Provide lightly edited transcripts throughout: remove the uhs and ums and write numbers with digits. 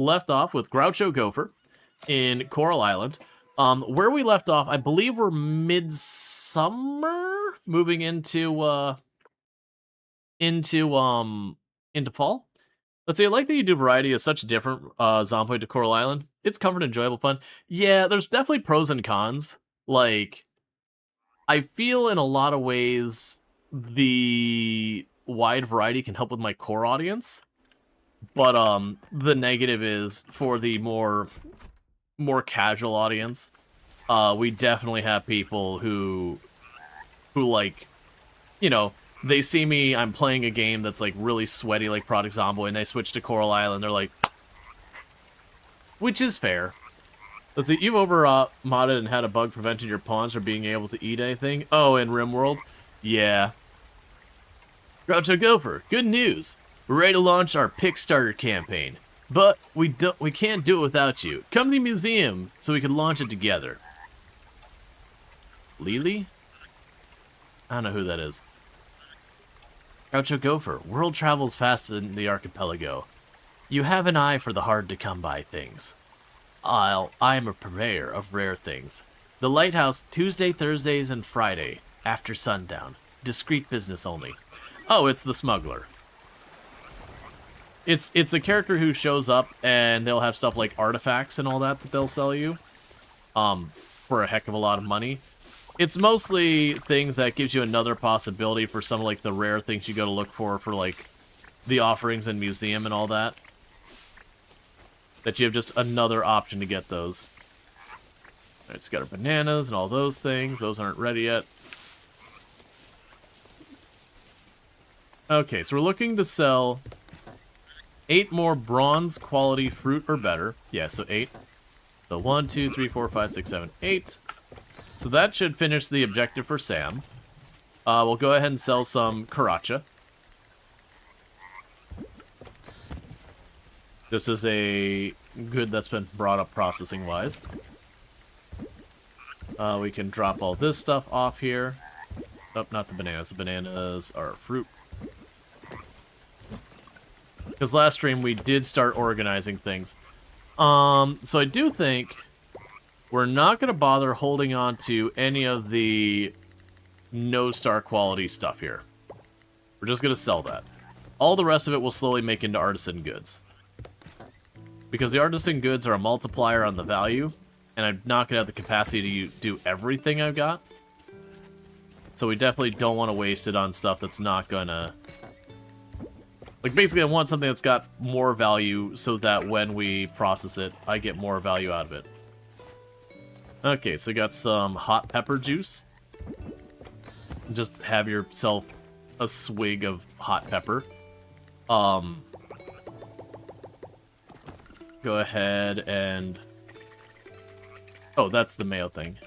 left off with Groucho Gopher in Coral Island. Where we left off, I believe we're midsummer, moving into fall. Let's say I like that you do variety of such different Zomboid to Coral Island. It's comfort and enjoyable fun. Yeah, there's definitely pros and cons. Like, I feel in a lot of ways the wide variety can help with my core audience. But the negative is for the more casual audience. We definitely have people who like, you know, they see me, I'm playing a game that's like really sweaty like Product Zomboid, and they switch to Coral Island, they're like, which is fair. Let's see, you've modded and had a bug preventing your pawns from being able to eat anything? Oh, in RimWorld? Yeah. Groucho Gopher, good news. We're ready to launch our Kickstarter campaign. But we can't do it without you. Come to the museum so we can launch it together. Lily? I don't know who that is. Groucho Gopher, world travels faster than the archipelago. You have an eye for the hard-to-come-by things. I'm a purveyor of rare things. The Lighthouse, Tuesday, Thursdays, and Friday, after sundown. Discreet business only. Oh, it's the smuggler. It's a character who shows up, and they'll have stuff like artifacts and all that they'll sell you. For a heck of a lot of money. It's mostly things that gives you another possibility for some of like the rare things you go to look for like the offerings in museum and all that. That you have just another option to get those. It's got our bananas and all those things. Those aren't ready yet. Okay, so we're looking to sell 8 more bronze quality fruit or better. Yeah, so 8. So 1, 2, 3, 4, 5, 6, 7, 8. So that should finish the objective for Sam. We'll go ahead and sell some Karacha. This is a good that's been brought up processing-wise. We can drop all this stuff off here. Oh, not the bananas. The bananas are fruit. Because last stream we did start organizing things. So I do think we're not going to bother holding on to any of the no-star quality stuff here. We're just going to sell that. All the rest of it we'll slowly make into artisan goods. Because the artisan goods are a multiplier on the value, and I'm not going to have the capacity to do everything I've got. So we definitely don't want to waste it on stuff that's not going to... Like, basically I want something that's got more value so that when we process it, I get more value out of it. Okay, so you got some hot pepper juice. Just have yourself a swig of hot pepper. Go ahead and... Oh, that's the mayo thing.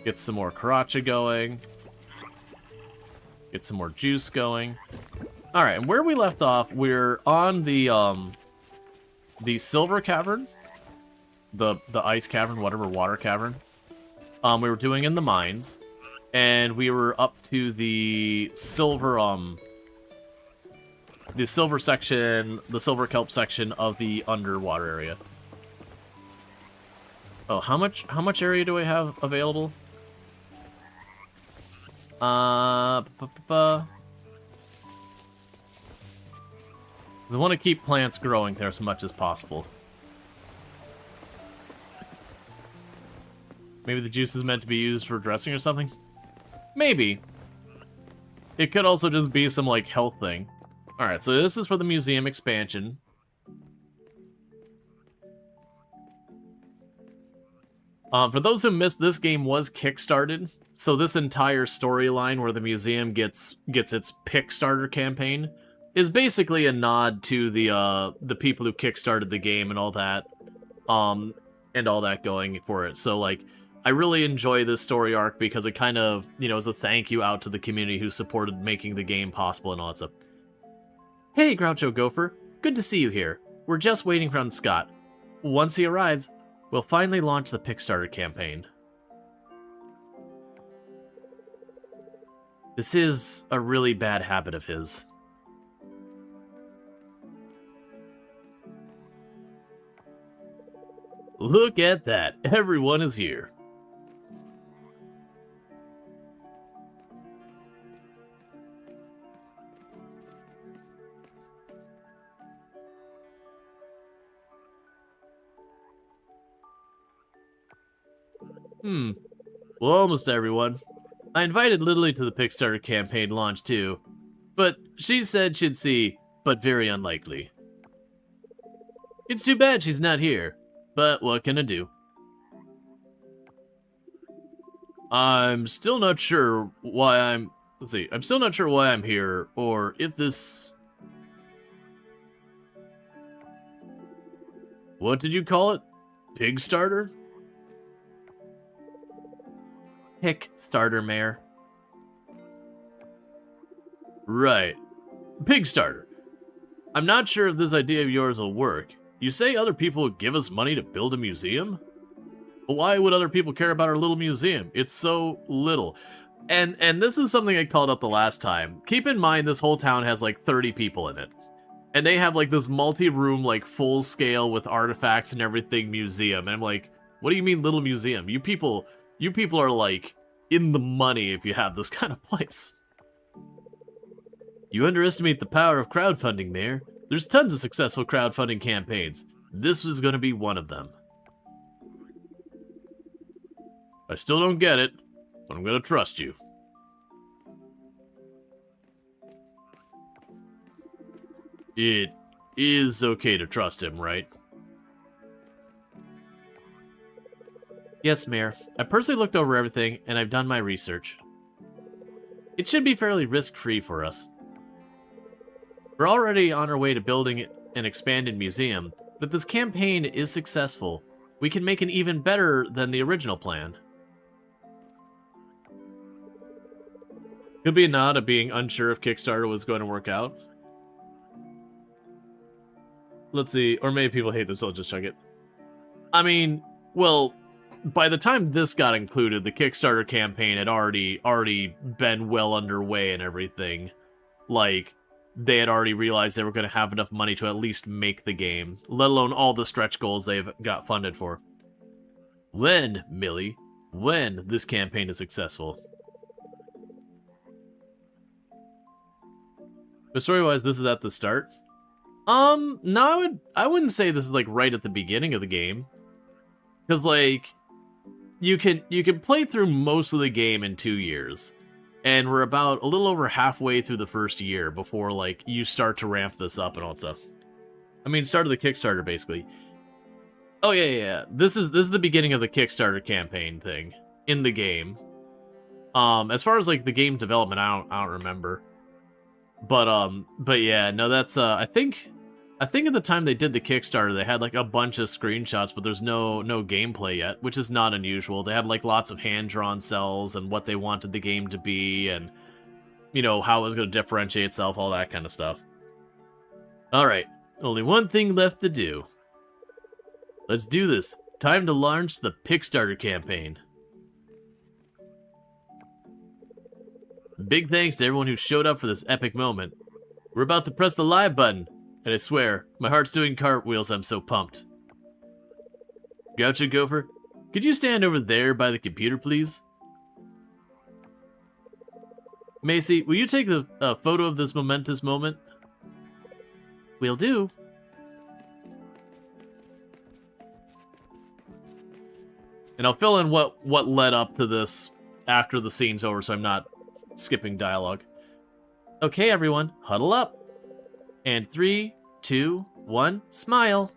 Get some more Karacha going. Get some more juice going. Alright, and where we left off, we're on the silver cavern. The ice cavern, whatever, water cavern. We were doing in the mines, and we were up to the silver section, the silver kelp section of the underwater area. Oh, how much area do I have available? I want to keep plants growing there as much as possible. Maybe the juice is meant to be used for dressing or something? Maybe. It could also just be some, like, health thing. Alright, so this is for the museum expansion. For those who missed, this game was kickstarted. So this entire storyline where the museum gets its Kickstarter campaign is basically a nod to the people who kickstarted the game and all that. And all that going for it. So, like, I really enjoy this story arc because it kind of, you know, is a thank you out to the community who supported making the game possible and all that stuff. Hey, Groucho Gopher. Good to see you here. We're just waiting for Scott. Once he arrives, we'll finally launch the Kickstarter campaign. This is a really bad habit of his. Look at that. Everyone is here. Well, almost everyone. I invited Lily to the Kickstarter campaign launch too, but she said she'd see, but very unlikely. It's too bad she's not here, but what can I do? I'm still not sure why I'm... Let's see, I'm still not sure why I'm here, or if this... What did you call it? Pig starter? Pick starter, Mayor. Right. Pig starter. I'm not sure if this idea of yours will work. You say other people would give us money to build a museum? Why would other people care about our little museum? It's so little. And this is something I called out the last time. Keep in mind this whole town has like 30 people in it. And they have like this multi-room, like full scale with artifacts and everything museum. And I'm like, what do you mean little museum? You people are like in the money if you have this kind of place. You underestimate the power of crowdfunding, Mayor. There's tons of successful crowdfunding campaigns. This was going to be one of them. I still don't get it, but I'm going to trust you. It is okay to trust him, right? Yes, Mayor. I personally looked over everything, and I've done my research. It should be fairly risk-free for us. We're already on our way to building an expanded museum, but if this campaign is successful, we can make it even better than the original plan. Could be a nod of being unsure if Kickstarter was going to work out. Let's see, or maybe people hate themselves, just chug it. I mean, well, by the time this got included, the Kickstarter campaign had already been well underway and everything. Like, they had already realized they were going to have enough money to at least make the game, let alone all the stretch goals they've got funded for. When, Millie? When this campaign is successful? But story-wise, this is at the start. No, I wouldn't say this is like right at the beginning of the game. Because like you can play through most of the game in 2 years. And we're about a little over halfway through the first year before like you start to ramp this up and all that stuff. I mean, start of the Kickstarter basically. Oh yeah. This is the beginning of the Kickstarter campaign thing in the game. As far as like the game development, I don't remember. But yeah, no, that's I think at the time they did the Kickstarter, they had like a bunch of screenshots, but there's no gameplay yet, which is not unusual. They had like lots of hand-drawn cells and what they wanted the game to be, and you know how it was going to differentiate itself, all that kind of stuff. All right, only one thing left to do. Let's do this. Time to launch the Kickstarter campaign. Big thanks to everyone who showed up for this epic moment. We're about to press the live button, and I swear, my heart's doing cartwheels, I'm so pumped. Groucho Gopher, could you stand over there by the computer, please? Macy, will you take a photo of this momentous moment? Will do. And I'll fill in what led up to this after the scene's over, so I'm not skipping dialogue. Okay, everyone, huddle up. And 3, 2, 1, smile.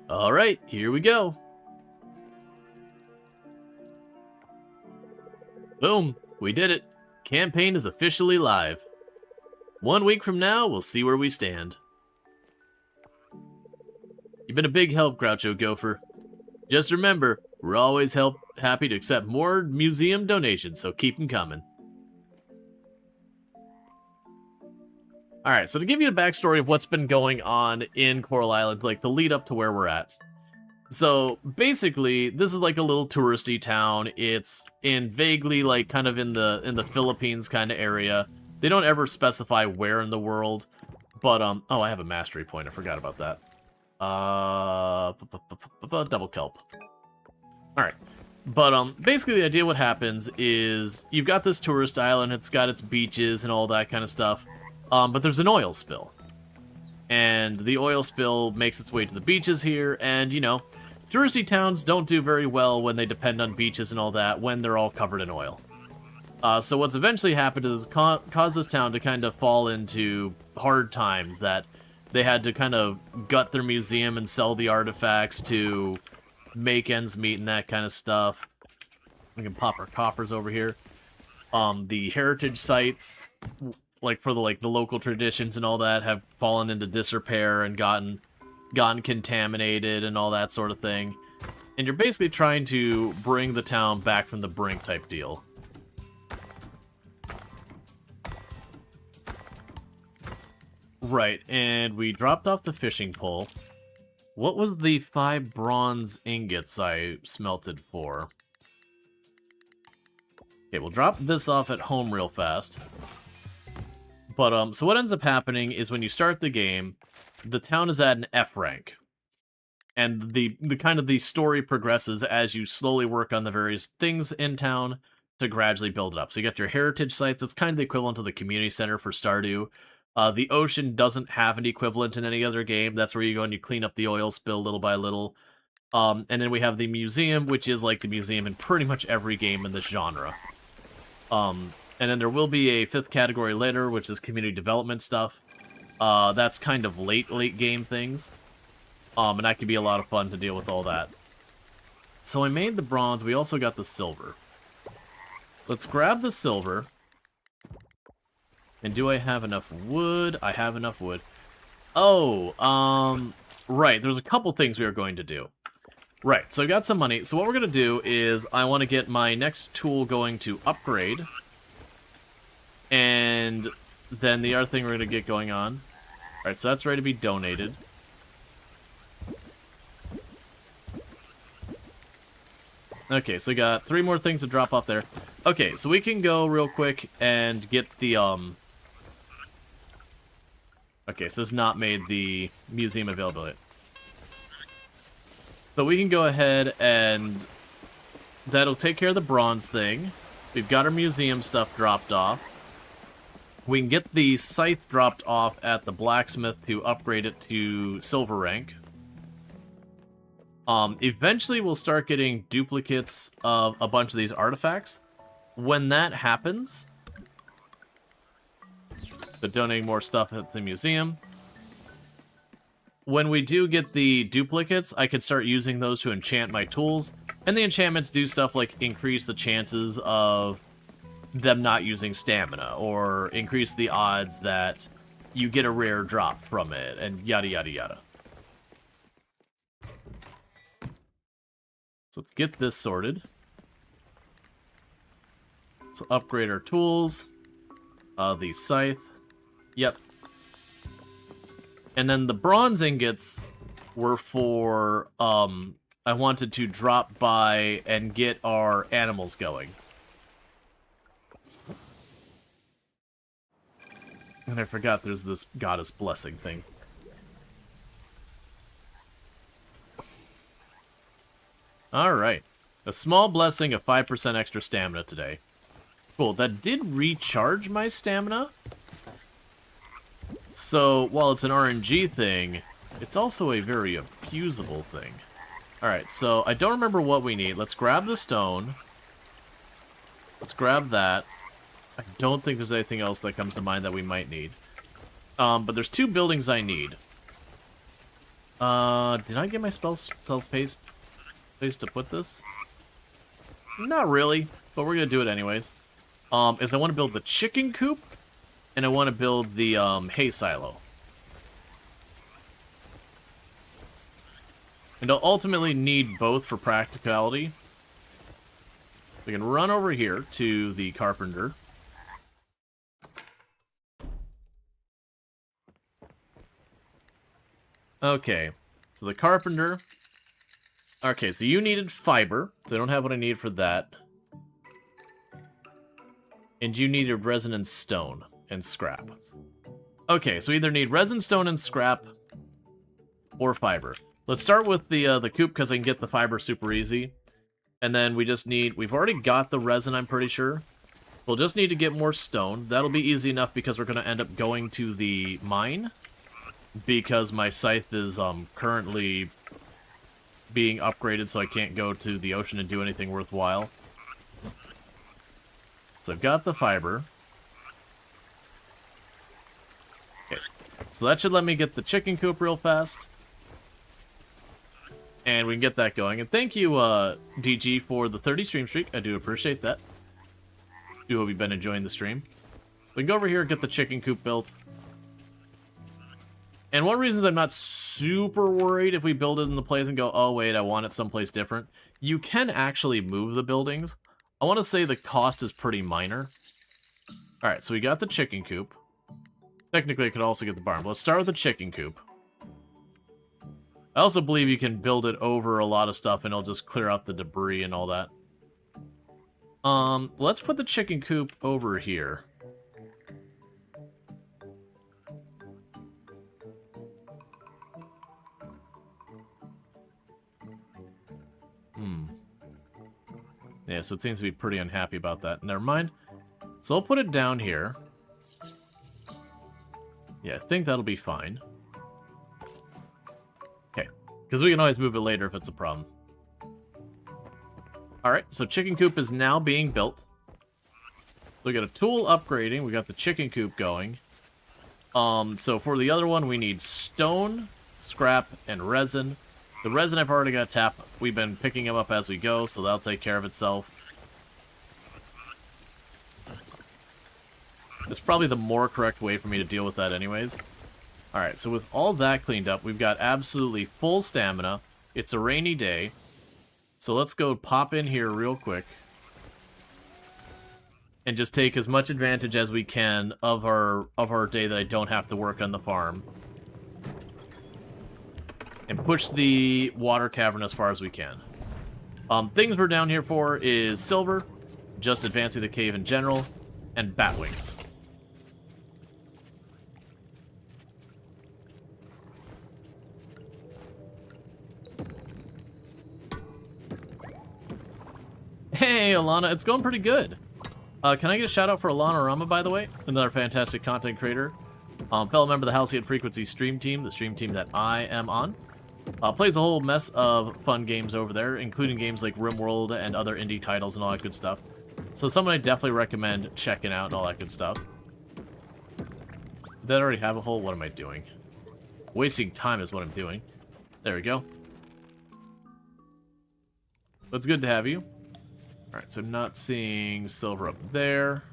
All right, here we go. Boom, we did it. Campaign is officially live. 1 week from now, we'll see where we stand. You've been a big help, Groucho Gopher. Just remember, we're always happy to accept more museum donations, so keep them coming. Alright, so to give you a backstory of what's been going on in Coral Island, like the lead up to where we're at. So basically, this is like a little touristy town. It's in vaguely like kind of in the Philippines kind of area. They don't ever specify where in the world, but oh, I have a mastery point. I forgot about that. Double kelp. All right. But basically the idea what happens is you've got this tourist island, it's got its beaches and all that kind of stuff. But there's an oil spill. And the oil spill makes its way to the beaches here, and you know, touristy towns don't do very well when they depend on beaches and all that when they're all covered in oil. So what's eventually happened is caused this town to kind of fall into hard times that they had to kind of gut their museum and sell the artifacts to make ends meet and that kind of stuff. We can pop our coppers over here. The heritage sites, like for the local traditions and all that, have fallen into disrepair and gotten contaminated and all that sort of thing. And you're basically trying to bring the town back from the brink type deal. Right, and we dropped off the fishing pole. What was the 5 bronze ingots I smelted for? Okay, we'll drop this off at home real fast. But, so what ends up happening is when you start the game, the town is at an F rank. And the kind of the story progresses as you slowly work on the various things in town to gradually build it up. So you got your heritage sites, that's kind of the equivalent to the community center for Stardew. The ocean doesn't have an equivalent in any other game. That's where you go and you clean up the oil spill little by little. And then we have the museum, which is like the museum in pretty much every game in this genre. And then there will be a 5th category later, which is community development stuff. That's kind of late game things. And that could be a lot of fun to deal with all that. So I made the bronze, we also got the silver. Let's grab the silver. And do I have enough wood? I have enough wood. Oh, right, there's a couple things we are going to do. Right, so I got some money. So what we're going to do is I want to get my next tool going to upgrade. And then the other thing we're going to get going on. Alright, so that's ready to be donated. Okay, so we got 3 more things to drop off there. Okay, so we can go real quick and get the, Okay, so this not made the museum available yet. So we can go ahead and that'll take care of the bronze thing. We've got our museum stuff dropped off. We can get the scythe dropped off at the blacksmith to upgrade it to silver rank. Eventually we'll start getting duplicates of a bunch of these artifacts. When that happens, so donating more stuff at the museum. When we do get the duplicates, I can start using those to enchant my tools. And the enchantments do stuff like increase the chances of them not using stamina, or increase the odds that you get a rare drop from it, and yada yada yada. So let's get this sorted. So upgrade our tools. The scythe. Yep. And then the bronze ingots were for, I wanted to drop by and get our animals going. And I forgot there's this goddess blessing thing. Alright. A small blessing of 5% extra stamina today. Cool, that did recharge my stamina. So, while it's an RNG thing, it's also a very abusable thing. Alright, so I don't remember what we need. Let's grab the stone. Let's grab that. I don't think there's anything else that comes to mind that we might need. But there's 2 buildings I need. Did I get my spell self-paced place to put this? Not really, but we're gonna do it anyways. Is I want to build the chicken coop, and I want to build the hay silo. And I'll ultimately need both for practicality. We can run over here to the carpenter. Okay, so the carpenter Okay, so you needed fiber. So I don't have what I need for that. And you needed resin and stone and scrap. Okay, so we either need resin, stone, and scrap, or fiber. Let's start with the coop, because I can get the fiber super easy. And then we just need... We've already got the resin, I'm pretty sure. We'll just need to get more stone. That'll be easy enough, because we're going to end up going to the mine. Because my scythe is currently being upgraded, so I can't go to the ocean and do anything worthwhile. So I've got the fiber. Okay, so that should let me get the chicken coop real fast. And we can get that going. And thank you, DG, for the 30 stream streak. I do appreciate that. Do hope you've been enjoying the stream. We can go over here and get the chicken coop built. And one of the reasons I'm not super worried if we build it in the place and go, oh wait, I want it someplace different. You can actually move the buildings. I want to say the cost is pretty minor. Alright, so we got the chicken coop. Technically, I could also get the barn, but let's start with the chicken coop. I also believe you can build it over a lot of stuff and it'll just clear out the debris and all that. Let's put the chicken coop over here. Yeah, so it seems to be pretty unhappy about that. Never mind. So I'll put it down here. Yeah, I think that'll be fine. Okay, because we can always move it later if it's a problem. Alright, so chicken coop is now being built. We got a tool upgrading. We got the chicken coop going. So for the other one, we need stone, scrap, and resin. The resin I've already got tapped. We've been picking them up as we go, so that'll take care of itself. It's probably the more correct way for me to deal with that anyways. Alright, so with all that cleaned up, we've got absolutely full stamina. It's a rainy day. So let's go pop in here real quick. And just take as much advantage as we can of our day that I don't have to work on the farm. And push the water cavern as far as we can. Things we're down here for is silver, just advancing the cave in general, and bat wings. Hey, Alana, it's going pretty good. Can I get a shout out for Alana Rama, by the way? Another fantastic content creator. Fellow member of the Halcyon Frequency stream team, the stream team that I am on. Plays a whole mess of fun games over there, including games like RimWorld and other indie titles and all that good stuff. So someone I definitely recommend checking out and all that good stuff. Did I already have a hole? What am I doing? Wasting time is what I'm doing. There we go. It's good to have you. Alright, so I'm not seeing silver up there.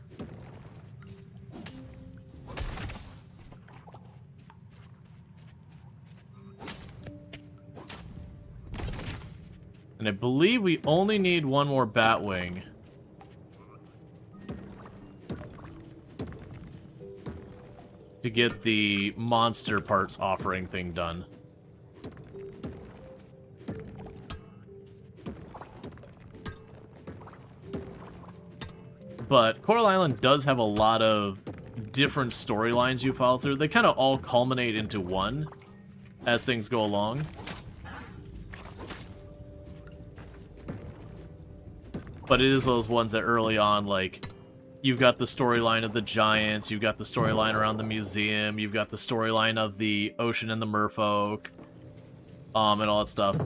And I believe we only need one more Batwing. To get the monster parts offering thing done. But Coral Island does have a lot of different storylines you follow through. They kind of all culminate into one as things go along. But it is those ones that early on, like, you've got the storyline of the giants, you've got the storyline around the museum, you've got the storyline of the ocean and the merfolk, and all that stuff.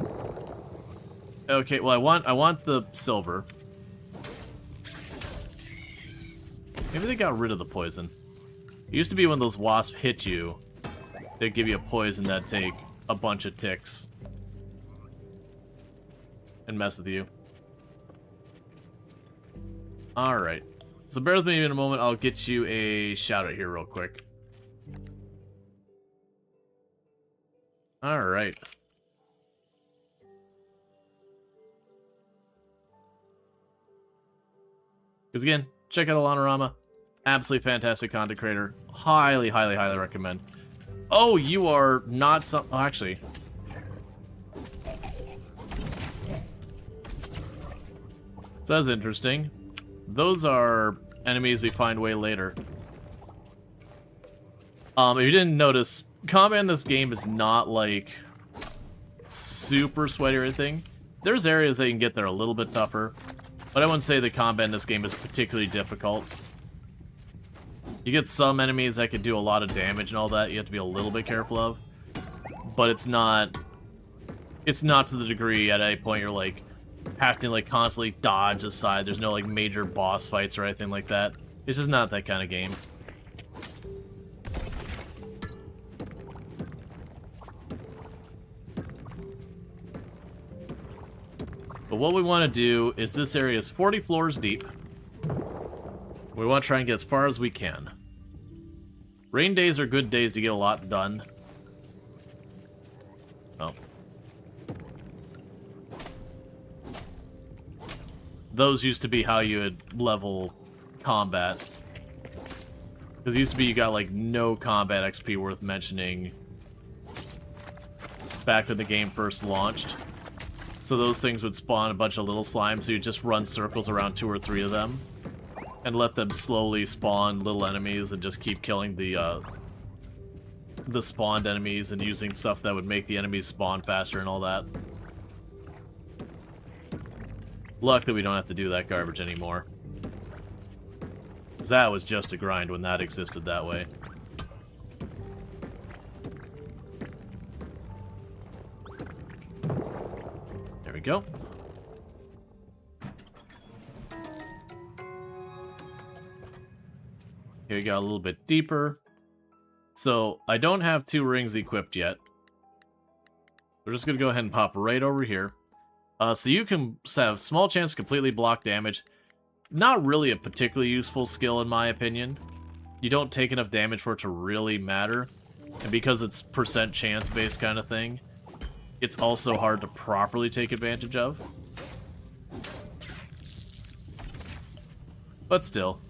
Okay, well, I want the silver. Maybe they got rid of the poison. It used to be when those wasps hit you, they'd give you a poison that'd take a bunch of ticks and mess with you. Alright. So bear with me in a moment, I'll get you a shout out here real quick. Alright. Because again, check out Alanorama. Absolutely fantastic content creator. Highly, highly, highly recommend. Oh, you are not some... Oh, actually. So that's interesting. Those are enemies we find way later. If you didn't notice, combat in this game is not, like, super sweaty or anything. There's areas that you can get there a little bit tougher, but I wouldn't say the combat in this game is particularly difficult. You get some enemies that can do a lot of damage and all that you have to be a little bit careful of, but it's not to the degree at any point you're, like, have to, like, constantly dodge aside. There's no, like, major boss fights or anything like that. It's just not that kind of game. But what we want to do is this area is 40 floors deep. We want to try and get as far as we can. Rain days are good days to get a lot done. Oh. Those used to be how you would level combat. Because it used to be you got, like, no combat XP worth mentioning back when the game first launched. So those things would spawn a bunch of little slimes, so you just run circles around 2 or 3 of them. And let them slowly spawn little enemies and just keep killing the spawned enemies and using stuff that would make the enemies spawn faster and all that. Luckily we don't have to do that garbage anymore. 'Cause that was just a grind when that existed that way. There we go. Here we go a little bit deeper. So, I don't have 2 rings equipped yet. We're just going to go ahead and pop right over here. So you can have a small chance to completely block damage. Not really a particularly useful skill in my opinion. You don't take enough damage for it to really matter. And because it's percent chance based kind of thing, it's also hard to properly take advantage of. But still.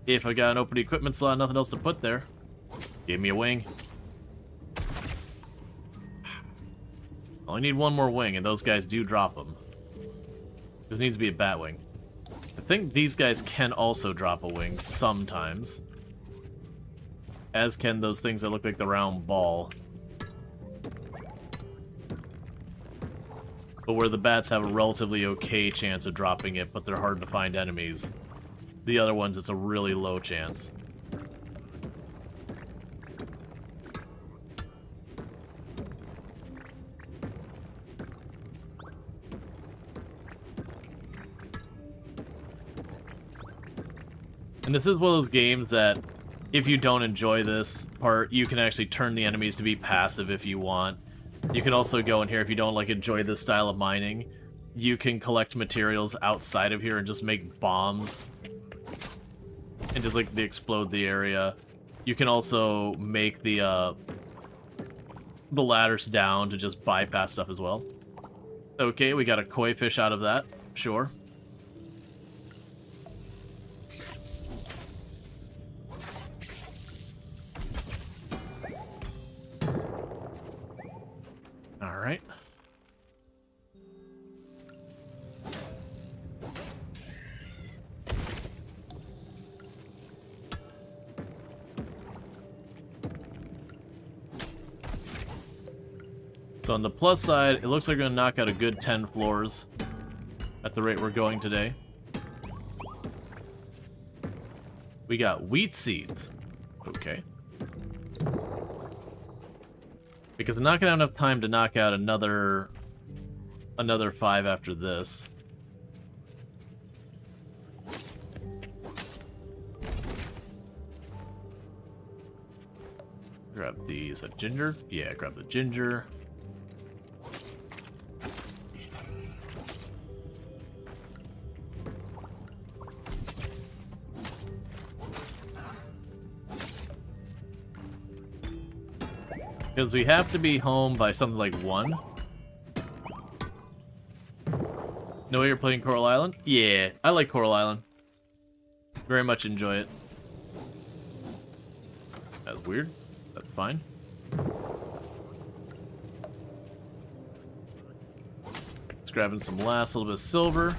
If I got an open equipment slot, nothing else to put there, give me a wing. Only need 1 more wing, and those guys do drop them. This needs to be a bat wing. I think these guys can also drop a wing sometimes. As can those things that look like the round ball. But where the bats have a relatively okay chance of dropping it, but they're hard to find enemies. The other ones, it's a really low chance. And this is one of those games that, if you don't enjoy this part, you can actually turn the enemies to be passive if you want. You can also go in here if you don't like enjoy this style of mining. You can collect materials outside of here and just make bombs. And just like they explode the area. You can also make the ladders down to just bypass stuff as well. Okay, we got a koi fish out of that. Sure. Alright. So on the plus side, it looks like we're going to knock out a good 10 floors at the rate we're going today. We got wheat seeds. Okay. Because I'm not going to have enough time to knock out another 5 after this. Grab these. A ginger? Yeah, grab the ginger. Because we have to be home by something like 1. No way you're playing Coral Island? Yeah, I like Coral Island. Very much enjoy it. That's weird. That's fine. Just grabbing some last little bit of silver.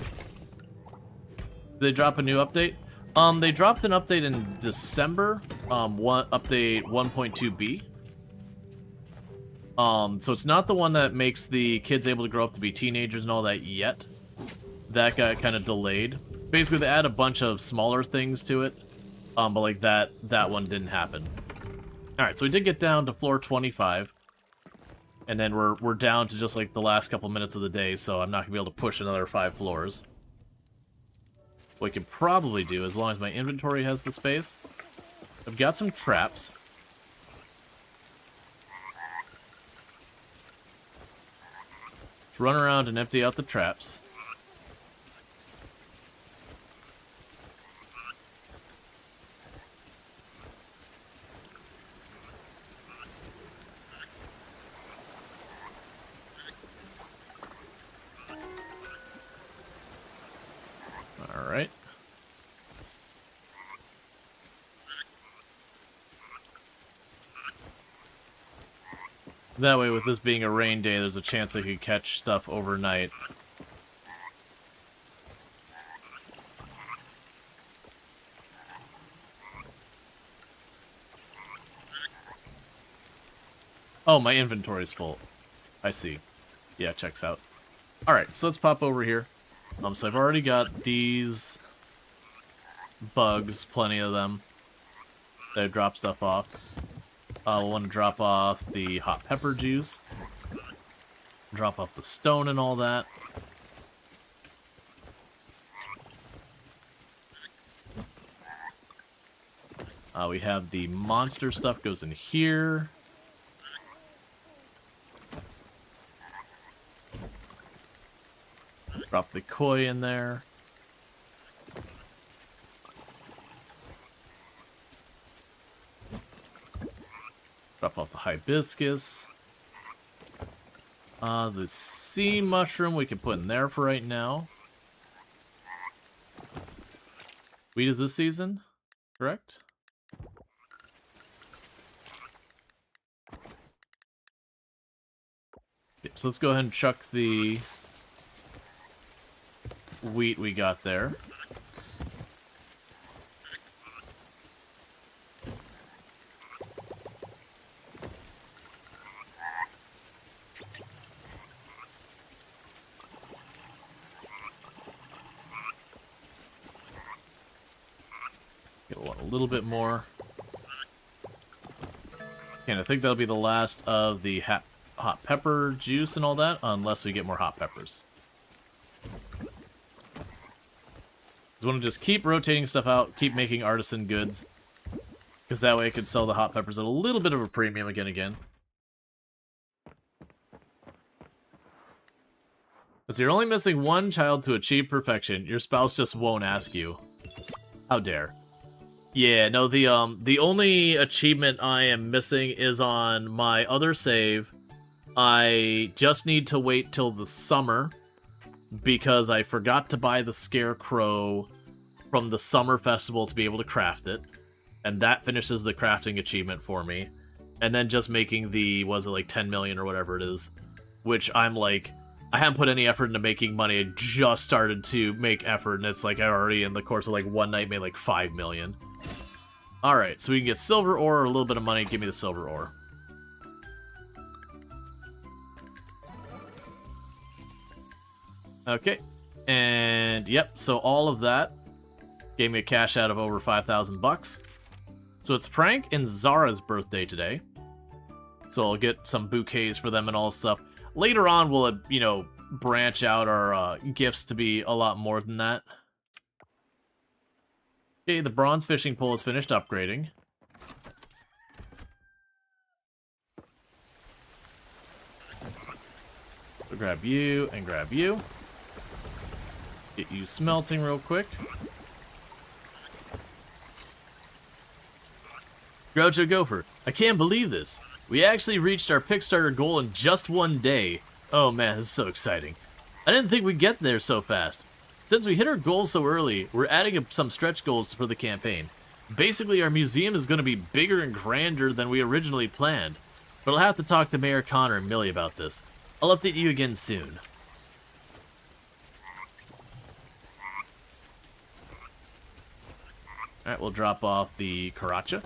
Did they drop a new update? They dropped an update in December, update 1.2b. So it's not the one that makes the kids able to grow up to be teenagers and all that yet. That got kind of delayed. Basically, they add a bunch of smaller things to it, but like that one didn't happen. All right, so we did get down to floor 25, and then we're down to just like the last couple minutes of the day, so I'm not gonna be able to push another 5 floors. What I could probably do, as long as my inventory has the space, I've got some traps. Just run around and empty out the traps. Alright. That way, with this being a rain day, there's a chance I could catch stuff overnight. Oh, my inventory's full. I see. Yeah, checks out. Alright, so let's pop over here. So I've already got these bugs, plenty of them. They drop stuff off. We'll want to drop off the hot pepper juice. Drop off the stone and all that. We have the monster stuff goes in here. Drop the koi in there. Drop off the hibiscus. The sea mushroom we can put in there for right now. Wheat is this season, correct? Yep, so let's go ahead and chuck the wheat we got there. A little bit more. And I think that'll be the last of the hot pepper juice and all that, unless we get more hot peppers. I want to just keep rotating stuff out, keep making artisan goods, because that way I could sell the hot peppers at a little bit of a premium again. But you're only missing one child to achieve perfection. Your spouse just won't ask you. How dare. Yeah, no, the only achievement I am missing is on my other save. I just need to wait till the summer because I forgot to buy the scarecrow from the summer festival to be able to craft it. And that finishes the crafting achievement for me. And then just making the, was it like 10 million or whatever it is, which I'm like, I haven't put any effort into making money. I just started to make effort, and it's like I already, in the course of like one night, made like 5 million. Alright, so we can get silver ore or a little bit of money. Give me the silver ore. Okay. And, yep, so all of that gave me a cash out of over 5,000 bucks. So it's Frank and Zara's birthday today. So I'll get some bouquets for them and all stuff. Later on, we'll, you know, branch out our gifts to be a lot more than that. Okay, the bronze fishing pole is finished upgrading. So grab you and grab you. Get you smelting real quick. Groucho Gopher, I can't believe this. We actually reached our Pickstarter goal in just one day. Oh man, this is so exciting. I didn't think we'd get there so fast. Since we hit our goals so early, we're adding up some stretch goals for the campaign. Basically, our museum is going to be bigger and grander than we originally planned. But I'll have to talk to Mayor Connor and Millie about this. I'll update you again soon. Alright, we'll drop off the Karacha.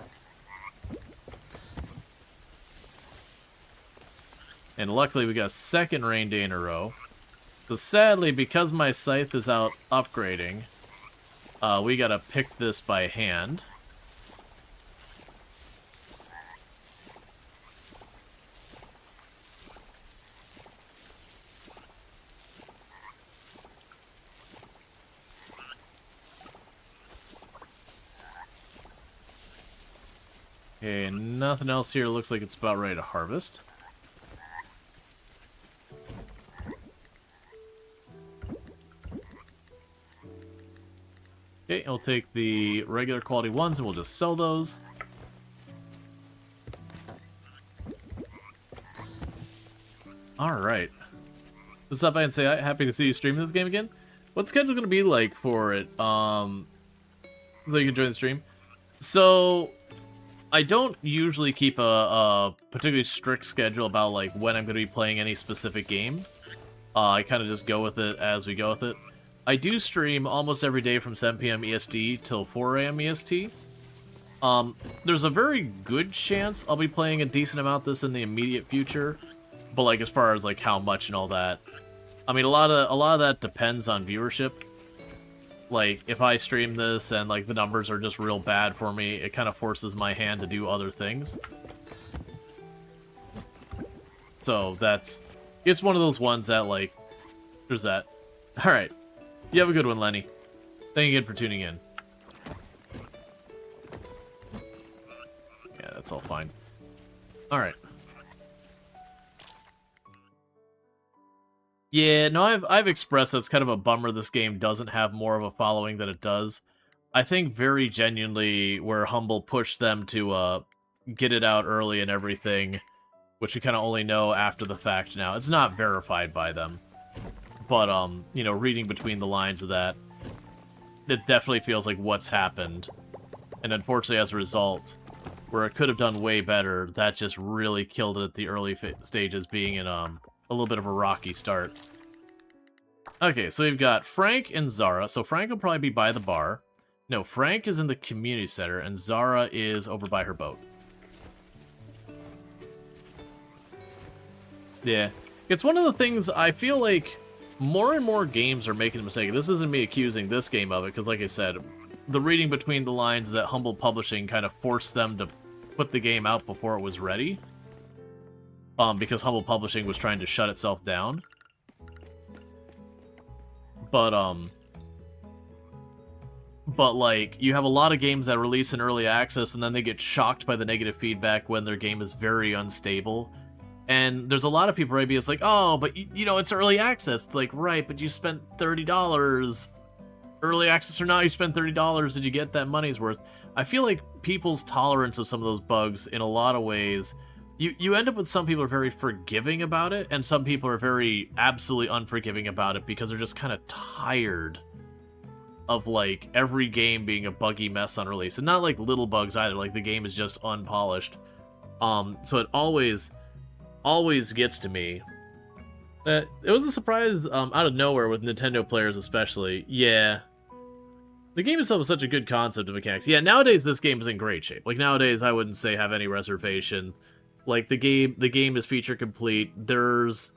And luckily we got a second rain day in a row. So sadly, because my scythe is out upgrading, we gotta pick this by hand. Okay, nothing else here. Looks like it's about ready to harvest. Okay, I'll take the regular quality ones and we'll just sell those. Alright. What's up, and say happy to see you streaming this game again. What's the schedule going to be like for it? So you can join the stream. So, I don't usually keep a particularly strict schedule about like when I'm going to be playing any specific game. I kind of just go with it as we go with it. I do stream almost every day from 7 p.m. EST till 4 a.m. EST. There's a very good chance I'll be playing a decent amount of this in the immediate future, but like as far as like how much and all that, I mean a lot of that depends on viewership. Like, if I stream this and, like, the numbers are just real bad for me, it kind of forces my hand to do other things. So, it's one of those ones that, like, there's that. Alright. You have a good one, Lenny. Thank you again for tuning in. Yeah, that's all fine. Alright. Yeah, no, I've expressed that's kind of a bummer this game doesn't have more of a following than it does. I think very genuinely where Humble pushed them to get it out early and everything, which we kind of only know after the fact now. It's not verified by them. But, you know, reading between the lines of that, it definitely feels like what's happened. And unfortunately, as a result, where it could have done way better, that just really killed it at the early stages, being in, a little bit of a rocky start. Okay, so we've got Frank and Zara. So Frank will probably be by the bar. No, Frank is in the community center, and Zara is over by her boat. Yeah. It's one of the things I feel like more and more games are making a mistake. This isn't me accusing this game of it, because like I said, the reading between the lines is that Humble Publishing kind of forced them to put the game out before it was ready. Because Humble Publishing was trying to shut itself down. But like, you have a lot of games that release in early access and then they get shocked by the negative feedback when their game is very unstable. And there's a lot of people maybe it's like, oh, but you know, it's early access. It's like, right, but you spent $30. Early access or not, you spent $30. Did you get that money's worth? I feel like people's tolerance of some of those bugs in a lot of ways, you end up with some people are very forgiving about it, and some people are very absolutely unforgiving about it because they're just kind of tired of, like, every game being a buggy mess on release. And not, like, little bugs either, like, the game is just unpolished. So it always gets to me. It was a surprise out of nowhere with Nintendo players especially. Yeah. The game itself is such a good concept of mechanics. Yeah, nowadays this game is in great shape. Like, nowadays I wouldn't say have any reservation. Like, the game is feature complete. There's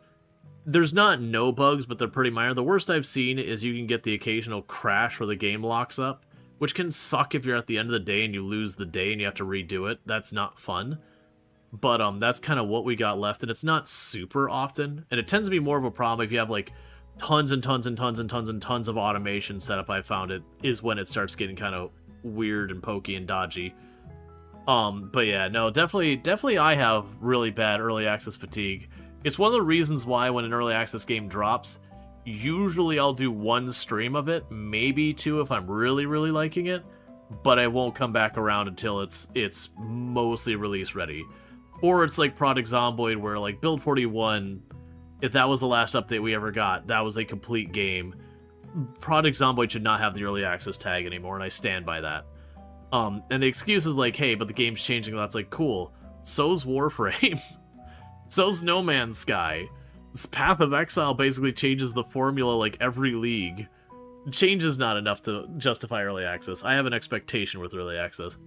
not no bugs, but they're pretty minor. The worst I've seen is you can get the occasional crash where the game locks up, which can suck if you're at the end of the day and you lose the day and you have to redo it. That's not fun. But that's kind of what we got left, and it's not super often. And it tends to be more of a problem if you have, like, tons and tons and tons and tons and tons of automation set up. I found it is when it starts getting kind of weird and pokey and dodgy. But yeah, no, definitely I have really bad early access fatigue. It's one of the reasons why when an early access game drops, usually I'll do one stream of it, maybe two if I'm really, really liking it, but I won't come back around until it's mostly release ready. Or it's like Project Zomboid, where like Build 41, if that was the last update we ever got, that was a complete game. Project Zomboid should not have the early access tag anymore, and I stand by that. And the excuse is like, hey, but the game's changing. That's like, cool. So's Warframe. So's No Man's Sky. This Path of Exile basically changes the formula like every league. change is not enough to justify early access. I have an expectation with early access.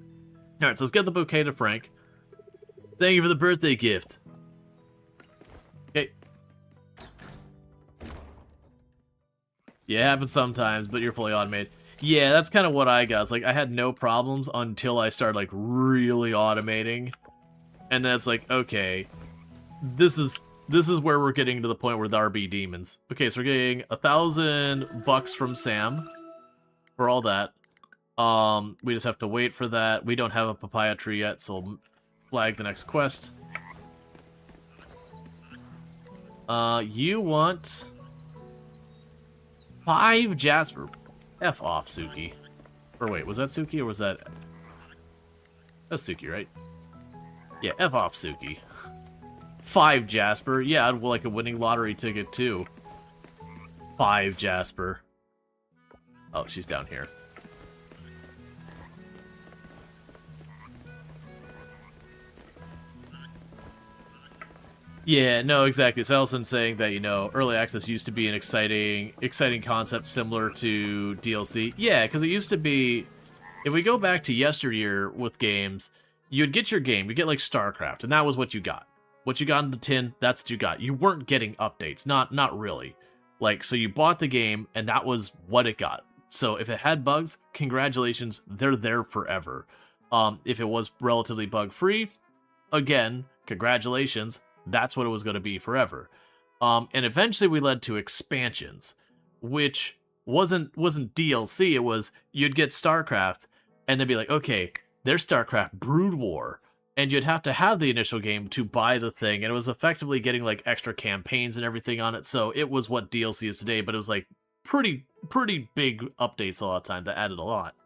Alright, so let's get the bouquet to Frank. Thank you for the birthday gift. Okay. Yeah, it happens sometimes, but you're fully automated. Yeah, that's kind of what I got. It's like, I had no problems until I started, like, really automating. And then it's like, okay, this is where we're getting to the point where there be demons. Okay, so we're getting $1,000 from Sam for all that. We just have to wait for that. We don't have a papaya tree yet, so we'll flag the next quest. You want 5 Jasper. F off, Suki. Or wait, was that Suki or was that... That's Suki, right? Yeah, F off, Suki. 5 Jasper. Yeah, I'd like a winning lottery ticket, too. 5 Jasper. Oh, she's down here. Yeah, no, exactly. Selson saying that, you know, early access used to be an exciting concept similar to DLC. Yeah, because it used to be, if we go back to yesteryear with games, you'd get your game, you get like StarCraft, and that was what you got. What you got in the tin, that's what you got. You weren't getting updates, not really. Like, so you bought the game, and that was what it got. So if it had bugs, congratulations, they're there forever. If it was relatively bug-free, again, congratulations, that's what it was going to be forever. And eventually we led to expansions, which wasn't DLC. It was, you'd get StarCraft, and they'd be like, okay, there's StarCraft Brood War, and you'd have to have the initial game to buy the thing, and it was effectively getting like extra campaigns and everything on it. So it was what DLC is today, but it was like pretty big updates a lot of time that added a lot.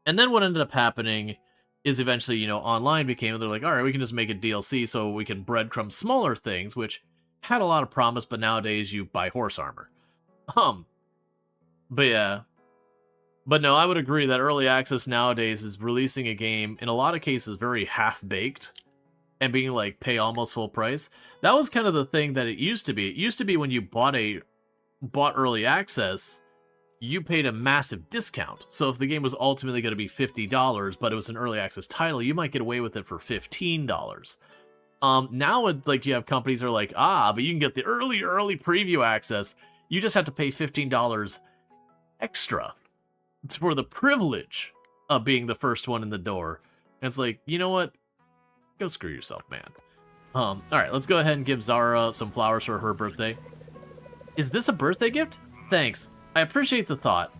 And then what ended up happening is eventually, you know, online became, they're like, all right, we can just make a DLC so we can breadcrumb smaller things, which had a lot of promise, but nowadays you buy horse armor. But yeah. But no, I would agree that early access nowadays is releasing a game, in a lot of cases, very half-baked, and being like, pay almost full price. That was kind of the thing that it used to be. It used to be when you bought early access, you paid a massive discount. So if the game was ultimately going to be $50, but it was an early access title, you might get away with it for $15. Now it, like, you have companies that are like, but you can get the early preview access. You just have to pay $15 extra. It's for the privilege of being the first one in the door. And it's like, you know what? Go screw yourself, man. All right, let's go ahead and give Zara some flowers for her birthday. Is this a birthday gift? Thanks. I appreciate the thought.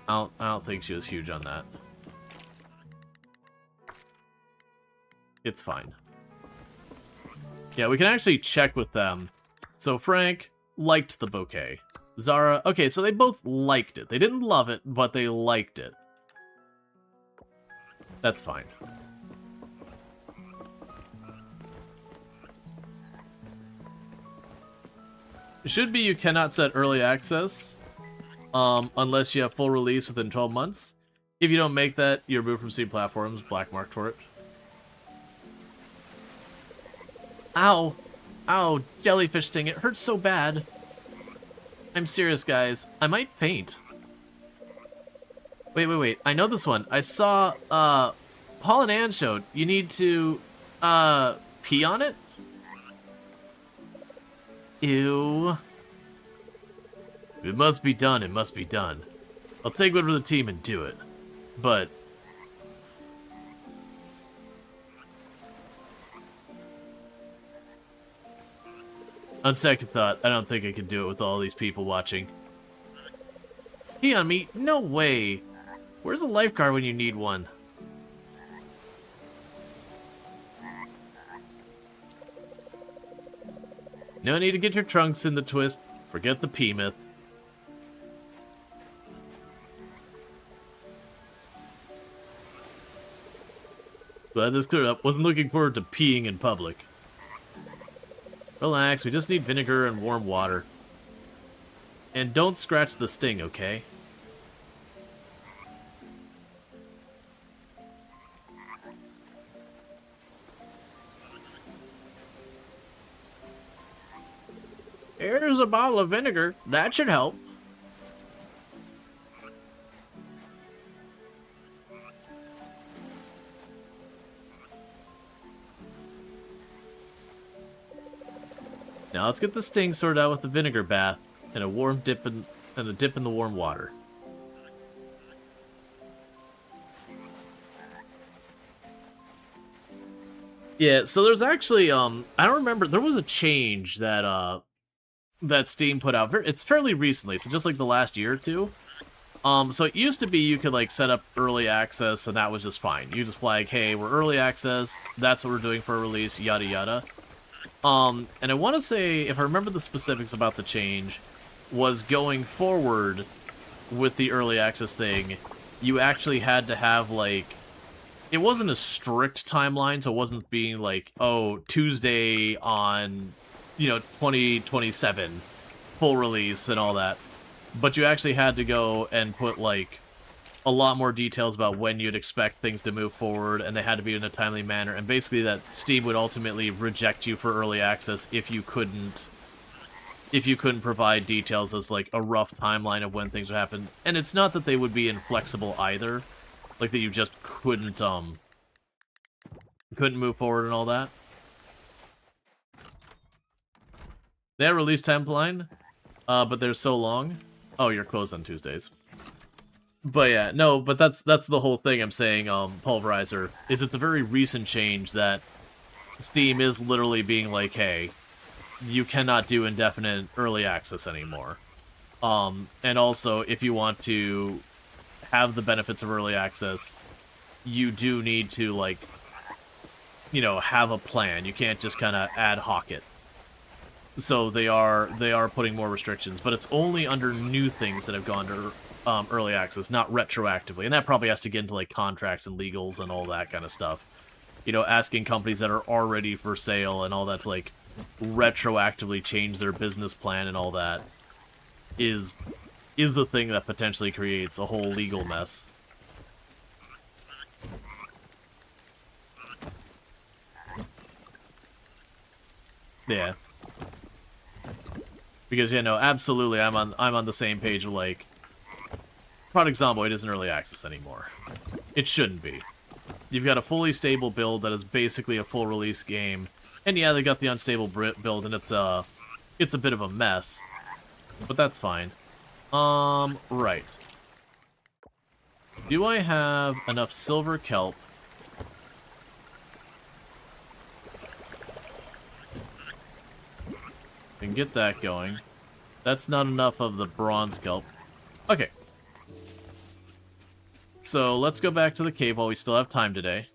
I don't think she was huge on that. It's fine. Yeah, we can actually check with them. So Frank liked the bouquet. Zara, okay, so they both liked it. They didn't love it, but they liked it. That's fine. It should be you cannot set early access unless you have full release within 12 months. If you don't make that, you're removed from Steam platforms, black marked for it. Ow! Ow, jellyfish sting, it hurts so bad. I'm serious, guys. I might faint. Wait. I know this one. I saw, Paul and Ann showed. You need to, pee on it? Ew. It must be done, it must be done. I'll take one for the team and do it. But... on second thought, I don't think I can do it with all these people watching. Pee on me? No way. Where's a lifeguard when you need one? No need to get your trunks in the twist. Forget the pee myth. Glad this cleared up. Wasn't looking forward to peeing in public. Relax, we just need vinegar and warm water. And don't scratch the sting, okay? There's use a bottle of vinegar. That should help. Now let's get this thing sorted out with the vinegar bath and a warm dip and a dip in the warm water. Yeah, so there's actually I don't remember, there was a change that that Steam put out. It's fairly recently, so just like the last year or two. So it used to be you could like set up early access and that was just fine. You just flag, hey, we're early access, that's what we're doing for a release, yada yada. And I want to say, if I remember the specifics about the change, was going forward with the early access thing, you actually had to have, like, it wasn't a strict timeline, so it wasn't being like, oh, Tuesday on, 2027, full release and all that. But you actually had to go and put, like, a lot more details about when you'd expect things to move forward, and they had to be in a timely manner, and basically that Steam would ultimately reject you for early access if you couldn't provide details as like a rough timeline of when things would happen. And it's not that they would be inflexible either, like that you just couldn't move forward and all that. That release timeline, but they're so long. Oh, you're closed on Tuesdays. But yeah, no, but that's the whole thing I'm saying, Pulverizer, is it's a very recent change that Steam is literally being like, hey, you cannot do indefinite early access anymore. And also, if you want to have the benefits of early access, you do need to, like, have a plan. You can't just kind of ad hoc it. So they are putting more restrictions, but it's only under new things that have gone to early access, not retroactively. And that probably has to get into like contracts and legals and all that kind of stuff. Asking companies that are already for sale and all that to like retroactively change their business plan and all that is a thing that potentially creates a whole legal mess. Yeah. Because absolutely I'm on the same page of like Product Zomboid isn't early access anymore. It shouldn't be. You've got a fully stable build that is basically a full release game. And yeah, they got the unstable build and it's a bit of a mess. But that's fine. Right. Do I have enough silver kelp? And get that going. That's not enough of the bronze kelp. Okay. So let's go back to the cave while we still have time today.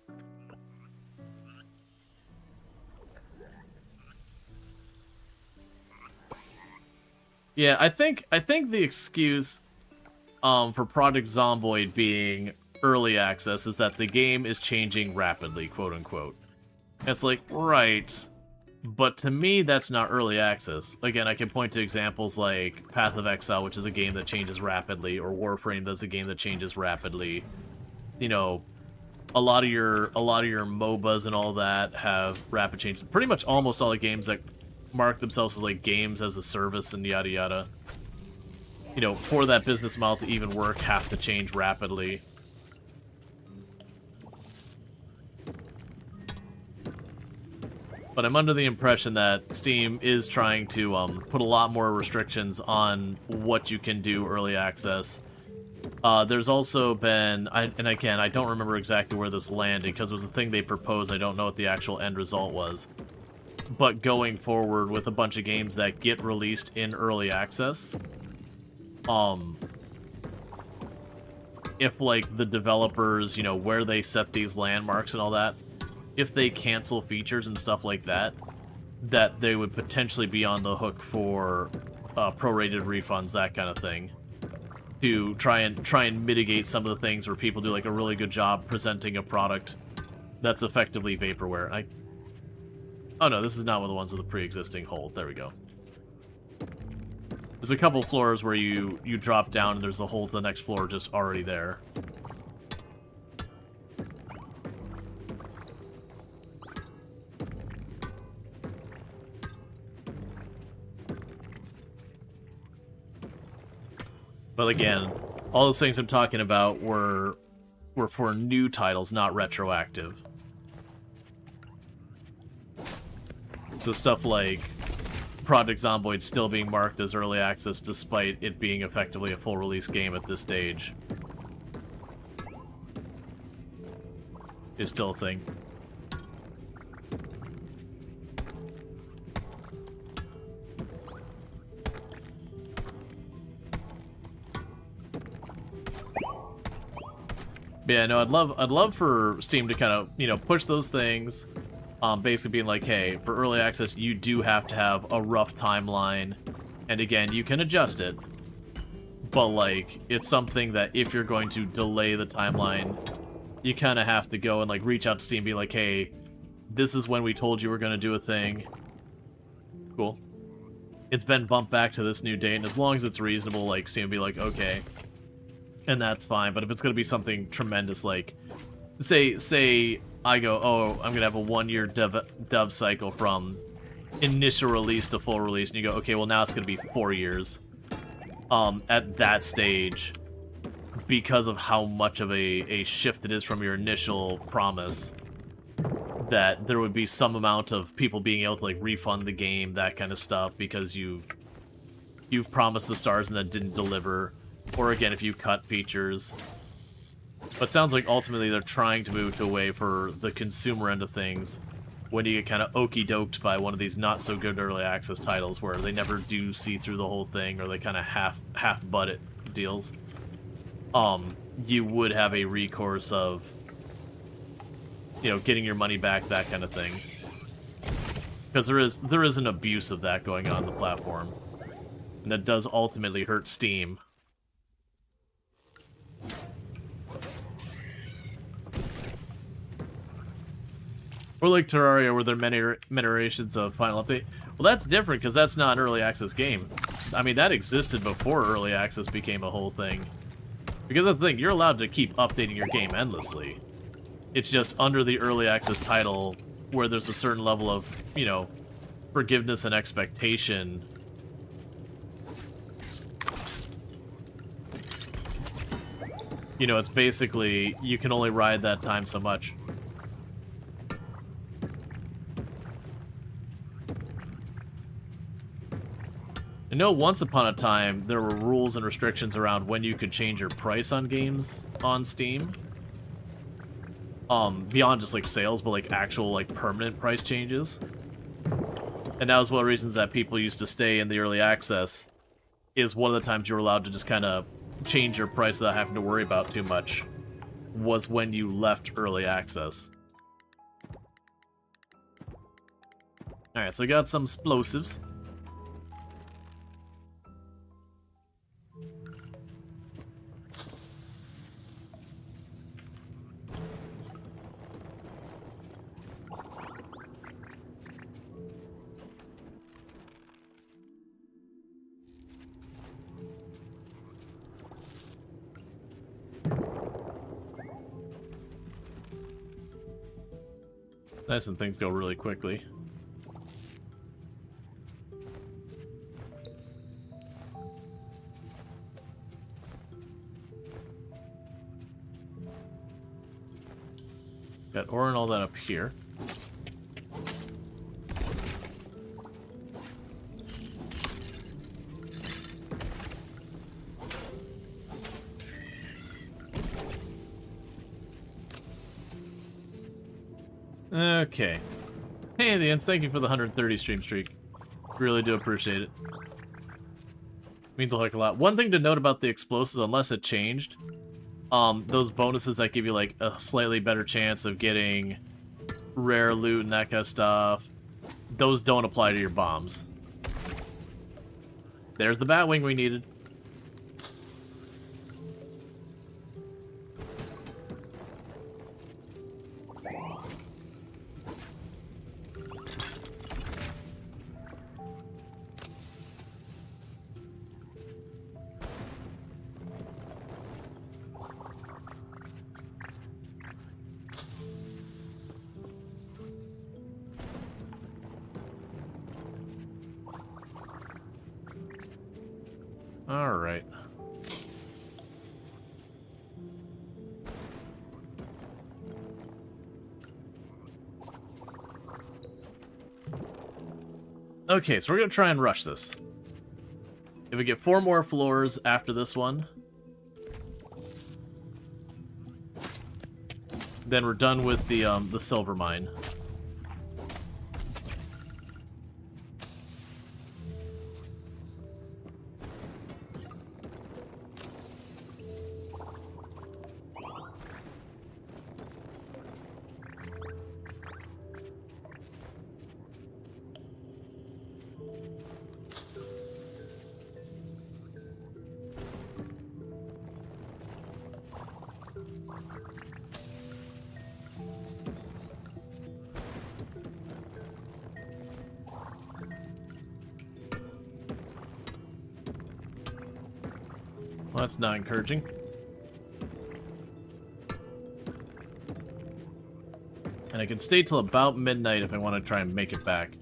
Yeah, I think the excuse for Project Zomboid being early access is that the game is changing rapidly, quote unquote. It's like, right, but to me that's not early access. Again, I can point to examples like Path of Exile, which is a game that changes rapidly, or Warframe, that's a game that changes rapidly. A lot of your MOBAs and all that have rapid changes. Pretty much almost all the games that mark themselves as like games as a service and yada yada, for that business model to even work, have to change rapidly. But I'm under the impression that Steam is trying to put a lot more restrictions on what you can do early access. There's also been, and again, I don't remember exactly where this landed, because it was a thing they proposed, I don't know what the actual end result was. But going forward with a bunch of games that get released in early access, if, like, the developers, where they set these landmarks and all that, if they cancel features and stuff like that, that they would potentially be on the hook for prorated refunds, that kind of thing, to try and mitigate some of the things where people do like a really good job presenting a product that's effectively vaporware. Oh no, this is not one of the ones with a pre-existing hold. There we go. There's a couple floors where you drop down and there's a hole to the next floor just already there. But again, all those things I'm talking about were for new titles, not retroactive. So stuff like Project Zomboid still being marked as early access despite it being effectively a full release game at this stage is still a thing. But yeah, no, I'd love for Steam to kind of, you know, push those things. Basically being like, hey, for early access, you do have to have a rough timeline. And again, you can adjust it. But, like, it's something that if you're going to delay the timeline, you kind of have to go and, like, reach out to Steam and be like, hey, this is when we told you we're going to do a thing. Cool. It's been bumped back to this new date, and as long as it's reasonable, like, Steam will be like, okay. And that's fine. But if it's going to be something tremendous, like, say I go, oh, I'm going to have a 1-year dev cycle from initial release to full release, and you go, okay, well, now it's going to be 4 years. At that stage, because of how much of a shift it is from your initial promise, that there would be some amount of people being able to, like, refund the game, that kind of stuff, because you've promised the stars and then didn't deliver, or again, if you cut features. But it sounds like ultimately they're trying to move to a way for the consumer end of things when you get kind of okey-doked by one of these not-so-good early access titles where they never do see through the whole thing, or they kind of half-butt it deals. You would have a recourse of, you know, getting your money back, that kind of thing. Because there is an abuse of that going on the platform. And that does ultimately hurt Steam. Or like Terraria, where there are many iterations of Final Update. Well, that's different, because that's not an early access game. I mean, that existed before early access became a whole thing. Because that's the thing, you're allowed to keep updating your game endlessly. It's just under the early access title, where there's a certain level of, you know, forgiveness and expectation. You know, it's basically, you can only ride that time so much. I know once upon a time, there were rules and restrictions around when you could change your price on games on Steam. Beyond just, like, sales, but, like, actual, like, permanent price changes. And that was one of the reasons that people used to stay in the early access, is one of the times you were allowed to just kind of change your price without having to worry about too much, was when you left early access. Alright, so we got some explosives. Nice, and things go really quickly. Got ore and all that up here. Okay. Hey, Indians, thank you for the 130 stream streak. Really do appreciate it. Means a heck of a lot. One thing to note about the explosives, unless it changed, those bonuses that give you, like, a slightly better chance of getting rare loot and that kind of stuff, those don't apply to your bombs. There's the Batwing we needed. Alright. Okay, so we're going to try and rush this. If we get 4 more floors after this one, then we're done with the silver mine. Well, that's not encouraging. And I can stay till about midnight if I want to try and make it back.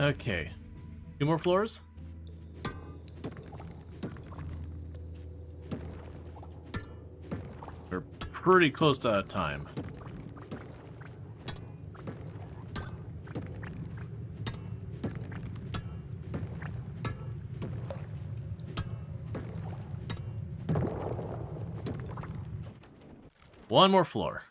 Okay. 2 more floors? We're pretty close to time. One more floor.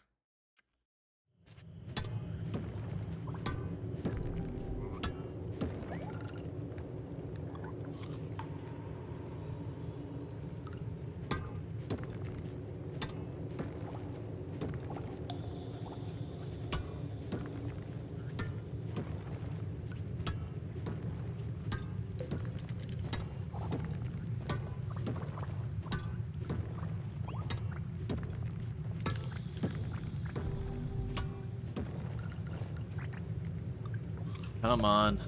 Come on.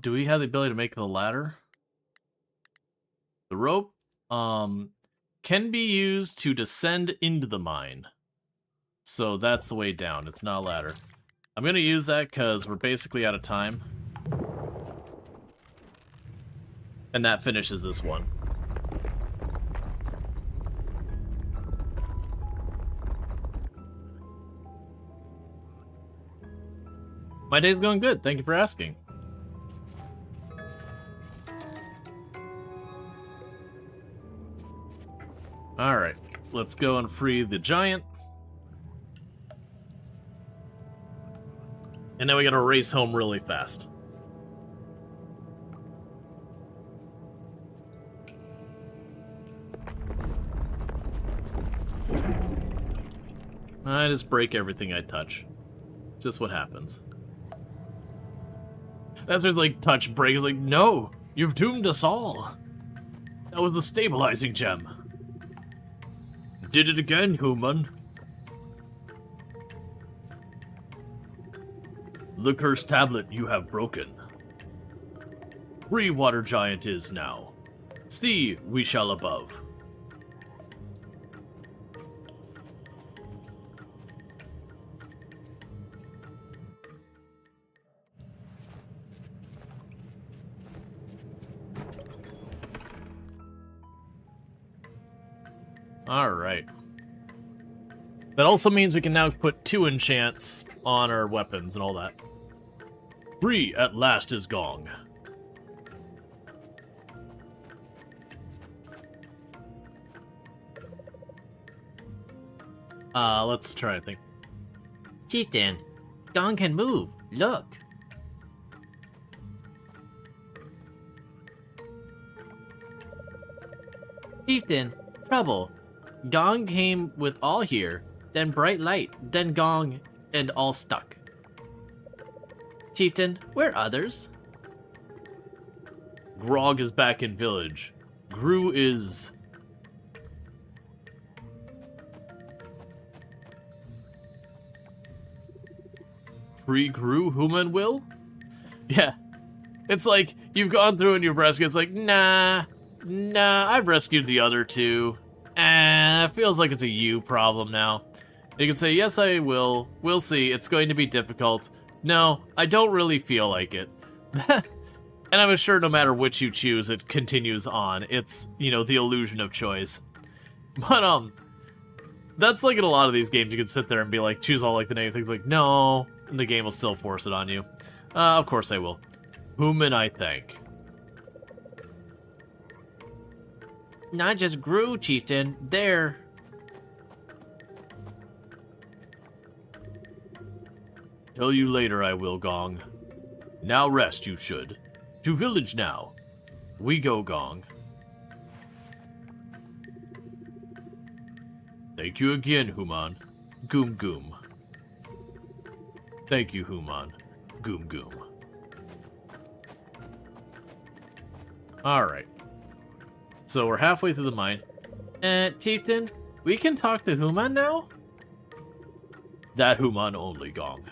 Do we have the ability to make the ladder? The rope, can be used to descend into the mine. So that's the way down. It's not a ladder. I'm gonna use that because we're basically out of time. And that finishes this one. My day's going good. Thank you for asking. Alright, let's go and free the giant. And then we gotta race home really fast. I just break everything I touch. It's just what happens. That's just like touch break. It's like, no, you've doomed us all. That was the stabilizing gem. Did it again, human. The cursed tablet you have broken. Free water giant is now. See, we shall above. Alright. That also means we can now put 2 enchants on our weapons and all that. Free at last is gong. Let's try, I think. Chieftain, Gong can move. Look. Chieftain, trouble. Gong came with all here, then bright light, then Gong, and all stuck. Chieftain, where others? Grog is back in village. Gru is... Free Gru, Human will? Yeah. It's like, you've gone through and you've rescued, it's like, nah, I've rescued the other two. It feels like it's a you problem now. You can say, yes, I will. We'll see. It's going to be difficult. No, I don't really feel like it. And I'm sure no matter which you choose, it continues on. It's, you know, the illusion of choice. But, that's like in a lot of these games, you can sit there and be like, choose all like the negative things, like, no, and the game will still force it on you. Of course I will. Human, I thank. Not just Gru, Chieftain. There. Tell you later, I will, Gong. Now rest, you should. To village now. We go, Gong. Thank you again, Human. Goom Goom. Thank you, Human. Goom Goom. Alright. So we're halfway through the mine. Chieftain, we can talk to Human now? That Human only, Gong.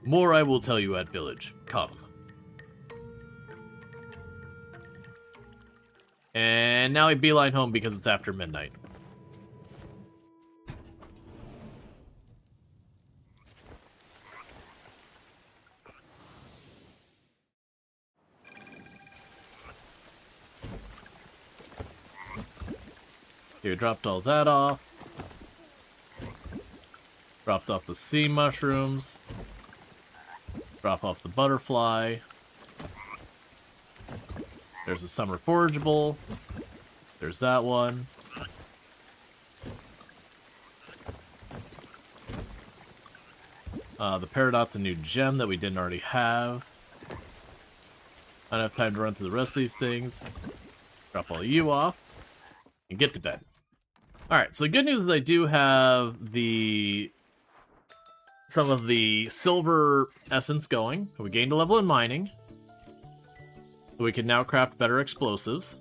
More I will tell you at village. Come. And now I beeline home because it's after midnight. Here, dropped all that off. Dropped off the sea mushrooms. Drop off the butterfly. There's a summer forageable. There's that one. The Peridot's a new gem that we didn't already have. I don't have time to run through the rest of these things. Drop all you off. And get to bed. Alright, so the good news is I do have some of the silver essence going. We gained a level in mining. So we can now craft better explosives.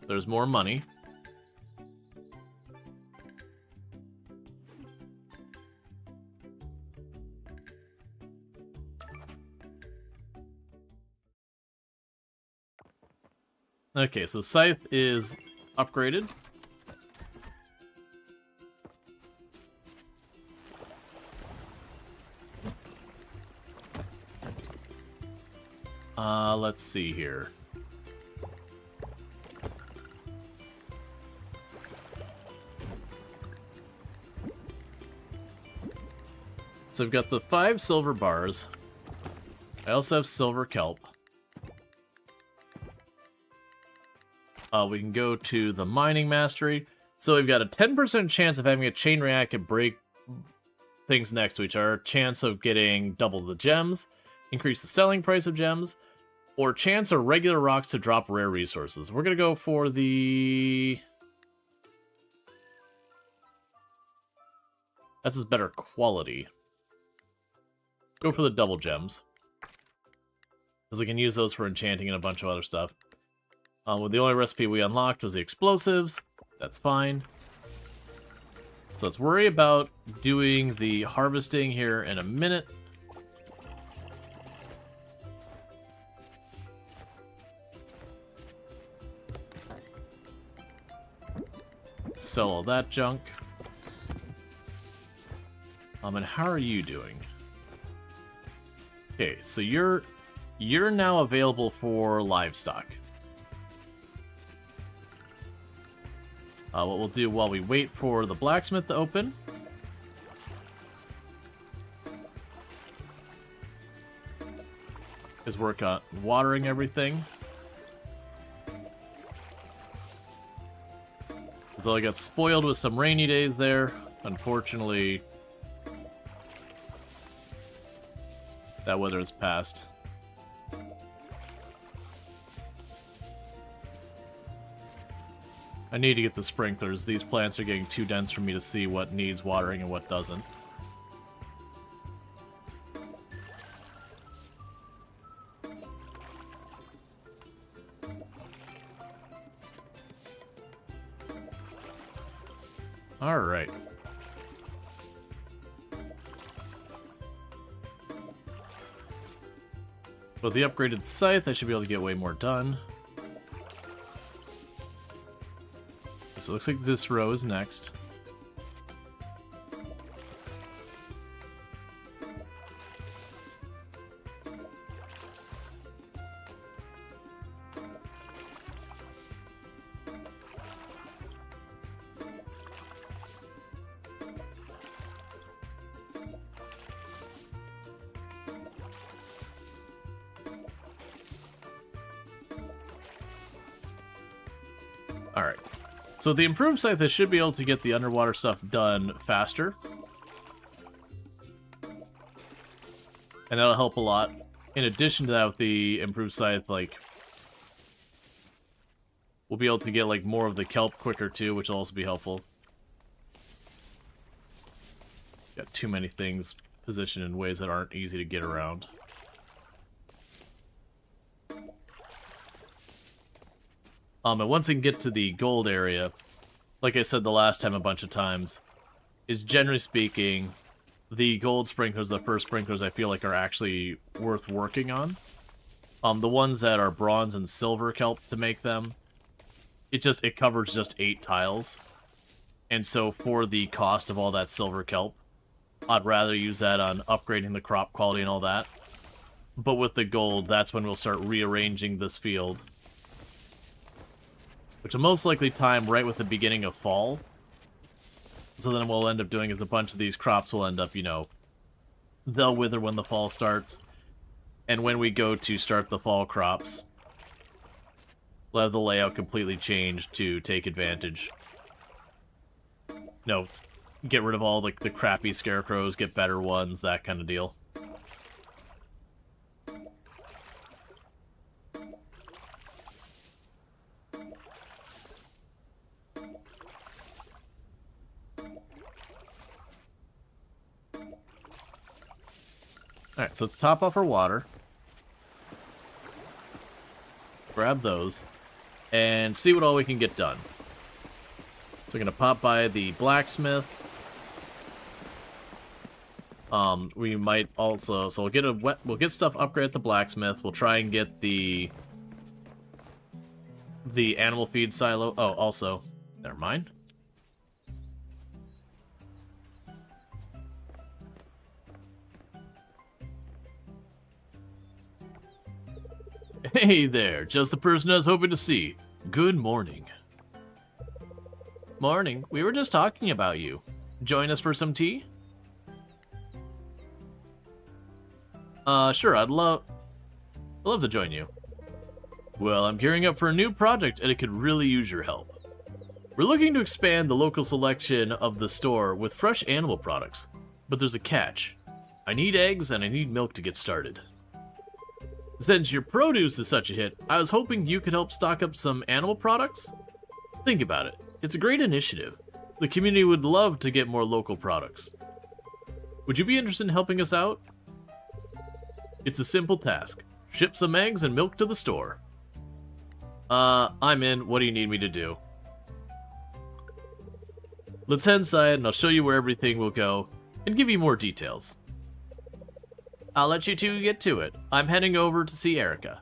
There's more money. Okay, so Scythe is upgraded. Let's see here. So I've got the 5 silver bars. I also have silver kelp. We can go to the mining mastery. So we've got a 10% chance of having a chain react and break things next to each other. Chance of getting double the gems, increase the selling price of gems, or chance of regular rocks to drop rare resources. We're going to go for the... That's his better quality. Go for the double gems. Because we can use those for enchanting and a bunch of other stuff. Well, the only recipe we unlocked was the explosives. That's fine. So let's worry about doing the harvesting here in a minute. Sell all that junk. And how are you doing? Okay, so you're now available for livestock. What we'll do while we wait for the blacksmith to open is work on watering everything. So I got spoiled with some rainy days there. Unfortunately, that weather has passed. I need to get the sprinklers. These plants are getting too dense for me to see what needs watering and what doesn't. Alright. With the upgraded scythe, I should be able to get way more done. So it looks like this row is next. Alright. So the improved scythe should be able to get the underwater stuff done faster. And that'll help a lot. In addition to that, with the improved scythe, like, we'll be able to get, like, more of the kelp quicker, too, which will also be helpful. Got too many things positioned in ways that aren't easy to get around. And once we can get to the gold area, like I said the last time a bunch of times, is generally speaking, the gold sprinklers, the first sprinklers, I feel like are actually worth working on. The ones that are bronze and silver kelp to make them, it covers just 8 tiles. And so for the cost of all that silver kelp, I'd rather use that on upgrading the crop quality and all that. But with the gold, that's when we'll start rearranging this field. Which will most likely time right with the beginning of fall. So then what we'll end up doing is a bunch of these crops will end up, you know, they'll wither when the fall starts. And when we go to start the fall crops, we'll have the layout completely changed to take advantage. No, get rid of all the crappy scarecrows, get better ones, that kind of deal. Alright, so let's top off our water. Grab those. And see what all we can get done. So we're going to pop by the blacksmith. We might also... So we'll get stuff upgraded at the blacksmith. We'll try and get the animal feed silo. Oh, also... Never mind. Hey there, just the person I was hoping to see. Good morning. Morning. We were just talking about you. Join us for some tea? Sure, I'd love to join you. Well, I'm gearing up for a new project and it could really use your help. We're looking to expand the local selection of the store with fresh animal products. But there's a catch. I need eggs and I need milk to get started. Since your produce is such a hit, I was hoping you could help stock up some animal products? Think about it. It's a great initiative. The community would love to get more local products. Would you be interested in helping us out? It's a simple task. Ship some eggs and milk to the store. I'm in. What do you need me to do? Let's head inside and I'll show you where everything will go and give you more details. I'll let you two get to it. I'm heading over to see Erica.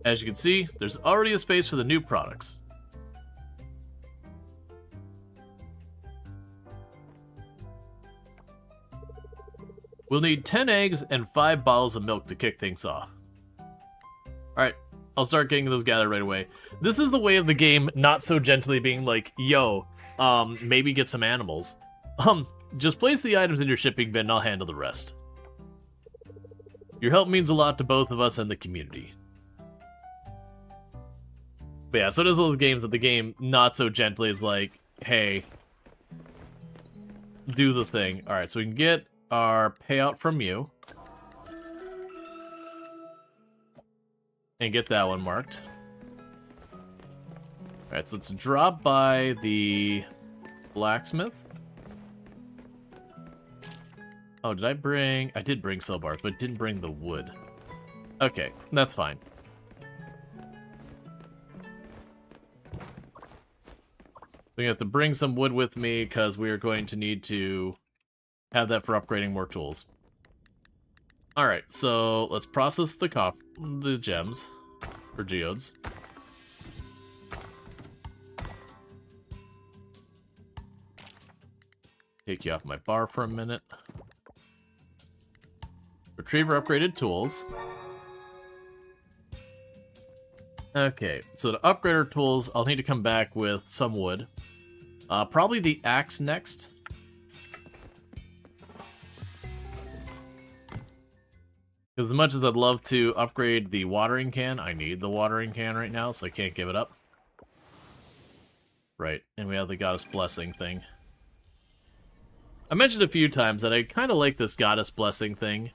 As you can see, there's already a space for the new products. We'll need 10 eggs and 5 bottles of milk to kick things off. Alright, I'll start getting those gathered right away. This is the way of the game not so gently being like, yo, maybe get some animals. Just place the items in your shipping bin and I'll handle the rest. Your help means a lot to both of us and the community. But yeah, so it is those games that the game not so gently is like, hey, do the thing. Alright, so we can get our payout from you. And get that one marked. Alright, so let's drop by the blacksmith. Oh, did I bring... I did bring soul bars, but didn't bring the wood. Okay, that's fine. So you have to bring some wood with me, because we are going to need to have that for upgrading more tools. Alright, so let's process the gems, or geodes. Take you off my bar for a minute. Retrieve upgraded tools. Okay, so to upgrade our tools, I'll need to come back with some wood. Probably the axe next. Because as much as I'd love to upgrade the watering can, I need the watering can right now, so I can't give it up. Right, and we have the Goddess Blessing thing. I mentioned a few times that I kind of like this Goddess Blessing thing.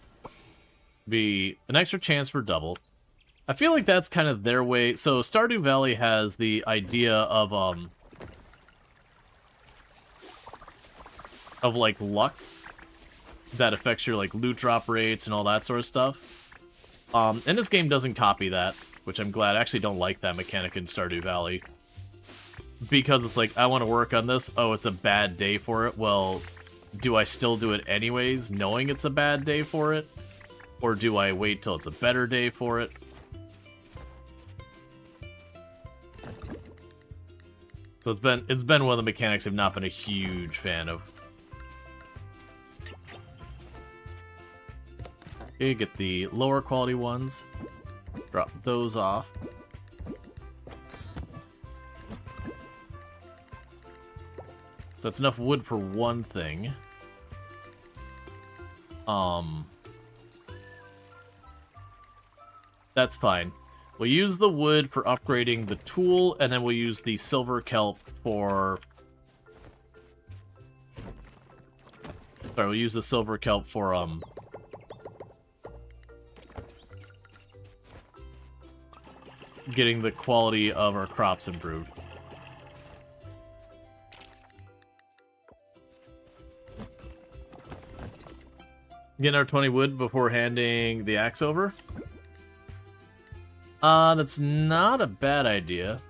Be an extra chance for double. I feel like that's kind of their way. So Stardew Valley has the idea of like luck that affects your like loot drop rates and all that sort of stuff. And this game doesn't copy that, which I'm glad. I actually don't like that mechanic in Stardew Valley. Because it's like, I want to work on this. Oh, it's a bad day for it. Well, do I still do it anyways, knowing it's a bad day for it? Or do I wait till it's a better day for it? So it's been one of the mechanics I've not been a huge fan of. Okay, get the lower quality ones. Drop those off. So that's enough wood for one thing. That's fine. We'll use the wood for upgrading the tool, and then we'll use the silver kelp for... Sorry, we'll use the silver kelp for, getting the quality of our crops improved. Getting our 20 wood before handing the axe over. That's not a bad idea.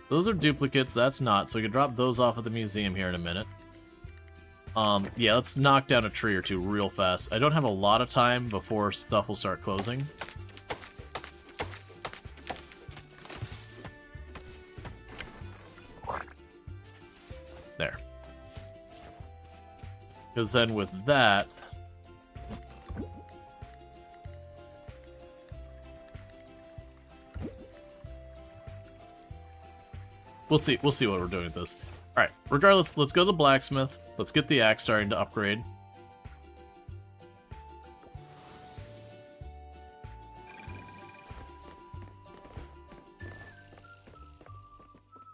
Those are duplicates, that's not, so we can drop those off at the museum here in a minute. Yeah, let's knock down a tree or two real fast. I don't have a lot of time before stuff will start closing. There. Because then with that... We'll see what we're doing with this. Alright, regardless, let's go to the blacksmith. Let's get the axe starting to upgrade.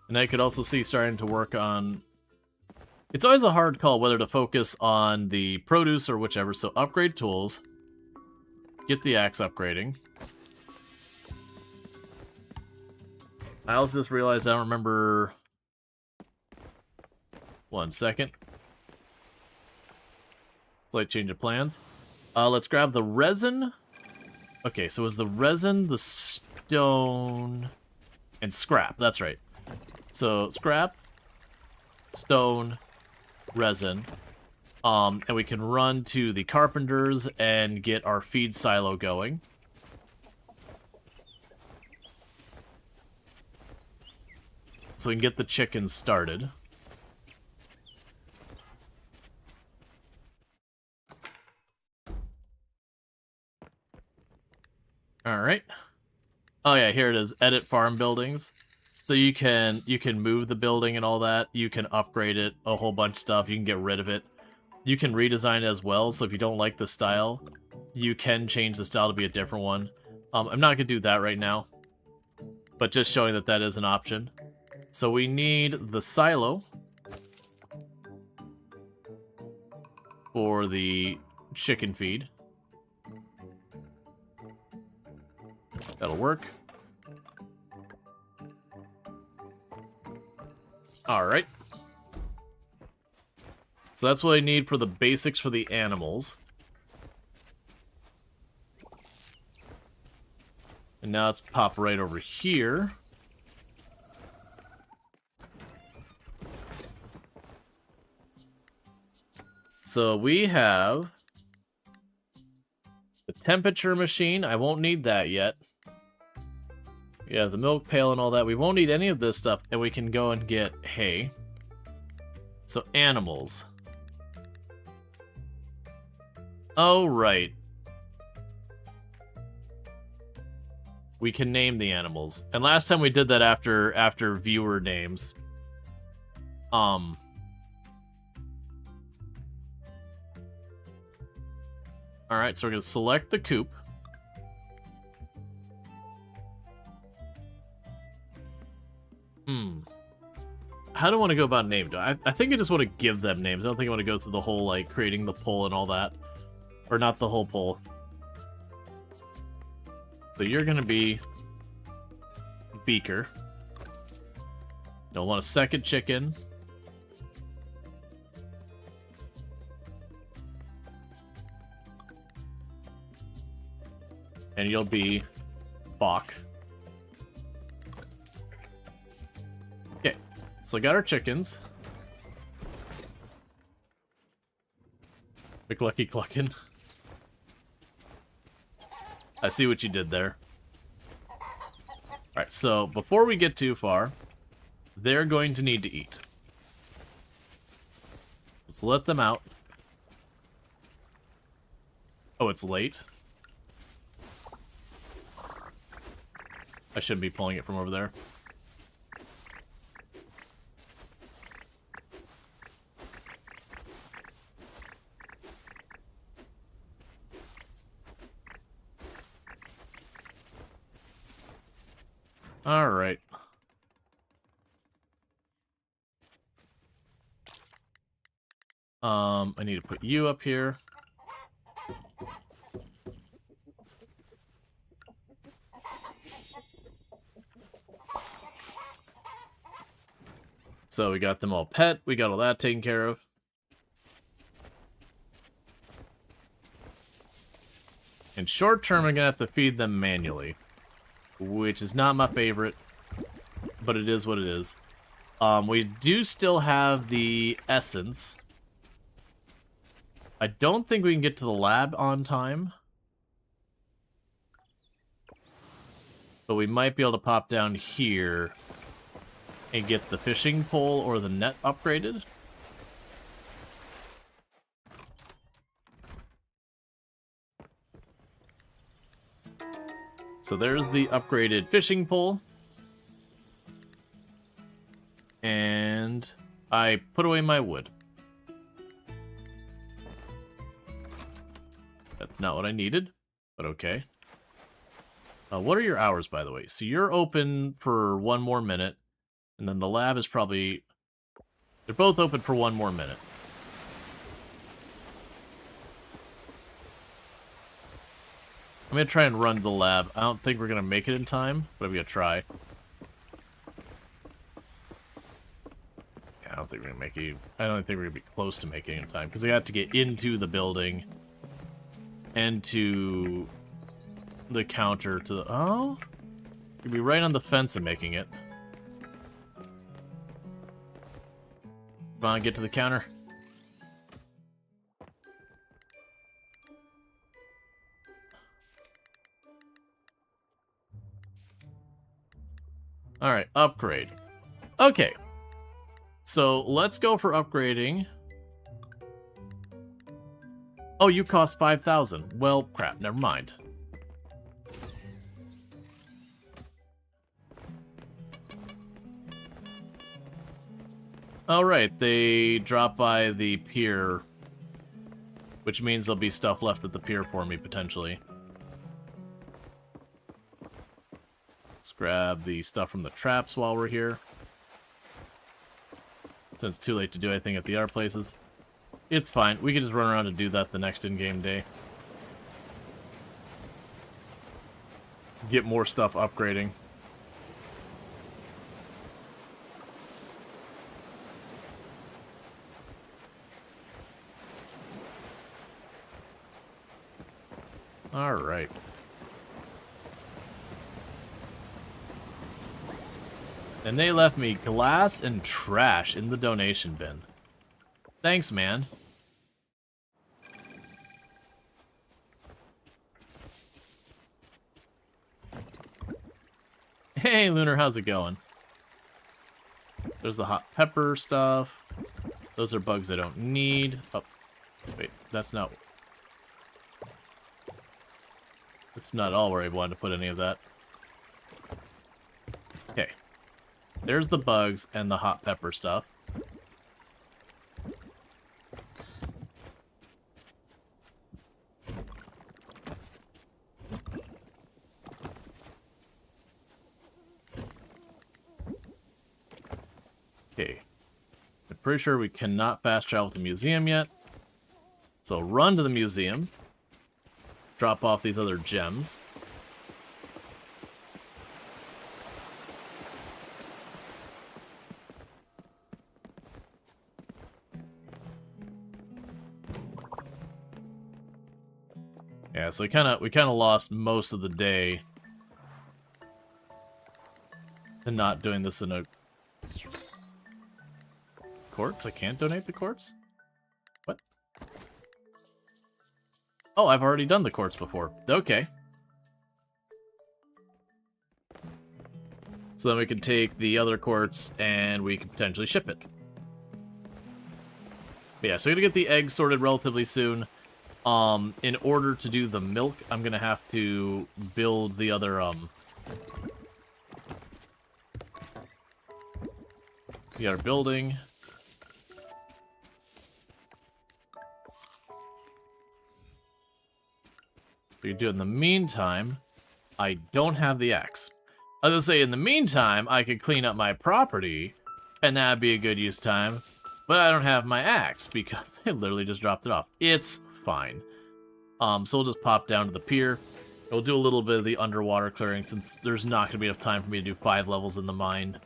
And I could also see starting to work on... It's always a hard call whether to focus on the produce or whichever, so upgrade tools. Get the axe upgrading. I also just realized I don't remember... One second. Slight change of plans. Let's grab the resin. Okay, so is the resin, the stone, and scrap. That's right. So, scrap, stone, resin. And we can run to the carpenters and get our feed silo going. So we can get the chickens started. Alright. Oh yeah, here it is. Edit farm buildings. So you can move the building and all that. You can upgrade it, a whole bunch of stuff. You can get rid of it. You can redesign it as well. So if you don't like the style, you can change the style to be a different one. I'm not gonna do that right now, but just showing that that is an option. So we need the silo for the chicken feed. That'll work. Alright. So that's what I need for the basics for the animals. And now let's pop right over here. So we have the temperature machine. I won't need that yet. Yeah, the milk pail and all that. We won't need any of this stuff, and we can go and get hay. So, animals. Oh, right. We can name the animals. And last time we did that after viewer names. Alright, so we're going to select the coop. How do I want to go about name? I think I just want to give them names. I don't think I want to go through the whole, like, creating the poll and all that. Or not the whole poll. So you're going to be Beaker. You'll want a second chicken. And you'll be Bach. Okay, so I got our chickens. McLucky Cluckin'. I see what you did there. Alright, so before we get too far, they're going to need to eat. Let's let them out. Oh, it's late. I shouldn't be pulling it from over there. All right. I need to put you up here. So we got them all pet. We got all that taken care of. In short term, I'm going to have to feed them manually, which is not my favorite, but it is what it is. We do still have the essence. I don't think we can get to the lab on time, but we might be able to pop down here and get the fishing pole or the net upgraded. So there's the upgraded fishing pole. And I put away my wood. That's not what I needed, but okay. What are your hours, by the way? So you're open for 1 more minute, and then the lab is probably... They're both open for 1 more minute. I'm going to try and run to the lab. I don't think we're going to make it in time, but I'm going to try. Yeah, I don't think we're going to make it. I don't think we're going to be close to making it in time, because I got to get into the building and to the counter to the... Oh? You'd be right on the fence of making it. Come on, get to the counter. Alright, upgrade. Okay. So, let's go for upgrading. Oh, you cost 5,000. Well, crap, never mind. Oh, right, they drop by the pier, which means there'll be stuff left at the pier for me, potentially. Let's grab the stuff from the traps while we're here. Since it's too late to do anything at the other places. It's fine, we can just run around and do that the next in-game day. Get more stuff upgrading. Alright. And they left me glass and trash in the donation bin. Thanks, man. Hey, Lunar, how's it going? There's the hot pepper stuff. Those are bugs I don't need. Oh, wait, that's not all where I wanted to put any of that. Okay. There's the bugs and the hot pepper stuff. Okay. I'm pretty sure we cannot fast travel to the museum yet. So run to the museum. Drop off these other gems. Yeah, so we kind of lost most of the day to not doing this in a quartz. I can't donate the quartz? What? Oh, I've already done the quartz before. Okay. So then we can take the other quartz and we can potentially ship it. But yeah, so I'm gonna get the eggs sorted relatively soon. In order to do the milk, I'm gonna have to build the other, we got our building. We can do it in the meantime. I don't have the axe. I was gonna say, in the meantime, I could clean up my property, and that'd be a good use of time. But I don't have my axe because I literally just dropped it off. It's fine. So we'll just pop down to the pier. We'll do a little bit of the underwater clearing since there's not gonna be enough time for me to do 5 levels in the mine.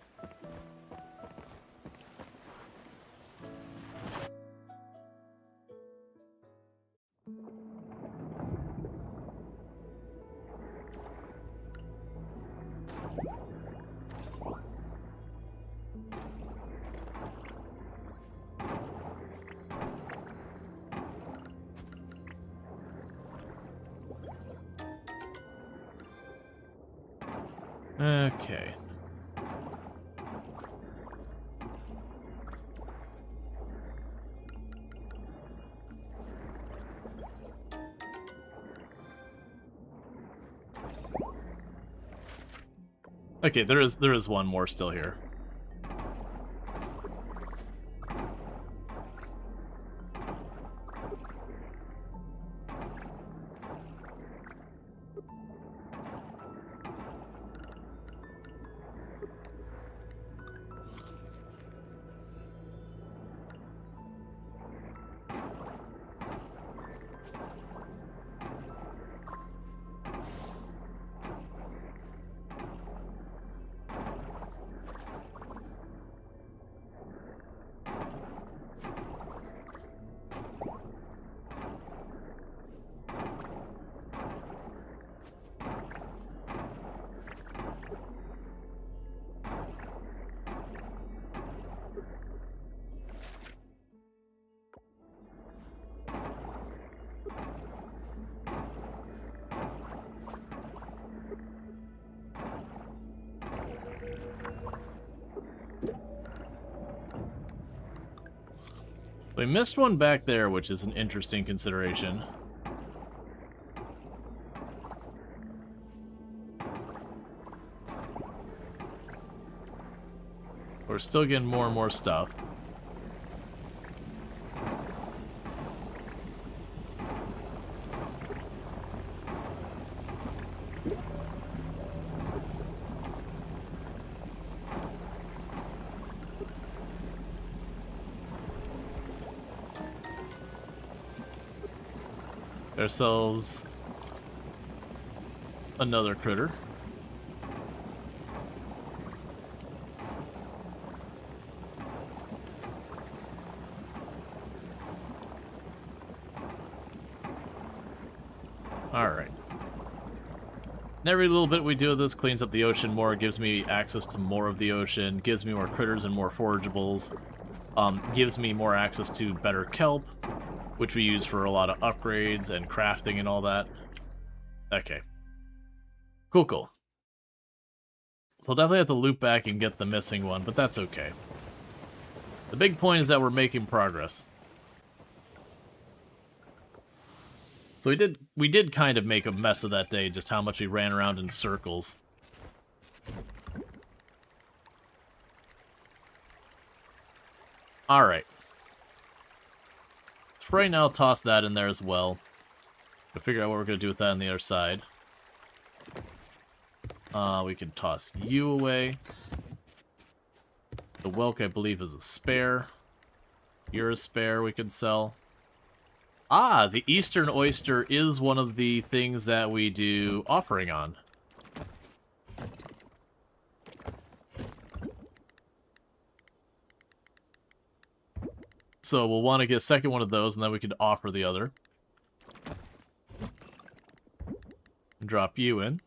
Okay. Okay, there is one more still here. We missed one back there, which is an interesting consideration. We're still getting more and more stuff. ourselves another critter. Alright. And every little bit we do of this cleans up the ocean more, gives me access to more of the ocean, gives me more critters and more forageables, gives me more access to better kelp, which we use for a lot of upgrades and crafting and all that. Okay. Cool, cool. So I'll definitely have to loop back and get the missing one, but that's okay. The big point is that we're making progress. So we did kind of make a mess of that day, just how much we ran around in circles. Alright. For right now, I'll toss that in there as well. To figure out what we're going to do with that on the other side. We can toss you away. The whelk, I believe, is a spare. You're a spare we can sell. Ah, the Eastern Oyster is one of the things that we do offering on. So we'll want to get a second one of those, and then we can offer the other. Drop you in.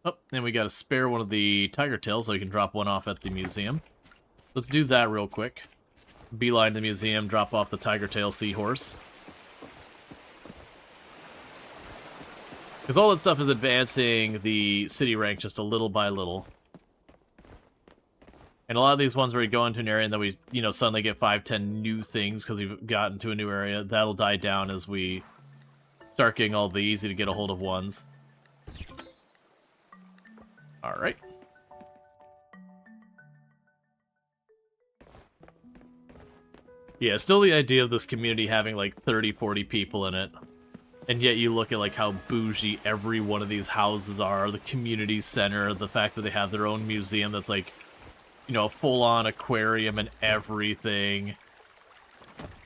Oh, and we got to spare one of the tiger tails, so we can drop one off at the museum. Let's do that real quick. Beeline the museum, drop off the tiger tail seahorse. Because all that stuff is advancing the city rank just a little by little. And a lot of these ones where we go into an area and then we, you know, suddenly get 5, 10 new things because we've gotten to a new area, that'll die down as we start getting all the easy to get a hold of ones. Alright. Yeah, still the idea of this community having like 30, 40 people in it. And yet you look at like how bougie every one of these houses are, the community center, the fact that they have their own museum that's like, you know, a full-on aquarium and everything.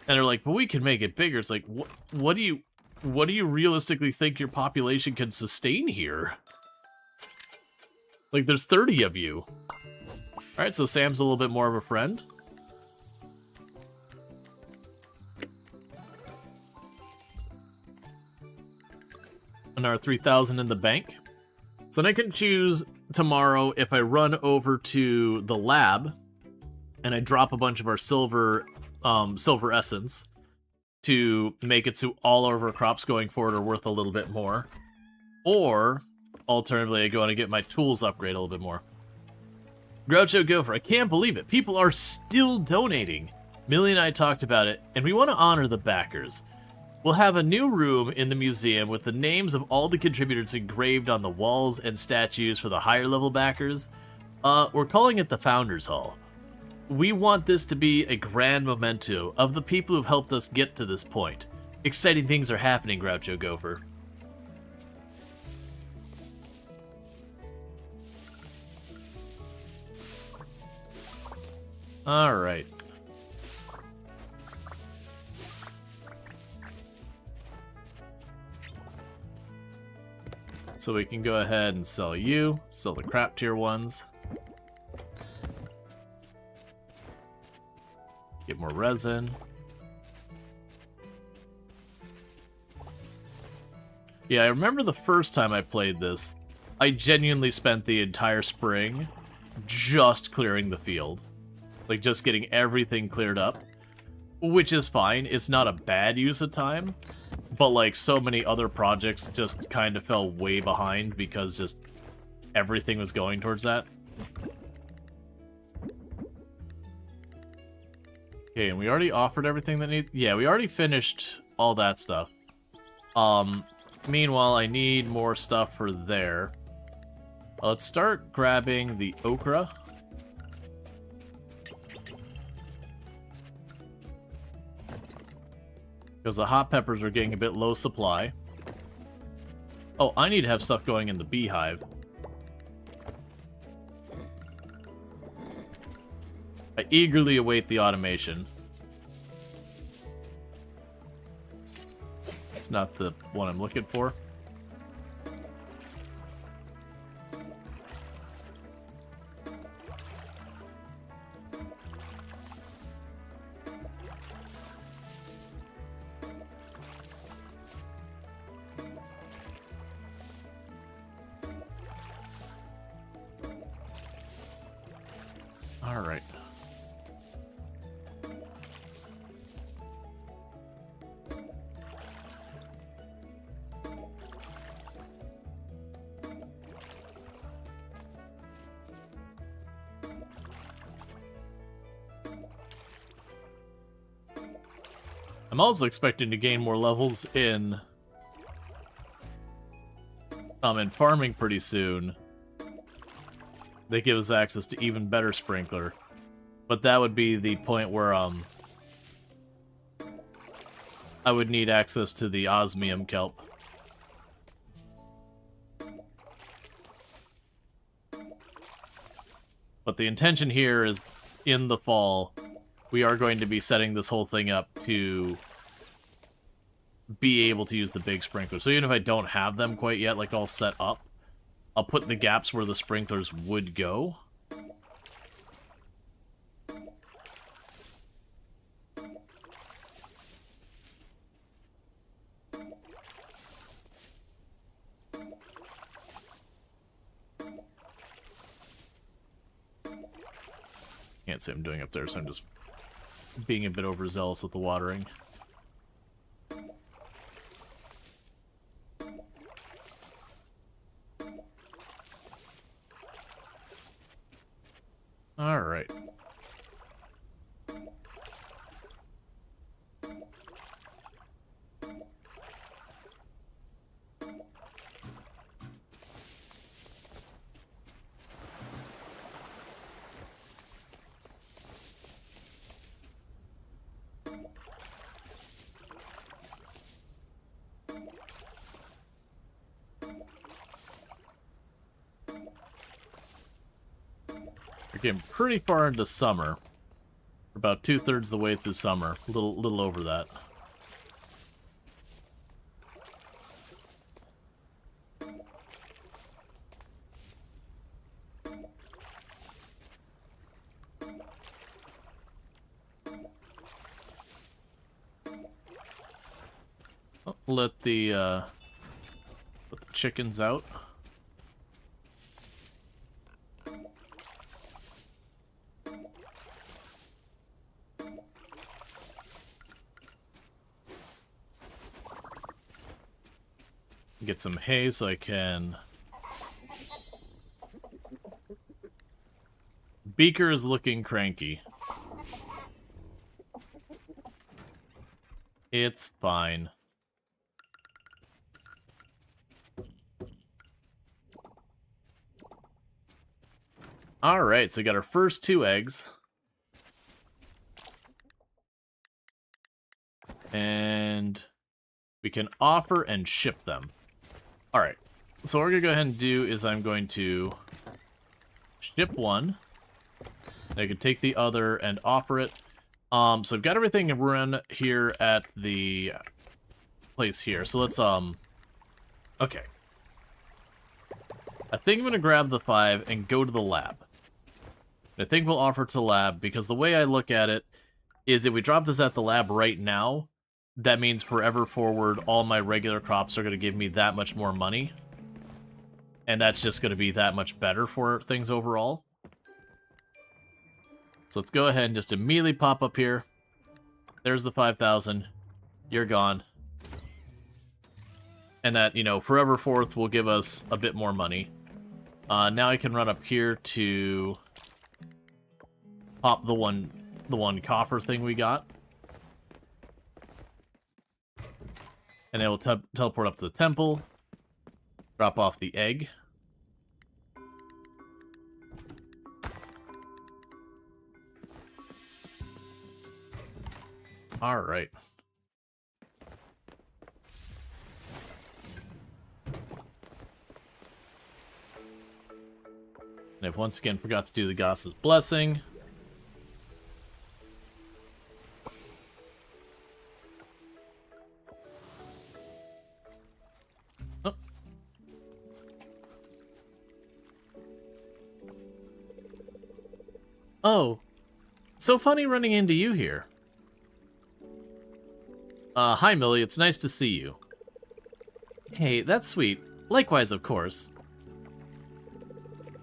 And they're like, but we can make it bigger. It's like, what do you realistically think your population can sustain here? Like, there's 30 of you. Alright, so Sam's a little bit more of a friend. Another 3,000 in the bank. So then I can choose tomorrow if I run over to the lab and I drop a bunch of our silver essence to make it so all of our crops going forward are worth a little bit more. Or, alternatively, I go in and get my tools upgrade a little bit more. Groucho Gopher, I can't believe it. People are still donating. Millie and I talked about it, and we want to honor the backers. We'll have a new room in the museum with the names of all the contributors engraved on the walls and statues for the higher level backers. We're calling it the Founders Hall. We want this to be a grand memento of the people who've helped us get to this point. Exciting things are happening, Groucho Gopher. Alright. So we can go ahead and sell you, sell the crap tier ones. Get more resin. Yeah, I remember the first time I played this, I genuinely spent the entire spring just clearing the field. Like, just getting everything cleared up. Which is fine, it's not a bad use of time. But, like, so many other projects just kind of fell way behind because just everything was going towards that. Okay, and we already offered everything that need. Yeah, we already finished all that stuff. Meanwhile, I need more stuff for there. Let's start grabbing the okra. Because the hot peppers are getting a bit low supply. Oh, I need to have stuff going in the beehive. I eagerly await the automation. It's not the one I'm looking for. All right. I'm also expecting to gain more levels in farming pretty soon. That gives access to even better sprinkler. But that would be the point where I would need access to the osmium kelp. But the intention here is in the fall, we are going to be setting this whole thing up to be able to use the big sprinkler. So even if I don't have them quite yet, like all set up, I'll put the gaps where the sprinklers would go. Can't say I'm doing up there, so I'm just being a bit overzealous with the watering. All right. We're getting pretty far into summer. We're about 2/3 the way through summer. A little over that. Oh, let the chickens out. Get some hay so I can... Beaker is looking cranky. It's fine. Alright, so we got our first 2 eggs. And we can offer and ship them. Alright, so what we're going to go ahead and do is I'm going to ship one. I can take the other and offer it. So I've got everything run here at the place here. So let's, okay. I think I'm going to grab the 5 and go to the lab. I think we'll offer to lab, because the way I look at it is if we drop this at the lab right now, that means forever forward, all my regular crops are going to give me that much more money. And that's just going to be that much better for things overall. So let's go ahead and just immediately pop up here. There's the 5,000. You're gone. And that, you know, forever forth will give us a bit more money. Now I can run up here to pop the one copper thing we got. And it will teleport up to the temple. Drop off the egg. Alright. And I've once again forgot to do the Goss's Blessing. So funny running into you here. Hi Millie, it's nice to see you. Hey, that's sweet. Likewise, of course.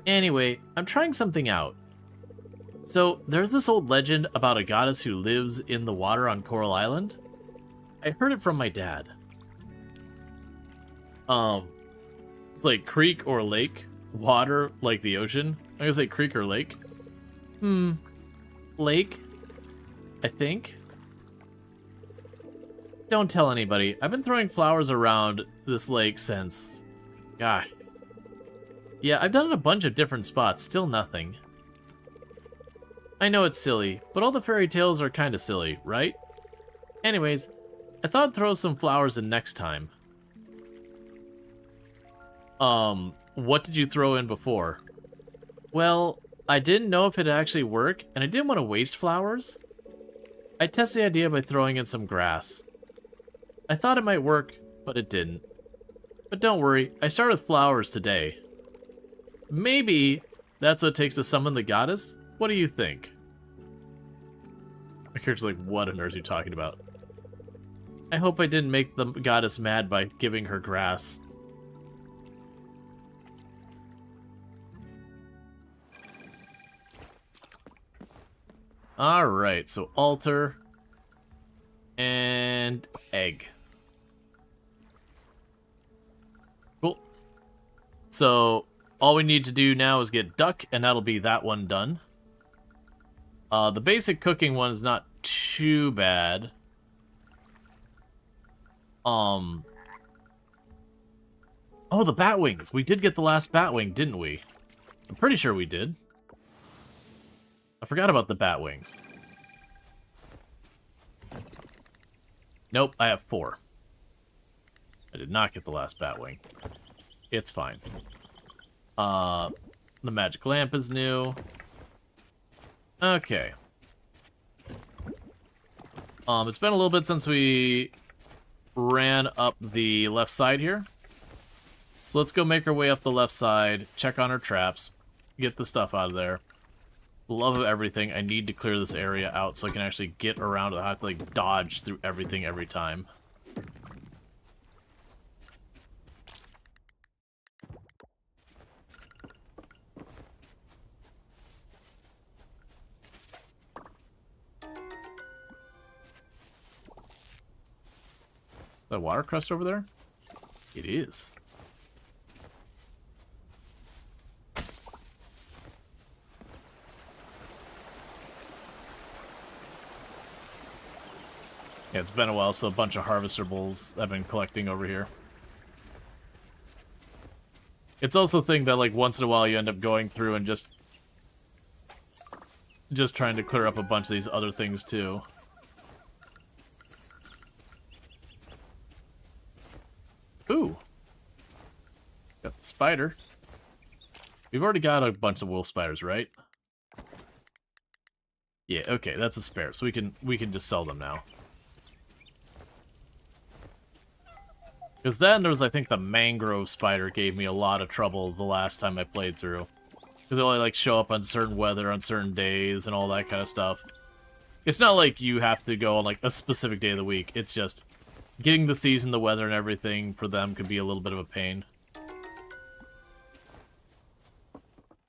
Anyway, I'm trying something out. So, there's this old legend about a goddess who lives in the water on Coral Island. I heard it from my dad. It's like creek or lake. Water like the ocean. I'm gonna say creek or lake. Lake? I think. Don't tell anybody. I've been throwing flowers around this lake since... Gosh. Yeah, I've done it a bunch of different spots. Still nothing. I know it's silly, but all the fairy tales are kinda silly, right? Anyways, I thought I'd throw some flowers in next time. What did you throw in before? Well, I didn't know if it'd actually work, and I didn't want to waste flowers. I tested the idea by throwing in some grass. I thought it might work, but it didn't. But don't worry, I started with flowers today. Maybe that's what it takes to summon the goddess? What do you think? My character's like, what on earth are you talking about? I hope I didn't make the goddess mad by giving her grass. Alright, so altar and egg. Cool. So all we need to do now is get duck, and that'll be that one done. The basic cooking one is not too bad. Oh, the bat wings. We did get the last bat wing, didn't we? I'm pretty sure we did. I forgot about the bat wings. Nope, I have 4. I did not get the last bat wing. It's fine. The magic lamp is new. Okay. It's been a little bit since we ran up the left side here. So let's go make our way up the left side, check on our traps, get the stuff out of there. Love of everything. I need to clear this area out so I can actually get around it. I have to like dodge through everything every time. That water crest over there? It is. Yeah, it's been a while, so a bunch of harvester bowls I've been collecting over here. It's also a thing that, like, once in a while you end up going through and just trying to clear up a bunch of these other things, too. Ooh. Got the spider. We've already got a bunch of wolf spiders, right? Yeah, okay, that's a spare, so we can just sell them now. Because then there was, I think, the mangrove spider gave me a lot of trouble the last time I played through. Because they only, like, show up on certain weather on certain days and all that kind of stuff. It's not like you have to go on, like, a specific day of the week. It's just getting the season, the weather, and everything for them could be a little bit of a pain.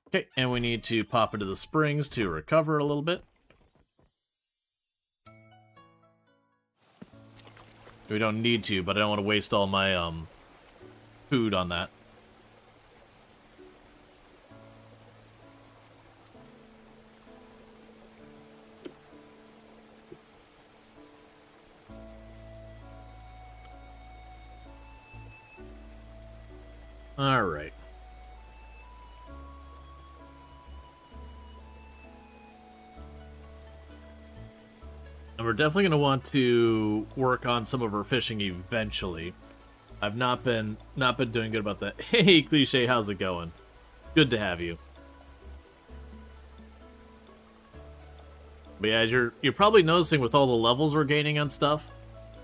Okay, and we need to pop into the springs to recover a little bit. We don't need to, but I don't want to waste all my food on that. All right. And we're definitely going to want to work on some of our fishing eventually. I've not been doing good about that. Hey, Cliche, how's it going? Good to have you. But yeah, you're probably noticing with all the levels we're gaining on stuff.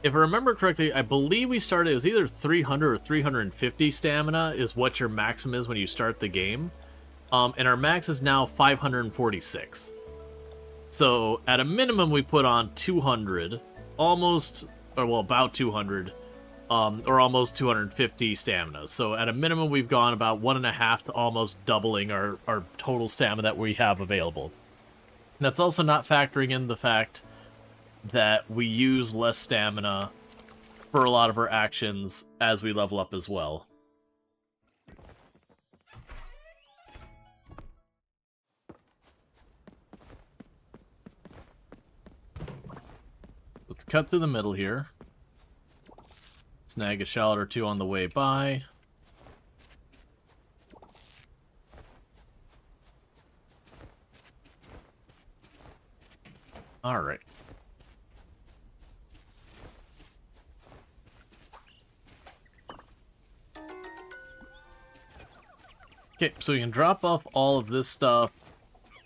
If I remember correctly, I believe we started, it was either 300 or 350 stamina is what your maximum is when you start the game. And our max is now 546. So at a minimum, we put on 200, almost, or well, about 200, or almost 250 stamina. So at a minimum, we've gone about 1.5 to almost doubling our total stamina that we have available. And that's also not factoring in the fact that we use less stamina for a lot of our actions as we level up as well. Let's cut through the middle here. Snag a shallot or two on the way by. Alright. Okay, so we can drop off all of this stuff,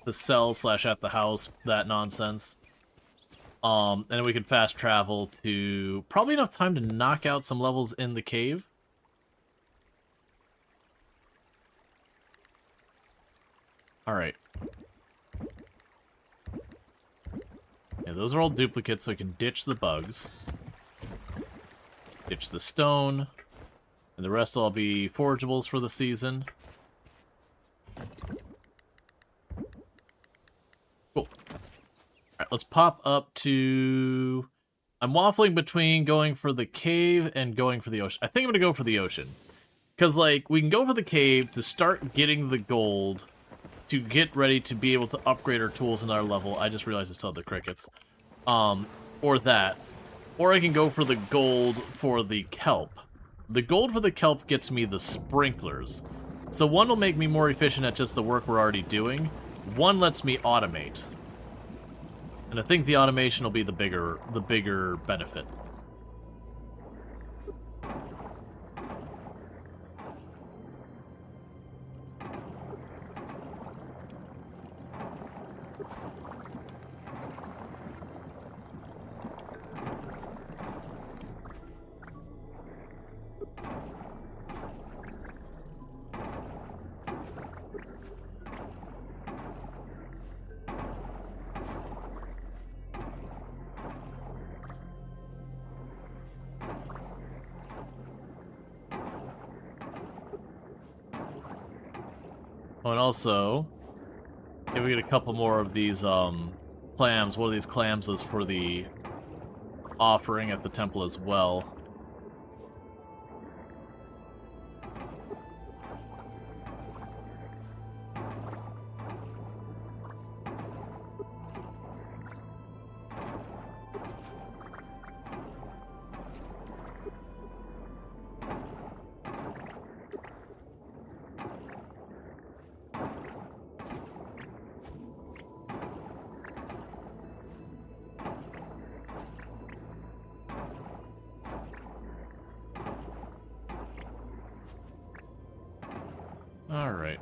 the cell / at the house, that nonsense. And then we can fast travel to probably enough time to knock out some levels in the cave. Alright. Yeah, those are all duplicates, so we can ditch the bugs. Ditch the stone. And the rest will all be forageables for the season. Cool. Alright, let's pop up to... I'm waffling between going for the cave and going for the ocean. I think I'm going to go for the ocean. Because, like, we can go for the cave to start getting the gold, to get ready to be able to upgrade our tools in our level. I just realized I still have the crickets. Or that. Or I can go for the gold for the kelp. The gold for the kelp gets me the sprinklers. So one will make me more efficient at just the work we're already doing. One lets me automate. And I think the automation will be the bigger benefit. Oh, and also, if we get a couple more of these clams, one of these clams was for the offering at the temple as well. Alright.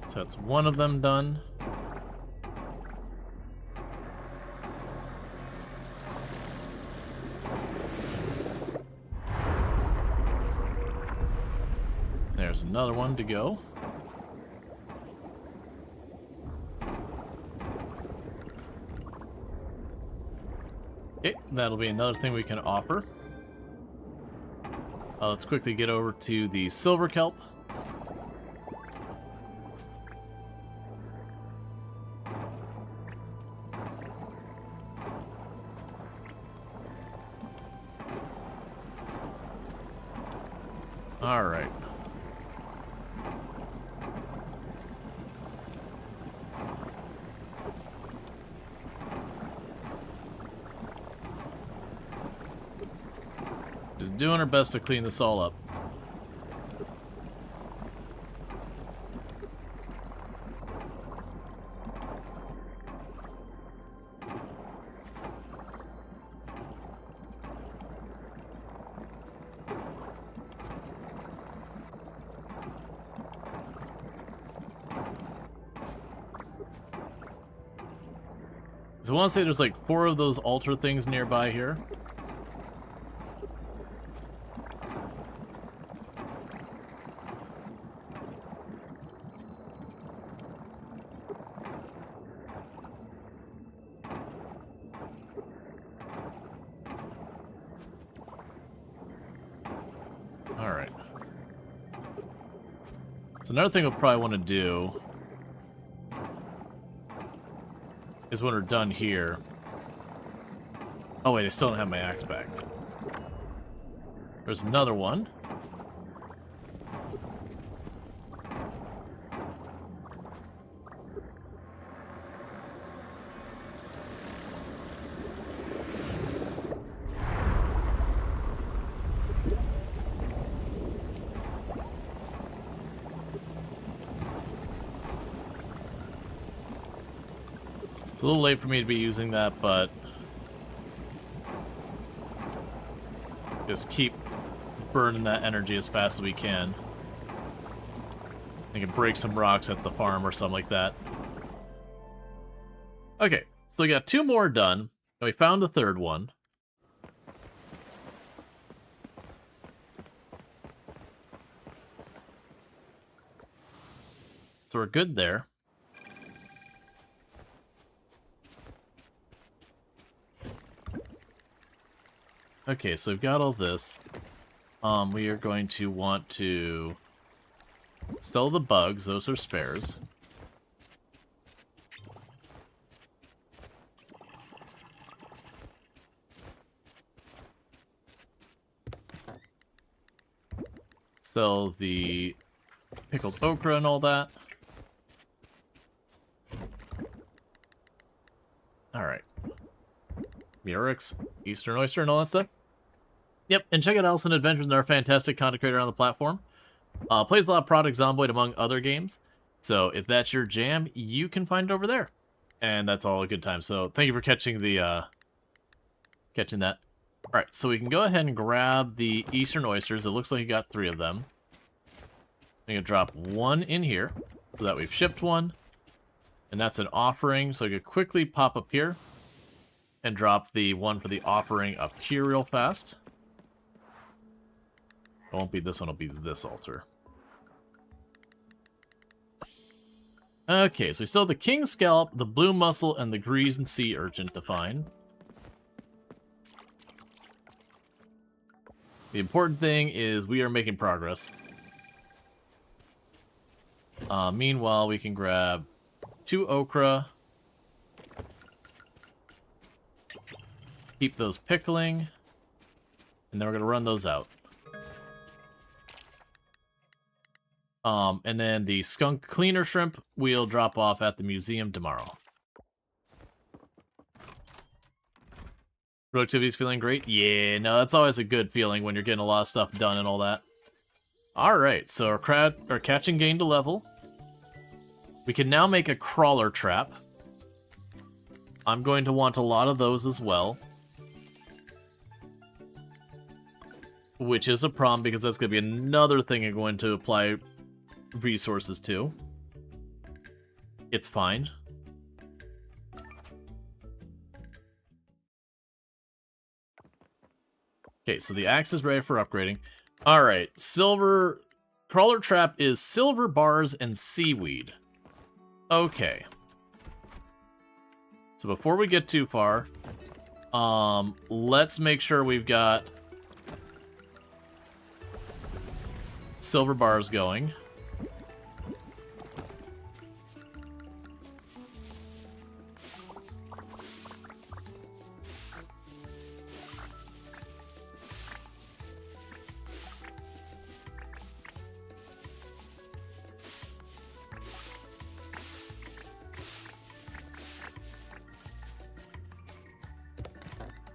So that's one of them done. There's another one to go. Okay, that'll be another thing we can offer. Let's quickly get over to the silver kelp. All right. Just doing our best to clean this all up. So I want to say there's like 4 of those altar things nearby here. Alright. So another thing we'll probably want to do is when we're done here... Oh wait, I still don't have my axe back. There's another one. It's a little late for me to be using that, but just keep burning that energy as fast as we can. I can break some rocks at the farm or something like that. Okay, so we got 2 more done, and we found the 3rd one. So we're good there. Okay, so we've got all this. We are going to want to sell the bugs. Those are spares. Sell the pickled okra and all that. Alright. Murex, Eastern Oyster, and all that stuff. Yep, and check out Allison Adventures and our fantastic content creator on the platform. Plays a lot of Product Zomboid among other games. So if that's your jam, you can find it over there. And that's all a good time. So thank you for catching the catching that. Alright, so we can go ahead and grab the Eastern Oysters. It looks like you got 3 of them. I'm gonna drop 1 in here, so that we've shipped 1. And that's an offering, so I could quickly pop up here and drop the 1 for the offering up here real fast. It won't be this one, it'll be this altar. Okay, so we still have the King Scallop, the Blue Mussel, and the Green Sea Urchin to find. The important thing is we are making progress. Meanwhile, we can grab 2 okra. Keep those pickling. And then we're going to run those out. And then the skunk cleaner shrimp we'll drop off at the museum tomorrow. Productivity's feeling great? Yeah, no, that's always a good feeling when you're getting a lot of stuff done and all that. Alright, so our catching gained a level. We can now make a crawler trap. I'm going to want a lot of those as well. Which is a problem because that's going to be another thing I'm going to apply resources to. It's fine. Okay, so the axe is ready for upgrading. Alright, silver... Crawler trap is silver bars and seaweed. Okay. So before we get too far, let's make sure we've got silver bars going.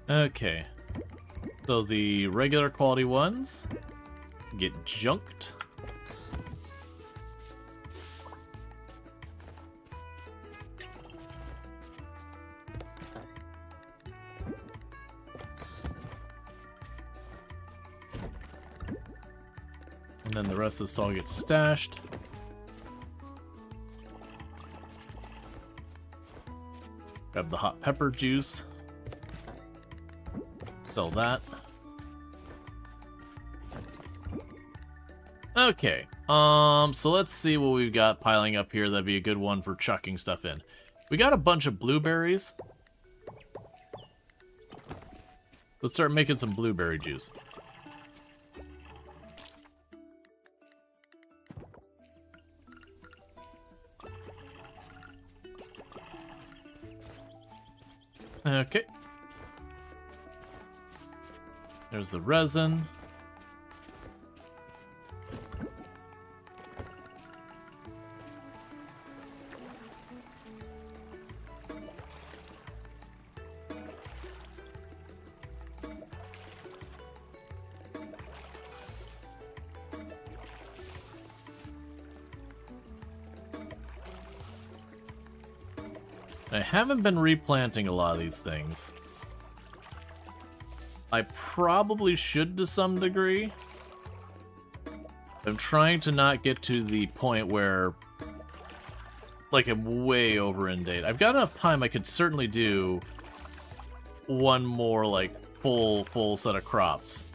Okay, so the regular quality ones get junked. And then the rest of the stall gets stashed. Grab the hot pepper juice. Sell that. Okay. So let's see what we've got piling up here. That'd be a good one for chucking stuff in. We got a bunch of blueberries. Let's start making some blueberry juice. Okay. There's the resin. I haven't been replanting a lot of these things. I probably should to some degree. I'm trying to not get to the point where, like, I'm way over in date. I've got enough time I could certainly do one more, like, full set of crops.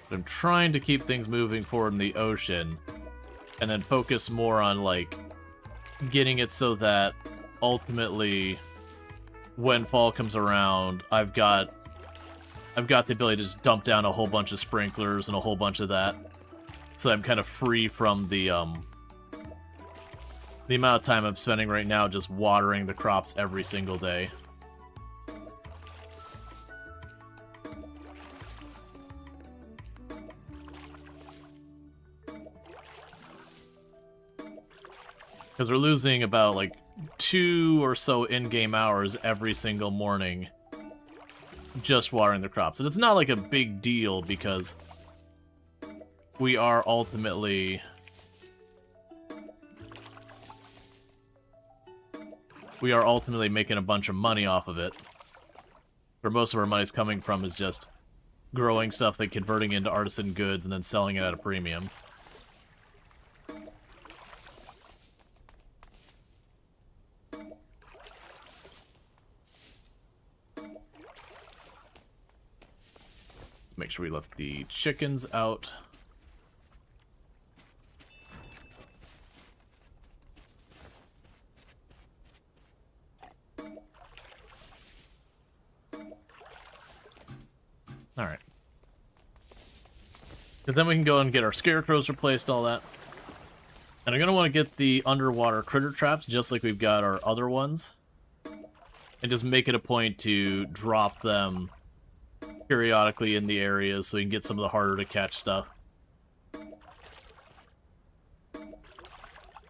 I'm trying to keep things moving forward in the ocean, and then focus more on, like, getting it so that ultimately, when fall comes around, I've got the ability to just dump down a whole bunch of sprinklers and a whole bunch of that, so I'm kind of free from the amount of time I'm spending right now just watering the crops every single day. Because we're losing about, like, 2 or so in-game hours every single morning just watering the crops. And it's not, like, a big deal because we are ultimately... making a bunch of money off of it. Where most of our money's coming from is just growing stuff, then converting into artisan goods, and then selling it at a premium. Make sure we let the chickens out. Alright. Because then we can go and get our scarecrows replaced, all that. And I'm going to want to get the underwater critter traps, just like we've got our other ones. And just make it a point to drop them periodically in the areas so we can get some of the harder to catch stuff.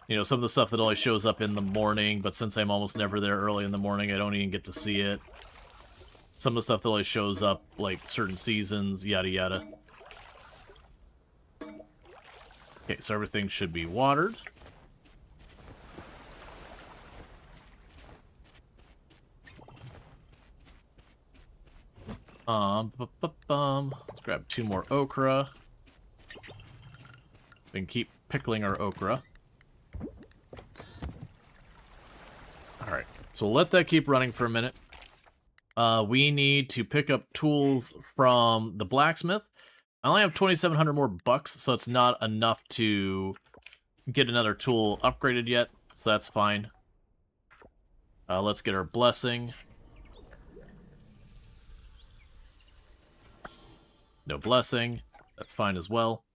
You know, some of the stuff that only shows up in the morning, but since I'm almost never there early in the morning, I don't even get to see it. Some of the stuff that only shows up, like, certain seasons, yada yada. Okay, so everything should be watered. Let's grab 2 more okra. We can keep pickling our okra. Alright, so we'll let that keep running for a minute. We need to pick up tools from the blacksmith. I only have 2,700 more bucks, so it's not enough to get another tool upgraded yet, so that's fine. Let's get our blessing. No blessing. That's fine as well.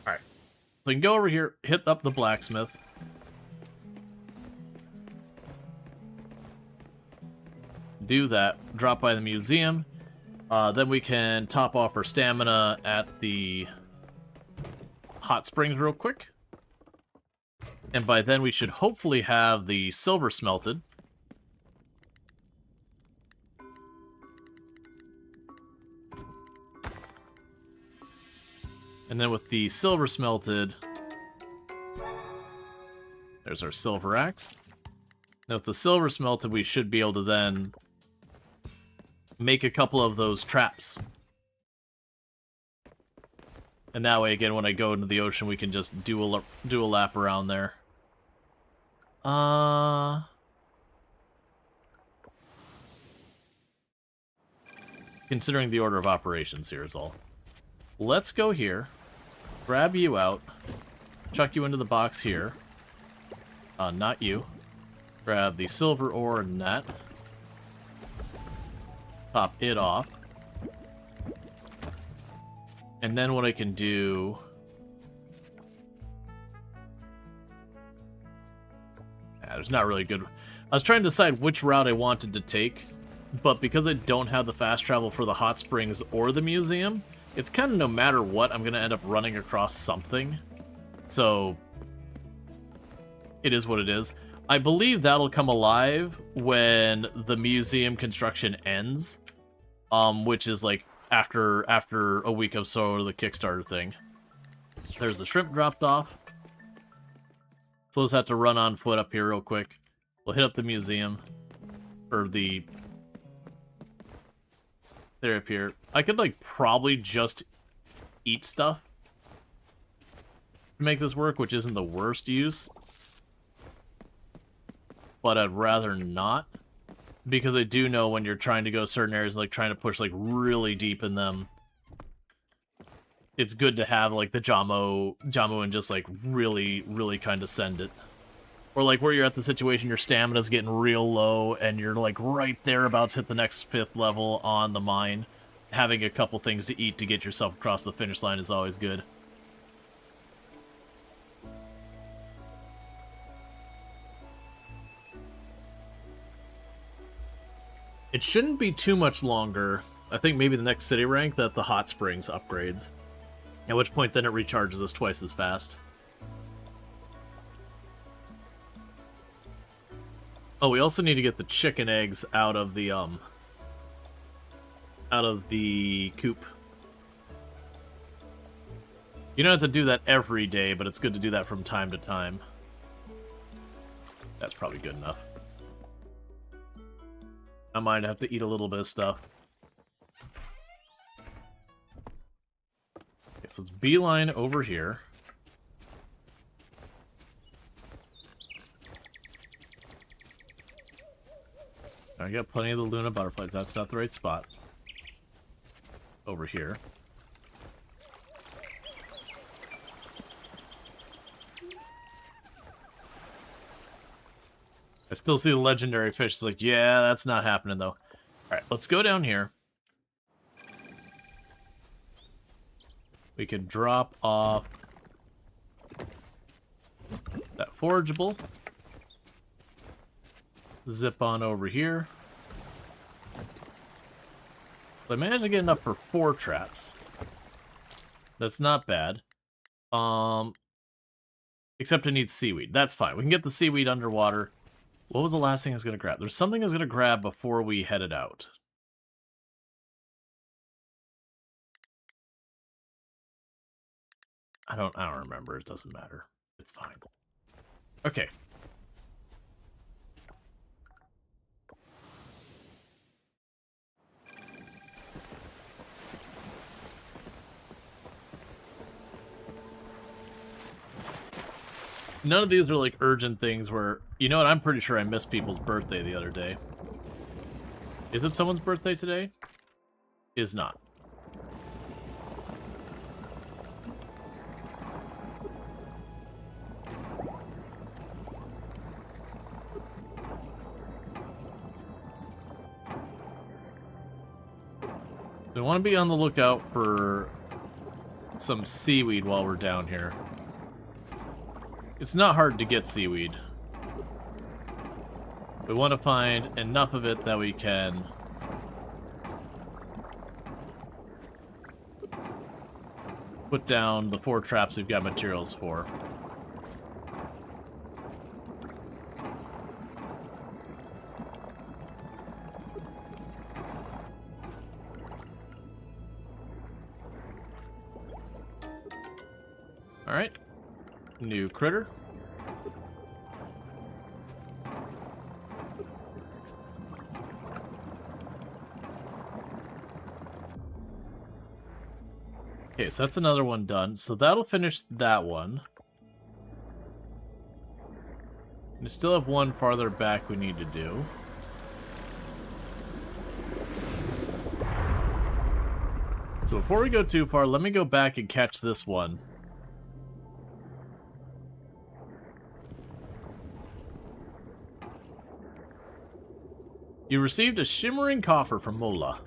Alright. So we can go over here, hit up the blacksmith. Do that. Drop by the museum. Then we can top off our stamina at the hot springs real quick. And by then we should hopefully have the silver smelted. And then with the silver smelted, there's our silver axe. Now with the silver smelted, we should be able to then make a couple of those traps. And that way, again, when I go into the ocean, we can just do a lap around there. Considering the order of operations here is all. Let's go here, grab you out, chuck you into the box here. Not you. Grab the silver ore and that. Pop it off. And then what I can do... there's not really good... I was trying to decide which route I wanted to take, but because I don't have the fast travel for the hot springs or the museum, it's kind of no matter what, I'm going to end up running across something. So, it is what it is. I believe that'll come alive when the museum construction ends, which is like after a week of so the Kickstarter thing. There's the shrimp dropped off. So let's have to run on foot up here real quick. We'll hit up the museum. Or the... They're up here. I could, like, probably just eat stuff to make this work, which isn't the worst use. But I'd rather not. Because I do know when you're trying to go certain areas, like, trying to push, like, really deep in them, it's good to have, like, the Jamo and just, like, really, really kind of send it. Or, like, where you're at the situation, your stamina's getting real low, and you're, like, right there about to hit the next 5th level on the mine. Having a couple things to eat to get yourself across the finish line is always good. It shouldn't be too much longer. I think maybe the next city rank that the hot springs upgrades. At which point then it recharges us twice as fast. Oh, we also need to get the chicken eggs out of the coop. You don't have to do that every day, but it's good to do that from time to time. That's probably good enough. I might have to eat a little bit of stuff. Okay, so let's beeline over here. I got plenty of the Luna butterflies. That's not the right spot. Over here. I still see the legendary fish. It's like, yeah, that's not happening, though. Alright, let's go down here. We can drop off that forageable. Zip on over here. So I managed to get enough for 4 traps. That's not bad. Except it needs seaweed. That's fine. We can get the seaweed underwater. What was the last thing I was going to grab? There's something I was going to grab before we headed out. I don't remember. It doesn't matter. It's fine. Okay. None of these are like urgent things where, you know what, I'm pretty sure I missed people's birthday the other day. Is it someone's birthday today? Is not. We want to be on the lookout for some seaweed while we're down here. It's not hard to get seaweed. We want to find enough of it that we can put down the 4 traps we've got materials for. Alright. New critter. Okay, so that's another one done. So that'll finish that one. We still have one farther back we need to do. So before we go too far, let me go back and catch this one. You received a shimmering coffer from Mola.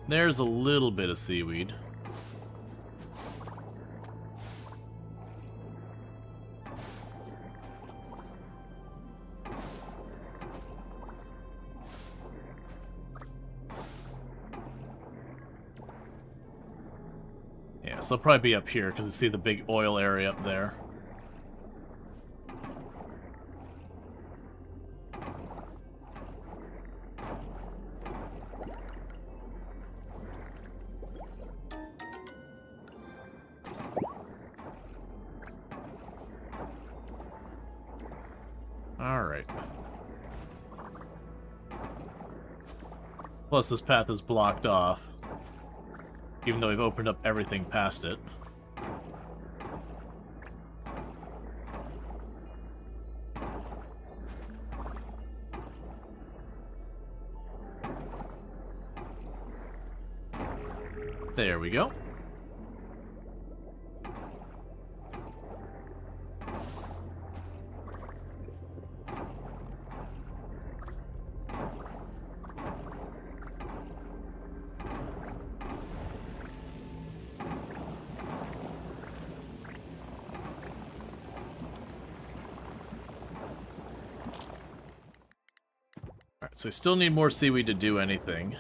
There's a little bit of seaweed. Yeah, so it'll probably be up here because you see the big oil area up there. Alright. Plus this path is blocked off, even though we've opened up everything past it. There we go. Alright, so we still need more seaweed to do anything.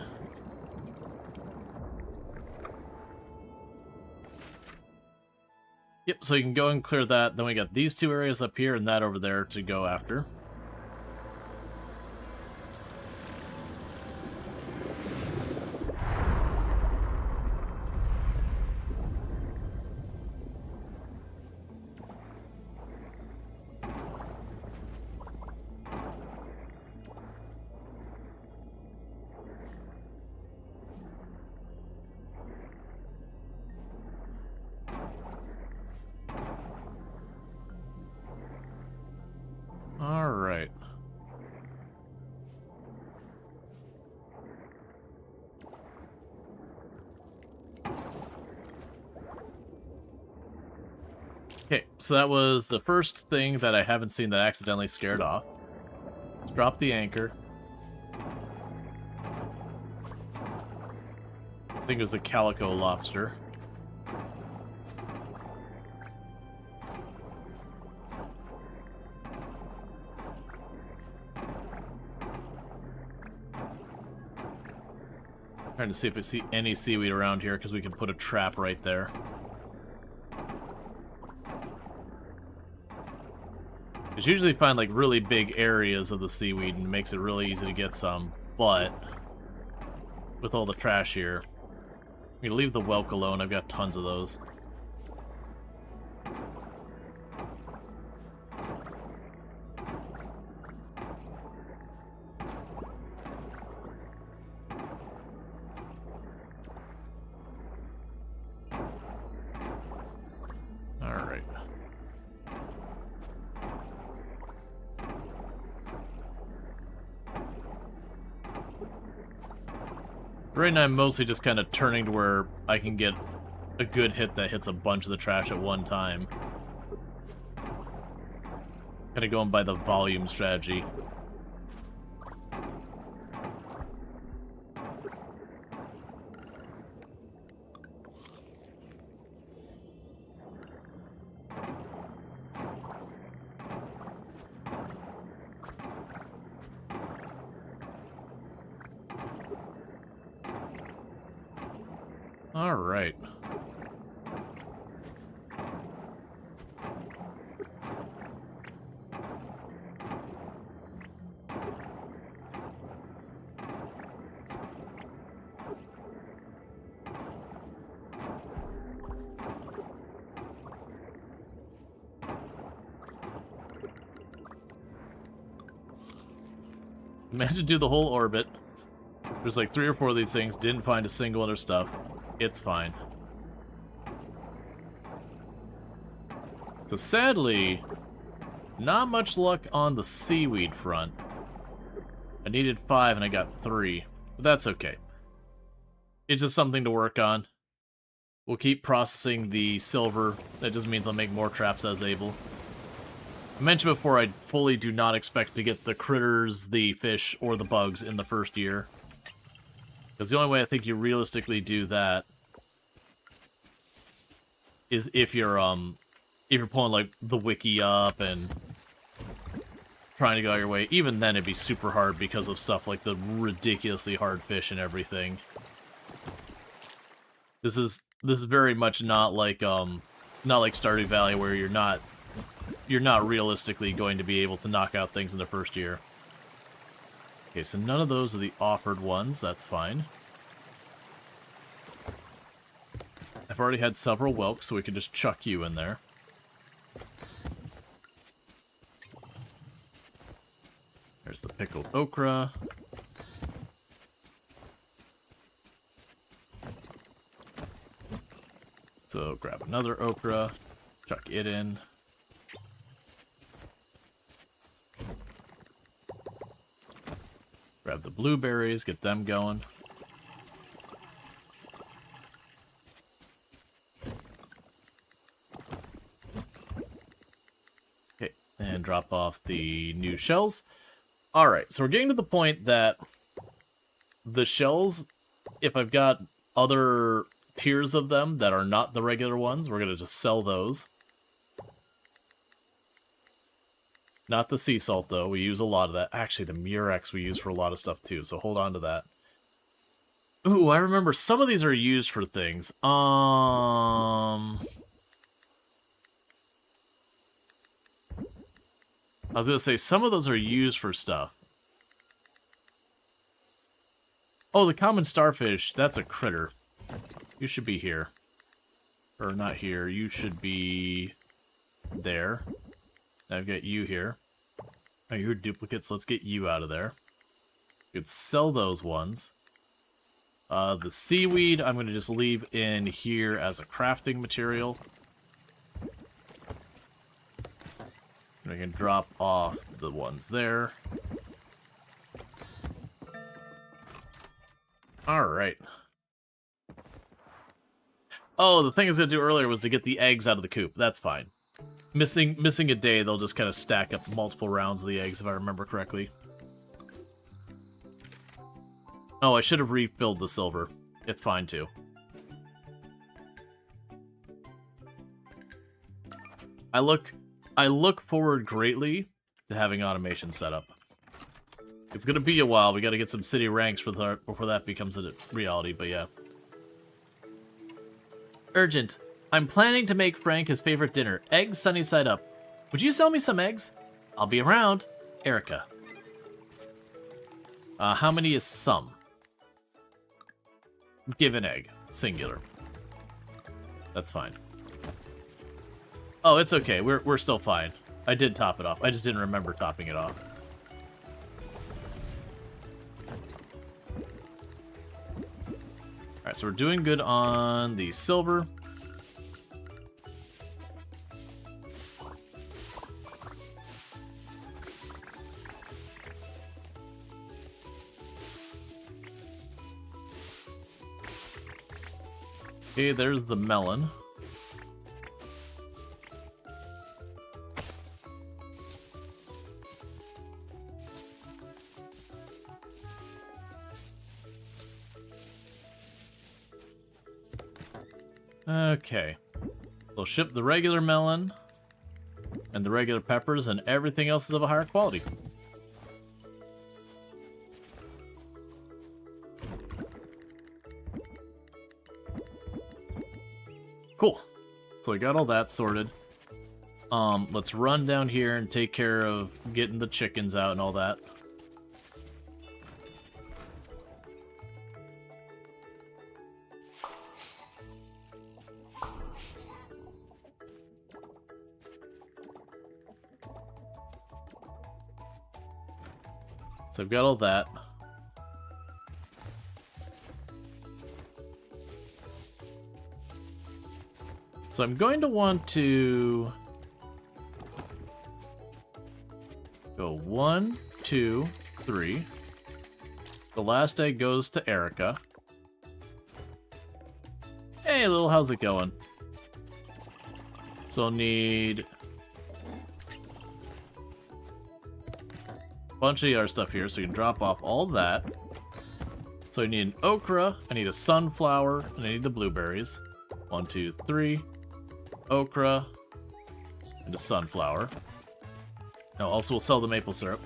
Yep, so you can go and clear that. Then we got these two areas up here and that over there to go after. Alright. Okay, so that was the first thing that I haven't seen that I accidentally scared off. Let's drop the anchor. I think it was a calico lobster. Trying to see if I see any seaweed around here, because we can put a trap right there. Because usually find like really big areas of the seaweed and it makes it really easy to get some, but with all the trash here, I'm gonna leave the whelk alone. I've got tons of those. Alright. Right now I'm mostly just kind of turning to where I can get a good hit that hits a bunch of the trash at one time. Kind of going by the volume strategy. Alright. Managed to do the whole orbit. There's like 3 or 4 of these things. Didn't find a single other stuff. It's fine. So sadly, not much luck on the seaweed front. I needed 5 and I got 3. But that's okay. It's just something to work on. We'll keep processing the silver. That just means I'll make more traps as able. I mentioned before, I fully do not expect to get the critters, the fish, or the bugs in the first year. Because the only way I think you realistically do that is if you're pulling like the wiki up and trying to go your way. Even then, it'd be super hard because of stuff like the ridiculously hard fish and everything. This is very much not like Stardew Valley where you're not realistically going to be able to knock out things in the first year. Okay, so none of those are the offered ones. That's fine. I've already had several whelks, so we can just chuck you in there. There's the pickled okra. So grab another okra, chuck it in. Grab the blueberries, get them going. Okay, and drop off the new shells. Alright, so we're getting to the point that the shells, if I've got other tiers of them that are not the regular ones, we're going to just sell those. Not the sea salt, though. We use a lot of that. Actually, the murex we use for a lot of stuff, too, so hold on to that. Ooh, I remember some of these are used for things. I was going to say, some of those are used for stuff. Oh, the common starfish, that's a critter. You should be here. Or not here, you should be there. I've got you here. Oh, you're duplicates, let's get you out of there. You could sell those ones. The seaweed, I'm going to just leave in here as a crafting material. And we can drop off the ones there. Alright. Oh, the thing I was going to do earlier was to get the eggs out of the coop. That's fine. Missing a day, they'll just kind of stack up multiple rounds of the eggs, if I remember correctly. Oh, I should have refilled the silver. It's fine, too. I look forward greatly to having automation set up. It's gonna be a while. We gotta get some city ranks before that becomes a reality, but yeah. Urgent. I'm planning to make Frank his favorite dinner, eggs sunny side up. Would you sell me some eggs? I'll be around. Erica. How many is some? Give an egg. Singular. That's fine. Oh, it's okay. We're still fine. I did top it off. I just didn't remember topping it off. Alright, so we're doing good on the silver. Okay, there's the melon. Okay. We'll ship the regular melon and the regular peppers, and everything else is of a higher quality. Cool. So we got all that sorted. Let's run down here and take care of getting the chickens out and all that. So I've got all that. So I'm going to want to go 1, 2, 3. The last egg goes to Erica. Hey, little, how's it going? So I'll need a bunch of our stuff here, so you can drop off all that. So I need an okra, I need a sunflower, and I need the blueberries. 1, 2, 3. Okra and a sunflower. Now, also we'll sell the maple syrup.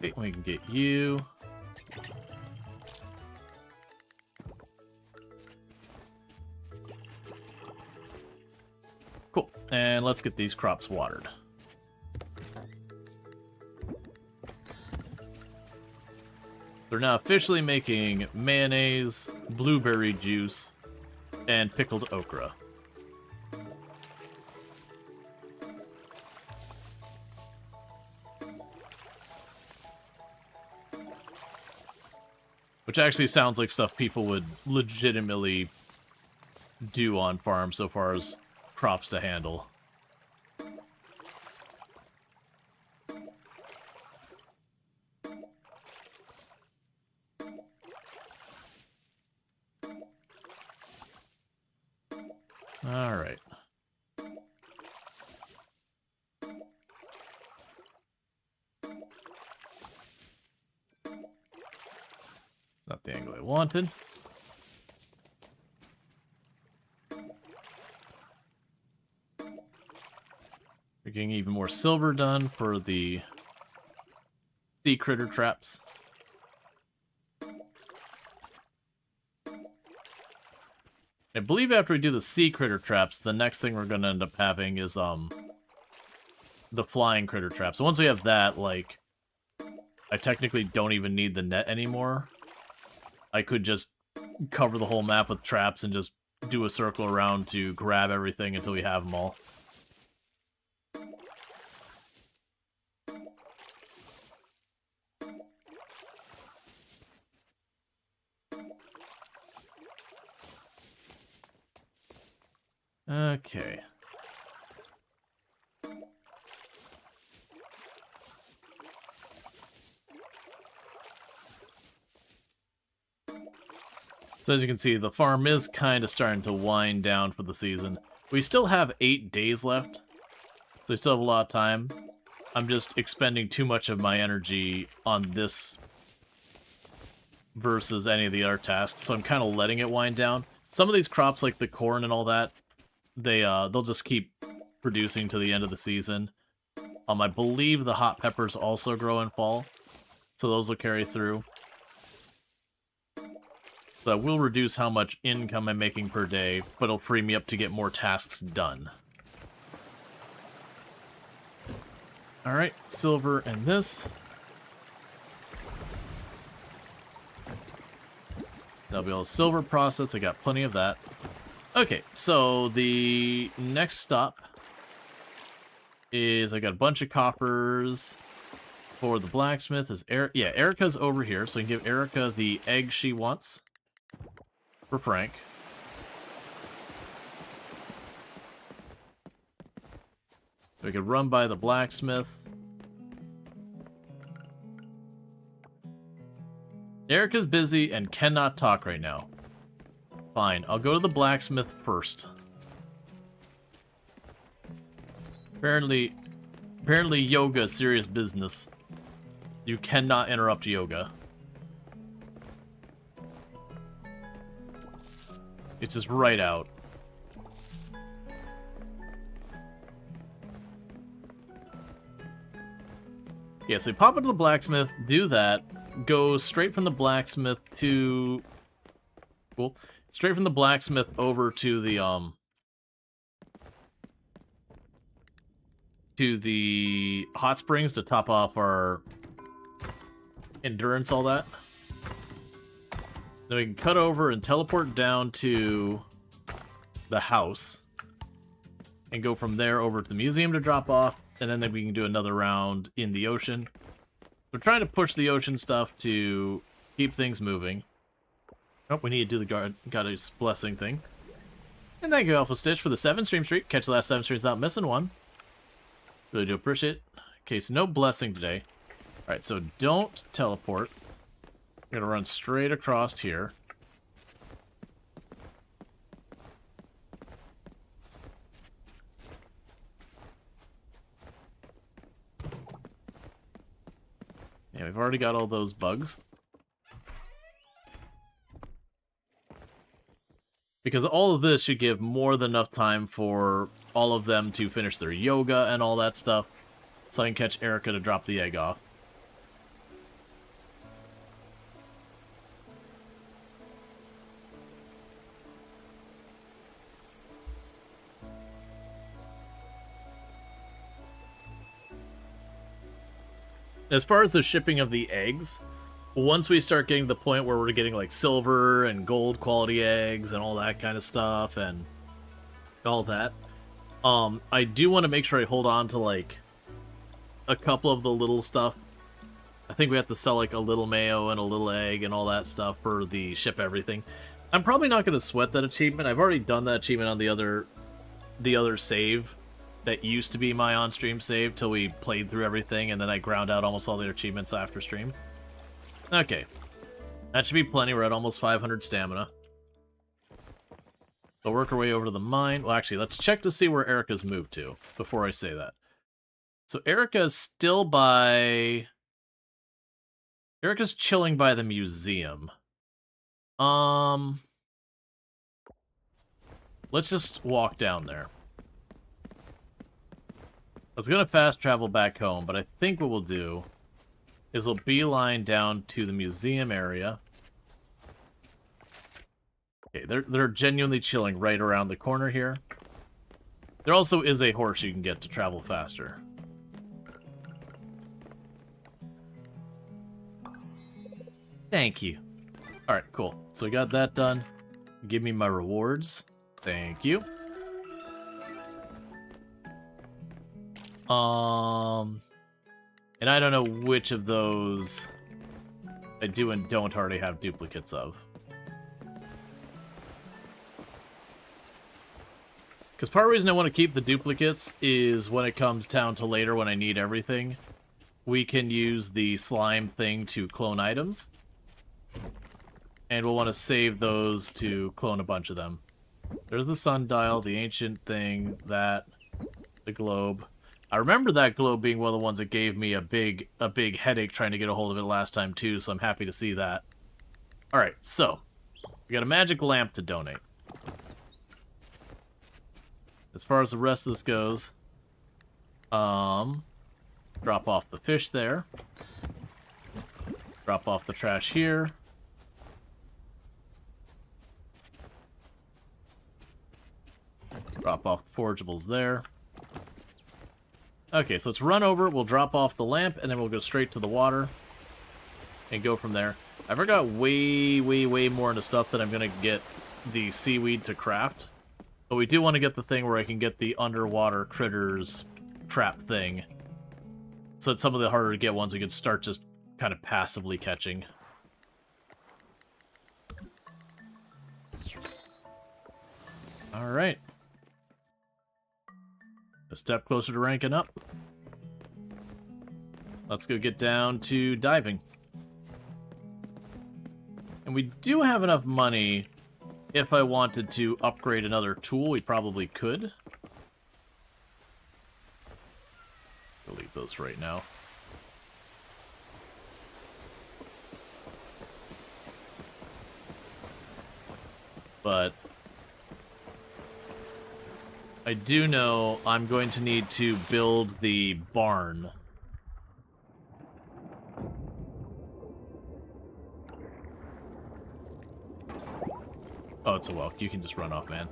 Okay, we can get you. Cool. And let's get these crops watered. They're now officially making mayonnaise, blueberry juice, and pickled okra. Which actually sounds like stuff people would legitimately do on farms so far as crops to handle. All right. Not the angle I wanted. We're getting even more silver done for the sea critter traps. I believe after we do the sea critter traps, the next thing we're going to end up having is the flying critter traps. So once we have that, like, I technically don't even need the net anymore. I could just cover the whole map with traps and just do a circle around to grab everything until we have them all. Okay. So as you can see, the farm is kind of starting to wind down for the season. We still have 8 days left, so we still have a lot of time. I'm just expending too much of my energy on this versus any of the other tasks, so I'm kind of letting it wind down. Some of these crops, like the corn and all that, they'll just keep producing to the end of the season. I believe the hot peppers also grow in fall, so those will carry through. So that will reduce how much income I'm making per day, but it'll free me up to get more tasks done. Alright, silver and this. That'll be all the silver process, I got plenty of that. Okay, so the next stop is I got a bunch of coppers for the blacksmith. Is Erica's over here, so I can give Erica the egg she wants for Frank. We could run by the blacksmith. Erica's busy and cannot talk right now. Fine, I'll go to the blacksmith first. Apparently yoga is serious business. You cannot interrupt yoga. It's just right out. Yeah, so you pop into the blacksmith, do that, go straight from the blacksmith to... Cool. Straight from the blacksmith over to the hot springs to top off our endurance, all that. Then we can cut over and teleport down to the house and go from there over to the museum to drop off, and then we can do another round in the ocean. We're trying to push the ocean stuff to keep things moving. Oh, we need to do the Goddess Blessing thing. And thank you, Alpha Stitch, for the 7-stream streak. Catch the last 7 streams without missing one. Really do appreciate it. Okay, so no blessing today. Alright, so don't teleport. We're gonna run straight across here. Yeah, we've already got all those bugs. Because all of this should give more than enough time for all of them to finish their yoga and all that stuff. So I can catch Erica to drop the egg off. As far as the shipping of the eggs, once we start getting to the point where we're getting like silver and gold quality eggs and all that kind of stuff and all that, I do want to make sure I hold on to like a couple of the little stuff. I think we have to sell like a little mayo and a little egg and all that stuff for the ship everything. I'm probably not going to sweat that achievement. I've already done that achievement on the other save that used to be my on-stream save till we played through everything, and then I ground out almost all the achievements after stream. Okay. That should be plenty. We're at almost 500 stamina. So work our way over to the mine. Well, actually, let's check to see where Erica's moved to before I say that. So Erica's still by... Erica's chilling by the museum. Let's just walk down there. I was going to fast travel back home, but I think what we'll do is we'll beeline down to the museum area. Okay, they're genuinely chilling right around the corner here. There also is a horse you can get to travel faster. Thank you. Alright, cool. So we got that done. Give me my rewards. Thank you. And I don't know which of those I do and don't already have duplicates of. Because part of the reason I want to keep the duplicates is when it comes down to later when I need everything, we can use the slime thing to clone items. And we'll want to save those to clone a bunch of them. There's the sundial, the ancient thing, that, the globe. I remember that globe being one of the ones that gave me a big headache trying to get a hold of it last time too, so I'm happy to see that. Alright, so, we got a magic lamp to donate. As far as the rest of this goes, drop off the fish there. Drop off the trash here. Drop off the forageables there. Okay, so let's run over, we'll drop off the lamp, and then we'll go straight to the water and go from there. I forgot way more into stuff that I'm going to get the seaweed to craft. But we do want to get the thing where I can get the underwater critters trap thing. So it's some of the harder to get ones we can start just kind of passively catching. Alright. A step closer to ranking up. Let's go get down to diving. And we do have enough money. If I wanted to upgrade another tool, we probably could. I'll leave those right now. But I do know I'm going to need to build the barn. Oh, it's a whelk. You can just run off, man.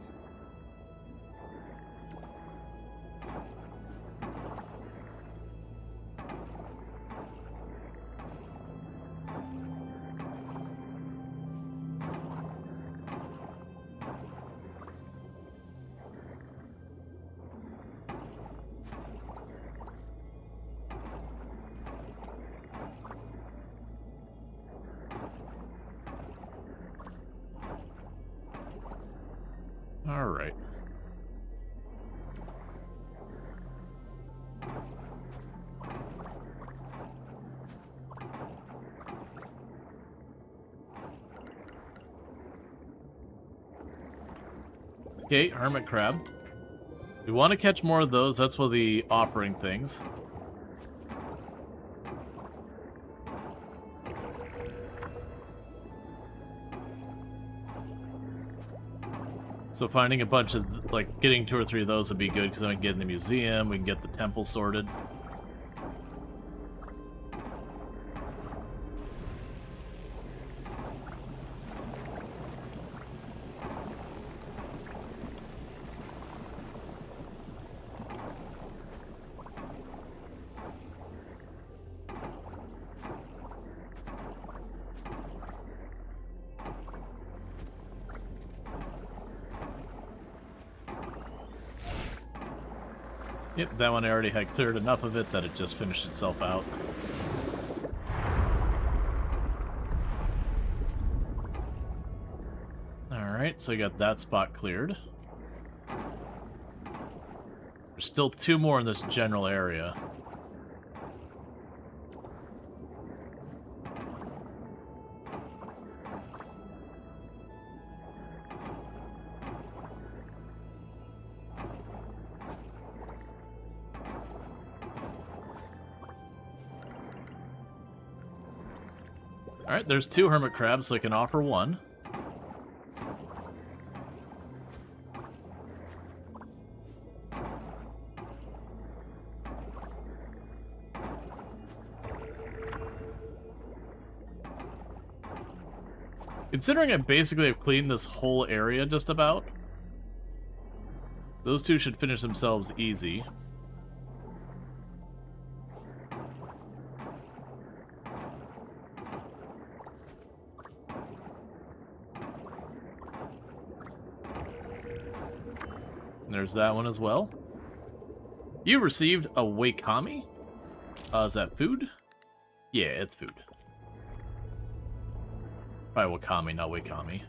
Alright. Okay, hermit crab. We want to catch more of those. That's one of the offering things. So finding a bunch of, like, getting 2 or 3 of those would be good, because then we can get in the museum, we can get the temple sorted. Yep, that one I already had cleared enough of it that it just finished itself out. Alright, so we got that spot cleared. There's still 2 more in this general area. Alright, there's 2 hermit crabs, so I can offer 1. Considering I basically have cleaned this whole area just about, those 2 should finish themselves easy. There's that one as well. You received a wakami? Is that food? Yeah, it's food. Probably wakami, not wakami.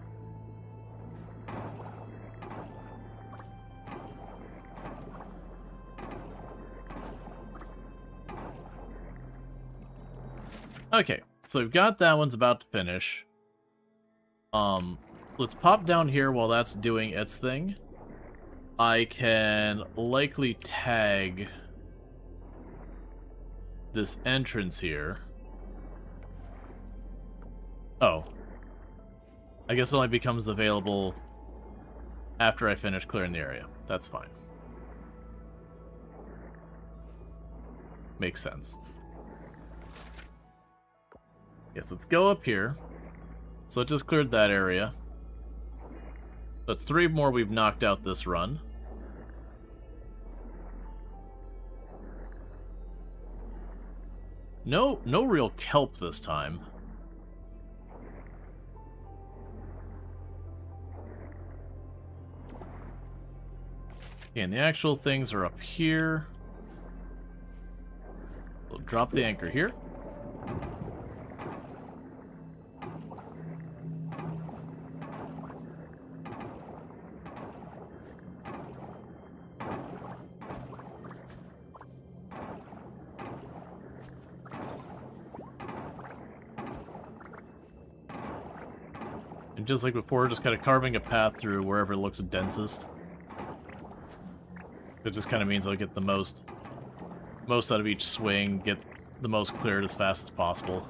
Okay, so we've got that one's about to finish. Let's pop down here while that's doing its thing. I can likely tag this entrance here. Oh. I guess it only becomes available after I finish clearing the area. That's fine. Makes sense. Yes, let's go up here. So it just cleared that area. That's 3 more we've knocked out this run. No real kelp this time. Okay, and the actual things are up here. We'll drop the anchor here. And just like before, just kind of carving a path through wherever it looks densest. It just kind of means I'll get the most out of each swing, get the most cleared as fast as possible.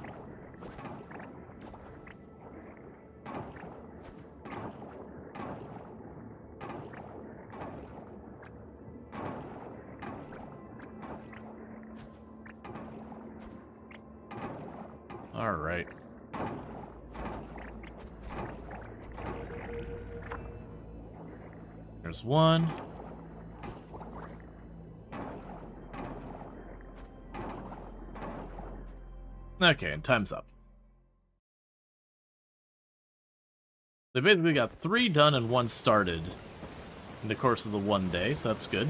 All right. There's one. Okay, and time's up. They basically got 3 done and 1 started in the course of the 1 day, so that's good.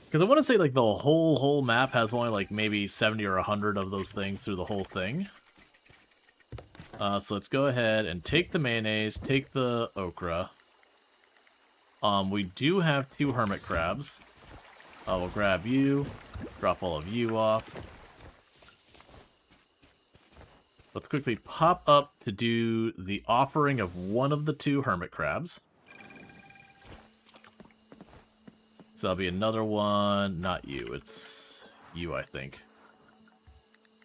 Because I want to say, like, the whole map has only, like, maybe 70 or 100 of those things through the whole thing. So let's go ahead and take the mayonnaise, take the okra. We do have 2 hermit crabs. We'll grab you, drop all of you off. Let's quickly pop up to do the offering of one of the 2 hermit crabs. So that'll be another one. Not you, it's you, I think.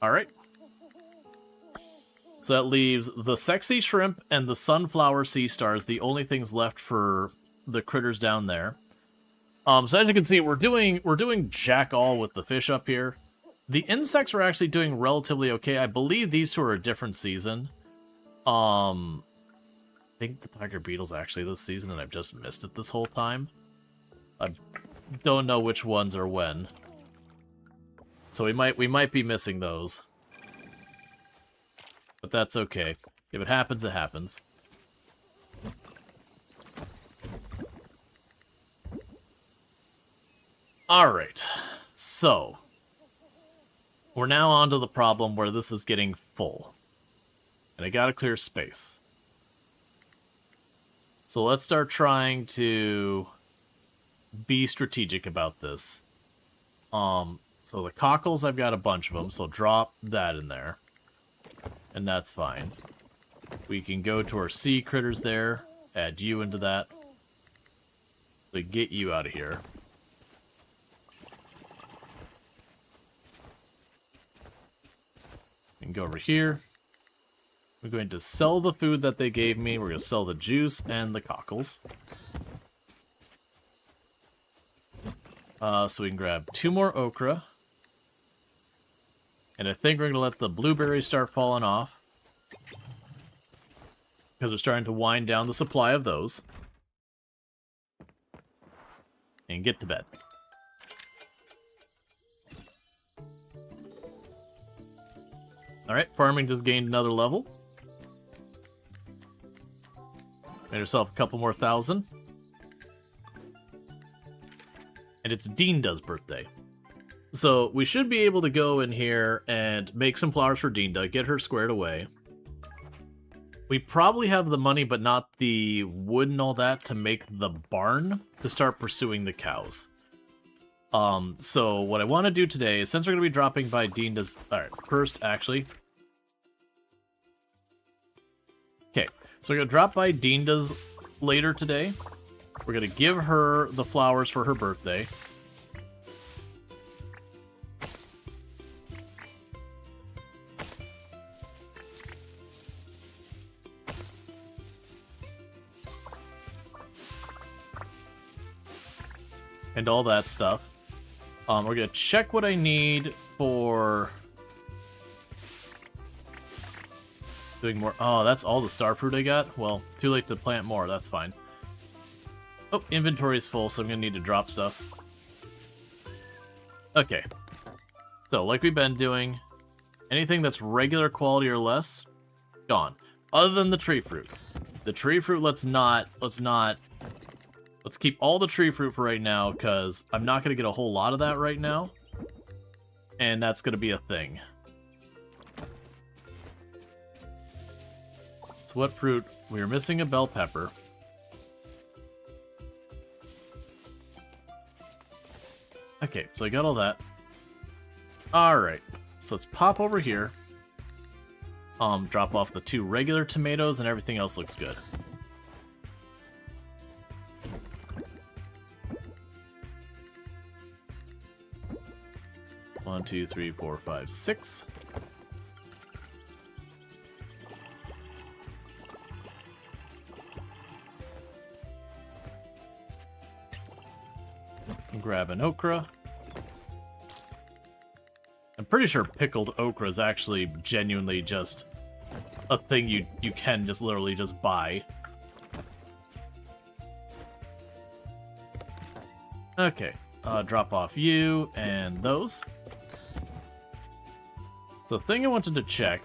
Alright. So that leaves the sexy shrimp and the sunflower sea stars, the only things left for the critters down there. So as you can see, we're doing jack all with the fish up here. The insects are actually doing relatively okay. I believe these 2 are a different season. I think the tiger beetle's actually this season, and I've just missed it this whole time. I don't know which ones are when. So we might be missing those. But that's okay. If it happens, it happens. Alright, so we're now on to the problem where this is getting full. And I gotta clear space. So let's start trying to be strategic about this. So the cockles, I've got a bunch of them, so drop that in there. And that's fine. We can go to our sea critters there, add you into that. So get you out of here. And go over here. We're going to sell the food that they gave me. We're going to sell the juice and the cockles. So we can grab 2 more okra. And I think we're going to let the blueberries start falling off. Because we're starting to wind down the supply of those. And get to bed. Alright, farming just gained another level. Made herself a couple more thousand. And it's Dinda's birthday. So we should be able to go in here and make some flowers for Dinda, get her squared away. We probably have the money, but not the wood and all that to make the barn to start pursuing the cows. So what I want to do today is, since we're going to be dropping by Dinda's... Alright, first, actually... Okay, so we're going to drop by Dinda's later today. We're going to give her the flowers for her birthday. And all that stuff. We're going to check what I need for doing more. Oh, that's all the star fruit I got? Well, too late to plant more. That's fine. Oh, inventory is full, so I'm going to need to drop stuff. Okay. So, like we've been doing, anything that's regular quality or less, gone. Other than the tree fruit. The tree fruit, let's keep all the tree fruit for right now, because I'm not going to get a whole lot of that right now. And that's going to be a thing. So what fruit? We were missing a bell pepper. Okay, so I got all that. Alright, so let's pop over here. Drop off the 2 regular tomatoes, and everything else looks good. One, 2, 3, 4, 5, 6. Grab an okra. I'm pretty sure pickled okra is actually genuinely just a thing you can just literally just buy. Okay, drop off you and those. So the thing I wanted to check.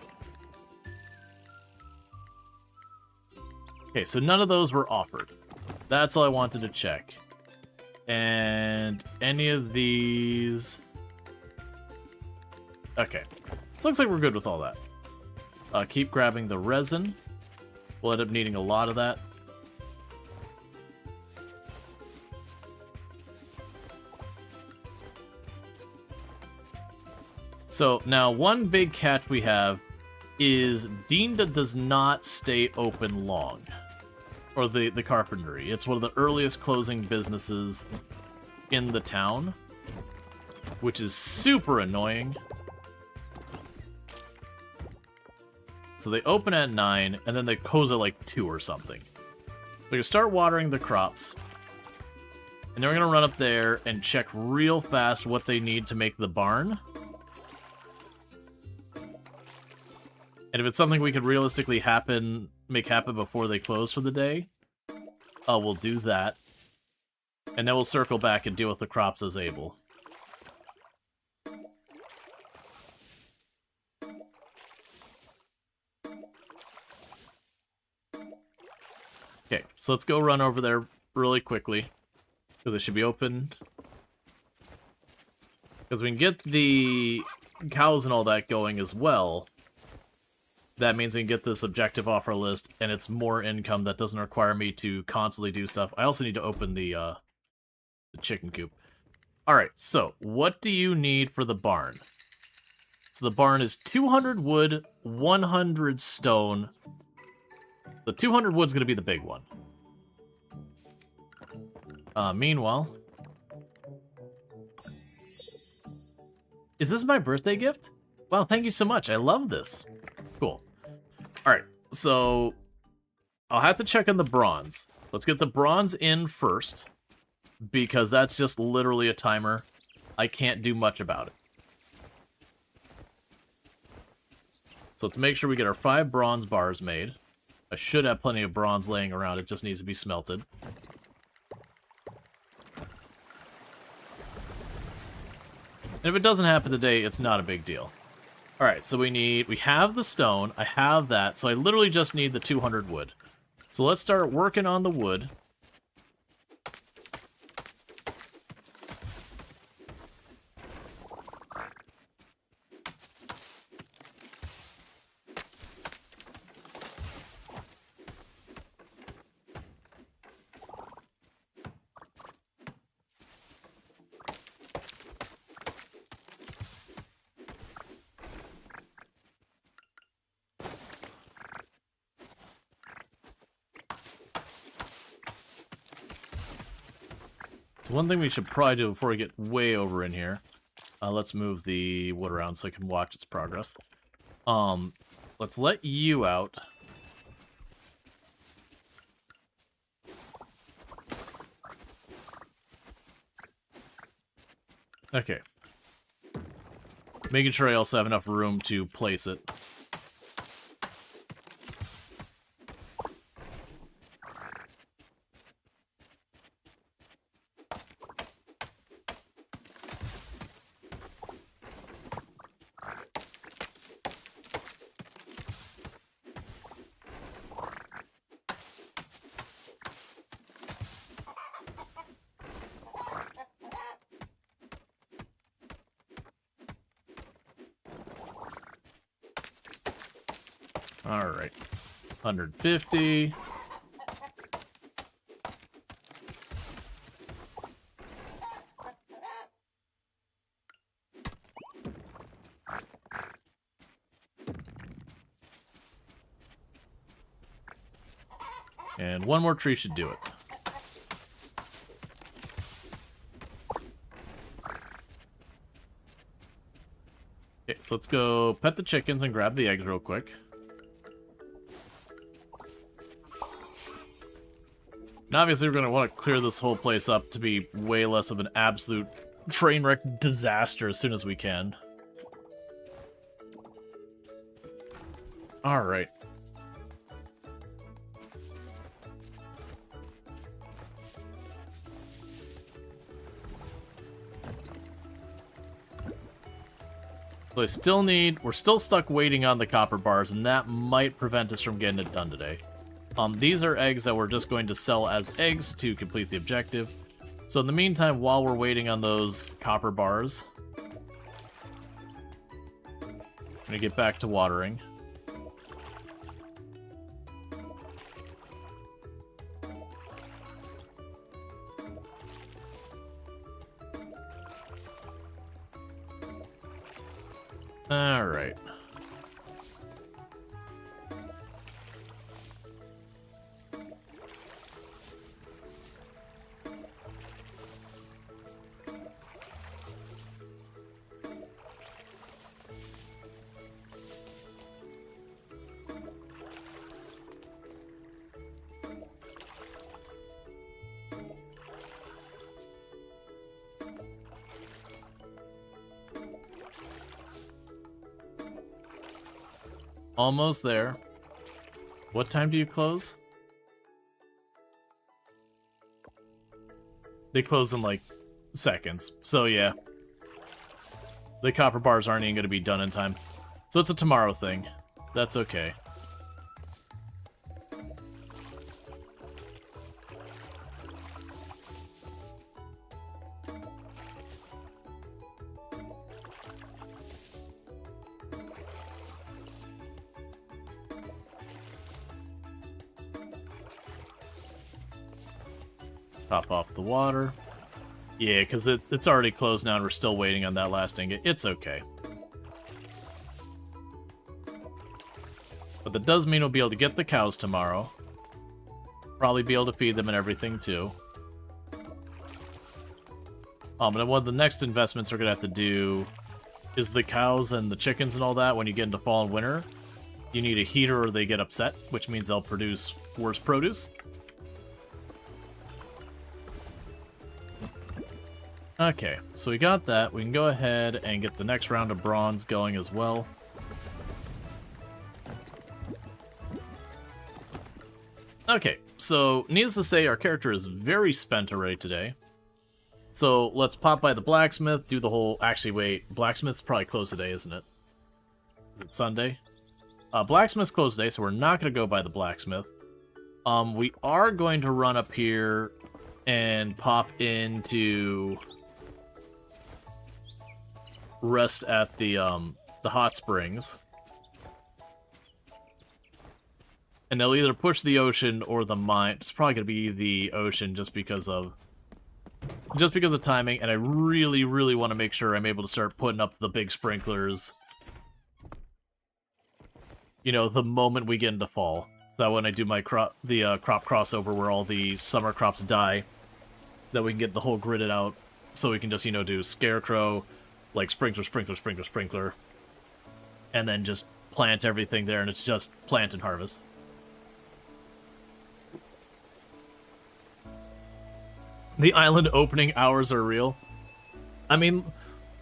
Okay, so none of those were offered. That's all I wanted to check. And any of these... Okay. So it looks like we're good with all that. Keep grabbing the resin. We'll end up needing a lot of that. So now one big catch we have is Dinda does not stay open long. Or the carpentry. It's one of the earliest closing businesses in the town, which is super annoying. So they open at 9, and then they close at like 2 or something. We can start watering the crops. And then we're going to run up there and check real fast what they need to make the barn. And if it's something we could realistically make happen before they close for the day, we'll do that. And then we'll circle back and deal with the crops as able. Okay, so let's go run over there really quickly, because it should be open. Because we can get the cows and all that going as well. That means we can get this objective off our list, and it's more income that doesn't require me to constantly do stuff. I also need to open the chicken coop. Alright, so what do you need for the barn? So the barn is 200 wood, 100 stone. The 200 wood's going to be the big one. Meanwhile... Is this my birthday gift? Wow, thank you so much. I love this. Cool. Alright, so... I'll have to check on the bronze. Let's get the bronze in first, because that's just literally a timer. I can't do much about it. So let's make sure we get our 5 bronze bars made. I should have plenty of bronze laying around, it just needs to be smelted. And if it doesn't happen today, it's not a big deal. Alright, so we have the stone, I have that, so I literally just need the 200 wood. So let's start working on the wood. So one thing we should probably do before we get way over in here, let's move the wood around so I can watch its progress. Let's let you out. Okay. Making sure I also have enough room to place it. Alright. 150. And one more tree should do it. Okay, so let's go pet the chickens and grab the eggs real quick. And obviously we're going to want to clear this whole place up to be way less of an absolute train wreck disaster as soon as we can. Alright. So we're still stuck waiting on the copper bars, and that might prevent us from getting it done today. These are eggs that we're just going to sell as eggs to complete the objective. So in the meantime, while we're waiting on those copper bars, I'm going to get back to watering. Alright. Almost there. What time do you close? They close in like seconds. So yeah. The copper bars aren't even going to be done in time. So it's a tomorrow thing. That's okay. Top off the water. Yeah, because it's already closed now and we're still waiting on that last ingot. It's okay. But that does mean we'll be able to get the cows tomorrow. Probably be able to feed them and everything too. And then one of the next investments we're going to have to do is the cows and the chickens and all that. When you get into fall and winter, you need a heater or they get upset, which means they'll produce worse produce. Okay, so we got that. We can go ahead and get the next round of bronze going as well. Okay, so needless to say, our character is very spent already today. So let's pop by the blacksmith, do the whole... Actually, wait, blacksmith's probably closed today, isn't it? Is it Sunday? Blacksmith's closed today, so we're not going to go by the blacksmith. We are going to run up here and pop into... rest at the hot springs. And they'll either push the ocean or the mine. It's probably going to be the ocean just because of timing, and I really, really want to make sure I'm able to start putting up the big sprinklers, you know, the moment we get into fall. So that when I do my crop crossover where all the summer crops die, that we can get the whole gridded out, so we can just, you know, do scarecrow, like sprinkler, sprinkler, sprinkler, sprinkler, and then just plant everything there, and it's just plant and harvest. The island opening hours are real. I mean,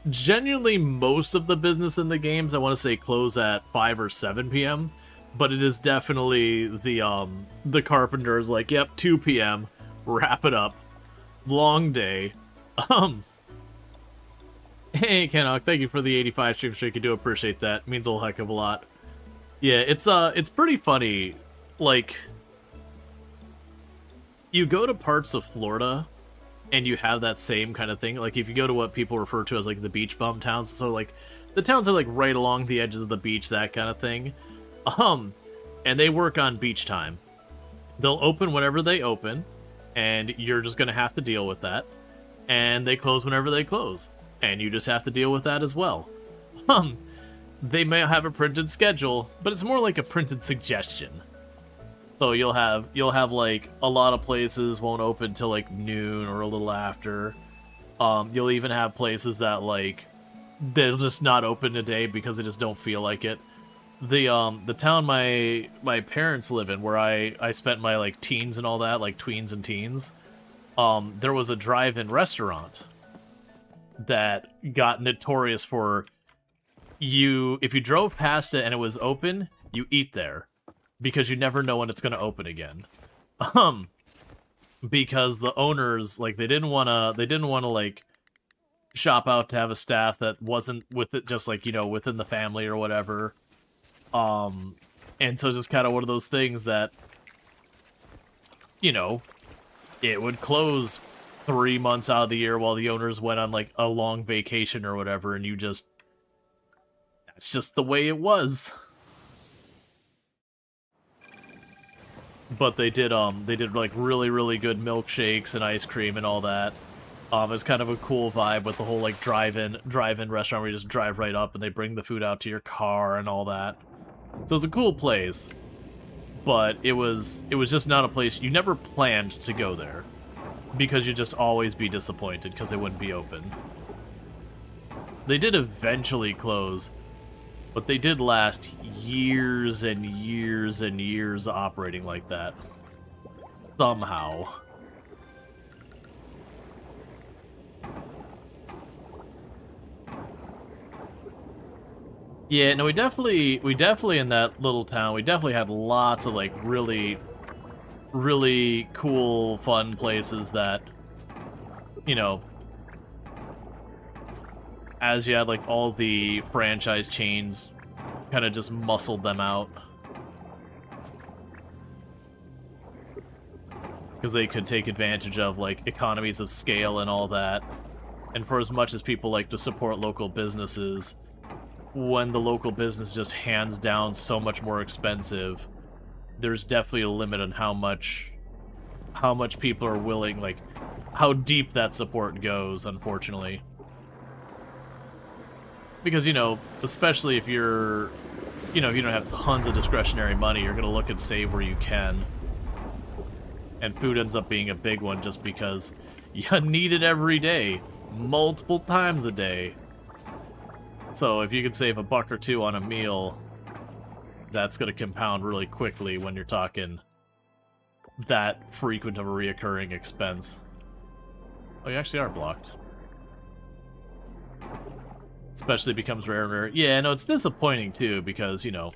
genuinely most of the business in the games, I want to say, close at 5 or 7 p.m., but it is definitely the carpenters like, yep, 2 p.m., wrap it up, long day. Hey, Kenok, thank you for the 85 stream streak. I do appreciate that. It means a whole heck of a lot. Yeah, it's pretty funny. Like, you go to parts of Florida, and you have that same kind of thing. Like, if you go to what people refer to as, like, the beach bum towns, so, like, the towns are, like, right along the edges of the beach, that kind of thing. And they work on beach time. They'll open whenever they open, and you're just gonna have to deal with that. And they close whenever they close. And you just have to deal with that as well. They may have a printed schedule, but it's more like a printed suggestion. So you'll have like a lot of places won't open till like noon or a little after. You'll even have places that like they'll just not open today because they just don't feel like it. The town my parents live in, where I spent my like teens and all that, like tweens and teens, there was a drive-in restaurant that got notorious for if you drove past it and it was open, you eat there. Because you never know when it's going to open again. Because the owners, like, they didn't want to, like, shop out to have a staff that wasn't with it, just, like, you know, within the family or whatever. And so just kind of one of those things that, you know, it would close 3 months out of the year while the owners went on, like, a long vacation or whatever, and that's just the way it was. But they did like really, really good milkshakes and ice cream and all that. It's kind of a cool vibe with the whole like drive-in restaurant where you just drive right up and they bring the food out to your car and all that. So it's a cool place, but it was just not a place you never planned to go there because you'd just always be disappointed because they wouldn't be open. They did eventually close, but they did last years and years and years operating like that. Somehow. Yeah, no, we definitely in that little town, we definitely had lots of like really cool, fun places that, you know, as you had like all the franchise chains kind of just muscled them out. Because they could take advantage of like economies of scale and all that. And for as much as people like to support local businesses, when the local business just hands down so much more expensive, there's definitely a limit on how much people are willing, like how deep that support goes, unfortunately. Because, you know, especially if you're, you know, if you don't have tons of discretionary money, you're going to look and save where you can. And food ends up being a big one just because you need it every day, multiple times a day. So if you can save $1 or $2 on a meal, that's going to compound really quickly when you're talking that frequent of a reoccurring expense. Oh, you actually are blocked. Especially becomes rare and rare. Yeah, no, it's disappointing too because, you know,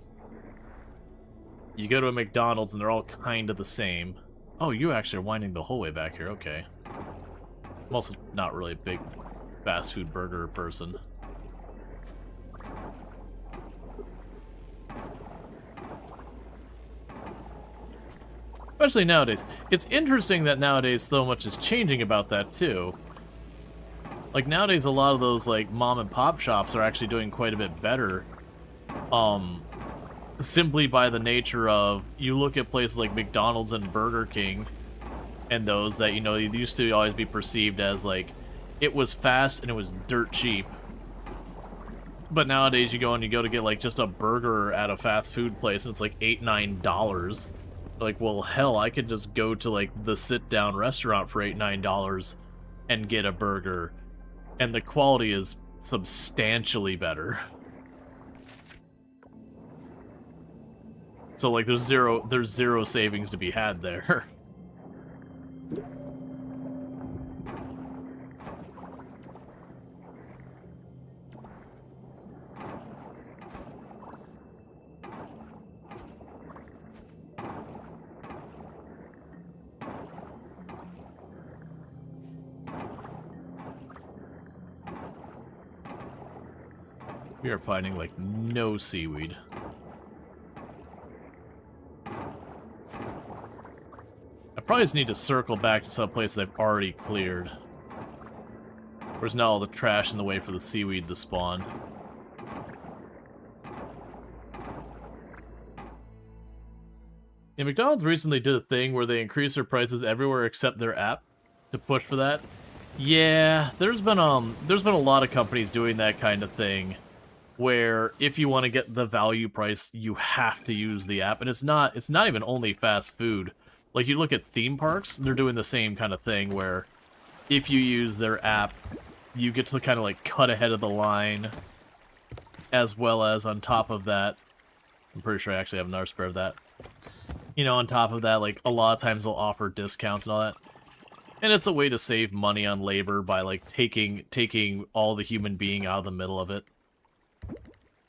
you go to a McDonald's and they're all kind of the same. Oh, you actually are winding the whole way back here. Okay. I'm also not really a big fast food burger person. Especially nowadays. It's interesting that nowadays so much is changing about that, too. Like, nowadays a lot of those, like, mom and pop shops are actually doing quite a bit better. Simply by the nature of, you look at places like McDonald's and Burger King, and those that, you know, used to always be perceived as, like, it was fast and it was dirt cheap. But nowadays you go and you go to get, like, just a burger at a fast food place, and it's like $8, $9. Like, well, hell, I could just go to, like, the sit-down restaurant for $8, $9 and get a burger, and the quality is substantially better. So, like, there's zero savings to be had there. We are finding, like, no seaweed. I probably just need to circle back to some places I've already cleared. There's not all the trash in the way for the seaweed to spawn. Yeah, McDonald's recently did a thing where they increased their prices everywhere except their app to push for that. Yeah, there's been a lot of companies doing that kind of thing, where if you want to get the value price, you have to use the app, and it's not even only fast food. Like, you look at theme parks, they're doing the same kind of thing, where if you use their app, you get to kind of like cut ahead of the line, as well as on top of that, I'm pretty sure I actually have another spare of that. You know, on top of that, like, a lot of times they'll offer discounts and all that. And it's a way to save money on labor by, like, taking all the human being out of the middle of it.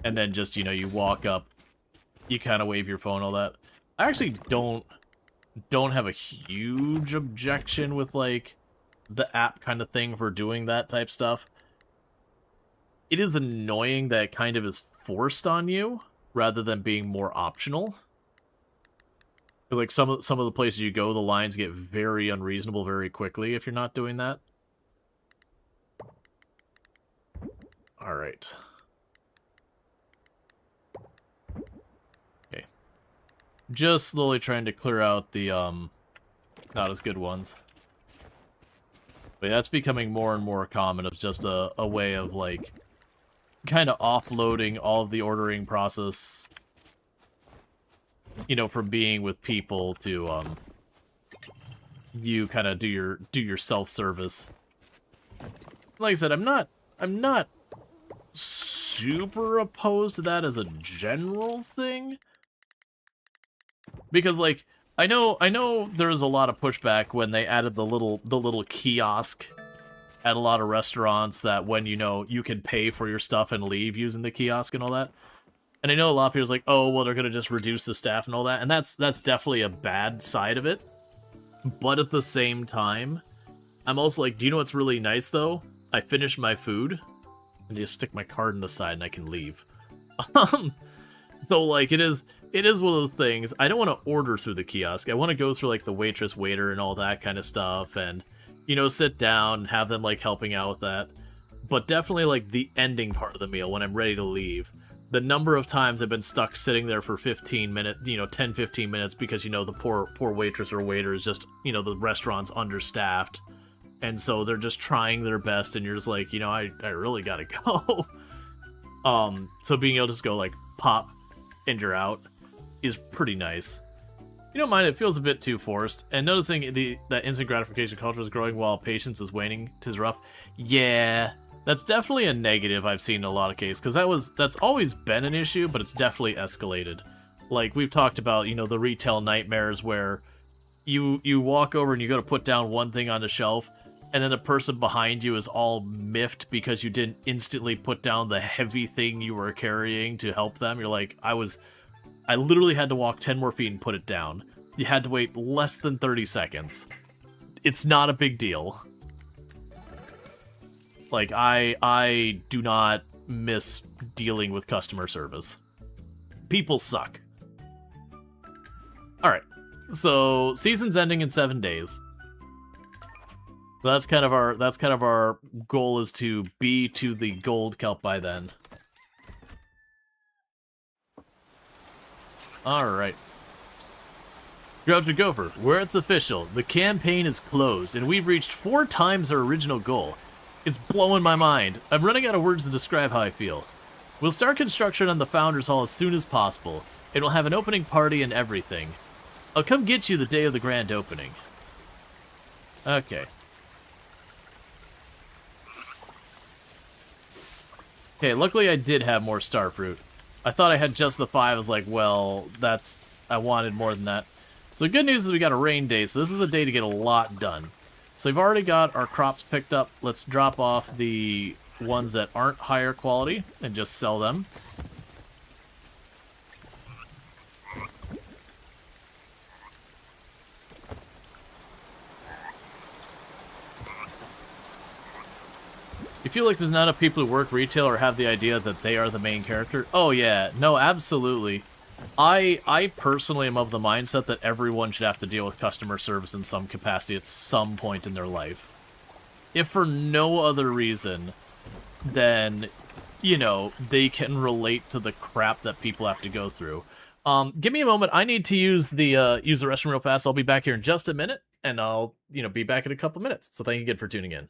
And then just, you know, you walk up, you kind of wave your phone, all that. I actually don't have a huge objection with, like, the app kind of thing for doing that type stuff. It is annoying that it kind of is forced on you, rather than being more optional. Like, some of the places you go, the lines get very unreasonable very quickly if you're not doing that. Alright. Okay. Just slowly trying to clear out the, not as good ones. But But that's becoming more and more common of just a way of, like, kind of offloading all of the ordering process, you know, from being with people to, you kind of do your self-service. Like I said, I'm not super opposed to that as a general thing. Because, like, I know there was a lot of pushback when they added the little kiosk at a lot of restaurants that when, you know, you can pay for your stuff and leave using the kiosk and all that. And I know a lot of people's like, oh, well, they're gonna just reduce the staff and all that, and that's definitely a bad side of it. But at the same time, I'm also like, do you know what's really nice though? I finish my food and just stick my card in the side and I can leave. So, like, it is one of those things. I don't want to order through the kiosk. I want to go through, like, the waitress, waiter, and all that kind of stuff, and, you know, sit down and have them, like, helping out with that. But definitely, like, the ending part of the meal, when I'm ready to leave, the number of times I've been stuck sitting there for 15 minutes, you know, 10, 15 minutes, because, you know, the poor waitress or waiter is just, you know, the restaurant's understaffed, and so they're just trying their best, and you're just like, you know, I really gotta go. So being able to just go, like, pop, and you're out is pretty nice. You don't mind, it feels a bit too forced. And noticing that instant gratification culture is growing while patience is waning, 'tis rough. Yeah, that's definitely a negative I've seen in a lot of cases, because that's always been an issue, but it's definitely escalated. Like, we've talked about, you know, the retail nightmares where you walk over and you go to put down one thing on the shelf, and then the person behind you is all miffed because you didn't instantly put down the heavy thing you were carrying to help them. You're like, I literally had to walk 10 more feet and put it down. You had to wait less than 30 seconds. It's not a big deal. Like, I do not miss dealing with customer service. People suck. Alright, so season's ending in 7 days. That's kind of our goal, is to be to the gold kelp by then. Alright. Groucho Gopher, where it's official, the campaign is closed, and we've reached 4 times our original goal. It's blowing my mind. I'm running out of words to describe how I feel. We'll start construction on the Founders Hall as soon as possible, and we'll have an opening party and everything. I'll come get you the day of the grand opening. Okay. Okay, luckily I did have more starfruit. I thought I had just the 5. I was like, well, I wanted more than that. So the good news is we got a rain day, so this is a day to get a lot done. So we've already got our crops picked up. Let's drop off the ones that aren't higher quality and just sell them. You feel like there's not enough people who work retail or have the idea that they are the main character? Oh yeah, no, absolutely. I personally am of the mindset that everyone should have to deal with customer service in some capacity at some point in their life. If for no other reason than, you know, they can relate to the crap that people have to go through. Give me a moment. I need to use the restroom real fast. I'll be back here in just a minute, and I'll, you know, be back in a couple minutes. So thank you again for tuning in.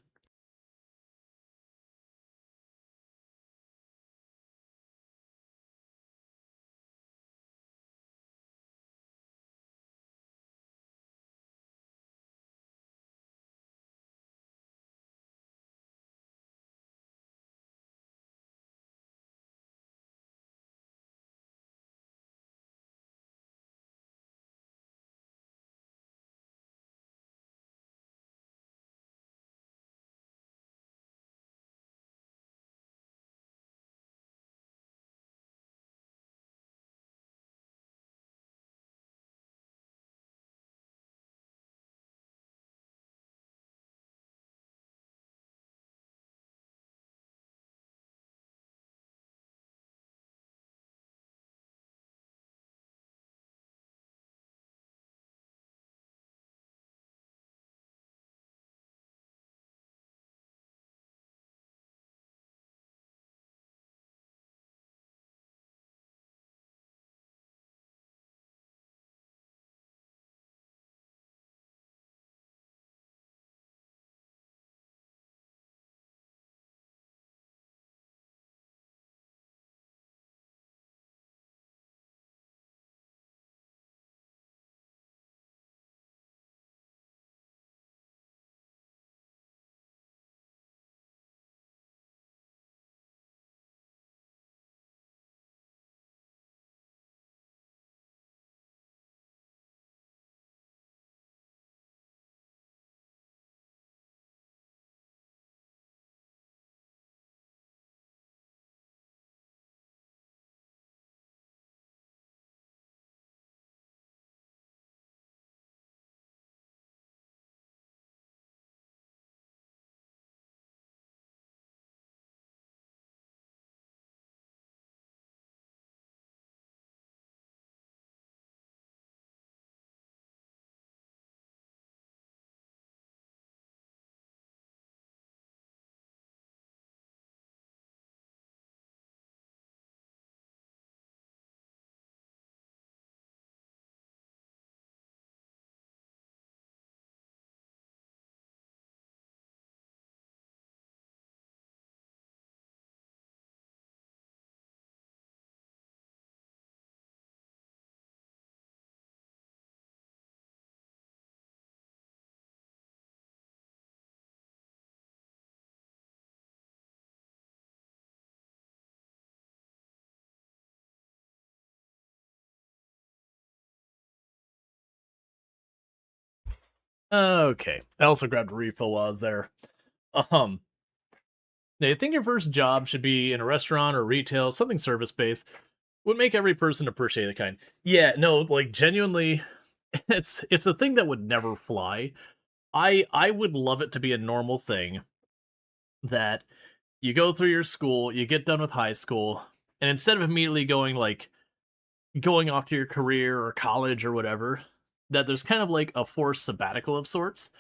Okay. I also grabbed a refill while I was there. Um, I think your first job should be in a restaurant or retail, something service based. Would make every person appreciate the kind. Yeah, no, like genuinely, it's a thing that would never fly. I would love it to be a normal thing that you go through your school, you get done with high school, and instead of immediately going off to your career or college or whatever, that there's kind of like a forced sabbatical of sorts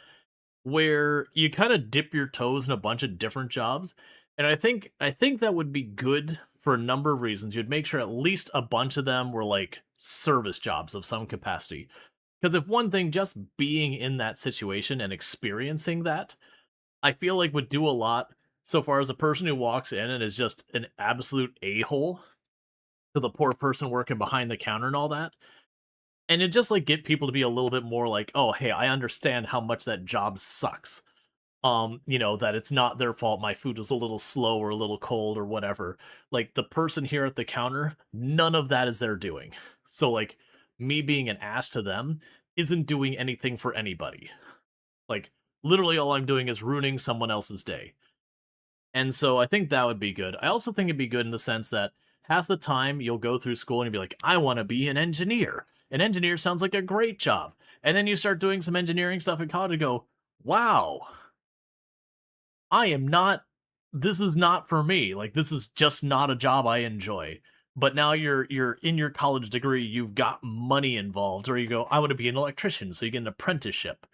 where you kind of dip your toes in a bunch of different jobs. And I think that would be good for a number of reasons. You'd make sure at least a bunch of them were like service jobs of some capacity. Because if one thing, just being in that situation and experiencing that, I feel like would do a lot so far as a person who walks in and is just an absolute a-hole to the poor person working behind the counter and all that. And it just like get people to be a little bit more like, oh hey, I understand how much that job sucks. That it's not their fault my food is a little slow or a little cold or whatever. Like the person here at the counter, none of that is their doing. So like me being an ass to them isn't doing anything for anybody. Like literally all I'm doing is ruining someone else's day. And so I think that would be good. I also think it'd be good in the sense that half the time you'll go through school and you'll be like, I want to be an engineer. An engineer sounds like a great job. And then you start doing some engineering stuff in college and go, wow, I am not, this is not for me. Like, this is just not a job I enjoy. But now you're in your college degree, you've got money involved, or you go, I want to be an electrician, so you get an apprenticeship.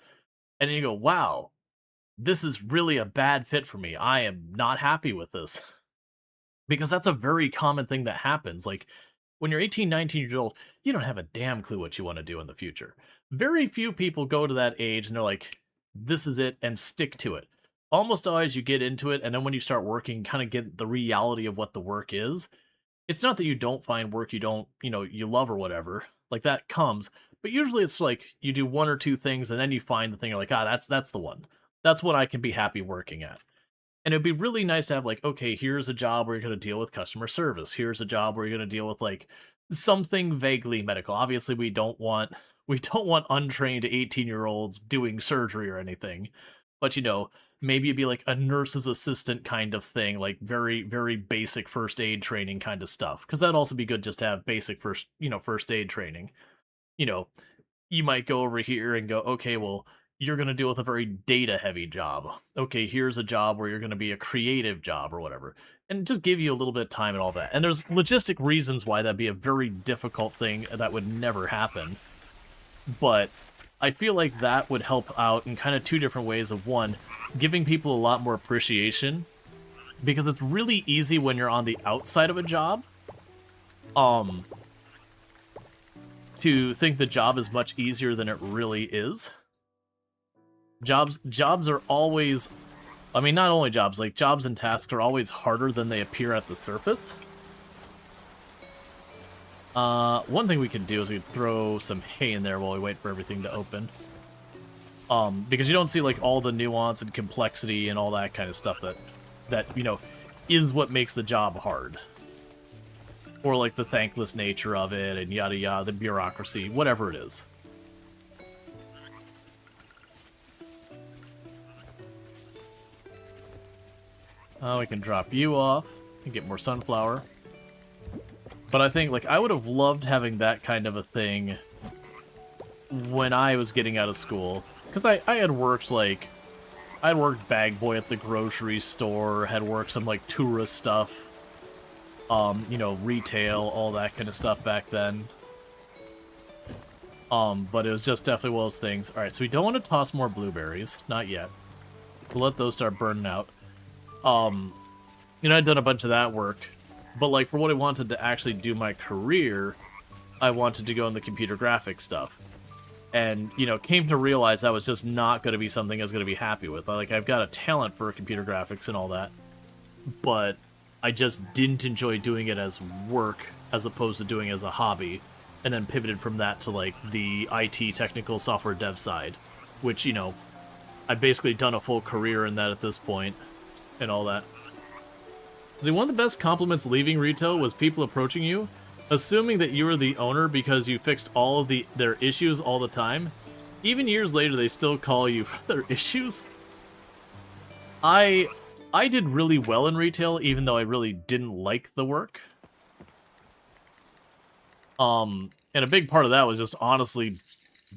And then you go, wow, this is really a bad fit for me. I am not happy with this. Because that's a very common thing that happens. Like when you're 18, 19 years old, you don't have a damn clue what you want to do in the future. Very few people go to that age and they're like, this is it, and stick to it. Almost always you get into it, and then when you start working, kind of get the reality of what the work is. It's not that you don't find work you don't, you love or whatever. Like that comes, but usually it's like you do one or two things and then you find the thing you're like, that's the one. That's what I can be happy working at. And it'd be really nice to have like, okay, here's a job where you're going to deal with customer service. Here's a job where you're going to deal with like something vaguely medical. Obviously, we don't want untrained 18-year-olds doing surgery or anything. But maybe it'd be like a nurse's assistant kind of thing, like very, very basic first aid training kind of stuff. Because that'd also be good just to have basic first aid training. You know, you might go over here and go, okay, well, you're going to deal with a very data heavy job. Okay, here's a job where you're going to be a creative job or whatever. And just give you a little bit of time and all that. And there's logistic reasons why that'd be a very difficult thing that would never happen. But I feel like that would help out in kind of two different ways. Of one, giving people a lot more appreciation, because it's really easy when you're on the outside of a job to think the job is much easier than it really is. Jobs are always, I mean, not only jobs, like jobs and tasks are always harder than they appear at the surface. One thing we could do is we could throw some hay in there while we wait for everything to open. Because you don't see like all the nuance and complexity and all that kind of stuff that is what makes the job hard. Or like the thankless nature of it and yada yada, the bureaucracy, whatever it is. We can drop you off and get more sunflower. But I think, like, I would have loved having that kind of a thing when I was getting out of school. Because I had worked, like, I'd worked bag boy at the grocery store, had worked some, like, tourist stuff, retail, all that kind of stuff back then. But it was just definitely one of those things. Alright, so we don't want to toss more blueberries. Not yet. We'll let those start burning out. I'd done a bunch of that work. But, like, for what I wanted to actually do my career, I wanted to go in the computer graphics stuff. And, came to realize that was just not going to be something I was going to be happy with. Like, I've got a talent for computer graphics and all that. But I just didn't enjoy doing it as work as opposed to doing it as a hobby. And then pivoted from that to, like, the IT technical software dev side. Which, I've basically done a full career in that at this point. And all that. One of the best compliments leaving retail was people approaching you, assuming that you were the owner because you fixed all of their issues all the time. Even years later, they still call you for their issues. I did really well in retail, even though I really didn't like the work. And a big part of that was just honestly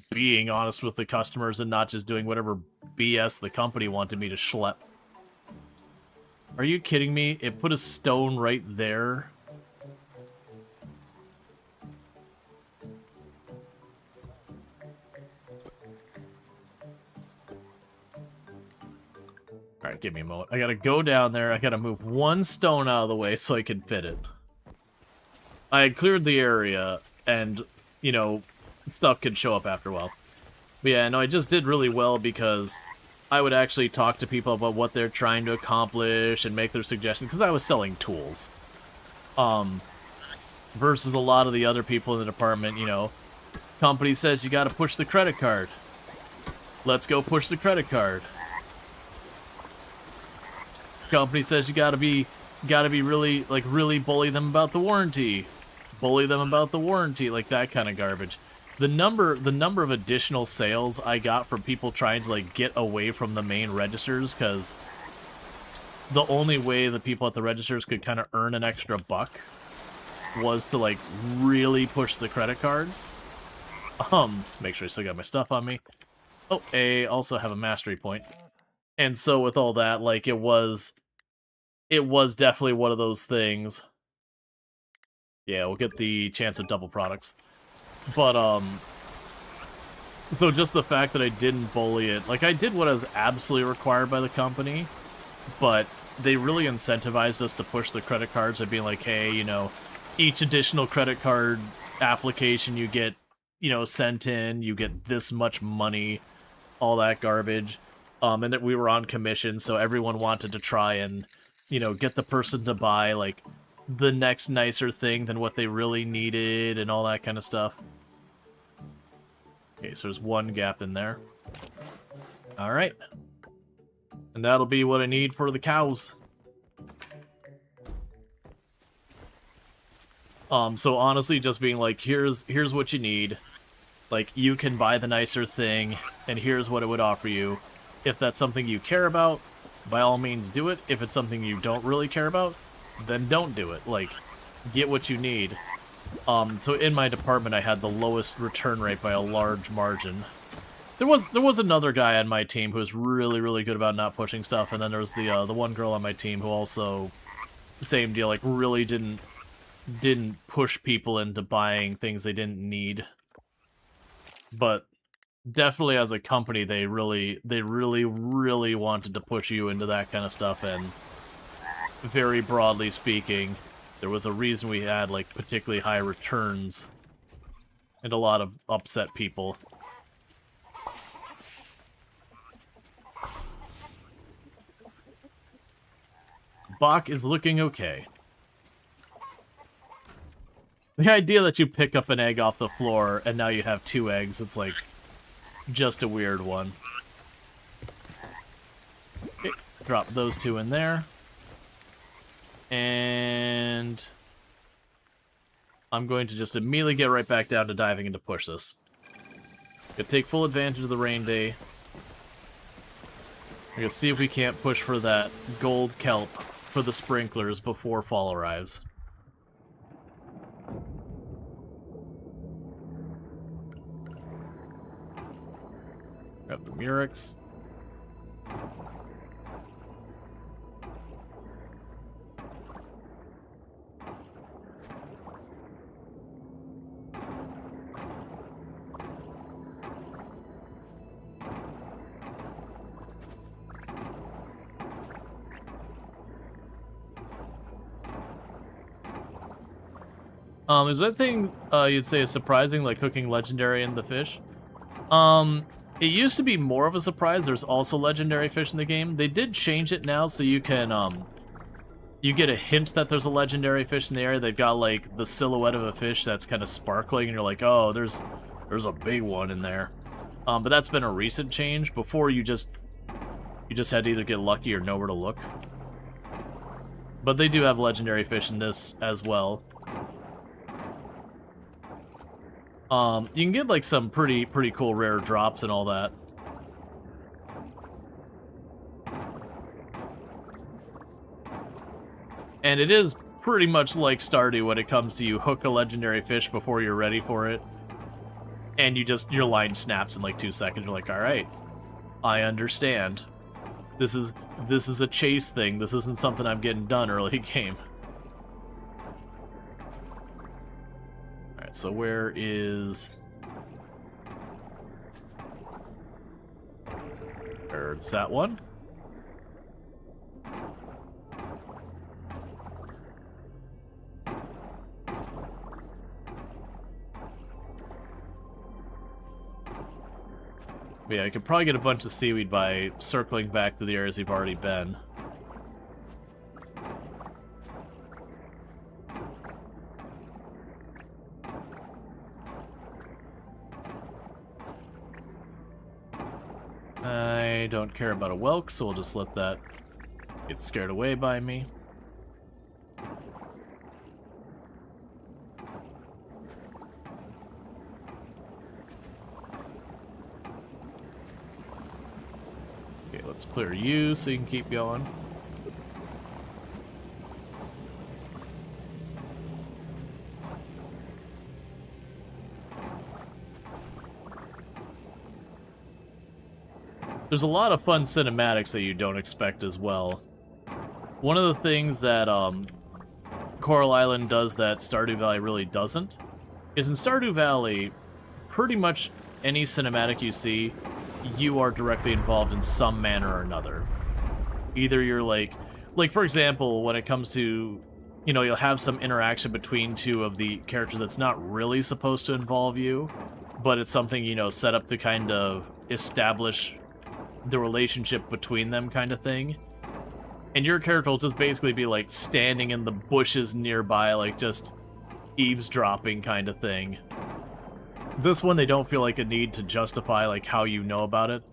being honest with the customers and not just doing whatever BS the company wanted me to schlep. Are you kidding me? It put a stone right there. Alright, give me a moment. I gotta go down there. I gotta move one stone out of the way so I can fit it. I had cleared the area, and, you know, stuff could show up after a while. But yeah, no, I just did really well because I would actually talk to people about what they're trying to accomplish and make their suggestions, because I was selling tools. Versus a lot of the other people in the department, you know, company says you gotta push the credit card. Let's go push the credit card. Company says you gotta be really, like, really bully them about the warranty. Bully them about the warranty, like that kind of garbage. The number of additional sales I got from people trying to, like, get away from the main registers, because the only way the people at the registers could kind of earn an extra buck was to, like, really push the credit cards. Make sure I still got my stuff on me. Oh, I also have a mastery point. And so with all that, like, it was definitely one of those things. Yeah, we'll get the chance of double products. But, so just the fact that I didn't bully it, like, I did what I was absolutely required by the company, but they really incentivized us to push the credit cards by being like, hey, you know, each additional credit card application you get, you know, sent in, you get this much money, all that garbage. And that we were on commission, so everyone wanted to try and, you know, get the person to buy, like, the next nicer thing than what they really needed and all that kind of stuff. Okay, so there's one gap in there. Alright. And that'll be what I need for the cows. So honestly, just being like, here's what you need. Like, you can buy the nicer thing, and here's what it would offer you. If that's something you care about, by all means do it. If it's something you don't really care about, then don't do it. Like, get what you need. So in my department, I had the lowest return rate by a large margin. There was another guy on my team who was really, really good about not pushing stuff, and then there was the one girl on my team who also, same deal, like, really didn't push people into buying things they didn't need. But definitely as a company, they really wanted to push you into that kind of stuff, and very broadly speaking, there was a reason we had, like, particularly high returns and a lot of upset people. Bach is looking okay. The idea that you pick up an egg off the floor and now you have 2 eggs, it's like just a weird one. Okay, drop those 2 in there. And I'm going to just immediately get right back down to diving in to push this. Gonna take full advantage of the rain day. We're gonna see if we can't push for that gold kelp for the sprinklers before fall arrives. Grab the Murex. Is there anything you'd say is surprising, like cooking legendary in the fish? It used to be more of a surprise. There's also legendary fish in the game. They did change it now, so you can, you get a hint that there's a legendary fish in the area. They've got, like, the silhouette of a fish that's kind of sparkling, and you're like, oh, there's a big one in there. But that's been a recent change. Before, you just had to either get lucky or know where to look. But they do have legendary fish in this as well. You can get like some pretty cool rare drops and all that. And it is pretty much like Stardew when it comes to you hook a legendary fish before you're ready for it. And your line snaps in like 2 seconds. You're like, all right, I understand. This is a chase thing. This isn't something I'm getting done early game. All right, so where is? There's that one. Yeah, I could probably get a bunch of seaweed by circling back to the areas we've already been. I don't care about a whelk, so we'll just let that get scared away by me. Let's clear you so you can keep going. There's a lot of fun cinematics that you don't expect as well. One of the things that Coral Island does that Stardew Valley really doesn't is in Stardew Valley, pretty much any cinematic you see, you are directly involved in some manner or another. Either you're like for example, when it comes to, you know, you'll have some interaction between two of the characters that's not really supposed to involve you, but it's something, you know, set up to kind of establish the relationship between them kind of thing. And your character will just basically be like standing in the bushes nearby, like just eavesdropping kind of thing. This one, they don't feel like a need to justify like how you know about it.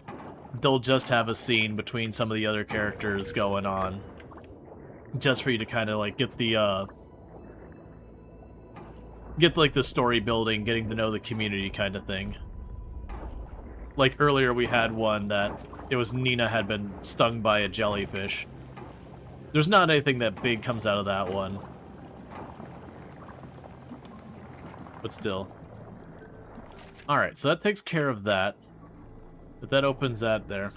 They'll just have a scene between some of the other characters going on, just for you to kind of like get the like the story building, getting to know the community kind of thing. Like earlier, we had one that it was Nina had been stung by a jellyfish. There's not anything that big comes out of that one, but still. Alright, so that takes care of that. But that opens that there.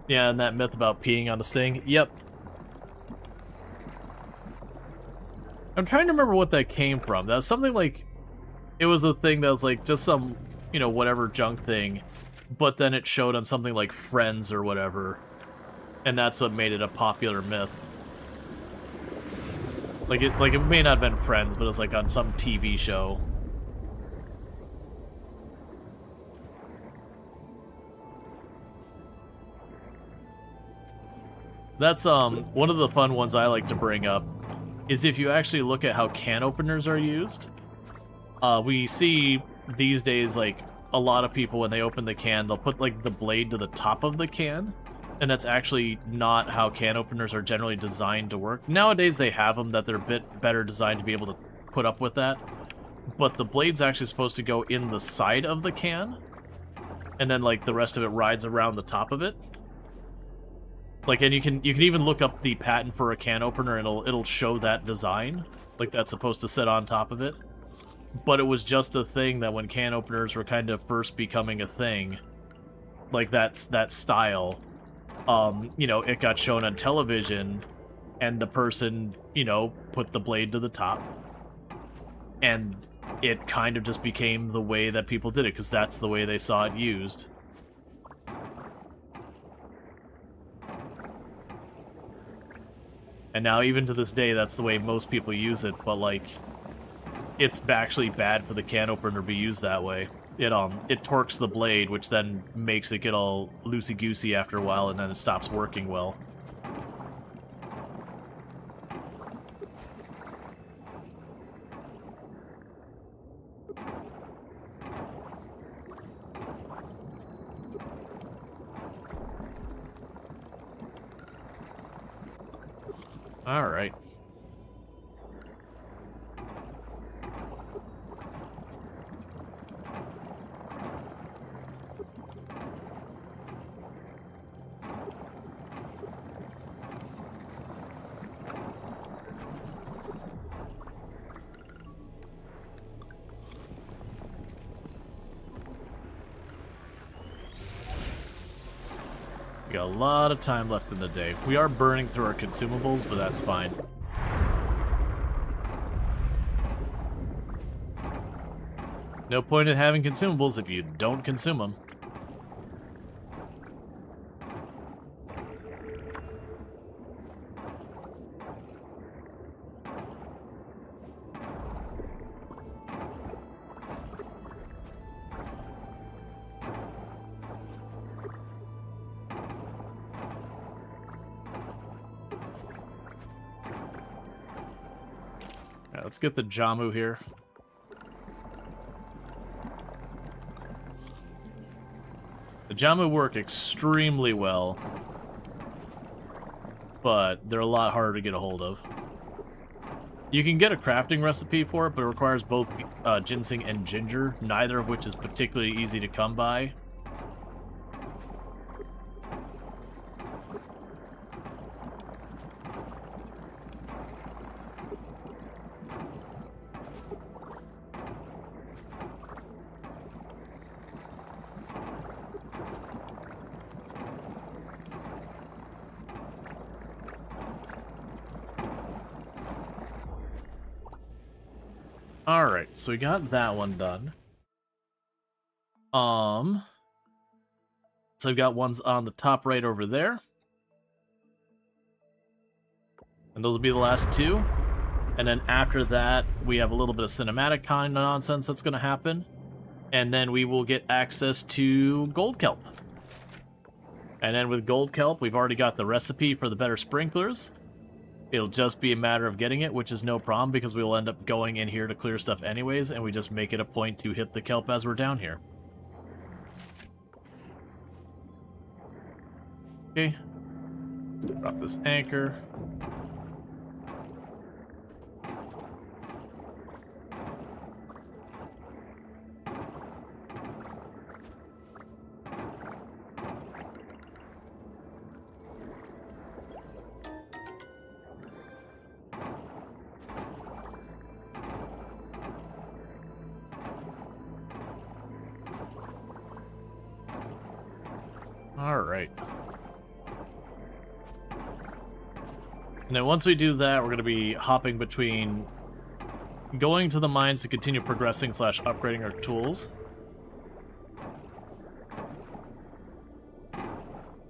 Yeah, and that myth about peeing on a sting. Yep. I'm trying to remember what that came from. That was something like... It was a thing that was like just some, you know, whatever junk thing. But then it showed on something like Friends or whatever. And that's what made it a popular myth. Like it may not have been Friends, but it was like on some TV show. That's one of the fun ones I like to bring up is if you actually look at how can openers are used. We see these days like a lot of people when they open the can, they'll put like the blade to the top of the can, and that's actually not how can openers are generally designed to work. Nowadays they have them that they're a bit better designed to be able to put up with that, but the blade's actually supposed to go in the side of the can, and then like the rest of it rides around the top of it. Like, and you can even look up the patent for a can opener, and it'll show that design, like that's supposed to sit on top of it. But it was just a thing that when can openers were kind of first becoming a thing, like that style, you know, it got shown on television, and the person, you know, put the blade to the top, and it kind of just became the way that people did it, because that's the way they saw it used. And now, even to this day, that's the way most people use it, but, like, it's actually bad for the can opener to be used that way. It torques the blade, which then makes it get all loosey-goosey after a while, and then it stops working well. Alright. We got a lot of time left in the day. We are burning through our consumables, but that's fine. No point in having consumables if you don't consume them. Alright, let's get the Jamu here. The Jamu work extremely well, but they're a lot harder to get a hold of. You can get a crafting recipe for it, but it requires both ginseng and ginger, neither of which is particularly easy to come by. Alright, so we got that one done. So we've got ones on the top right over there. And those will be the last two. And then after that, we have a little bit of cinematic kind of nonsense that's going to happen. And then we will get access to gold kelp. And then with gold kelp, we've already got the recipe for the better sprinklers. It'll just be a matter of getting it, which is no problem because we will end up going in here to clear stuff anyways, and we just make it a point to hit the kelp as we're down here. Okay. Drop this anchor. Alright. And then once we do that, we're going to be hopping between going to the mines to continue progressing / upgrading our tools.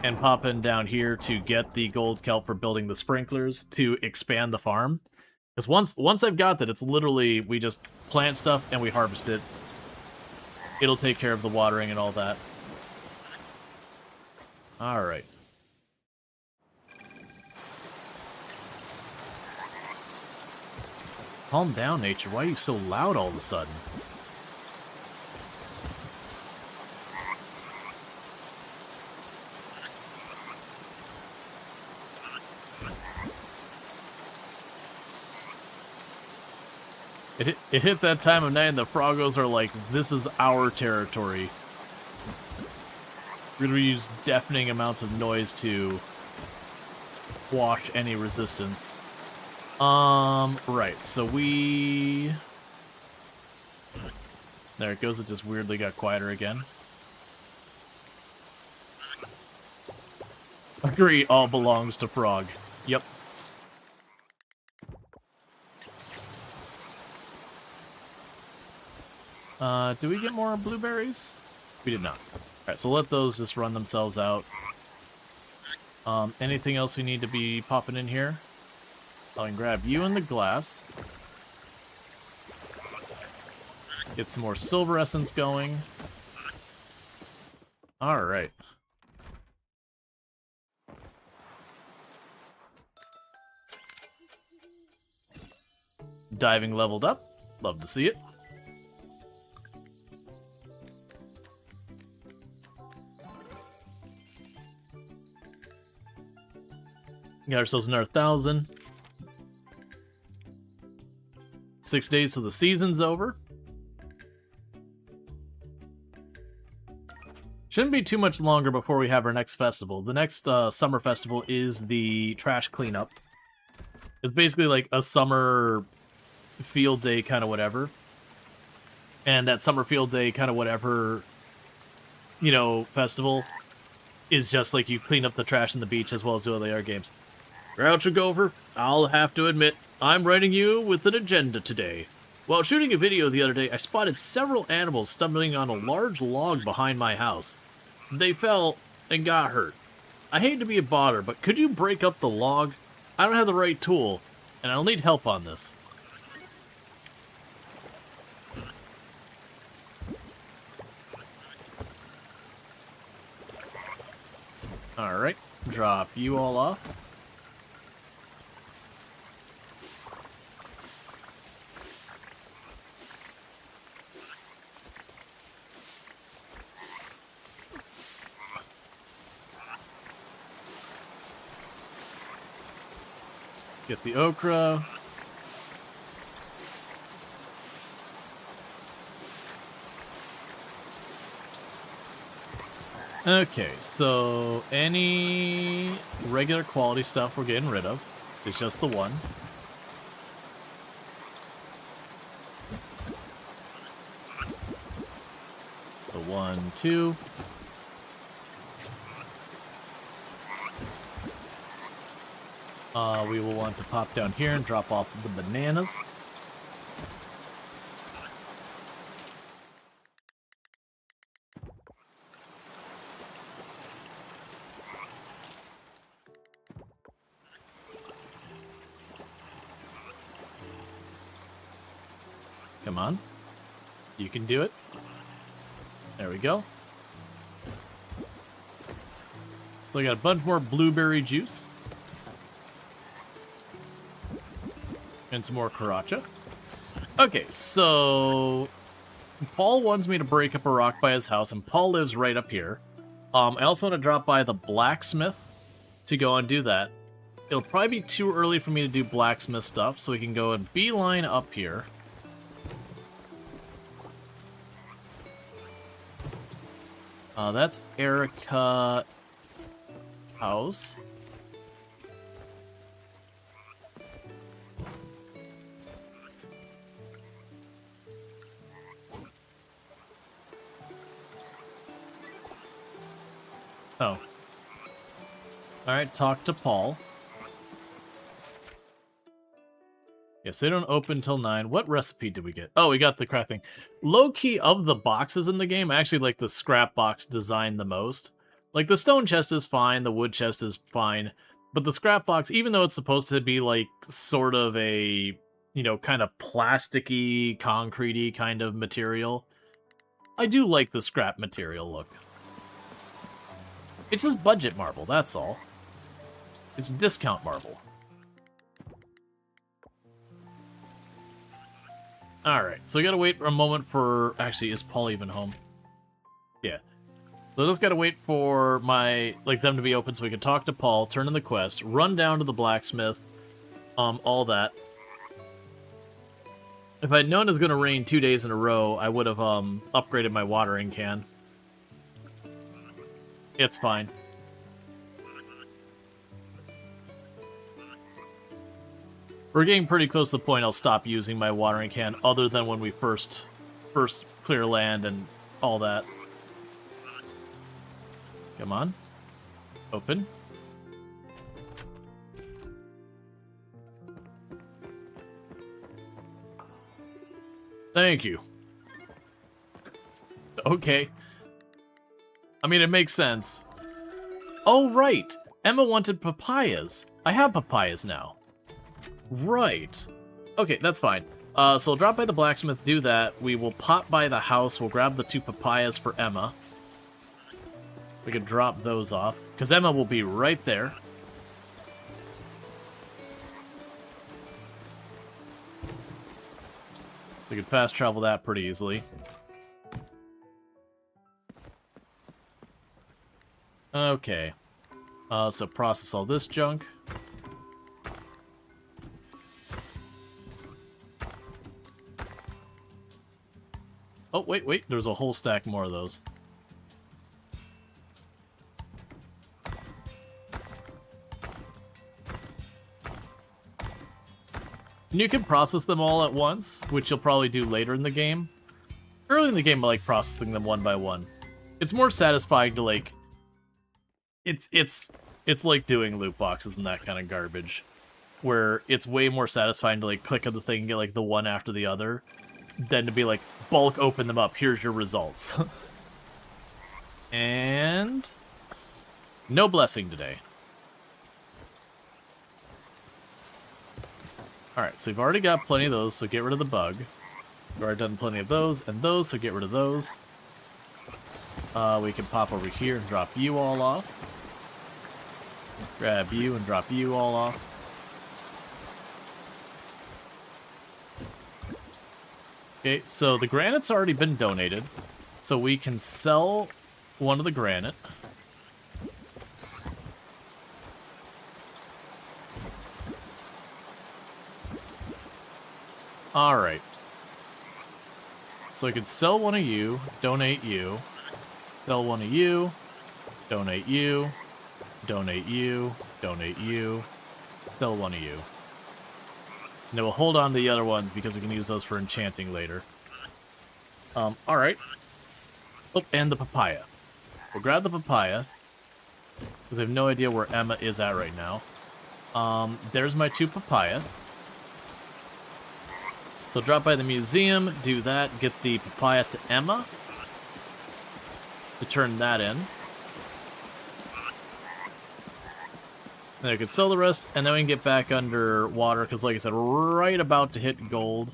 And popping down here to get the gold kelp for building the sprinklers to expand the farm. Because once I've got that, it's literally, we just plant stuff and we harvest it. It'll take care of the watering and all that. Alright. Calm down, nature. Why are you so loud all of a sudden? It hit that time of night and the froggos are like, this is our territory. We're going to use deafening amounts of noise to quash any resistance. Right, so we... There it goes, it just weirdly got quieter again. Agree, all belongs to Frog. Yep. Do we get more blueberries? We did not. Alright, so let those just run themselves out. Anything else we need to be popping in here? I can grab you in the glass. Get some more silver essence going. Alright. Diving leveled up. Love to see it. Got ourselves another 1,000. 6 days till the season's over. Shouldn't be too much longer before we have our next festival. The next summer festival is the trash cleanup. It's basically like a summer field day kind of whatever. And that summer field day kind of whatever, you know, festival is just like you clean up the trash on the beach as well as do other AR games. Groucho Gopher, I'll have to admit, I'm writing you with an agenda today. While shooting a video the other day, I spotted several animals stumbling on a large log behind my house. They fell and got hurt. I hate to be a bother, but could you break up the log? I don't have the right tool, and I'll need help on this. Alright, drop you all off. Get the okra. Okay, so any regular quality stuff we're getting rid of. It's just the one. The 1, 2. We will want to pop down here and drop off the bananas. Come on. You can do it. There we go. So I got a bunch more blueberry juice. And some more Karacha. Okay, so Paul wants me to break up a rock by his house, and Paul lives right up here. I also want to drop by the blacksmith to go and do that. It'll probably be too early for me to do blacksmith stuff, so we can go and beeline up here. That's Erica House. Oh. Alright, talk to Paul. Yes, they don't open till 9. What recipe did we get? Oh, we got the crafting. Low-key, of the boxes in the game, I actually like the scrap box design the most. Like, the stone chest is fine, the wood chest is fine, but the scrap box, even though it's supposed to be, like, sort of a, you know, kind of plasticky, concrete-y kind of material, I do like the scrap material look. It's just budget marble, that's all. It's discount marble. Alright, so we gotta wait a moment for... Actually, is Paul even home? Yeah. So just gotta wait for them to be open so we can talk to Paul, turn in the quest, run down to the blacksmith, all that. If I'd known it was gonna rain 2 days in a row, I would have, upgraded my watering can. It's fine. We're getting pretty close to the point I'll stop using my watering can, other than when we first clear land and all that. Come on. Open. Thank you. Okay. I mean, it makes sense. Oh, right! Emma wanted papayas. I have papayas now. Right. Okay, that's fine. So I'll drop by the blacksmith, do that. We will pop by the house. We'll grab the 2 papayas for Emma. We can drop those off, because Emma will be right there. We can fast travel that pretty easily. Okay. So process all this junk. Oh, wait, there's a whole stack more of those. And you can process them all at once, which you'll probably do later in the game. Early in the game, I like processing them one by one. It's more satisfying to, like, It's like doing loot boxes and that kind of garbage, where it's way more satisfying to like click on the thing and get like the one after the other, than to be like bulk open them up. Here's your results. And no blessing today. Alright, so we've already got plenty of those, so get rid of the bug. We've already done plenty of those and those, so get rid of those. We can pop over here and drop you all off. Grab you and drop you all off. Okay, so the granite's already been donated, so we can sell one of the granite. Alright. So I could sell one of you, donate you, sell one of you, donate you, donate you, donate you, sell one of you. And then we'll hold on to the other ones because we can use those for enchanting later. Alright. Oh, and the papaya. We'll grab the papaya, because I have no idea where Emma is at right now. There's my 2 papaya. So drop by the museum, do that, get the papaya to Emma. To turn that in. Then I can sell the rest, and then we can get back under water, because like I said, we're right about to hit gold.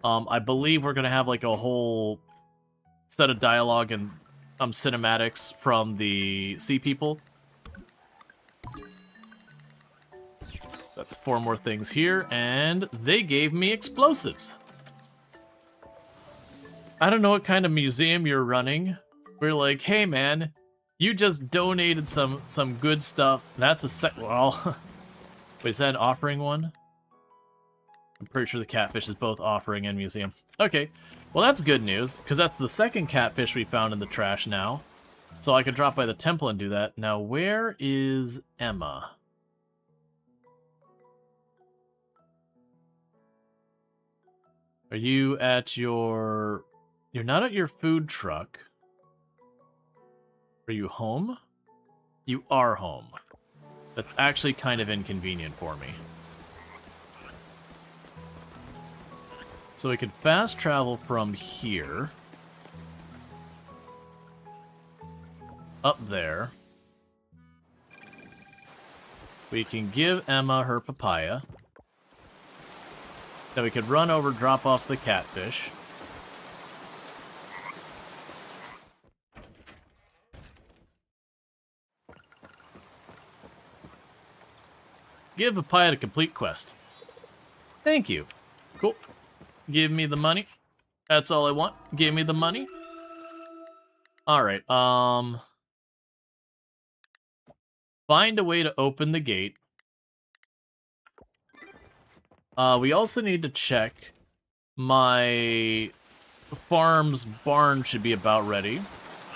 I believe we're going to have like a whole set of dialogue and cinematics from the sea people. That's 4 more things here, and they gave me explosives. I don't know what kind of museum you're running. We're like, hey man, you just donated some good stuff. That's a well, wait, is that an offering one? I'm pretty sure the catfish is both offering and museum. Okay, well that's good news, because that's the second catfish we found in the trash now. So I could drop by the temple and do that. Now, where is Emma? Are you at your... You're not at your food truck. Are you home? You are home. That's actually kind of inconvenient for me. So we could fast travel from here. Up there. We can give Emma her papaya. Then we could run over, drop off the catfish. Give papaya to complete quest. Thank you. Cool. Give me the money. That's all I want. Give me the money. Alright, find a way to open the gate. We also need to check my farm's barn should be about ready.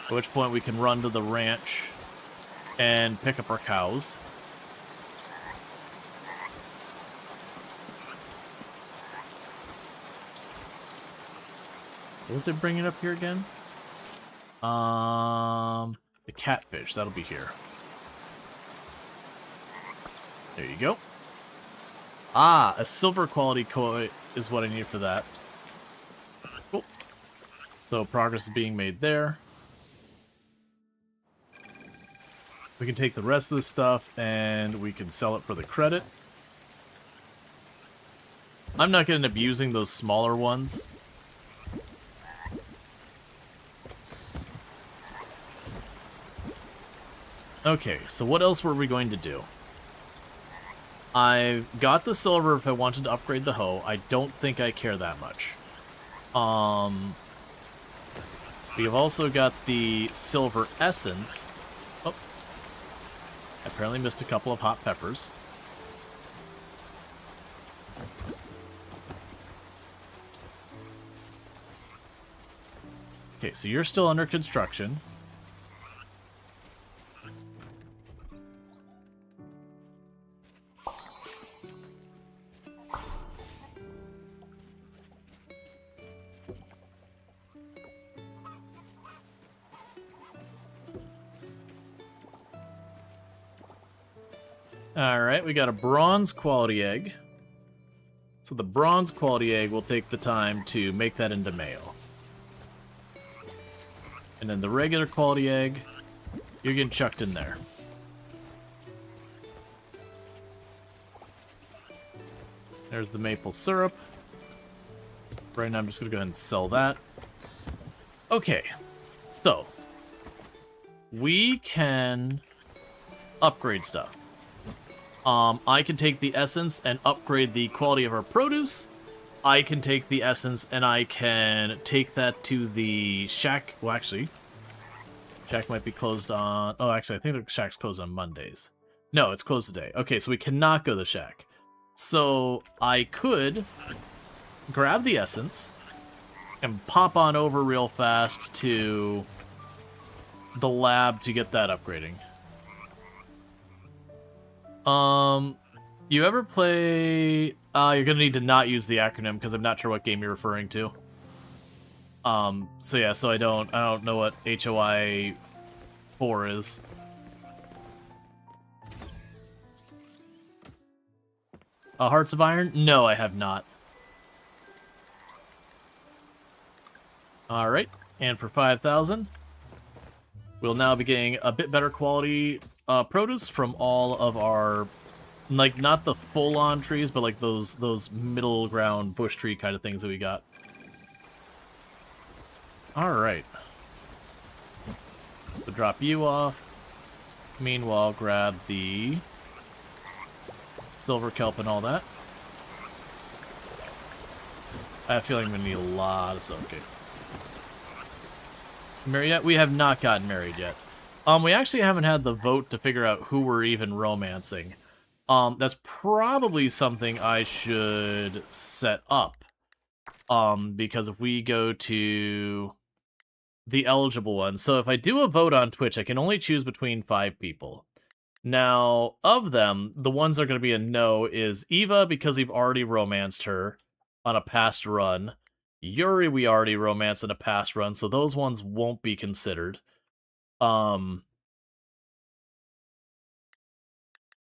At which point we can run to the ranch and pick up our cows. What was it bringing up here again? The catfish, that'll be here. There you go. Ah, a silver quality koi is what I need for that. Cool. So progress is being made there. We can take the rest of this stuff and we can sell it for the credit. I'm not going to end up using those smaller ones. Okay, so what else were we going to do? I've got the silver if I wanted to upgrade the hoe. I don't think I care that much. We have also got the silver essence. Oh. I apparently missed a couple of hot peppers. Okay, so you're still under construction. Alright, we got a bronze quality egg. So the bronze quality egg will take the time to make that into mail. And then the regular quality egg, you're getting chucked in there. There's the maple syrup. Right now I'm just going to go ahead and sell that. Okay, so we can upgrade stuff. I can take the essence and upgrade the quality of our produce. I can take the essence and I can take that to the shack. Well, actually, shack might be closed on... Oh, actually, I think the shack's closed on Mondays. No, it's closed today. Okay, so we cannot go to the shack. So I could grab the essence and pop on over real fast to the lab to get that upgrading. You ever play... you're gonna need to not use the acronym because I'm not sure what game you're referring to. So yeah, so I don't know what HOI 4 is. Hearts of Iron? No, I have not. Alright, and for 5,000, we'll now be getting a bit better quality produce from all of our, like, not the full-on trees, but like those middle ground bush tree kind of things that we got. Alright. So drop you off. Meanwhile, grab the silver kelp and all that. I have a feeling I'm going to need a lot of silver. Okay. Married yet? We have not gotten married yet. We actually haven't had the vote to figure out who we're even romancing. That's probably something I should set up. Because if we go to the eligible ones, so if I do a vote on Twitch, I can only choose between 5 people. Now, of them, the ones that are going to be a no is Eva, because we've already romanced her on a past run. Yuri, we already romanced in a past run, so those ones won't be considered. And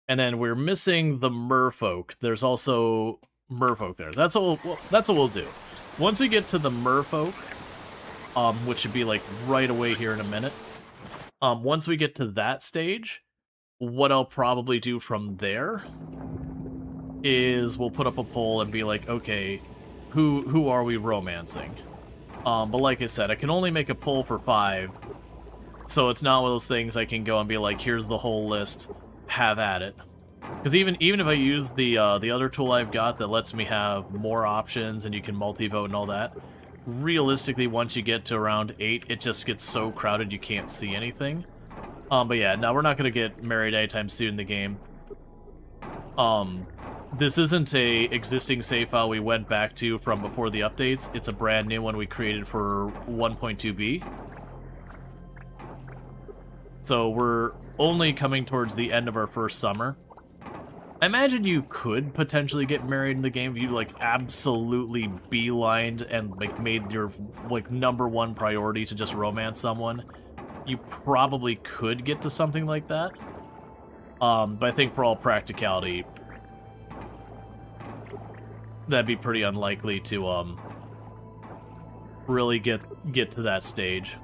then we're missing the merfolk. There's also merfolk there. That's what we'll do. Once we get to the merfolk, which should be like right away here in a minute. Once we get to that stage, what I'll probably do from there is we'll put up a poll and be like, okay, who are we romancing? But like I said, I can only make a poll for 5, so it's not one of those things I can go and be like, here's the whole list, have at it. Because even if I use the other tool I've got that lets me have more options and you can multi-vote and all that, realistically, once you get to around 8, it just gets so crowded you can't see anything. But yeah, no, we're not going to get married anytime soon in the game. This isn't a existing save file we went back to from before the updates. It's a brand new one we created for 1.2b. So we're only coming towards the end of our first summer. I imagine you could potentially get married in the game if you, like, absolutely beelined and, like, made your, like, #1 priority to just romance someone. You probably could get to something like that. But I think for all practicality, that'd be pretty unlikely to, really get to that stage.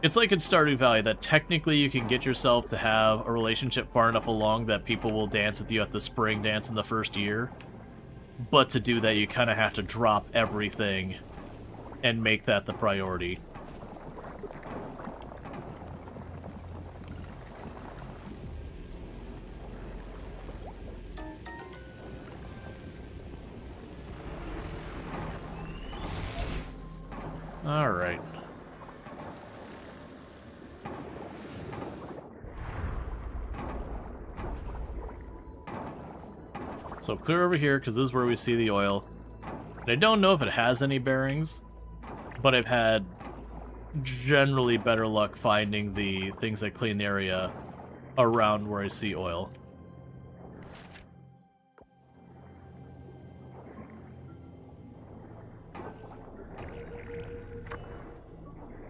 It's like in Stardew Valley that technically you can get yourself to have a relationship far enough along that people will dance with you at the spring dance in the first year. But to do that, you kind of have to drop everything and make that the priority. All right. So clear over here, because this is where we see the oil. And I don't know if it has any bearings, but I've had generally better luck finding the things that clean the area around where I see oil.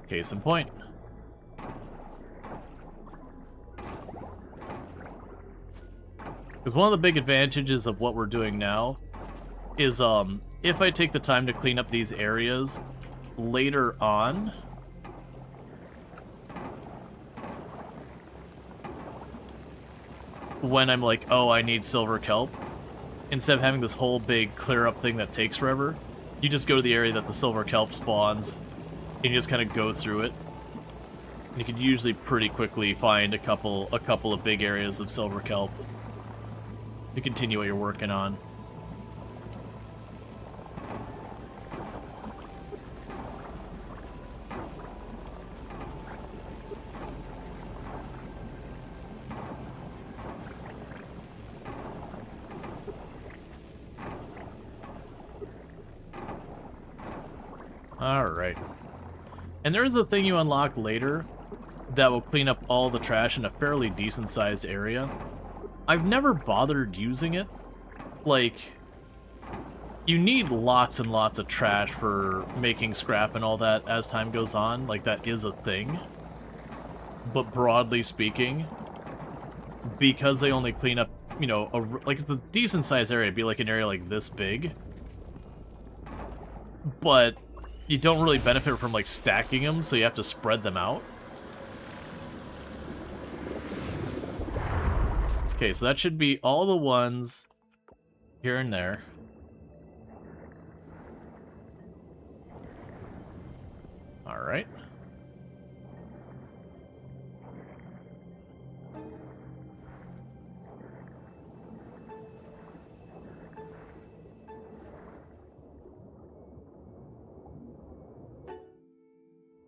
Case in point. Because one of the big advantages of what we're doing now is if I take the time to clean up these areas later on, when I'm like, oh, I need silver kelp, instead of having this whole big clear up thing that takes forever, you just go to the area that the silver kelp spawns, and you just kind of go through it. And you can usually pretty quickly find a couple of big areas of silver kelp to continue what you're working on. Alright. And there is a thing you unlock later that will clean up all the trash in a fairly decent-sized area. I've never bothered using it. Like, you need lots and lots of trash for making scrap and all that as time goes on. Like, that is a thing. But broadly speaking, because they only clean up, you know, like, it's a decent-sized area. It'd be like an area like this big. But you don't really benefit from, like, stacking them, so you have to spread them out. Okay, so that should be all the ones here and there. Alright.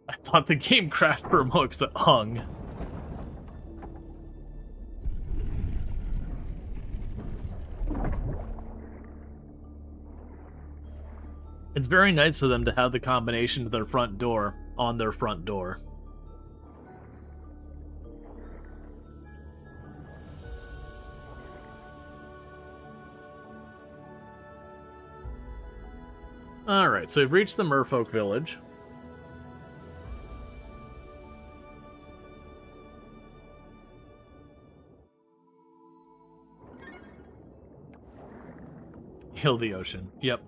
I thought the game crashed for a moment because it hung. It's very nice of them to have the combination to their front door on their front door. Alright, so we've reached the merfolk village. Heal the ocean. Yep.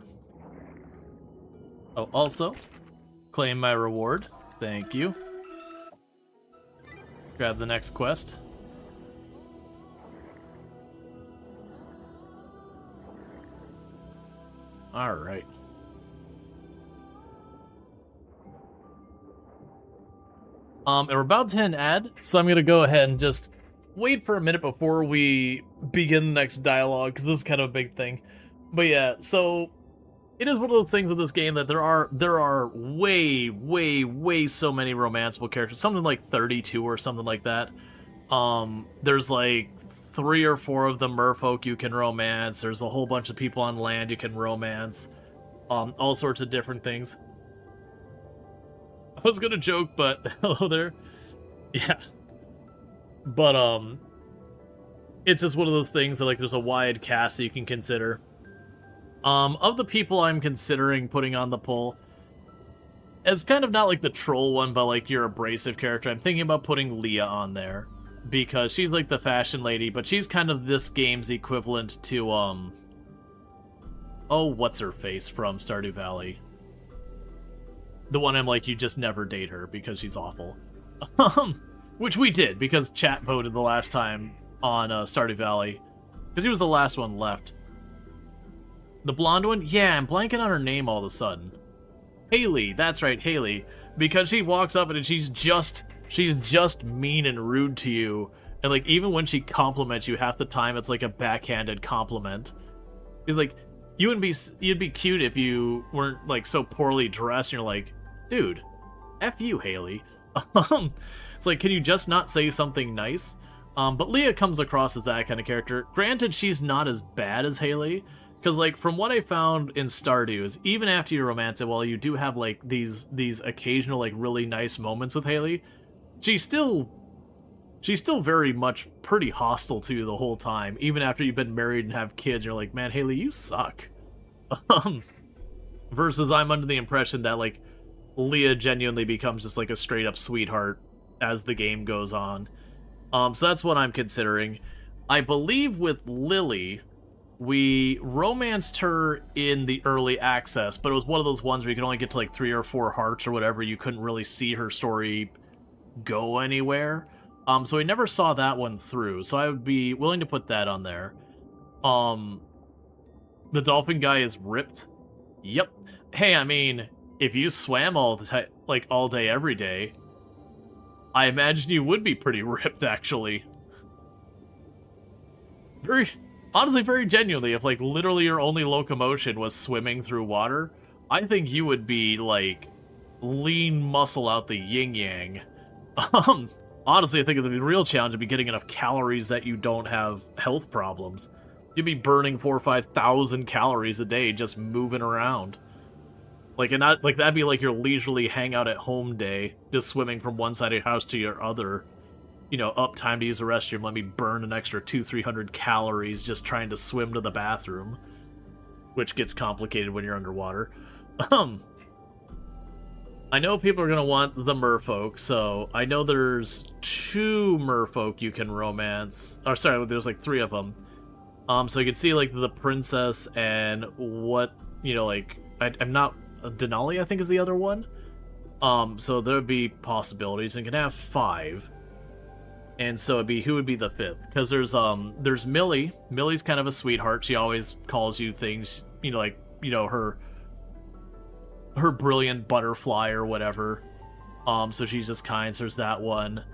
Oh, also, claim my reward. Thank you. Grab the next quest. Alright. And we're about to hit an ad, so I'm gonna go ahead and just wait for a minute before we begin the next dialogue, because this is kind of a big thing. But yeah, so it is one of those things with this game that there are way so many romanceable characters, something like 32 or something like that. There's like 3 or 4 of the merfolk you can romance. There's a whole bunch of people on land you can romance. All sorts of different things. I was gonna joke, but hello there. Yeah. But it's just one of those things that, like, there's a wide cast that you can consider. Of the people I'm considering putting on the poll, as kind of not like the troll one, but like your abrasive character, I'm thinking about putting Leah on there. Because she's like the fashion lady, but she's kind of this game's equivalent to, oh, what's-her-face from Stardew Valley? The one I'm like, you just never date her because she's awful. Which we did, because chat voted the last time on Stardew Valley. Because he was the last one left. The blonde one? Yeah, I'm blanking on her name all of a sudden. Haley, that's right, Haley. Because she walks up and she's just mean and rude to you. And like, even when she compliments you, half the time it's like a backhanded compliment. She's like, you'd be cute if you weren't like so poorly dressed. And you're like, dude, F you, Haley. It's like, can you just not say something nice? But Leah comes across as that kind of character. Granted, she's not as bad as Haley. Because, like, from what I found in Stardew is, even after you romance it, while you do have, like, these occasional, like, really nice moments with Haley, she's still very much pretty hostile to you the whole time, even after you've been married and have kids. You're like, man, Haley, you suck. Versus I'm under the impression that, like, Leah genuinely becomes just, like, a straight-up sweetheart as the game goes on. So that's what I'm considering. I believe with Lily, we romanced her in the early access, but it was one of those ones where you could only get to like 3 or 4 hearts or whatever. You couldn't really see her story go anywhere. So we never saw that one through. So I would be willing to put that on there. The dolphin guy is ripped. Yep. Hey, I mean, if you swam all the time, like all day, every day, I imagine you would be pretty ripped, actually. Honestly, very genuinely, if like literally your only locomotion was swimming through water, I think you would be like lean muscle out the yin yang. Honestly, I think the real challenge would be getting enough calories that you don't have health problems. You'd be burning 4,000 or 5,000 calories a day just moving around. Like, and not, like that'd be like your leisurely hangout at home day, just swimming from one side of your house to your other. You know, up time to use the restroom, let me burn an extra 200-300 calories just trying to swim to the bathroom, which gets complicated when you're underwater. I know people are gonna want the merfolk, so I know there's 2 merfolk you can romance. Or sorry, there's like 3 of them. So you can see like the princess and what, you know, like I'm not Denali, I think is the other one. So there would be possibilities, and you can have 5. And so it'd be, who would be the 5th? Because there's Millie. Millie's kind of a sweetheart. She always calls you things, you know, like, you know, her brilliant butterfly or whatever. So she's just kind. So there's that one.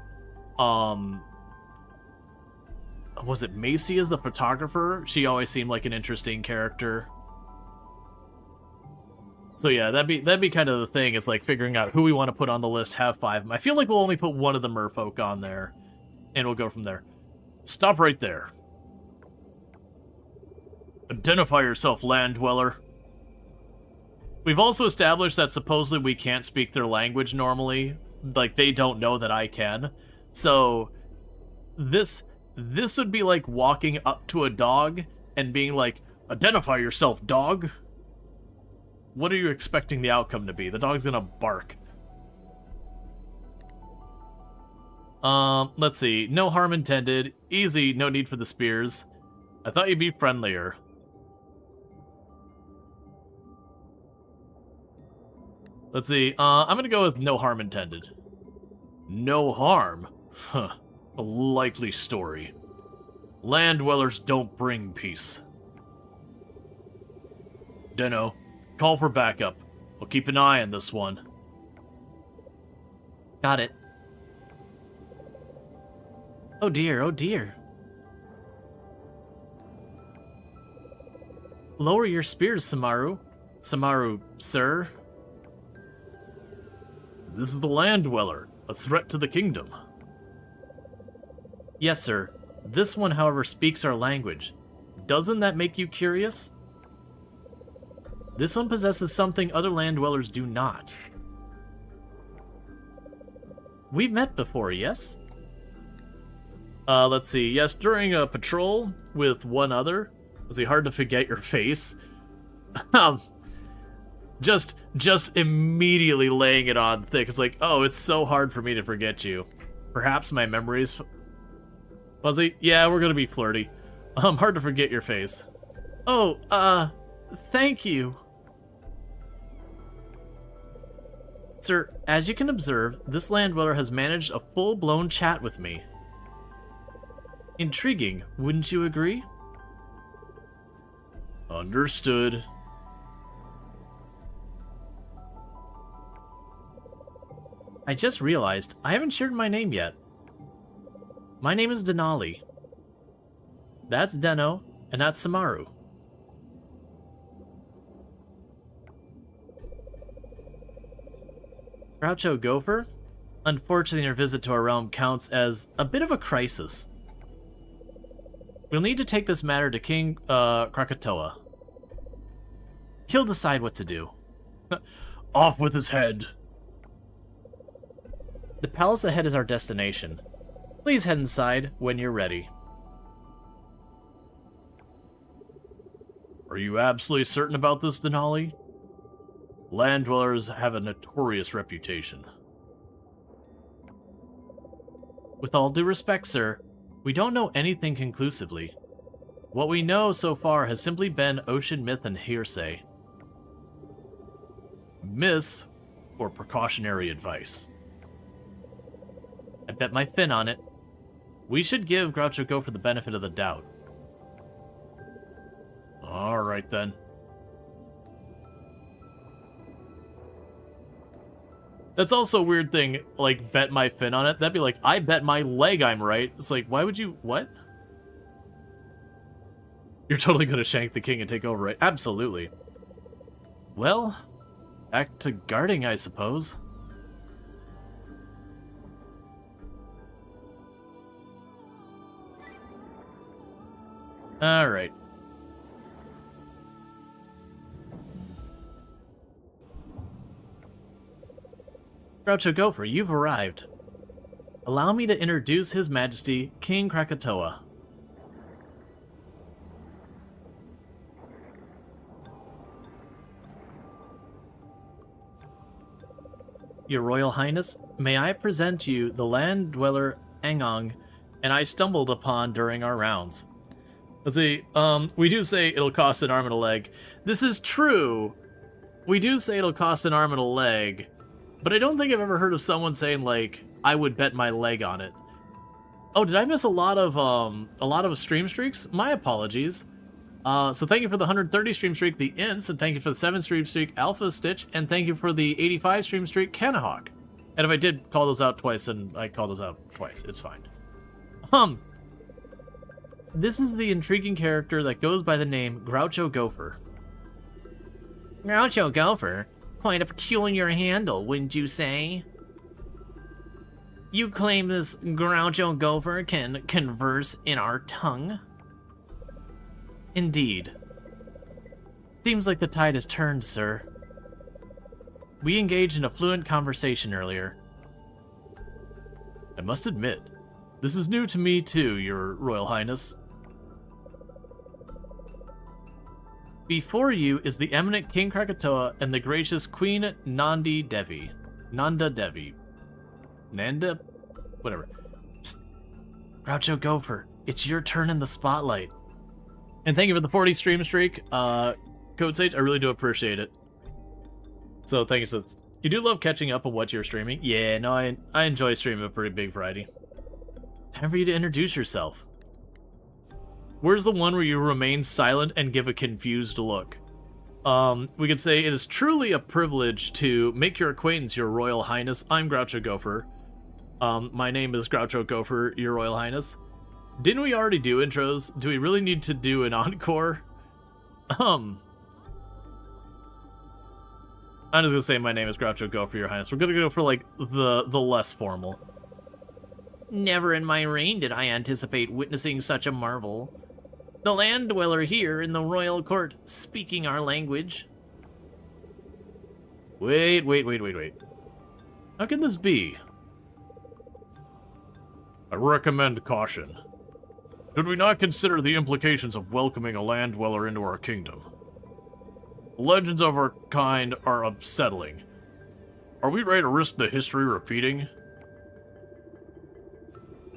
Was it Macy as the photographer? She always seemed like an interesting character. So yeah, that'd be kind of the thing. It's like figuring out who we want to put on the list. Have 5 of them. I feel like we'll only put one of the merfolk on there. And we'll go from there. Stop right there. Identify yourself, land dweller. We've also established that supposedly we can't speak their language normally. Like, they don't know that I can. So, this would be like walking up to a dog and being like, identify yourself, dog. What are you expecting the outcome to be? The dog's gonna bark. Let's see. No harm intended. Easy, no need for the spears. I thought you'd be friendlier. Let's see. I'm gonna go with no harm intended. No harm? Huh. A likely story. Land dwellers don't bring peace. Deno, call for backup. We'll keep an eye on this one. Got it. Oh dear, oh dear. Lower your spears, Samaru. Samaru, sir. This is the land dweller, a threat to the kingdom. Yes, sir. This one, however, speaks our language. Doesn't that make you curious? This one possesses something other land dwellers do not. We've met before, yes? Let's see. Yes, during a patrol with one other. Let's see, hard to forget your face. Just immediately laying it on thick. It's like, oh, it's so hard for me to forget you. Perhaps my memory's fuzzy? Yeah, we're gonna be flirty. Hard to forget your face. Oh, thank you. Sir, as you can observe, this land dweller has managed a full-blown chat with me. Intriguing, wouldn't you agree? Understood. I just realized I haven't shared my name yet. My name is Denali. That's Deno, and that's Samaru. Groucho Gopher? Unfortunately, your visit to our realm counts as a bit of a crisis. We'll need to take this matter to King Krakatoa. He'll decide what to do. Off with his head. The palace ahead is our destination. Please head inside when you're ready. Are you absolutely certain about this, Denali? Land dwellers have a notorious reputation. With all due respect, sir, We don't know anything conclusively. What we know so far has simply been ocean myth and hearsay. Myths or precautionary advice. I bet my fin on it. We should give Groucho Gopher the benefit of the doubt. Alright then. That's also a weird thing, like, bet my fin on it. That'd be like, I bet my leg I'm right. It's like, why would you, what? You're totally gonna shank the king and take over, right? Absolutely. Well, back to guarding, I suppose. Alright. Groucho Gopher, you've arrived. Allow me to introduce His Majesty, King Krakatoa. Your Royal Highness, may I present you the land dweller Angong, and I stumbled upon during our rounds. Let's see, we do say it'll cost an arm and a leg. This is true. We do say it'll cost an arm and a leg, but I don't think I've ever heard of someone saying, like, I would bet my leg on it. Oh, did I miss a lot of stream streaks? My apologies. So thank you for the 130 stream streak, the Ints, and thank you for the 7 stream streak, Alpha Stitch, and thank you for the 85 stream streak, Kanahawk. And if I did call those out twice, and I called those out twice, it's fine. This is the intriguing character that goes by the name Groucho Gopher. Groucho Gopher? Quite a peculiar handle, wouldn't you say? You claim this Groucho Gopher can converse in our tongue? Indeed. Seems like the tide has turned, sir. We engaged in a fluent conversation earlier. I must admit, this is new to me too, Your Royal Highness. Before you is the eminent King Krakatoa and the gracious Queen Nanda Devi. Nanda Devi. Nanda? Whatever. Psst. Groucho Gopher, it's your turn in the spotlight. And thank you for the 40 stream streak, Code Sage. I really do appreciate it. So thank you. So you do love catching up on what you're streaming? Yeah, no, I enjoy streaming a pretty big variety. Time for you to introduce yourself. Where's the one where you remain silent and give a confused look? We could say, it is truly a privilege to make your acquaintance, Your Royal Highness. I'm Groucho Gopher. My name is Groucho Gopher, Your Royal Highness. Didn't we already do intros? Do we really need to do an encore? I'm just gonna say my name is Groucho Gopher, Your Highness. We're gonna go for, like, the less formal. Never in my reign did I anticipate witnessing such a marvel. The land dweller here in the royal court, speaking our language. Wait. How can this be? I recommend caution. Should we not consider the implications of welcoming a land dweller into our kingdom? Legends of our kind are unsettling. Are we ready to risk the history repeating?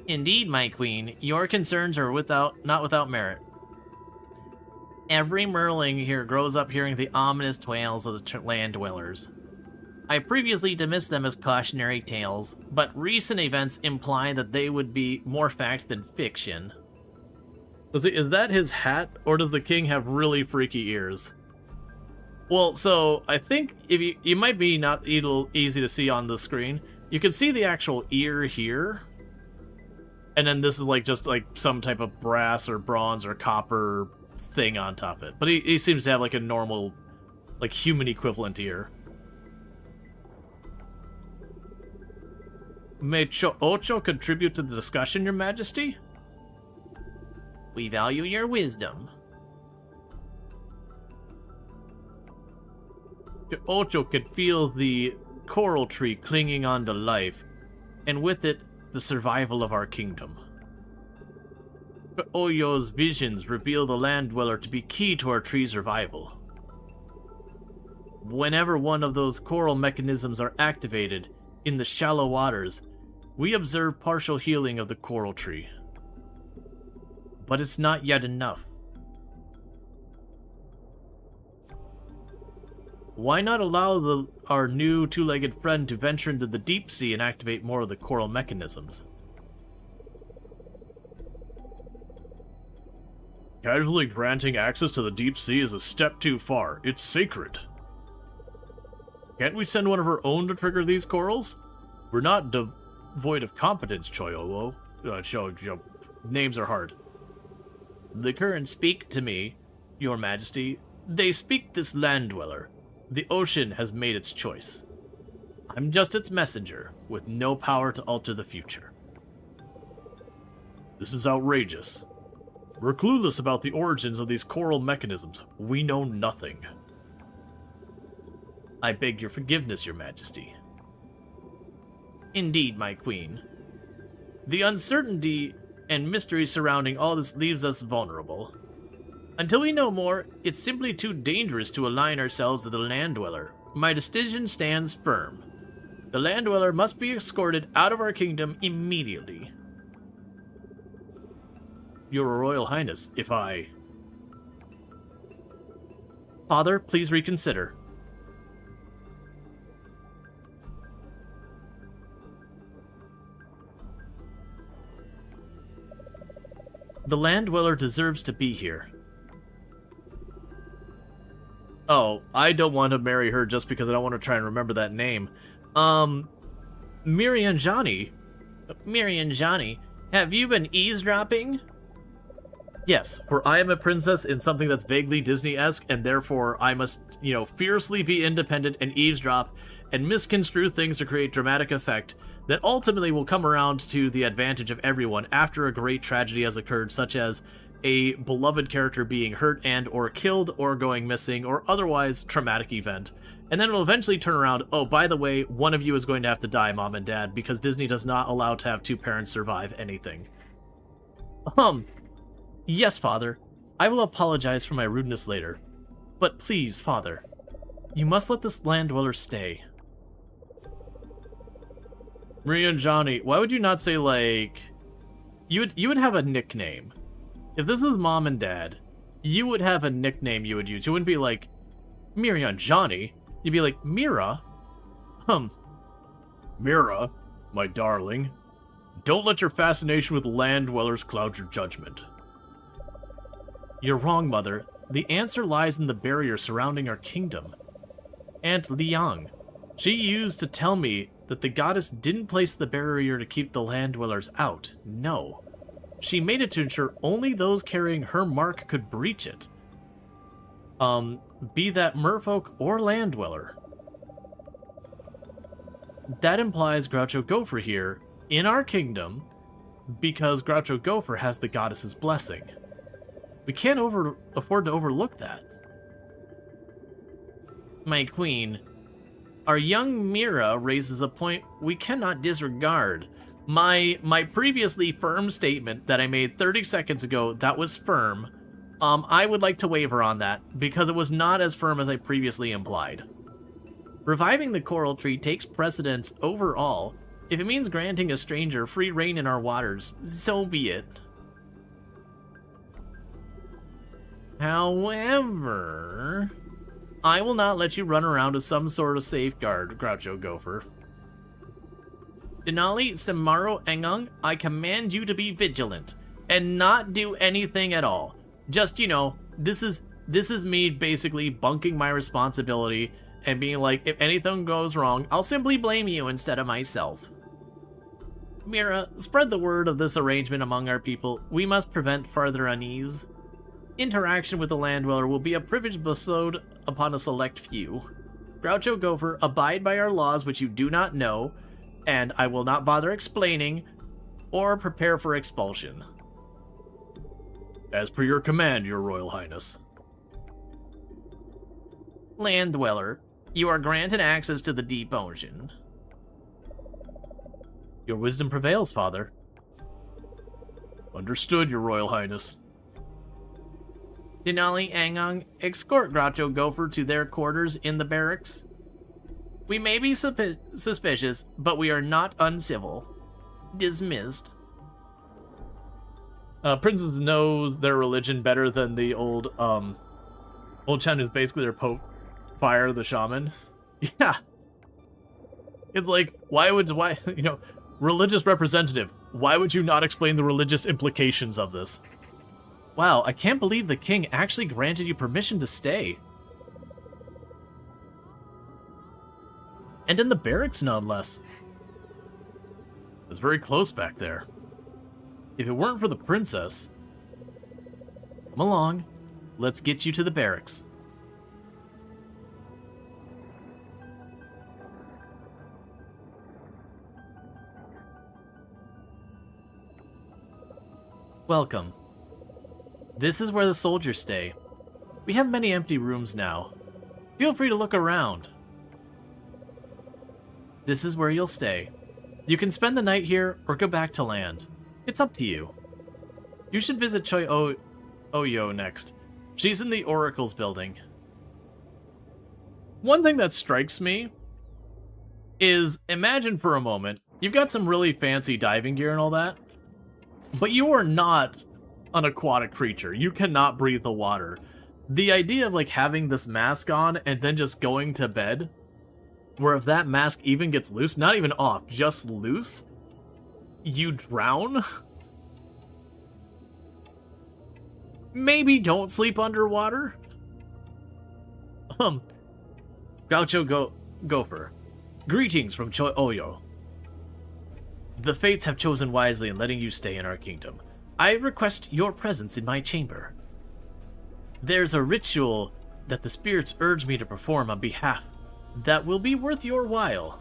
Indeed, my queen, your concerns are not without merit. Every Merling here grows up hearing the ominous tales of the land dwellers. I previously dismissed them as cautionary tales, but recent events imply that they would be more fact than fiction. Is that his hat, or does the king have really freaky ears? Well, so I think if you might be not easy to see on the screen. You can see the actual ear here, and then this is like just like some type of brass or bronze or copper thing on top of it. But he seems to have like a normal, like human equivalent ear. May Ocho contribute to the discussion, Your Majesty? We value your wisdom. Ocho could feel the coral tree clinging on to life, and with it, the survival of our kingdom. Oyo's visions reveal the land dweller to be key to our tree's revival. Whenever one of those coral mechanisms are activated in the shallow waters, we observe partial healing of the coral tree. but it's not yet enough. Why not allow our new two-legged friend to venture into the deep sea and activate more of the coral mechanisms? Casually granting access to the deep sea is a step too far. It's sacred. Can't we send one of our own to trigger these corals? We're not devoid of competence, Choyolo. Names are hard. The currents speak to me, Your Majesty. They speak this land dweller. The ocean has made its choice. I'm just its messenger, with no power to alter the future. This is outrageous. We're clueless about the origins of these coral mechanisms. We know nothing. I beg your forgiveness, Your Majesty. Indeed, my queen. The uncertainty and mystery surrounding all this leaves us vulnerable. Until we know more, it's simply too dangerous to align ourselves with the land dweller. My decision stands firm. The land dweller must be escorted out of our kingdom immediately. Your Royal Highness, if I... Father, please reconsider. The land dweller deserves to be here. Oh, I don't want to marry her just because I don't want to try and remember that name. Mirianjani, have you been eavesdropping? Yes, for I am a princess in something that's vaguely Disney-esque, and therefore I must, fiercely be independent and eavesdrop and misconstrue things to create dramatic effect that ultimately will come around to the advantage of everyone after a great tragedy has occurred, such as a beloved character being hurt and or killed or going missing or otherwise traumatic event. And then it'll eventually turn around, oh, by the way, one of you is going to have to die, Mom and Dad, because Disney does not allow to have two parents survive anything. Yes, Father. I will apologize for my rudeness later. But please, Father, you must let this land dweller stay. Maria and Johnny, why would you not say, like... You would have a nickname. If this is Mom and Dad, you would have a nickname you would use. You wouldn't be like, Mira and Johnny. You'd be like, Mira? Mira, my darling, don't let your fascination with land dwellers cloud your judgment. You're wrong, Mother. The answer lies in the barrier surrounding our kingdom. Aunt Liang, she used to tell me that the goddess didn't place the barrier to keep the land dwellers out. No. She made it to ensure only those carrying her mark could breach it. Be that merfolk or land dweller. That implies Groucho Gopher here, in our kingdom, because Groucho Gopher has the goddess's blessing. We can't afford to overlook that. My queen, our young Mira raises a point we cannot disregard. My previously firm statement that I made 30 seconds ago, that was firm. I would like to waver on that, because it was not as firm as I previously implied. Reviving the coral tree takes precedence over all. If it means granting a stranger free reign in our waters, so be it. However, I will not let you run around as some sort of safeguard, Groucho Gopher. Denali Samaro Engung, I command you to be vigilant and not do anything at all. Just, this is me basically bunking my responsibility and being like, if anything goes wrong, I'll simply blame you instead of myself. Mira, spread the word of this arrangement among our people. We must prevent further unease. Interaction with the land dweller will be a privilege bestowed upon a select few. Groucho Gopher, abide by our laws which you do not know, and I will not bother explaining or prepare for expulsion. As per your command, Your Royal Highness. Land dweller, you are granted access to the deep ocean. Your wisdom prevails, Father. Understood, Your Royal Highness. Denali Angung, escort Groucho Gopher to their quarters in the barracks. We may be suspicious, but we are not uncivil. Dismissed. Princes knows their religion better than the old Chen, who's basically their Pope Fire the Shaman. Yeah. It's like, why, religious representative, why would you not explain the religious implications of this? Wow, I can't believe the king actually granted you permission to stay. And in the barracks, none less. It's very close back there. If it weren't for the princess... Come along. Let's get you to the barracks. Welcome. This is where the soldiers stay. We have many empty rooms now. Feel free to look around. This is where you'll stay. You can spend the night here or go back to land. It's up to you. You should visit Choi Oyo next. She's in the Oracle's building. One thing that strikes me is, imagine for a moment, you've got some really fancy diving gear and all that, but you are not an aquatic creature. You cannot breathe the water. The idea of like having this mask on and then just going to bed, where if that mask even gets loose, not even off, just loose, you drown? Maybe don't sleep underwater? Groucho Gopher. Greetings from Choi Oyo. The fates have chosen wisely in letting you stay in our kingdom. I request your presence in my chamber. There's a ritual that the spirits urge me to perform on behalf that will be worth your while.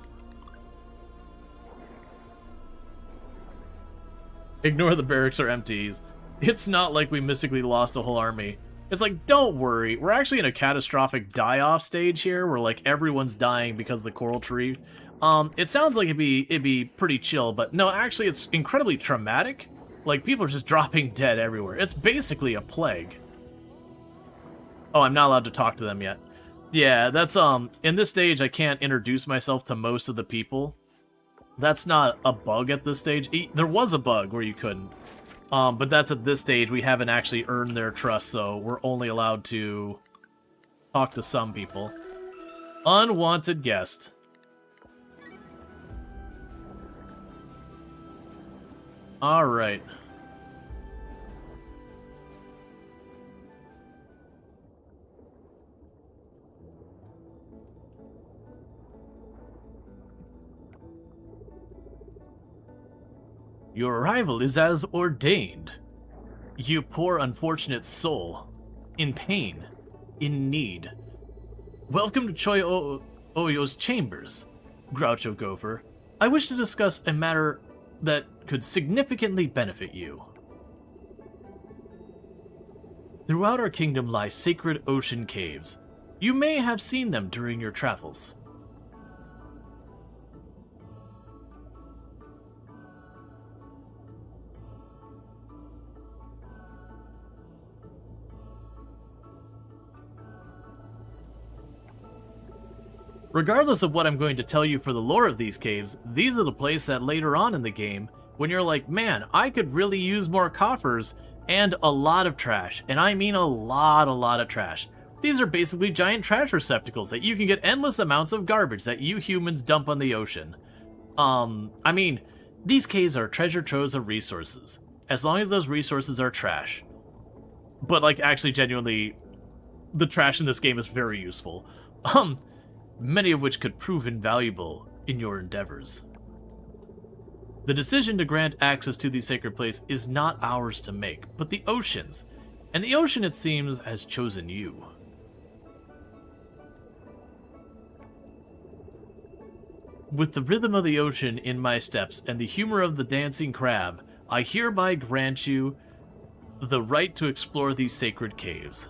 Ignore the barracks are empties. It's not like we mystically lost a whole army. It's like, don't worry, we're actually in a catastrophic die-off stage here where like everyone's dying because of the coral tree. It sounds like it'd be pretty chill, but no, actually it's incredibly traumatic. Like, people are just dropping dead everywhere. It's basically a plague. Oh, I'm not allowed to talk to them yet. Yeah, that's, in this stage, I can't introduce myself to most of the people. That's not a bug at this stage. There was a bug where you couldn't. But that's at this stage. We haven't actually earned their trust, so we're only allowed to talk to some people. Unwanted guest. Alright. Your arrival is as ordained. You poor unfortunate soul. In pain. In need. Welcome to Choi Oyo's chambers, Groucho Gopher. I wish to discuss a matter that could significantly benefit you. Throughout our kingdom lie sacred ocean caves. You may have seen them during your travels. Regardless of what I'm going to tell you for the lore of these caves, these are the places that later on in the game, when you're like, man, I could really use more coffers and a lot of trash. And I mean a lot of trash. These are basically giant trash receptacles that you can get endless amounts of garbage that you humans dump on the ocean. I mean, these caves are treasure troves of resources, as long as those resources are trash. But like, actually, genuinely, the trash in this game is very useful. Many of which could prove invaluable in your endeavors. The decision to grant access to the sacred place is not ours to make, but the ocean's, and the ocean, it seems, has chosen you. With the rhythm of the ocean in my steps and the humor of the dancing crab, I hereby grant you the right to explore these sacred caves.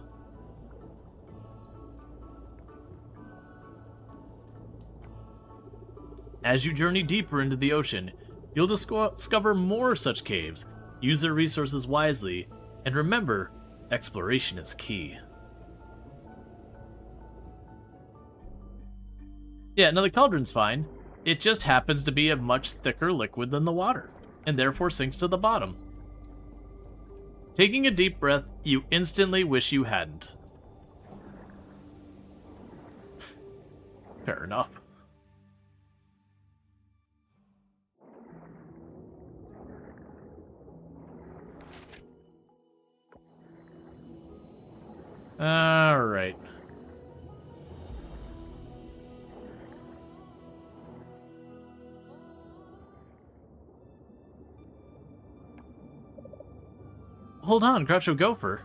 As you journey deeper into the ocean, you'll discover more such caves. Use their resources wisely, and remember, exploration is key. Yeah, no, the cauldron's fine. It just happens to be a much thicker liquid than the water, and therefore sinks to the bottom. Taking a deep breath, you instantly wish you hadn't. Fair enough. All right. Hold on, Groucho Gopher.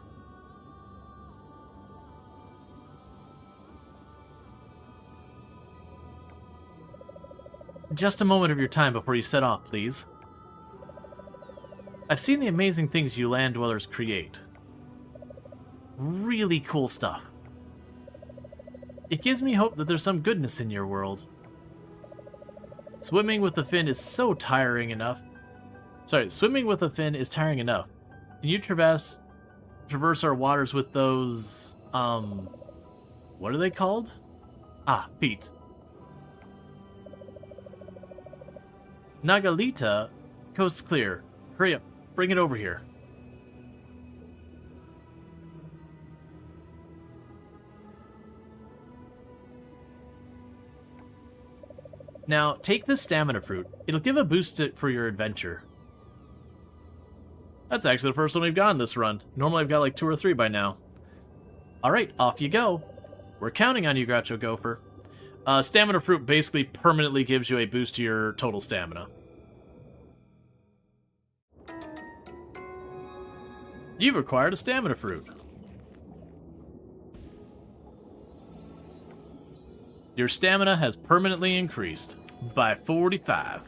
Just a moment of your time before you set off, please. I've seen the amazing things you land dwellers create. Really cool stuff. It gives me hope that there's some goodness in your world. Swimming with a fin is so tiring enough. Swimming with a fin is tiring enough. Can you traverse our waters with those, what are they called? Ah, feet. Nagalita, coast clear. Hurry up, bring it over here. Now, take this stamina fruit. It'll give a boost for your adventure. That's actually the first one we've gotten this run. Normally I've got like 2 or 3 by now. Alright, off you go. We're counting on you, Groucho Gopher. Stamina fruit basically permanently gives you a boost to your total stamina. You've acquired a stamina fruit. Your stamina has permanently increased by 45.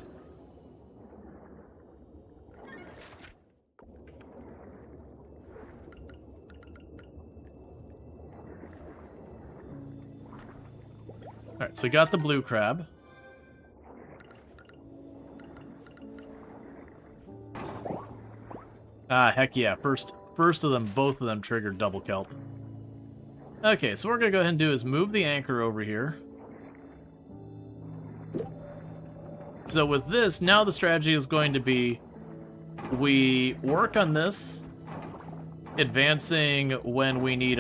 Alright, so we got the blue crab. Ah, heck yeah. First of them, both of them triggered double kelp. Okay, so what we're going to go ahead and do is move the anchor over here. So with this, now the strategy is going to be we work on this, advancing when we need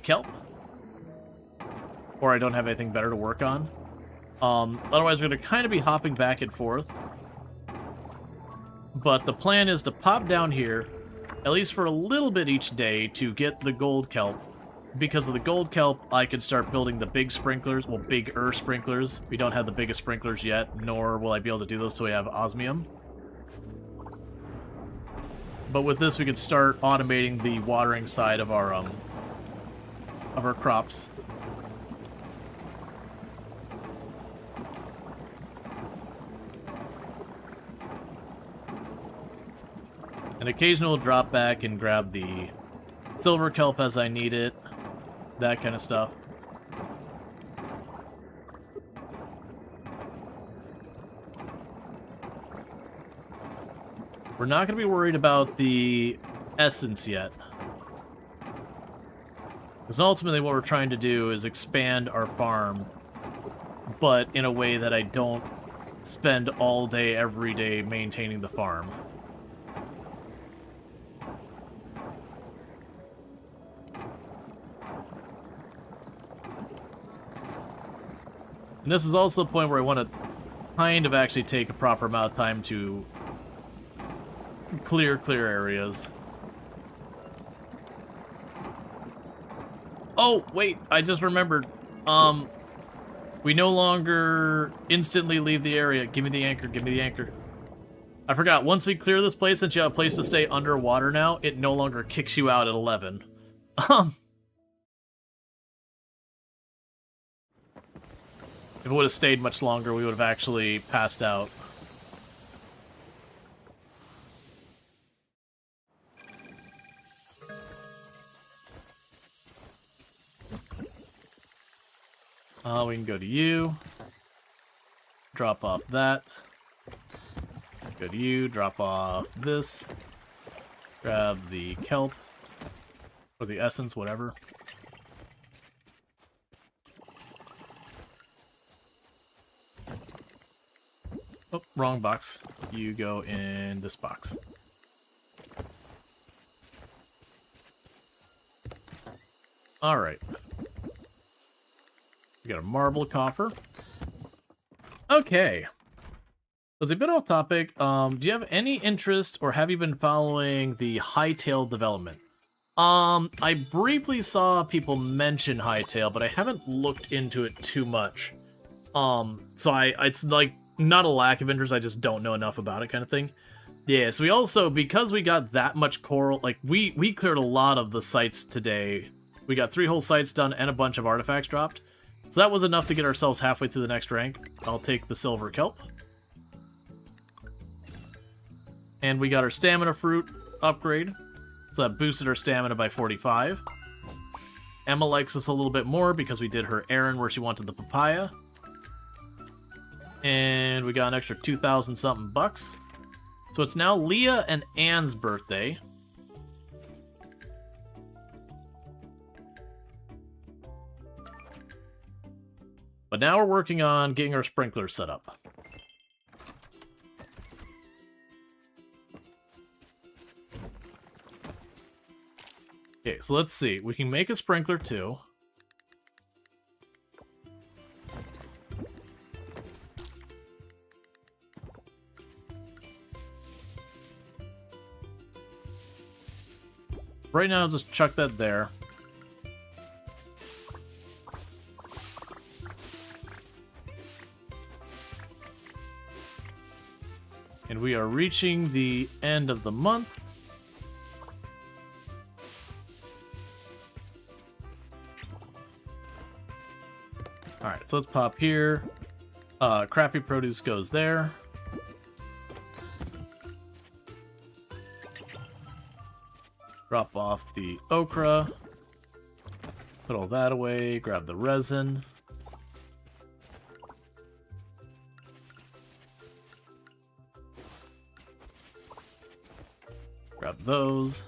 kelp. Or I don't have anything better to work on. Otherwise, we're going to kind of be hopping back and forth. But the plan is to pop down here, at least for a little bit each day, to get the gold kelp. Because of the gold kelp, I can start building the big sprinklers, well, bigger sprinklers. We don't have the biggest sprinklers yet, nor will I be able to do those till we have osmium. But with this, we can start automating the watering side of our crops. And occasionally we'll drop back and grab the silver kelp as I need it. That kind of stuff. We're not going to be worried about the essence yet. Because ultimately what we're trying to do is expand our farm, but in a way that I don't spend all day, every day maintaining the farm. And this is also the point where I want to kind of actually take a proper amount of time to clear areas. Oh, wait, I just remembered. We no longer instantly leave the area. Give me the anchor, give me the anchor. I forgot, once we clear this place, since you have a place to stay underwater now, it no longer kicks you out at 11. If it would have stayed much longer, we would have actually passed out. We can go to you. Drop off that. Go to you, drop off this. Grab the kelp. Or the essence, whatever. Oh, wrong box. You go in this box. Alright. We got a marble coffer. Okay. That's a bit off topic. Do you have any interest or have you been following the Hightail development? I briefly saw people mention Hightail, but I haven't looked into it too much. So it's like not a lack of interest, I just don't know enough about it kind of thing. Yeah, so we also, because we got that much coral, like we cleared a lot of the sites today. We got 3 whole sites done and a bunch of artifacts dropped. So that was enough to get ourselves halfway through the next rank. I'll take the silver kelp. And we got our stamina fruit upgrade. So that boosted our stamina by 45. Emma likes us a little bit more because we did her errand where she wanted the papaya. And we got an extra 2,000 something bucks. So it's now Leah and Anne's birthday. But now we're working on getting our sprinklers set up. Okay, so let's see. We can make a sprinkler too. Right now, just chuck that there. And we are reaching the end of the month. Alright, so let's pop here. Crappy produce goes there. Drop off the okra. Put all that away. Grab the resin. Grab those.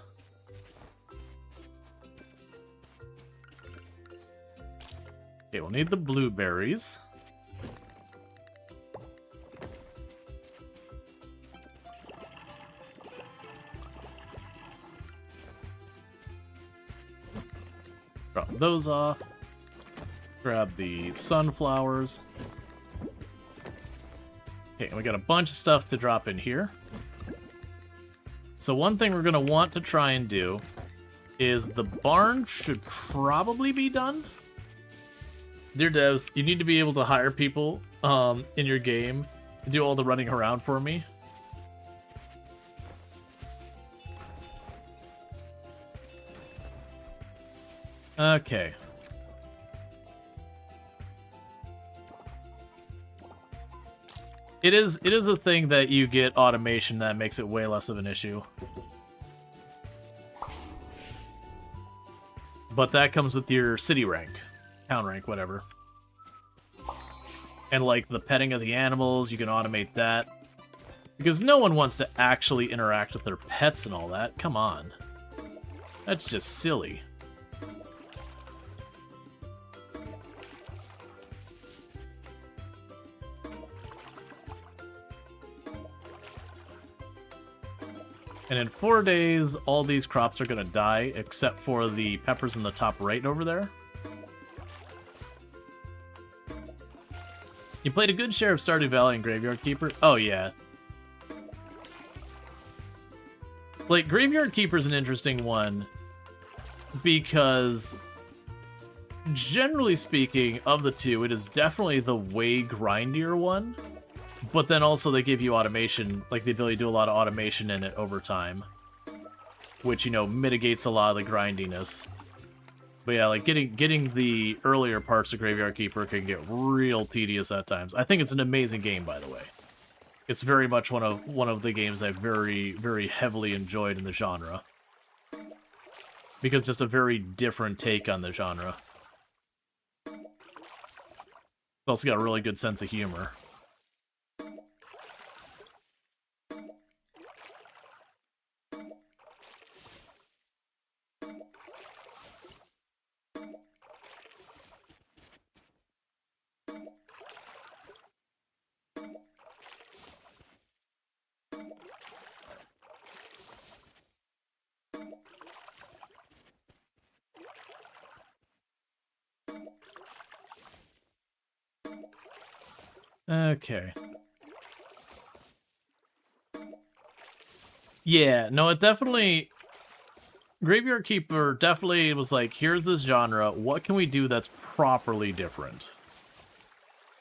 Okay, we'll need the blueberries. Drop those off. Grab the sunflowers. Okay, and we got a bunch of stuff to drop in here. So one thing we're going to want to try and do is the barn should probably be done. Dear devs, you need to be able to hire people in your game to do all the running around for me. Okay. It is a thing that you get automation that makes it way less of an issue. But that comes with your city rank. Town rank, whatever. And like the petting of the animals, you can automate that. Because no one wants to actually interact with their pets and all that. Come on. That's just silly. And in 4 days, all these crops are going to die, except for the peppers in the top right over there. You played a good share of Stardew Valley and Graveyard Keeper? Oh, yeah. Like, Graveyard Keeper's an interesting one, because, generally speaking, of the two, it is definitely the way grindier one. But then also they give you automation, like the ability to do a lot of automation in it over time. Which, you know, mitigates a lot of the grindiness. But yeah, like getting the earlier parts of Graveyard Keeper can get real tedious at times. I think it's an amazing game, by the way. It's very much one of the games I've very, very heavily enjoyed in the genre. Because it's just a very different take on the genre. It's also got a really good sense of humor. Okay. Yeah, no, it definitely... Graveyard Keeper definitely was like, here's this genre, what can we do that's properly different?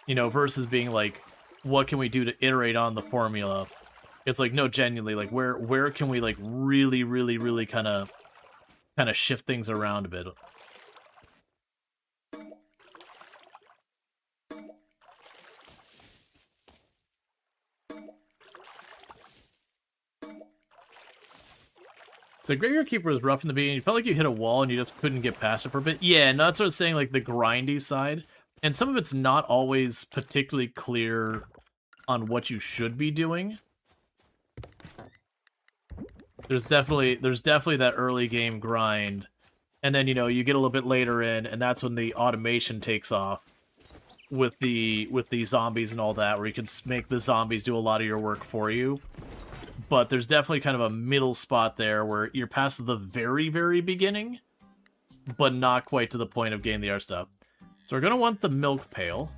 You know, versus being like, what can we do to iterate on the formula? It's like, no, genuinely, like, where can we, like, really kind of shift things around a bit? So Graveyard Keeper was rough in the beginning. You felt like you hit a wall and you just couldn't get past it for a bit. Yeah, no, that's what I was saying, like the grindy side. And some of it's not always particularly clear on what you should be doing. There's definitely that early game grind. And then, you know, you get a little bit later in, and that's when the automation takes off with the zombies and all that, where you can make the zombies do a lot of your work for you. But there's definitely kind of a middle spot there where you're past the very beginning, but not quite to the point of getting the art stuff. So we're going to want the milk pail.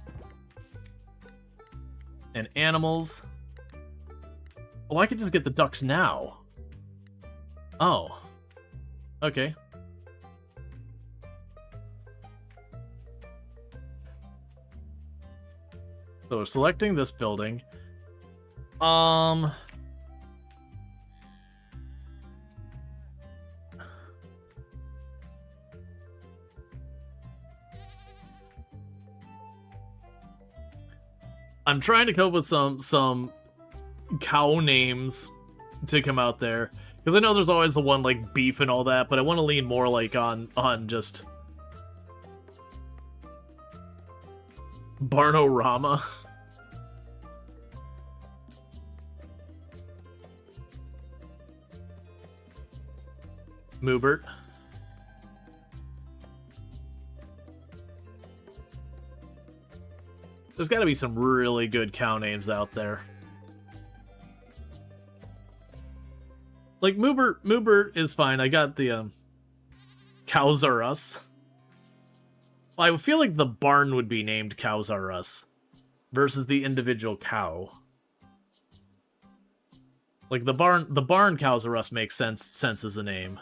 And animals. Oh, I could just get the ducks now. Oh. Okay. So we're selecting this building. I'm trying to come up with some cow names to come out there, because I know there's always the one like beef and all that, but I want to lean more like on just Barnorama. Moobert. There's got to be some really good cow names out there. Like, Moobert is fine. I got the, Cows Are Us. Well, I feel like the barn would be named Cows Are Us versus the individual cow. Like, the barn Cows Are Us makes sense as a name.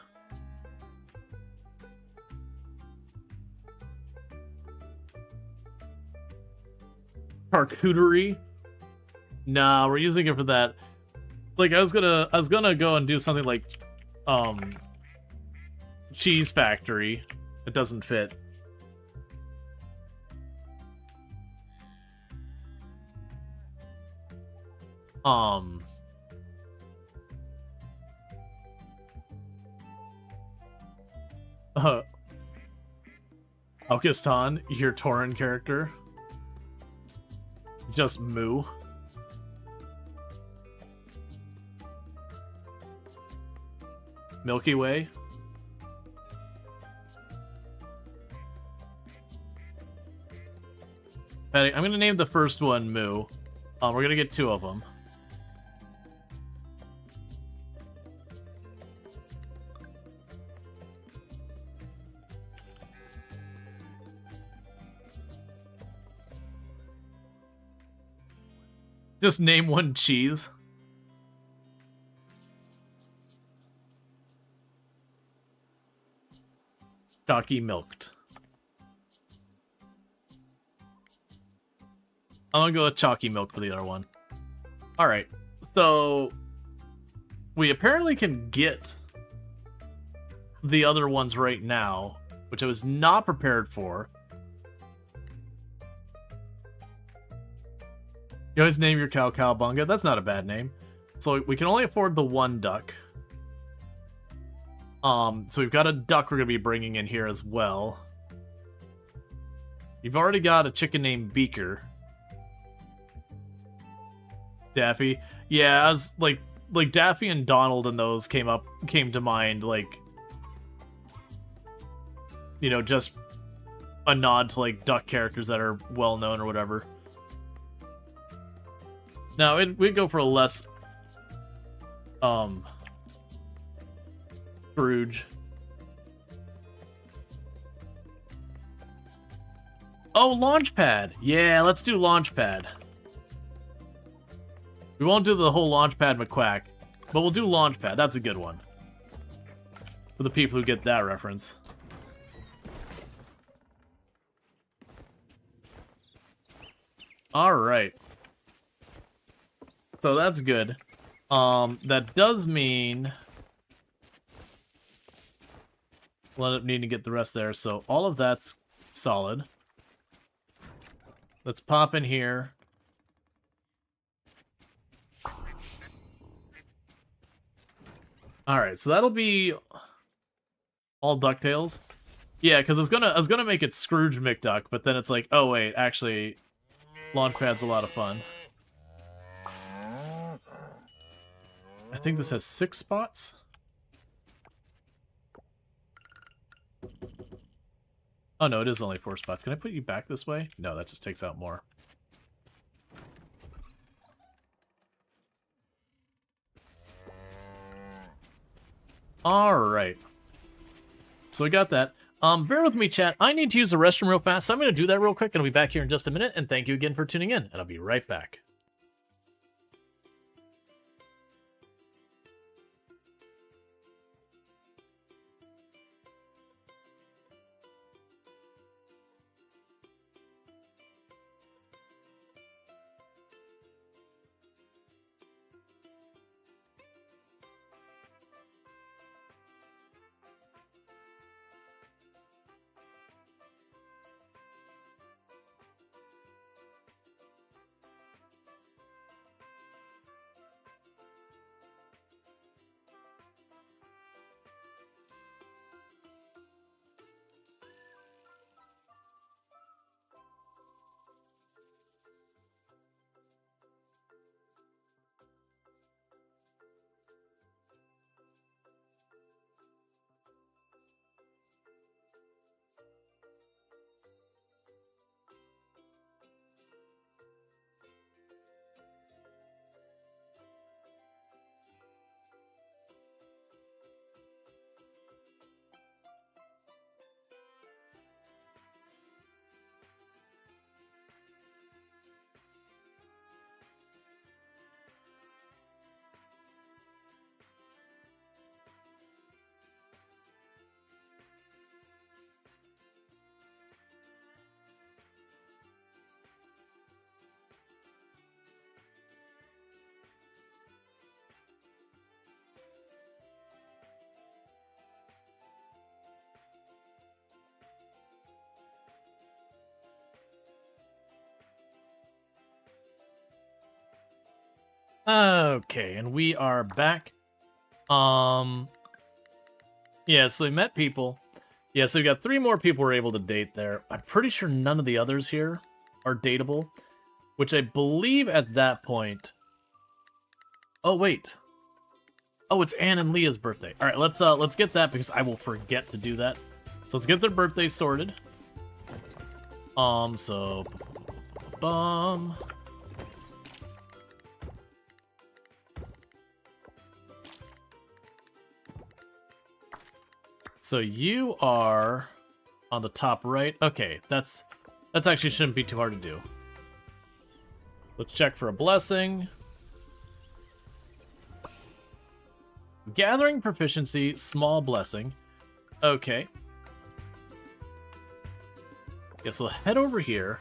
Charcuterie? Nah, we're using it for that. Like, I was gonna go and do something like, Cheese Factory. It doesn't fit. Augustan, your Tauren character. Just Moo. Milky Way. I'm gonna name the first one Moo. We're gonna get 2 of them. Just name one cheese. Chalky Milked. I'm gonna go with Chalky Milk for the other one. Alright, so we apparently can get the other ones right now, which I was not prepared for. You always name your cow Cowabunga. That's not a bad name. So we can only afford the 1 duck. So we've got a duck we're gonna be bringing in here as well. You've already got a chicken named Beaker. Daffy. Yeah, as like Daffy and Donald and those came to mind, like, you know, just a nod to like duck characters that are well known or whatever. Now we'd go for a less Scrooge. Oh, Launchpad. Yeah, let's do Launchpad. We won't do the whole Launchpad McQuack, but we'll do Launchpad. That's a good one. For the people who get that reference. Alright. So that's good. That does mean we'll end up needing to get the rest there, so all of that's solid. Let's pop in here. Alright, so that'll be all DuckTales. Yeah, because I was gonna make it Scrooge McDuck, but then it's like, oh wait, actually, Launchpad's a lot of fun. I think this has 6 spots. Oh no, it is only 4 spots. Can I put you back this way? No, that just takes out more. Alright. So we got that. Bear with me, chat. I need to use the restroom real fast, so I'm going to do that real quick, and I'll be back here in just a minute, and thank you again for tuning in, and I'll be right back. Okay, and we are back. Yeah, so we met people. Yeah, so we got 3 more people we're able to date there. I'm pretty sure none of the others here are dateable, which I believe at that point... Oh, wait. Oh, it's Anne and Leah's birthday. All right, let's get that because I will forget to do that. So let's get their birthdays sorted. So... Bum... So you are on the top right. Okay, that's actually shouldn't be too hard to do. Let's check for a blessing. Gathering proficiency, small blessing. Okay. Yeah, so head over here.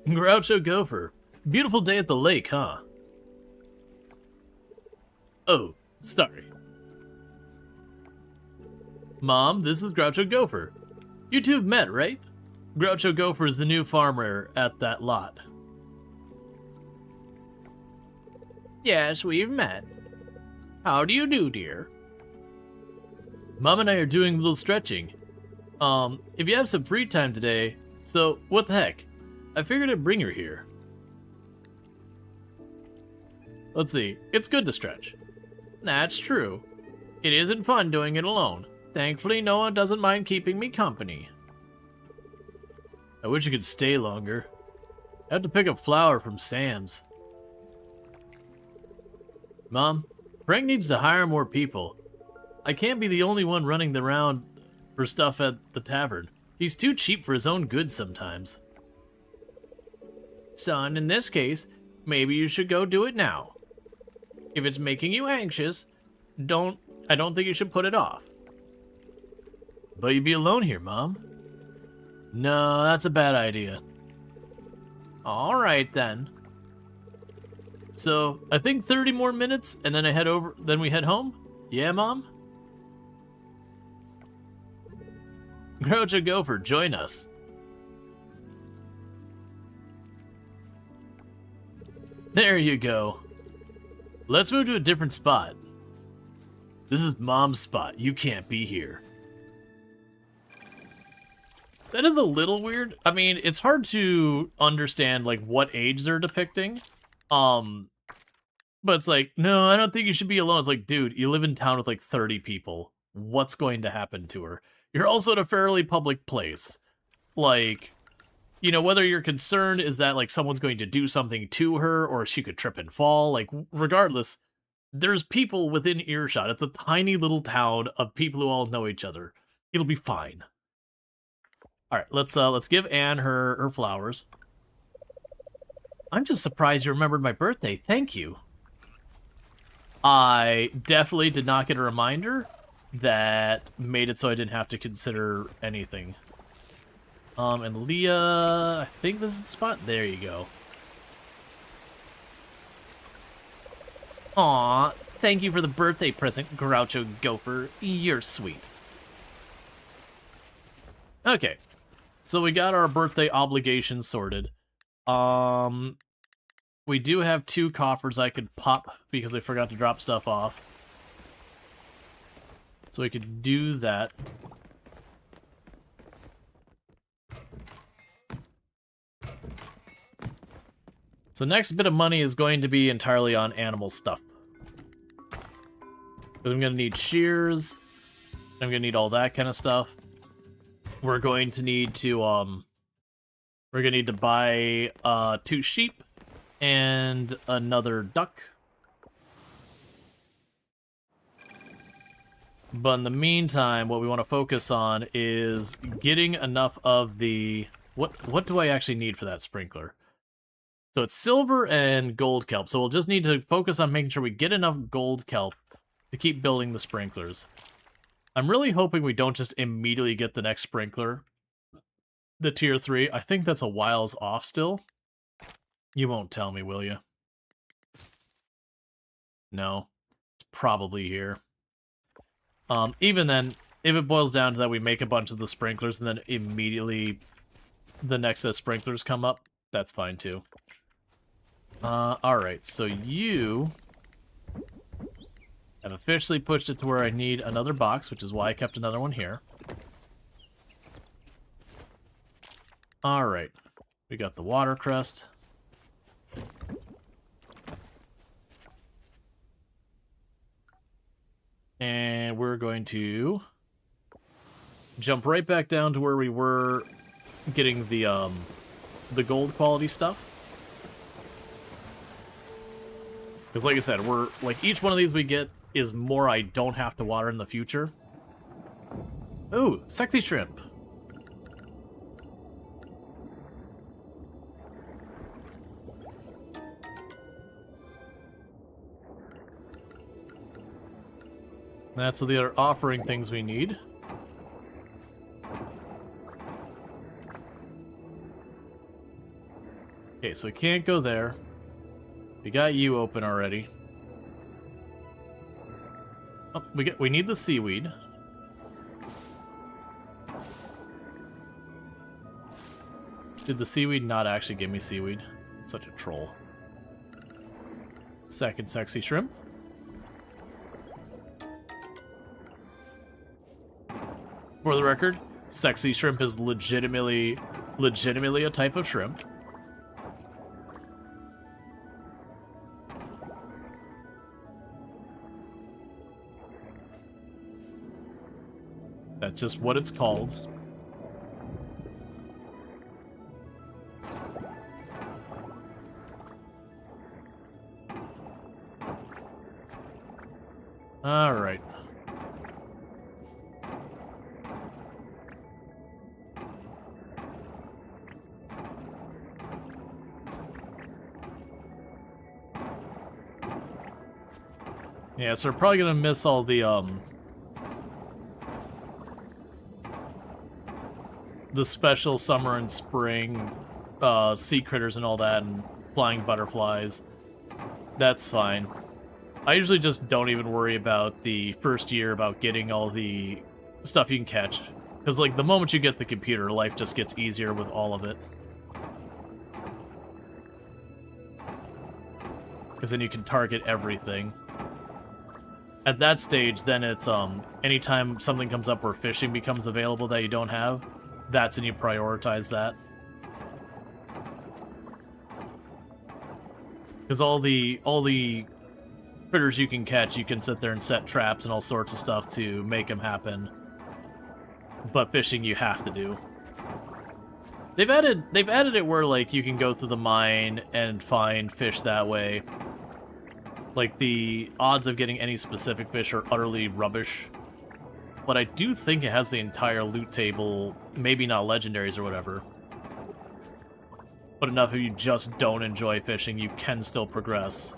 Groucho Gopher. Beautiful day at the lake, huh? Oh, sorry. Mom, this is Groucho Gopher. You two have met, right? Groucho Gopher is the new farmer at that lot. Yes, we've met. How do you do, dear? Mom and I are doing a little stretching. If you have some free time today, so what the heck? I figured I'd bring her here. Let's see. It's good to stretch. That's true. It isn't fun doing it alone. Thankfully, no one doesn't mind keeping me company. I wish I could stay longer. I have to pick up flour from Sam's. Mom, Frank needs to hire more people. I can't be the only one running around for stuff at the tavern. He's too cheap for his own goods sometimes. Son, in this case, maybe you should go do it now. If it's making you anxious, I don't think you should put it off. But you'd be alone here, Mom. No, that's a bad idea. Alright then. So, I think 30 more minutes, and then then we head home? Yeah, Mom? Groucho Gopher, join us. There you go. Let's move to a different spot. This is Mom's spot. You can't be here. That is a little weird. I mean, it's hard to understand, like, what age they're depicting. But it's like, no, I don't think you should be alone. It's like, dude, you live in town with, like, 30 people. What's going to happen to her? You're also at a fairly public place. Like, you know, whether your concern is that, like, someone's going to do something to her or she could trip and fall, like, regardless, there's people within earshot. It's a tiny little town of people who all know each other. It'll be fine. All right, let's give Anne her flowers. I'm just surprised you remembered my birthday. Thank you. I definitely did not get a reminder that made it so I didn't have to consider anything. And Leah, I think this is the spot. There you go. Aw, thank you for the birthday present, Groucho Gopher. You're sweet. Okay, so we got our birthday obligations sorted. We do have 2 coffers I could pop because I forgot to drop stuff off. So we could do that. So next bit of money is going to be entirely on animal stuff. Because I'm going to need shears. I'm going to need all that kind of stuff. We're going to need to, buy 2 sheep and another duck. But in the meantime, what we want to focus on is getting enough of the... What do I actually need for that sprinkler? So it's silver and gold kelp. So we'll just need to focus on making sure we get enough gold kelp to keep building the sprinklers. I'm really hoping we don't just immediately get the next sprinkler. The tier 3. I think that's a whiles off still. You won't tell me, will you? No. It's probably here. Even then, if it boils down to that we make a bunch of the sprinklers and then immediately the next set of sprinklers come up, that's fine too. Alright, so you have officially pushed it to where I need another box, which is why I kept another one here. Alright, we got the water crest. And we're going to jump right back down to where we were getting the gold quality stuff. Because like I said, we're like each one of these we get is more I don't have to water in the future. Ooh, sexy shrimp. That's the other offering things we need. Okay, so we can't go there. We got you open already. Oh, we need the seaweed. Did the seaweed not actually give me seaweed? Such a troll. Second sexy shrimp. For the record, sexy shrimp is legitimately a type of shrimp. That's just what it's called. All right. Yeah, so we're probably gonna miss all the special summer and spring sea critters and all that, and flying butterflies. That's fine. I usually just don't even worry about the first year about getting all the stuff you can catch. Because, like, the moment you get the computer, life just gets easier with all of it. Because then you can target everything. At that stage, then it's, anytime something comes up where fishing becomes available that you don't have, that's when you prioritize that. Because all the critters you can catch, you can sit there and set traps and all sorts of stuff to make them happen. But fishing you have to do. They've added it where, like, you can go through the mine and find fish that way. Like, the odds of getting any specific fish are utterly rubbish. But I do think it has the entire loot table, maybe not legendaries or whatever. But enough if you just don't enjoy fishing, you can still progress.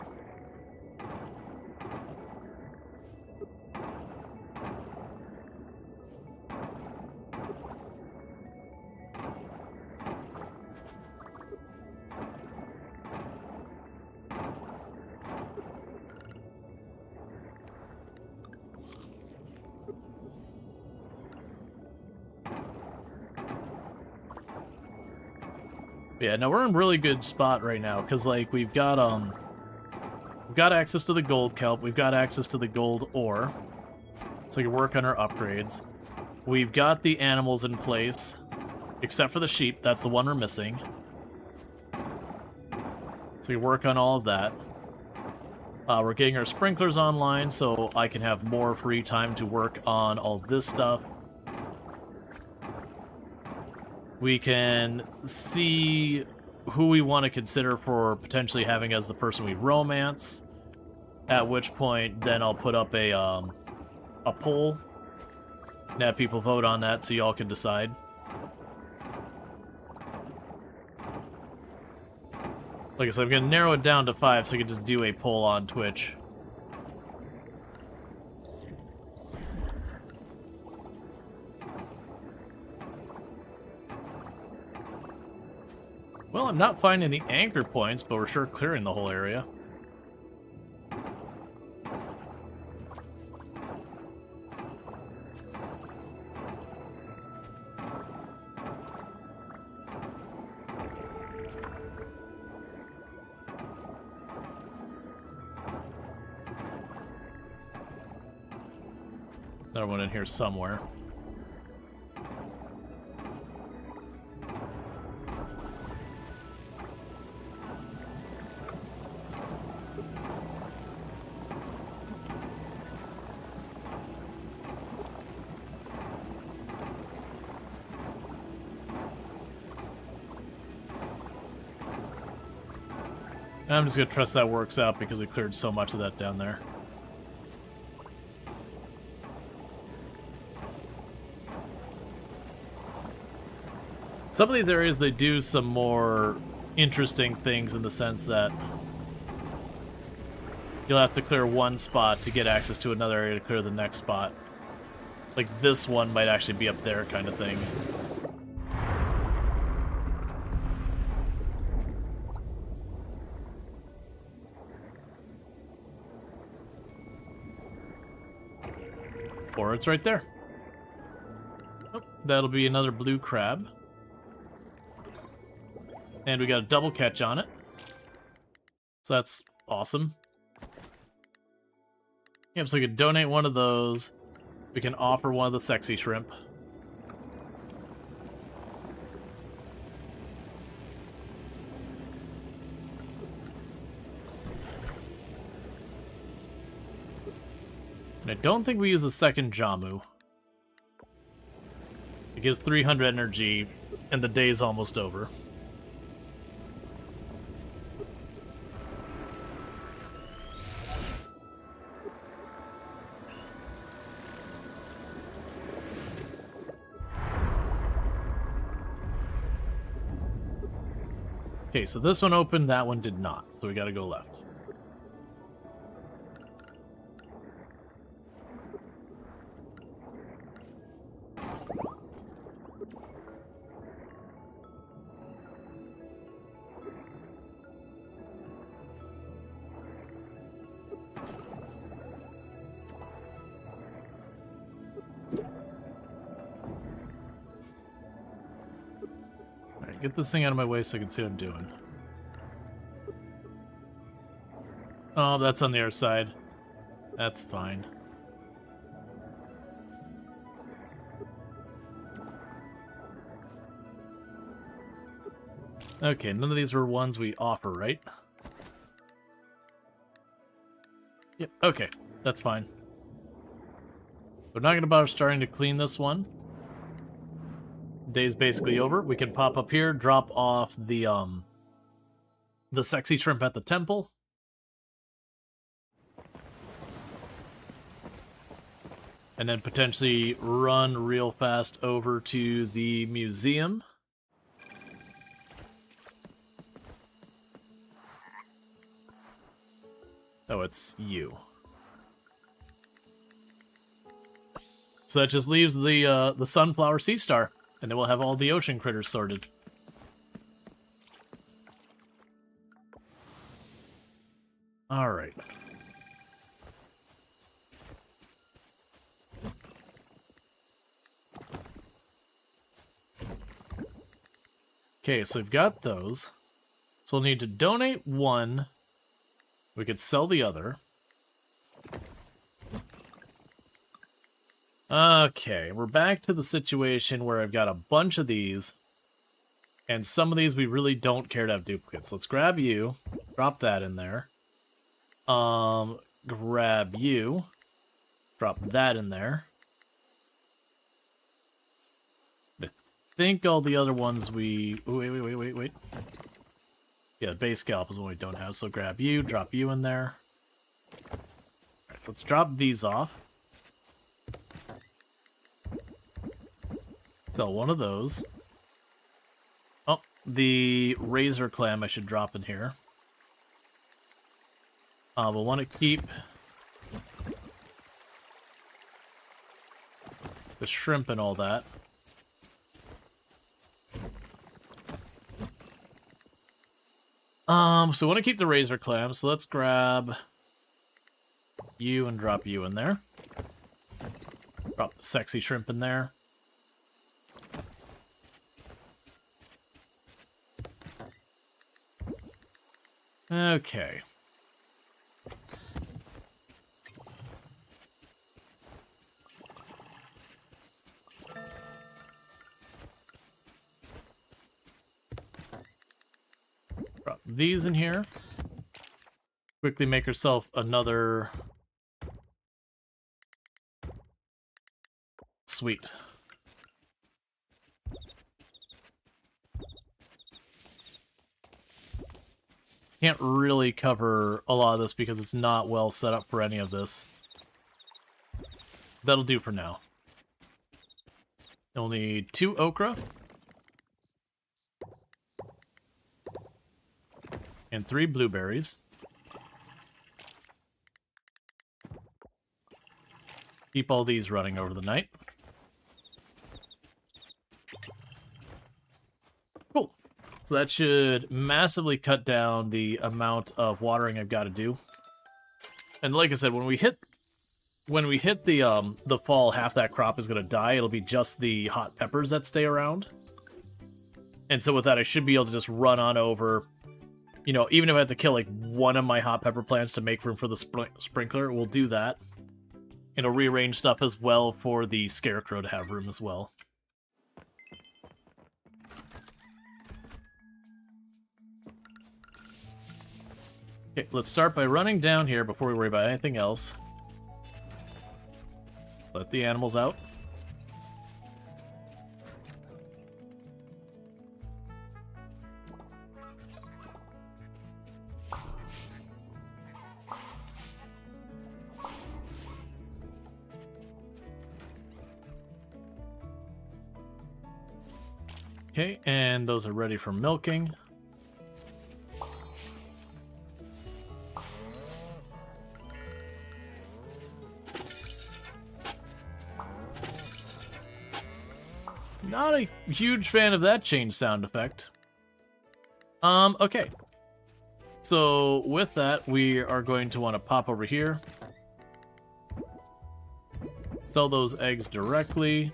Yeah, no, we're in a really good spot right now, because, like, we've got access to the gold kelp, we've got access to the gold ore, so we can work on our upgrades. We've got the animals in place, except for the sheep, that's the one we're missing. So we work on all of that. We're getting our sprinklers online, so I can have more free time to work on all this stuff. We can see who we want to consider for potentially having as the person we romance. At which point, then I'll put up a poll and have people vote on that so y'all can decide. Like I said, I'm going to narrow it down to 5 so I can just do a poll on Twitch. Well, I'm not finding the anchor points, but we're sure clearing the whole area. Another one in here somewhere. I'm just gonna trust that works out because we cleared so much of that down there. Some of these areas, they do some more interesting things in the sense that you'll have to clear one spot to get access to another area to clear the next spot. Like this one might actually be up there kind of thing. Or it's right there. Oh, that'll be another blue crab. And we got a double catch on it. So that's awesome. Yep, so we can donate one of those. We can offer one of the sexy shrimp. And I don't think we use a second Jamu. It gives 300 energy, and the day's almost over. Okay, so this one opened, that one did not, so we gotta go left. Alright, get this thing out of my way so I can see what I'm doing. Oh, that's on the other side. That's fine. Okay, none of these were ones we offer, right? Yep, okay, that's fine. We're not going to bother starting to clean this one. Day's basically over. We can pop up here, drop off the sexy shrimp at the temple. And then potentially run real fast over to the museum. Oh, it's you. So that just leaves the sunflower sea star, and then we'll have all the ocean critters sorted. All right. Okay, so we've got those. So we'll need to donate one. We could sell the other. Okay, we're back to the situation where I've got a bunch of these. And some of these we really don't care to have duplicates. Let's grab you. Drop that in there. Grab you. Drop that in there. I think all the other ones we... Ooh, wait. Yeah, base scalp is one we don't have, so grab you, drop you in there. Alright, so let's drop these off. Sell one of those. Oh, the razor clam I should drop in here. We'll want to keep the shrimp and all that. So we want to keep the razor clam, so let's grab you and drop you in there. Drop the sexy shrimp in there. Okay. Drop these in here. Quickly make yourself another... Sweet. Can't really cover a lot of this because it's not well set up for any of this. That'll do for now. You'll need 2 okra. And 3 blueberries. Keep all these running over the night. Cool. So that should massively cut down the amount of watering I've got to do. And like I said, when we hit the fall, half that crop is going to die. It'll be just the hot peppers that stay around. And so with that, I should be able to just run on over. You know, even if I have to kill like one of my hot pepper plants to make room for the sprinkler, we'll do that. It'll rearrange stuff as well for the scarecrow to have room as well. Okay, let's start by running down here before we worry about anything else. Let the animals out. Okay, and those are ready for milking. Not a huge fan of that change sound effect. Okay. So with that, we are going to want to pop over here. Sell those eggs directly.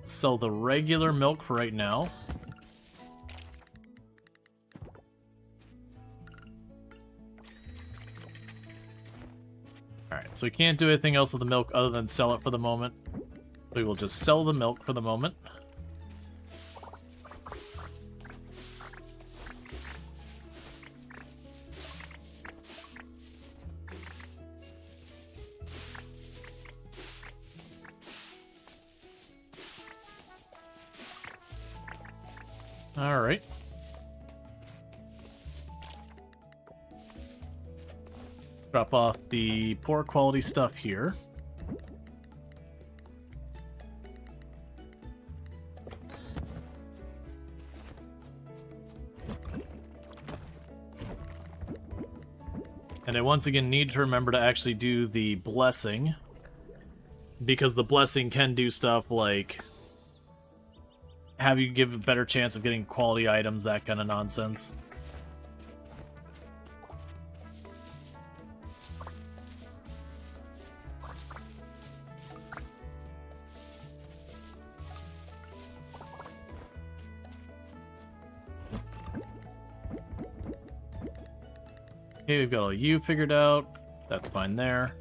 Sell the regular milk for right now. Alright, so we can't do anything else with the milk other than sell it for the moment. We will just sell the milk for the moment. Alright. Drop off the poor quality stuff here. And I once again need to remember to actually do the blessing, because the blessing can do stuff like have you give a better chance of getting quality items, that kind of nonsense. Okay, we've got all you figured out. That's fine there.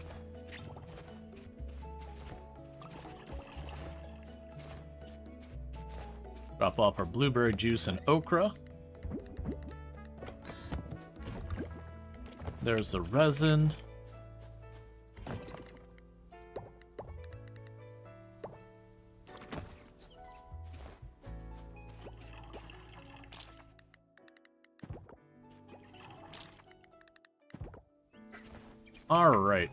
Drop off our blueberry juice and okra. There's the resin. All right.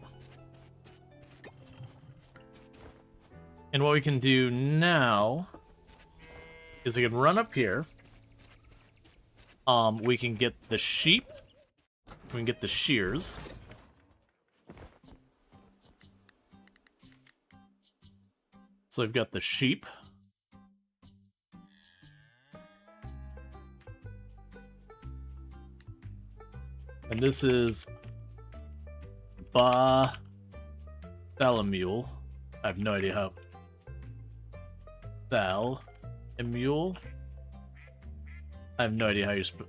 And what we can do now is we can run up here. We can get the sheep. We can get the shears. So we've got the sheep. And this is Thalamule. I have no idea how. Thalamule? I have no idea how you spell.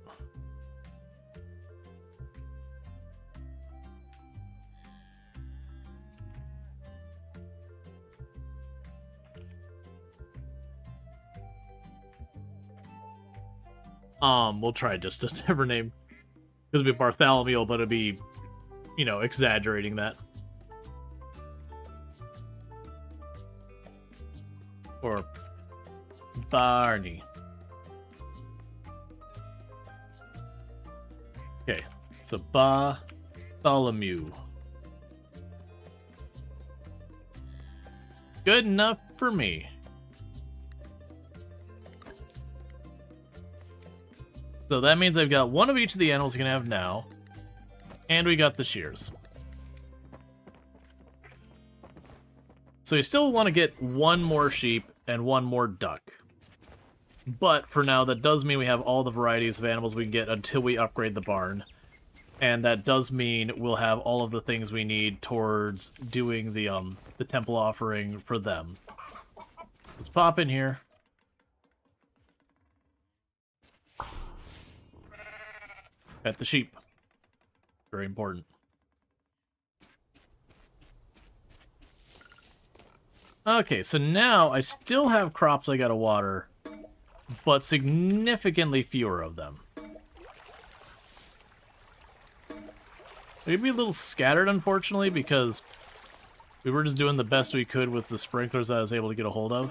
We'll try just a different name. It'll be Bartholomew, but it'll be, you know, exaggerating that. Or Barney. Okay, so Bartholomew. Good enough for me. So that means I've got one of each of the animals you can have now. And we got the shears. So you still want to get one more sheep and one more duck. But for now, that does mean we have all the varieties of animals we can get until we upgrade the barn. And that does mean we'll have all of the things we need towards doing the temple offering for them. Let's pop in here. Pet the sheep. Very important. Okay, so now I still have crops I gotta water, but significantly fewer of them. They're gonna be a little scattered, unfortunately, because we were just doing the best we could with the sprinklers that I was able to get a hold of.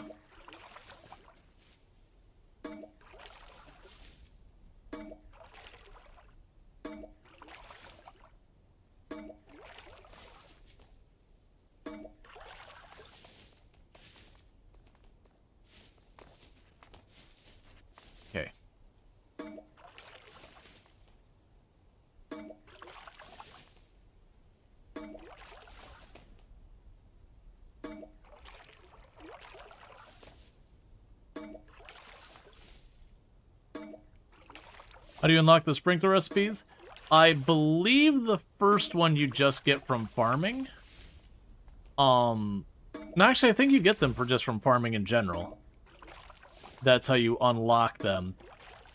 Okay. How do you unlock the sprinkler recipes? I believe the first one you just get from farming. No, actually, I think you get them for just from farming in general. That's how you unlock them.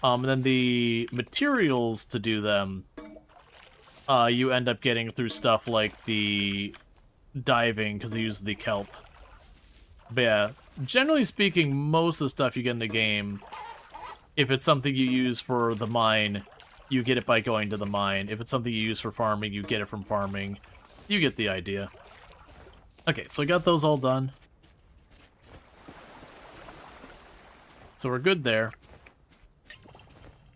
And then the materials to do them, you end up getting through stuff like the diving, because they use the kelp. But yeah, generally speaking, most of the stuff you get in the game, if it's something you use for the mine, you get it by going to the mine. If it's something you use for farming, you get it from farming. You get the idea. Okay, so we got those all done. So we're good there.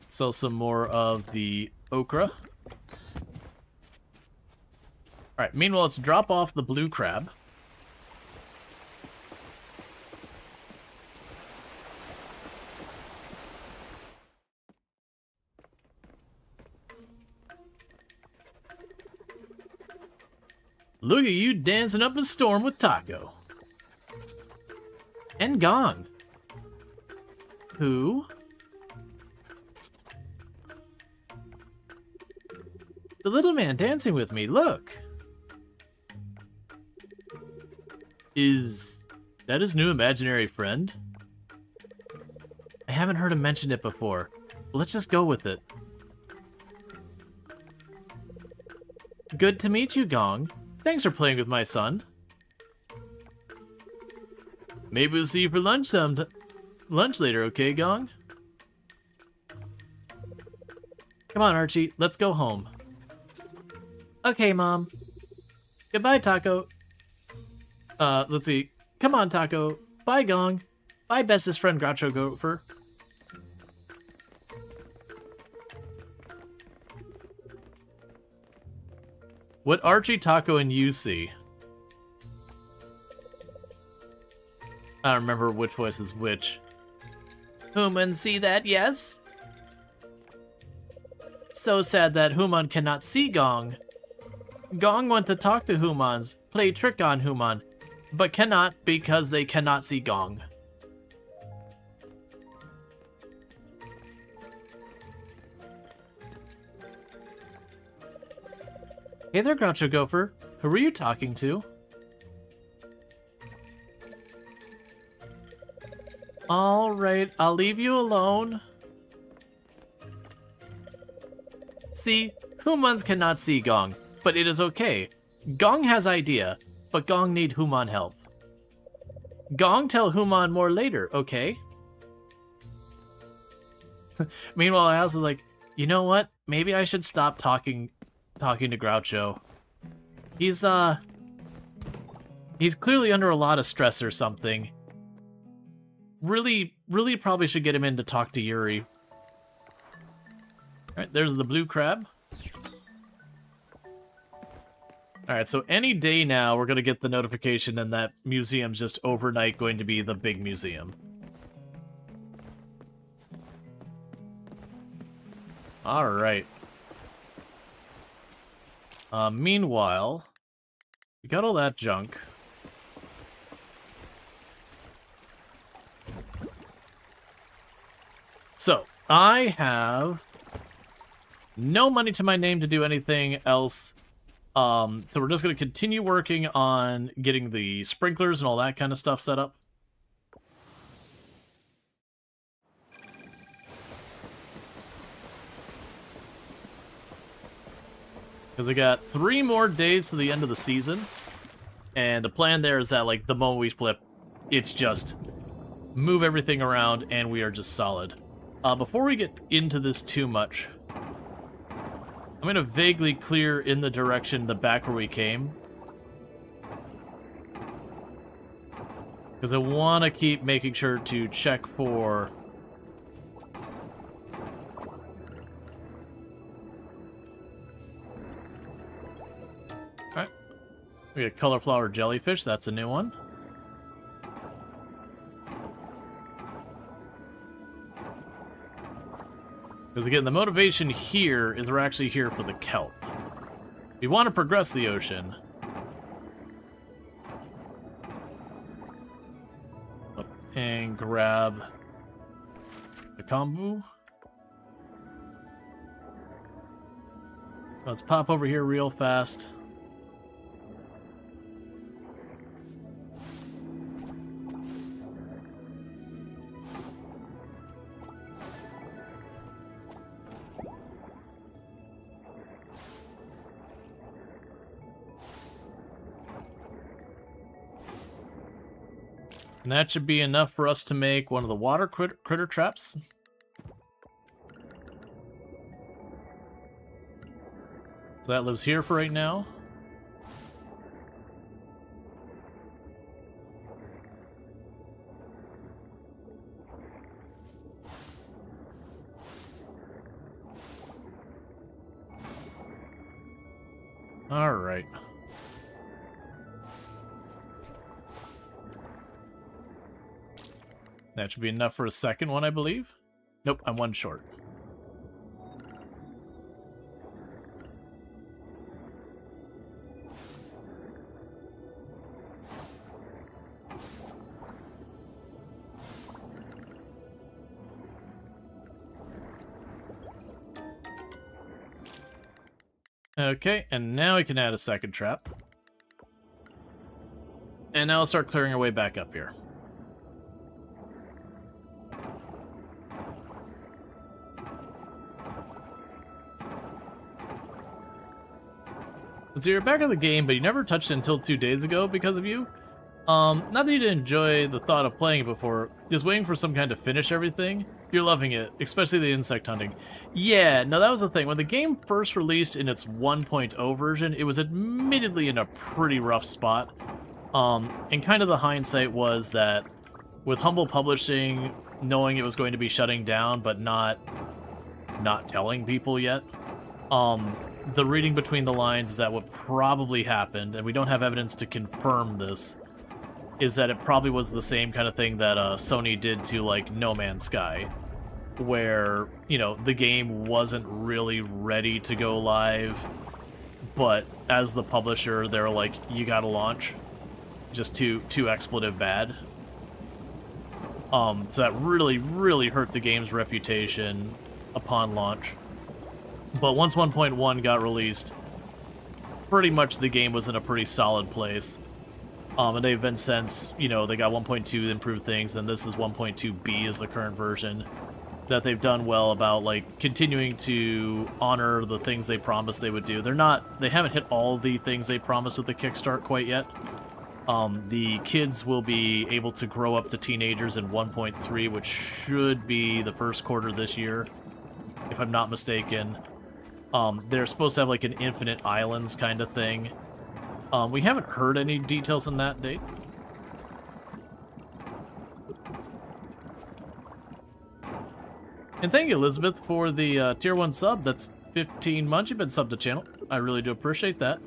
Sell some more of the okra. Alright, meanwhile, let's drop off the blue crab. Look at you dancing up a storm with Taco. And Gong. Who? The little man dancing with me, look. Is that his new imaginary friend? I haven't heard him mention it before. Let's just go with it. Good to meet you, Gong. Thanks for playing with my son. Maybe we'll see you for lunch lunch later, okay, Gong? Come on, Archie, let's go home. Okay, Mom. Goodbye, Taco. Let's see. Come on, Taco. Bye, Gong. Bye, bestest friend Groucho Gopher. What Archie, Taco, and you see? I don't remember which voice is which. Human see that, yes? So sad that Human cannot see Gong. Gong want to talk to Humans, play trick on Human, but cannot because they cannot see Gong. Hey there, Groucho Gopher. Who are you talking to? Alright, I'll leave you alone. See, Humans cannot see Gong, but it is okay. Gong has idea, but Gong need Human help. Gong tell Human more later, okay? Meanwhile, House is like, you know what? Maybe I should stop talking to Groucho. He's clearly under a lot of stress or something. Really probably should get him in to talk to Yuri. Alright, there's the blue crab. Alright, so any day now we're gonna get the notification and that museum's just overnight going to be the big museum. Alright. Meanwhile, we got all that junk. So, I have no money to my name to do anything else. So we're just going to continue working on getting the sprinklers and all that kind of stuff set up. Because we got 3 more days to the end of the season. And the plan there is that, like, the moment we flip, it's just move everything around and we are just solid. Before we get into this too much, I'm going to vaguely clear in the direction the back where we came. Because I want to keep making sure to check for... Alright. We got Colorflower Jellyfish, that's a new one. Because again, the motivation here is we're actually here for the kelp. We want to progress the ocean. And grab the kombu. Let's pop over here real fast. And that should be enough for us to make one of the water critter traps. So that lives here for right now. All right. That should be enough for a second one, I believe. Nope, I'm one short. Okay, and now we can add a second trap. And now we'll start clearing our way back up here. So you're back in the game, but you never touched it until 2 days ago because of you. Not that you didn't enjoy the thought of playing it before, just waiting for some kind to finish everything. You're loving it, especially the insect hunting. Yeah, no, that was the thing. When the game first released in its 1.0 version, it was admittedly in a pretty rough spot. And kind of the hindsight was that with Humble Publishing knowing it was going to be shutting down, but not telling people yet, the reading between the lines is that what probably happened, and we don't have evidence to confirm this, is that it probably was the same kind of thing that Sony did to, like, No Man's Sky, where, you know, the game wasn't really ready to go live, but as the publisher, they're like, you gotta launch. Just too expletive bad. So that really, really hurt the game's reputation upon launch. But once 1.1 got released, pretty much the game was in a pretty solid place. And they've been since, you know, they got 1.2 improved things, and this is 1.2b is the current version, that they've done well about, like, continuing to honor the things they promised they would do. They haven't hit all the things they promised with the Kickstart quite yet. The kids will be able to grow up to teenagers in 1.3, which should be the first quarter this year, if I'm not mistaken. They're supposed to have, like, an infinite islands kind of thing. We haven't heard any details on that date. And thank you, Elizabeth, for the tier 1 sub. That's 15 months you've been subbed to the channel. I really do appreciate that.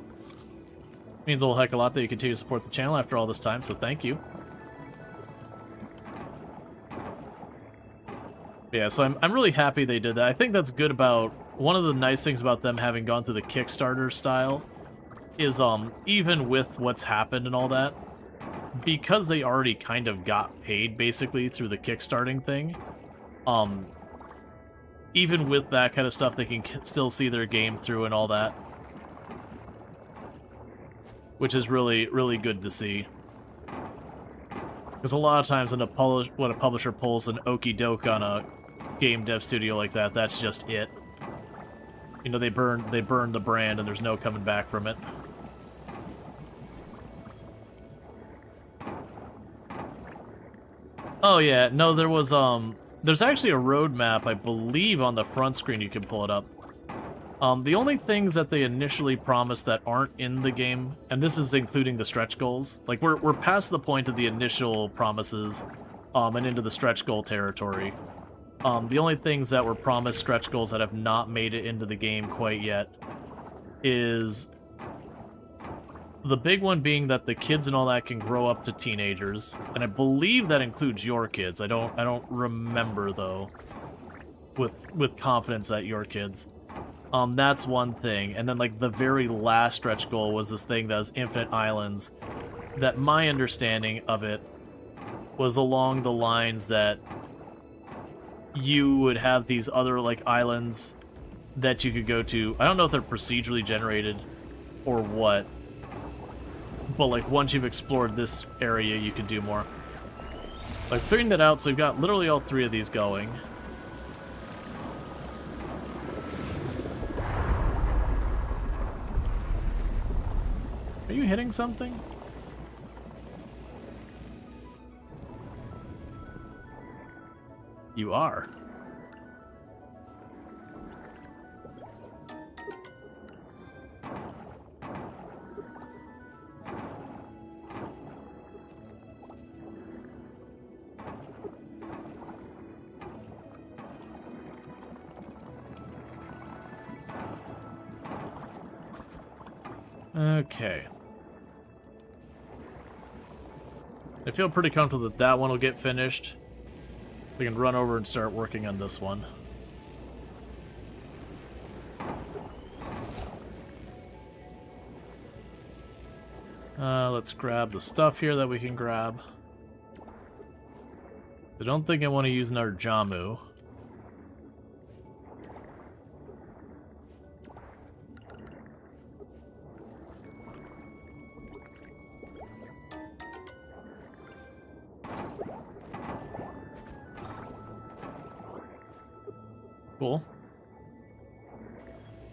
Means a whole heck of a lot that you continue to support the channel after all this time, so thank you. Yeah, so I'm really happy they did that. I think that's good about... One of the nice things about them having gone through the Kickstarter style is, even with what's happened and all that, because they already kind of got paid, basically, through the Kickstarting thing, even with that kind of stuff, they can still see their game through and all that. Which is really, really good to see. Because a lot of times when a publisher pulls an okie doke on a game dev studio like that, that's just it. You know, they burn the brand and there's no coming back from it. Oh yeah, no, there was, there's actually a roadmap, I believe, on the front screen. You can pull it up. The only things that they initially promised that aren't in the game, and this is including the stretch goals, like, we're past the point of the initial promises, and into the stretch goal territory. The only things that were promised stretch goals that have not made it into the game quite yet is the big one being that the kids and all that can grow up to teenagers, and I believe that includes your kids. I don't remember though with confidence that your kids. That's one thing, and then, like, the very last stretch goal was this thing that was infinite islands, that my understanding of it was along the lines that you would have these other, like, islands that you could go to. I don't know if they're procedurally generated or what, but, like, once you've explored this area, you can do more. Like, figuring that out, so we've got literally all 3 of these going. Are you hitting something? You are. Okay. I feel pretty comfortable that that one will get finished. We can run over and start working on this one. Let's grab the stuff here that we can grab. I don't think I want to use another Jamu. Cool.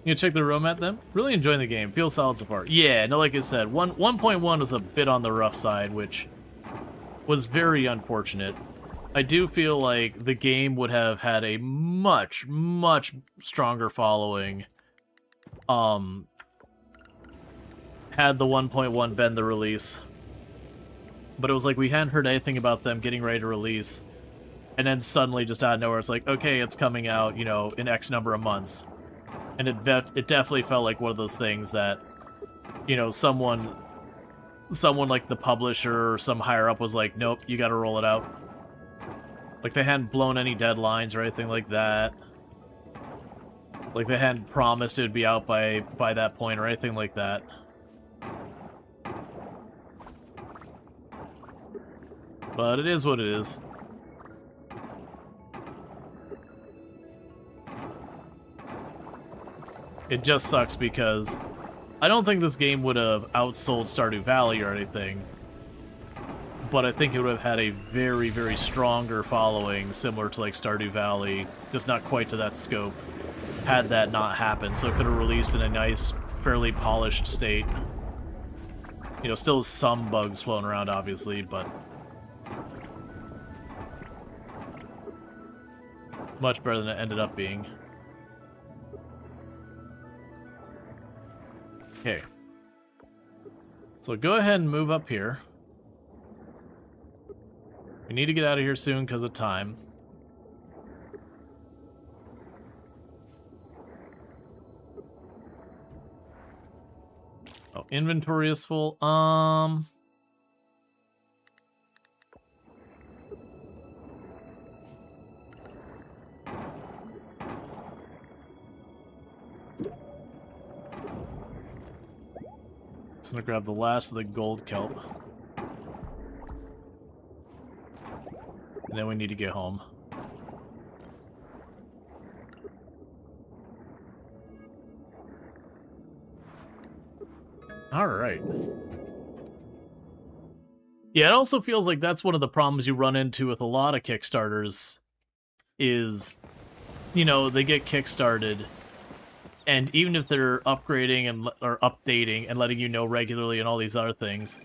You check the room at them? Really enjoying the game. Feels solid so far. Yeah, no, like I said, 1.1 was a bit on the rough side, which was very unfortunate. I do feel like the game would have had a much, much stronger following had the 1.1 been the release. But it was like we hadn't heard anything about them getting ready to release. And then suddenly, just out of nowhere, it's like, okay, it's coming out, you know, in X number of months. And it definitely felt like one of those things that, you know, someone like the publisher or some higher up was like, nope, you gotta roll it out. Like they hadn't blown any deadlines or anything like that. Like they hadn't promised it would be out by that point or anything like that. But it is what it is. It just sucks because I don't think this game would have outsold Stardew Valley or anything, but I think it would have had a very, very stronger following, similar to like Stardew Valley, just not quite to that scope, had that not happened. So it could have released in a nice, fairly polished state. You know, still some bugs floating around, obviously, but much better than it ended up being. Okay. So go ahead and move up here. We need to get out of here soon because of time. Oh, inventory is full. Just gonna grab the last of the gold kelp. And then we need to get home. Alright. Yeah, it also feels like that's one of the problems you run into with a lot of Kickstarters is, you know, they get kickstarted, and even if they're upgrading and or updating and letting you know regularly and all these other things,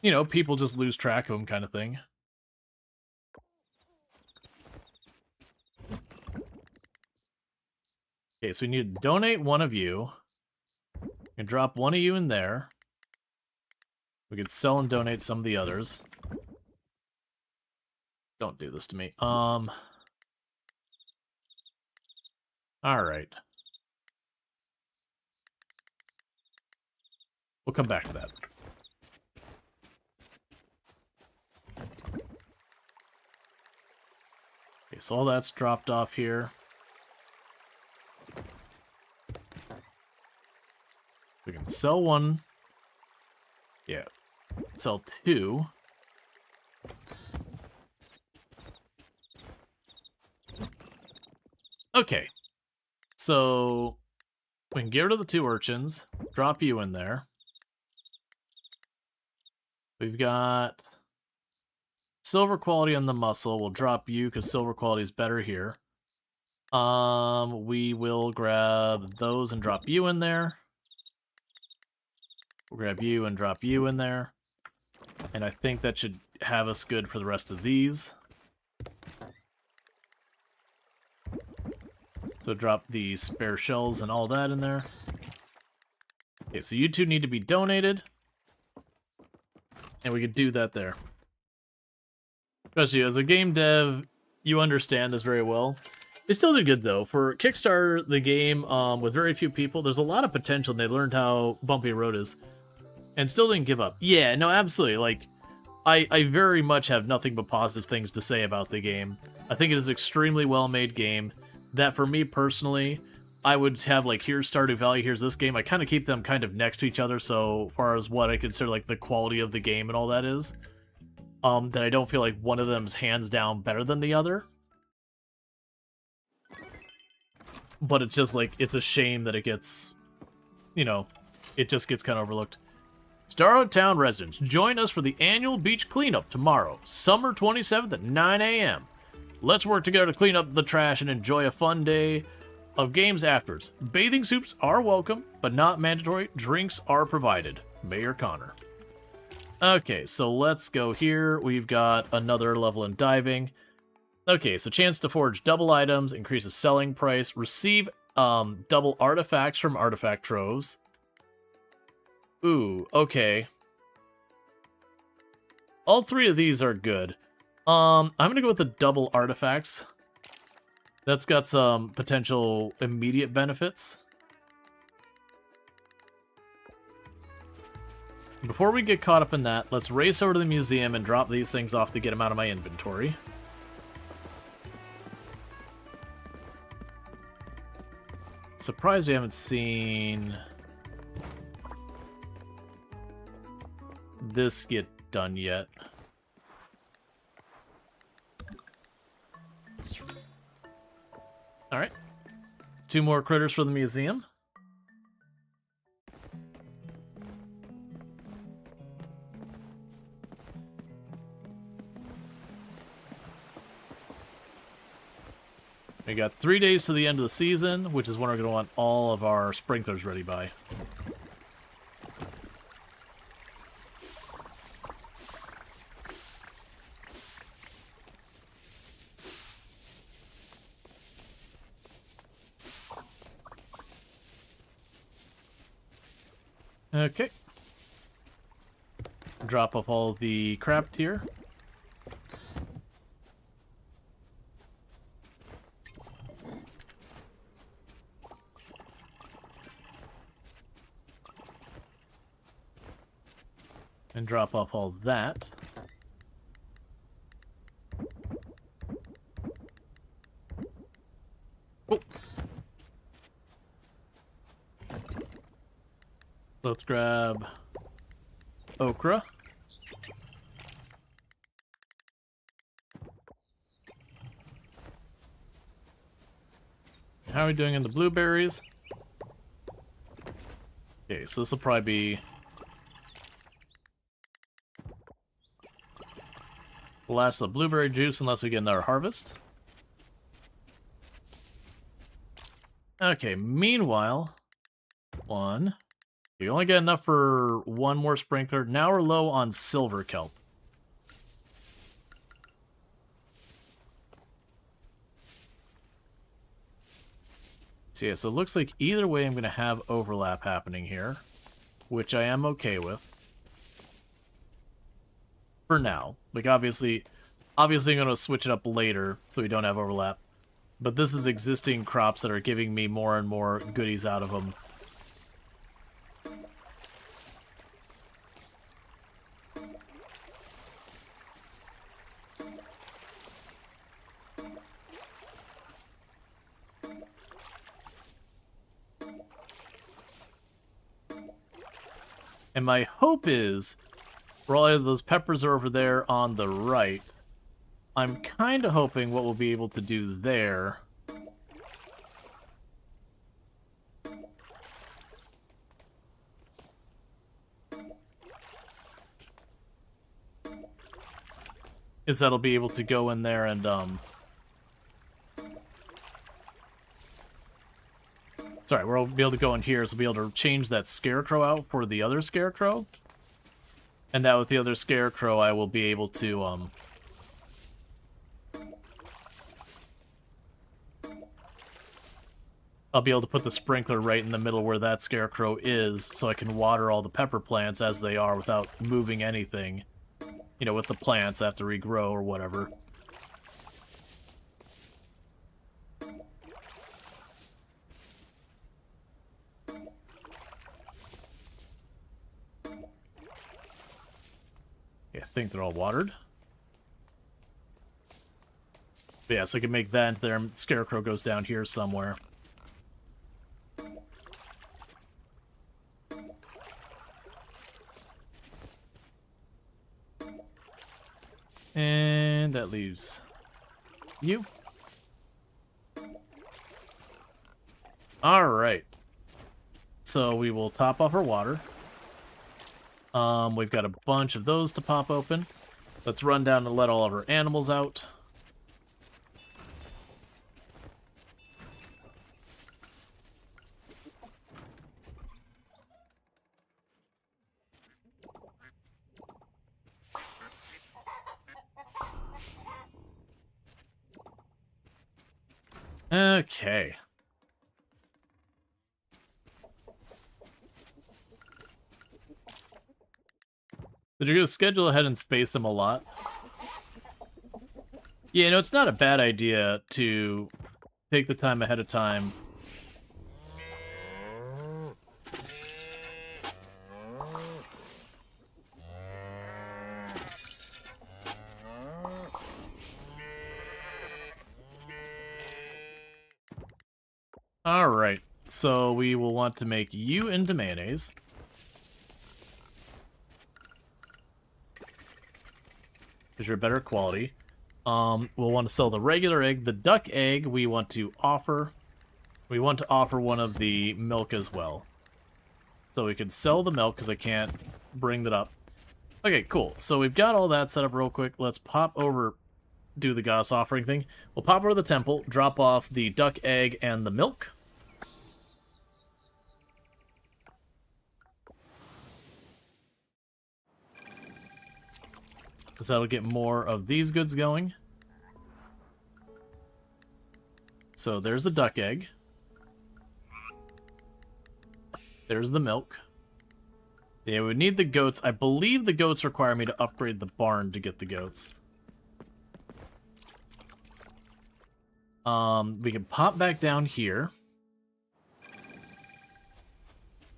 you know, people just lose track of them kind of thing. Okay, so we need to donate one of you. We can drop one of you in there. We could sell and donate some of the others. Don't do this to me. Alright. We'll come back to that. Okay, so all that's dropped off here. We can sell one. Yeah. Sell two. Okay. So we can get rid of the two urchins. Drop you in there. We've got silver quality on the muscle. We'll drop you because silver quality is better here. We will grab those and drop you in there. We'll grab you and drop you in there. And I think that should have us good for the rest of these. So drop the spare shells and all that in there. Okay, so you two need to be donated. And we could do that there. Especially as a game dev, you understand this very well. They still did good, though. For Kickstarter, the game, with very few people, there's a lot of potential, and they learned how bumpy a road is. And still didn't give up. Yeah, no, absolutely. Like, I very much have nothing but positive things to say about the game. I think it is an extremely well-made game. That, for me personally, I would have, like, here's Stardew Valley, here's this game. I kind of keep them kind of next to each other, so far as what I consider, like, the quality of the game and all that is. That I don't feel like one of them's hands down better than the other. But it's just, like, it's a shame that it gets, you know, it just gets kind of overlooked. Stardew Town residents, join us for the annual beach cleanup tomorrow, summer 27th at 9 a.m. Let's work together to clean up the trash and enjoy a fun day of games afterwards. Bathing suits are welcome, but not mandatory. Drinks are provided. Mayor Connor. Okay, so let's go here. We've got another level in diving. Okay, so chance to forge double items, increases selling price, receive double artifacts from artifact troves. Ooh, okay. All three of these are good. I'm gonna go with the double artifacts. That's got some potential immediate benefits. Before we get caught up in that, let's race over to the museum and drop these things off to get them out of my inventory. Surprised we haven't seen this get done yet. Alright. 2 more critters for the museum. We got 3 days to the end of the season, which is when we're going to want all of our sprinklers ready by. Okay. Drop off all the crap tier. And drop off all that. Oh. Let's grab okra. How are we doing in the blueberries? Okay, so this will probably be the last of the blueberry juice unless we get another harvest. Okay, meanwhile, we only get enough for 1 more sprinkler. Now we're low on silver kelp. So yeah, so it looks like either way I'm going to have overlap happening here, which I am okay with. For now. Like, obviously I'm going to switch it up later so we don't have overlap. But this is existing crops that are giving me more and more goodies out of them. And my hope is, for all of those peppers are over there on the right, I'm kind of hoping what we'll be able to do there is that I'll be able to go in there and, sorry, we'll be able to go in here, so we'll be able to change that scarecrow out for the other scarecrow. And now with the other scarecrow, I will be able to, I'll be able to put the sprinkler right in the middle where that scarecrow is, so I can water all the pepper plants as they are without moving anything. You know, with the plants, have to regrow or whatever. I think they're all watered. But yeah, so I can make that into there. Scarecrow goes down here somewhere. And that leaves you. Alright. So we will top off our water. We've got a bunch of those to pop open. Let's run down and let all of our animals out. Okay. Did you go schedule ahead and space them a lot? Yeah, you know, it's not a bad idea to take the time ahead of time. Alright, so we will want to make you into mayonnaise. Because you're better quality. We'll want to sell the regular egg. The duck egg we want to offer. We want to offer one of the milk as well. So we can sell the milk because I can't bring that up. Okay, cool. So we've got all that set up real quick. Let's pop over, do the goddess offering thing. We'll pop over to the temple, drop off the duck egg and the milk. Because that'll get more of these goods going. So there's the duck egg. There's the milk. Yeah, we need the goats. I believe the goats require me to upgrade the barn to get the goats. We can pop back down here.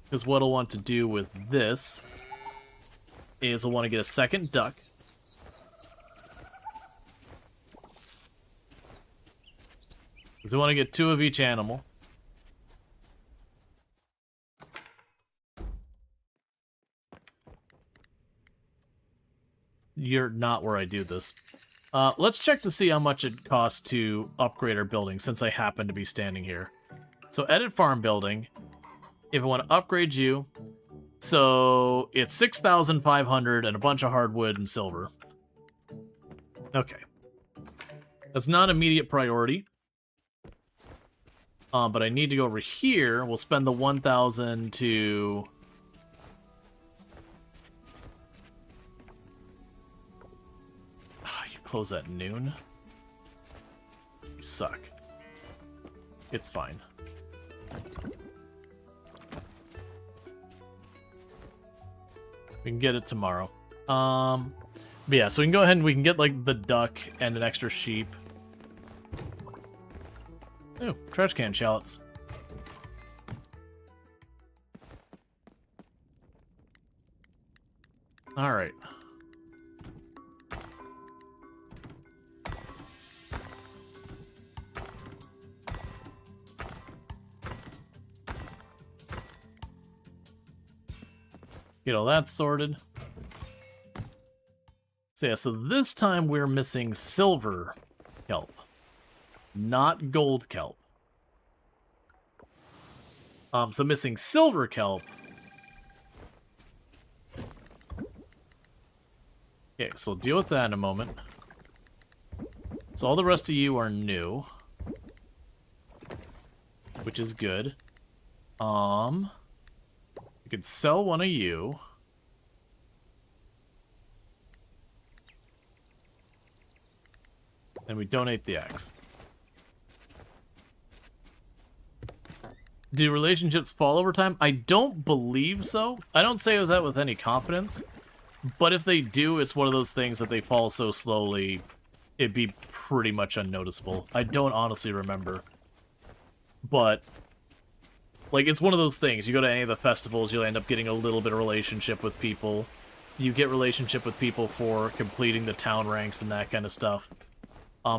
Because what I'll want to do with this is I'll want to get a second duck. Because I want to get 2 of each animal. You're not where I do this. Let's check to see how much it costs to upgrade our building, since I happen to be standing here. So edit farm building. If I want to upgrade you, so it's 6,500 and a bunch of hardwood and silver. Okay. That's not immediate priority. But I need to go over here. We'll spend the 1,000 to... You close at noon? You suck. It's fine. We can get it tomorrow. But yeah, so we can go ahead and we can get, like, the duck and an extra sheep. Ooh, trash can shallots. Alright. Get all that sorted. So yeah, so this time we're missing silver kelp. Not gold kelp. So missing silver kelp. Okay, so we'll deal with that in a moment. So all the rest of you are new. Which is good. We could sell one of you. And we donate the axe. Do relationships fall over time? I don't believe so. I don't say that with any confidence. But if they do, it's one of those things that they fall so slowly, it'd be pretty much unnoticeable. I don't honestly remember. But, like, it's one of those things. You go to any of the festivals, you'll end up getting a little bit of relationship with people. You get relationship with people for completing the town ranks and that kind of stuff.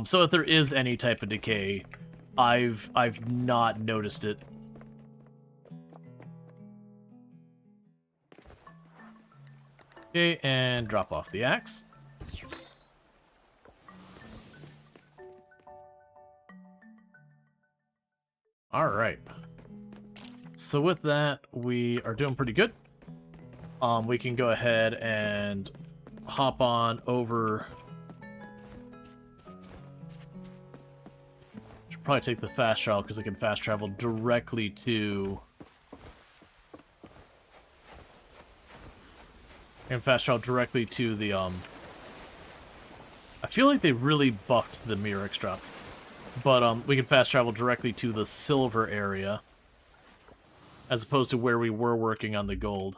So if there is any type of decay, I've not noticed it. Okay, and drop off the axe. Alright. So with that, we are doing pretty good. We can go ahead and hop on over. Should probably take the fast travel because I can fast travel directly to... And fast travel directly to the, I feel like they really buffed the Mirror drops. But, we can fast travel directly to the silver area, as opposed to where we were working on the gold.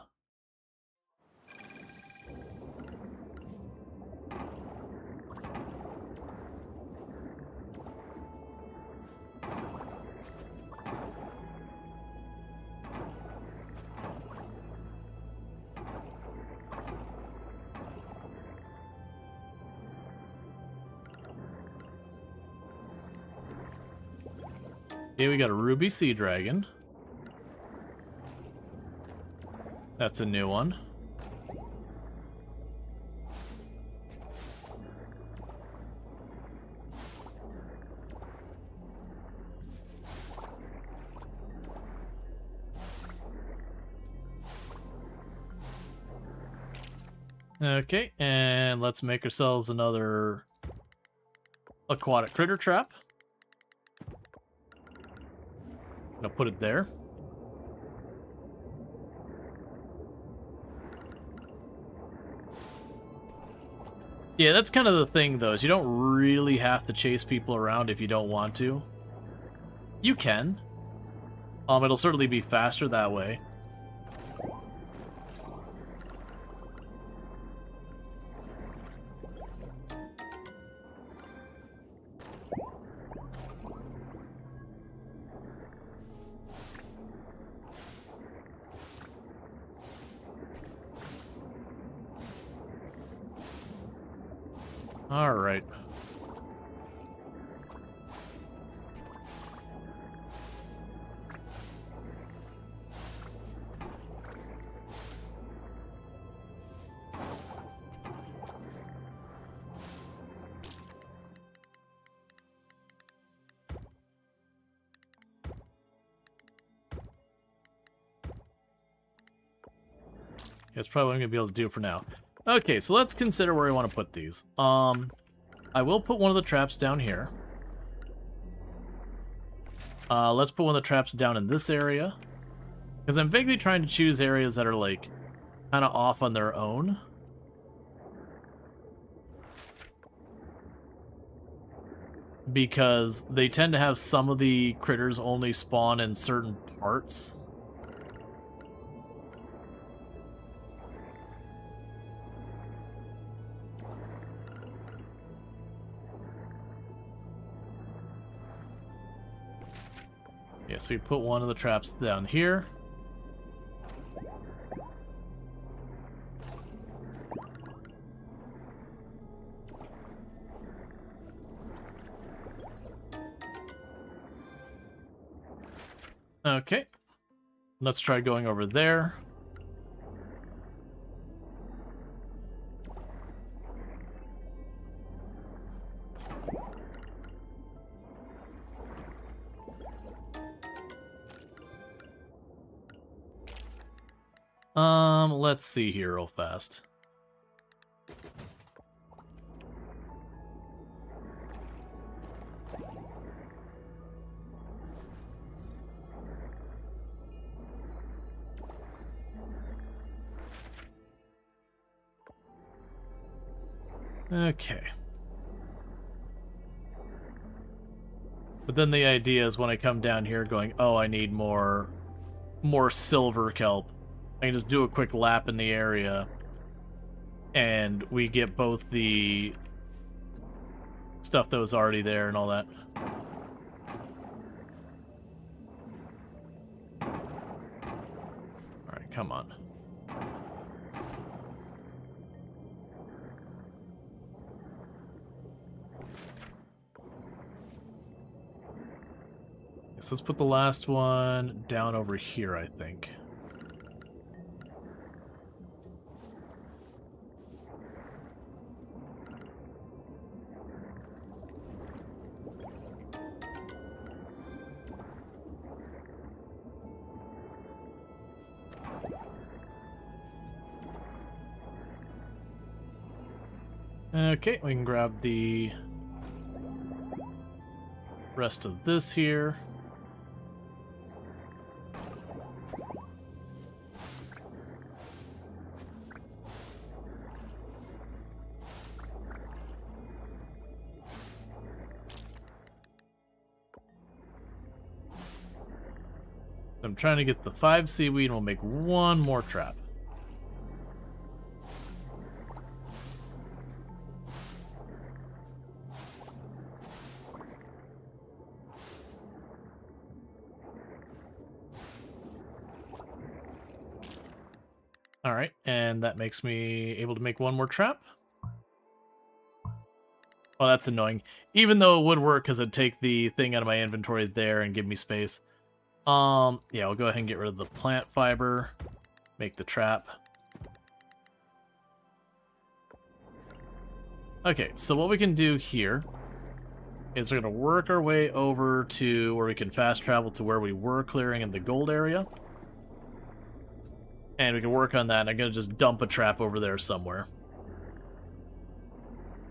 Okay, we got a Ruby Sea Dragon. That's a new one. Okay, and let's make ourselves another aquatic critter trap. I'm gonna put it there. Yeah, that's kind of the thing, though, is you don't really have to chase people around if you don't want to. You can. It'll certainly be faster that way. All right. That's probably what I'm gonna be able to do for now. Okay, so let's consider where we want to put these. I will put one of the traps down here. Let's put one of the traps down in this area. Because I'm vaguely trying to choose areas that are, like, kind of off on their own. Because they tend to have some of the critters only spawn in certain parts. Yeah, so you put one of the traps down here. Okay. Let's try going over there. Let's see here real fast. Okay. But then the idea is when I come down here going, oh, I need more silver kelp, I can just do a quick lap in the area, and we get both the stuff that was already there and all that. Alright, come on. So let's put the last one down over here, I think. Okay, we can grab the rest of this here. I'm trying to get the 5 seaweed, and we'll make one more trap. Alright, and that makes me able to make one more trap. Oh, that's annoying. Even though it would work, because it'd take the thing out of my inventory there and give me space. Yeah, I'll go ahead and get rid of the plant fiber. Make the trap. Okay, so what we can do here is we're going to work our way over to where we can fast travel to where we were clearing in the gold area. And we can work on that, and I'm going to just dump a trap over there somewhere.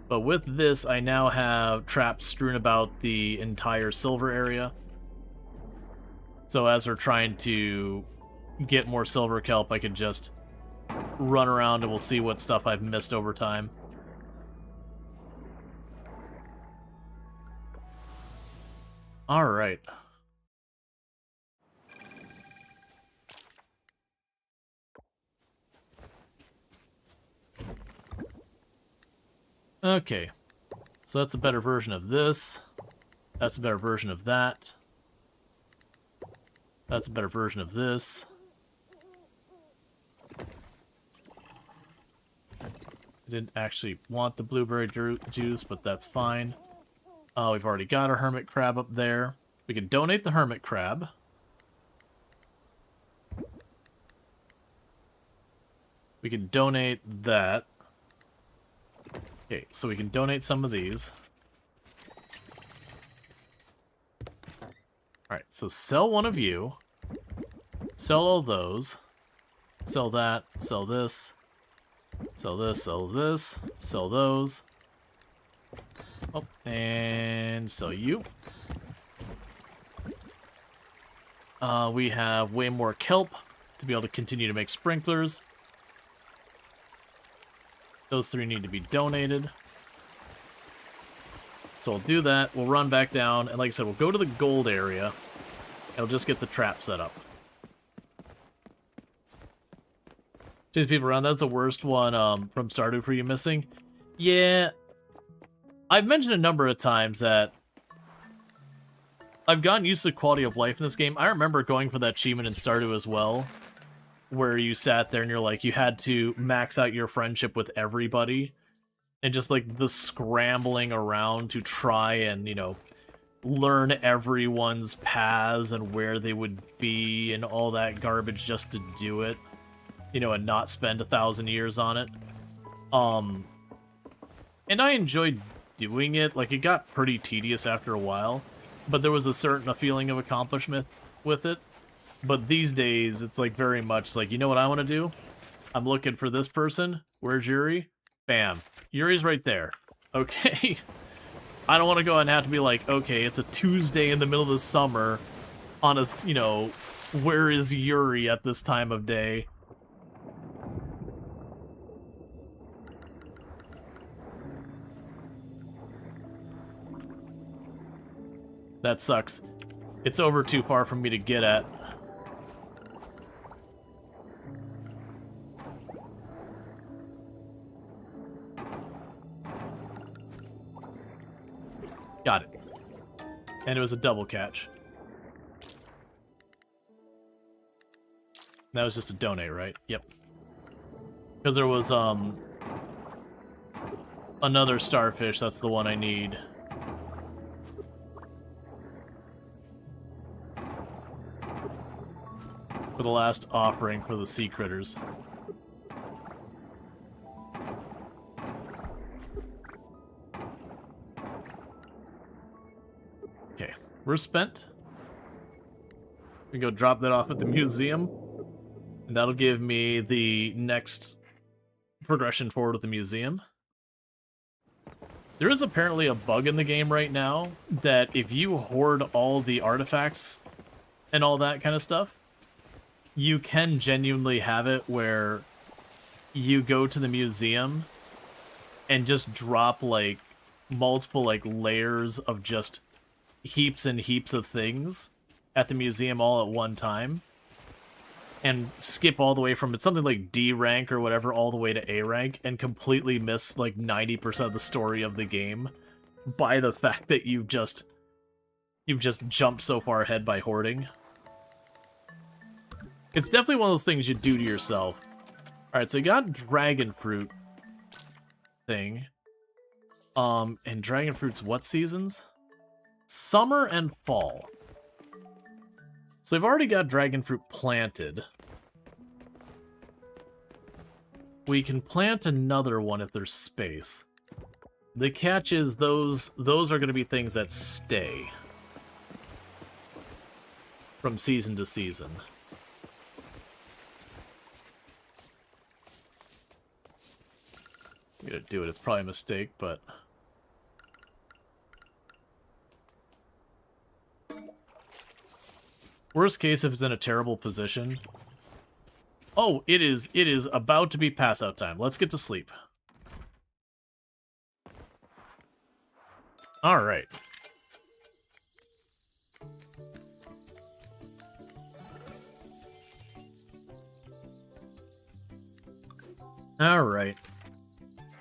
But with this, I now have traps strewn about the entire silver area. So as we're trying to get more silver kelp, I can just run around and we'll see what stuff I've missed over time. Alright. Okay, so that's a better version of this. That's a better version of that. That's a better version of this. I didn't actually want the blueberry juice, but that's fine. We've already got our hermit crab up there. We can donate the hermit crab. We can donate that. Okay, so we can donate some of these. Alright, so sell one of you. Sell all those. Sell that. Sell this. Sell this. Sell this. Sell those. Oh, and sell you. We have way more kelp to be able to continue to make sprinklers. Those 3 need to be donated. So we'll do that, we'll run back down, and like I said, we'll go to the gold area, and we'll just get the trap set up. Chase people around, that's the worst one from Stardew for you missing. Yeah, I've mentioned a number of times that I've gotten used to the quality of life in this game. I remember going for that achievement in Stardew as well, where you sat there and you're like, you had to max out your friendship with everybody, and just like the scrambling around to try and, you know, learn everyone's paths and where they would be and all that garbage just to do it, you know, and not spend 1,000 years on it. And I enjoyed doing it. Like, it got pretty tedious after a while, but there was a certain feeling of accomplishment with it. But these days, it's like very much like, you know what I want to do? I'm looking for this person. Where's Yuri? Bam. Yuri's right there. Okay. I don't want to go and have to be like, okay, it's a Tuesday in the middle of the summer on a, you know, where is Yuri at this time of day? That sucks. It's over too far for me to get at. Got it. And it was a double catch. That was just a donate, right? Yep. Because there was, another starfish, that's the one I need. For the last offering for the sea critters. Okay, we're spent. We go drop that off at the museum. And that'll give me the next progression forward with the museum. There is apparently a bug in the game right now that if you hoard all the artifacts and all that kind of stuff, you can genuinely have it where you go to the museum and just drop like multiple like layers of just heaps and heaps of things at the museum all at one time. And skip all the way from it's something like D rank or whatever all the way to A rank and completely miss like 90% of the story of the game by the fact that you've just jumped so far ahead by hoarding. It's definitely one of those things you do to yourself. Alright, so you got dragon fruit thing. And dragon fruit's what seasons? Summer and fall. So I've already got dragon fruit planted. We can plant another one if there's space. The catch is those are going to be things that stay from season to season. I'm gonna do it. It's probably a mistake, but worst case, if it's in a terrible position. Oh, it is about to be pass out time. Let's get to sleep. All right. All right.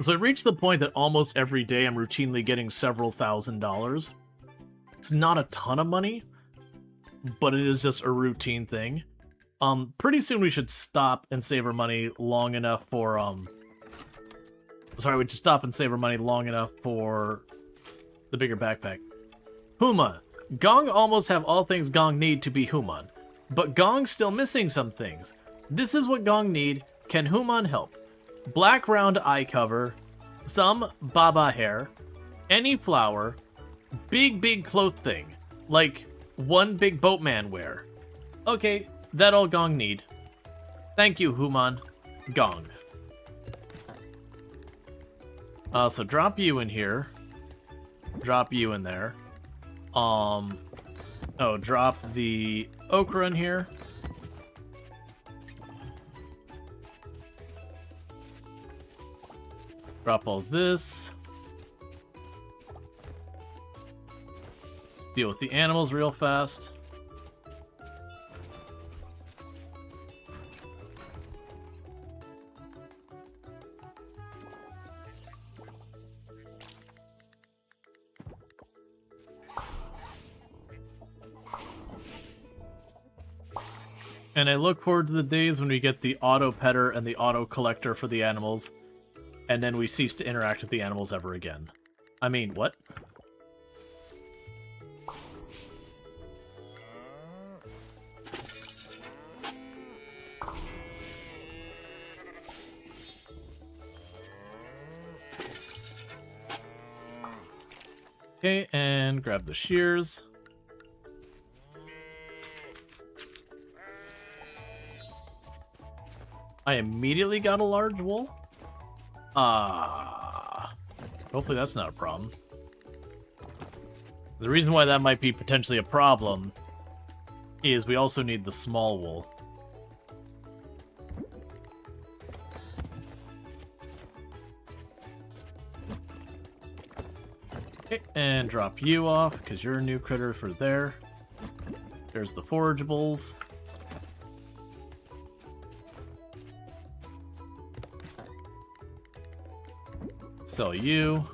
So I reached the point that almost every day I'm routinely getting several $1,000s. It's not a ton of money, but it is just a routine thing. Pretty soon we should stop and save our money long enough for, sorry, we should stop and save our money long enough for the bigger backpack. Human. Gong almost have all things Gong need to be Human, but Gong's still missing some things. This is what Gong need. Can Human help? Black round eye cover, some baba hair, any flower, big cloth thing, like one big boatman wear. Okay, that all Gong need. Thank you, Human. Gong. So drop you in here. Drop you in there. Oh, drop the okra in here. Drop all this. Let's deal with the animals real fast. And I look forward to the days when we get the auto petter and the auto collector for the animals, and then we cease to interact with the animals ever again. I mean, what? Okay, and grab the shears. I immediately got a large wool. Hopefully that's not a problem. The reason why that might be potentially a problem is we also need the small wool. Okay. Okay, and drop you off, because you're a new critter for there. There's the forageables. Sell you.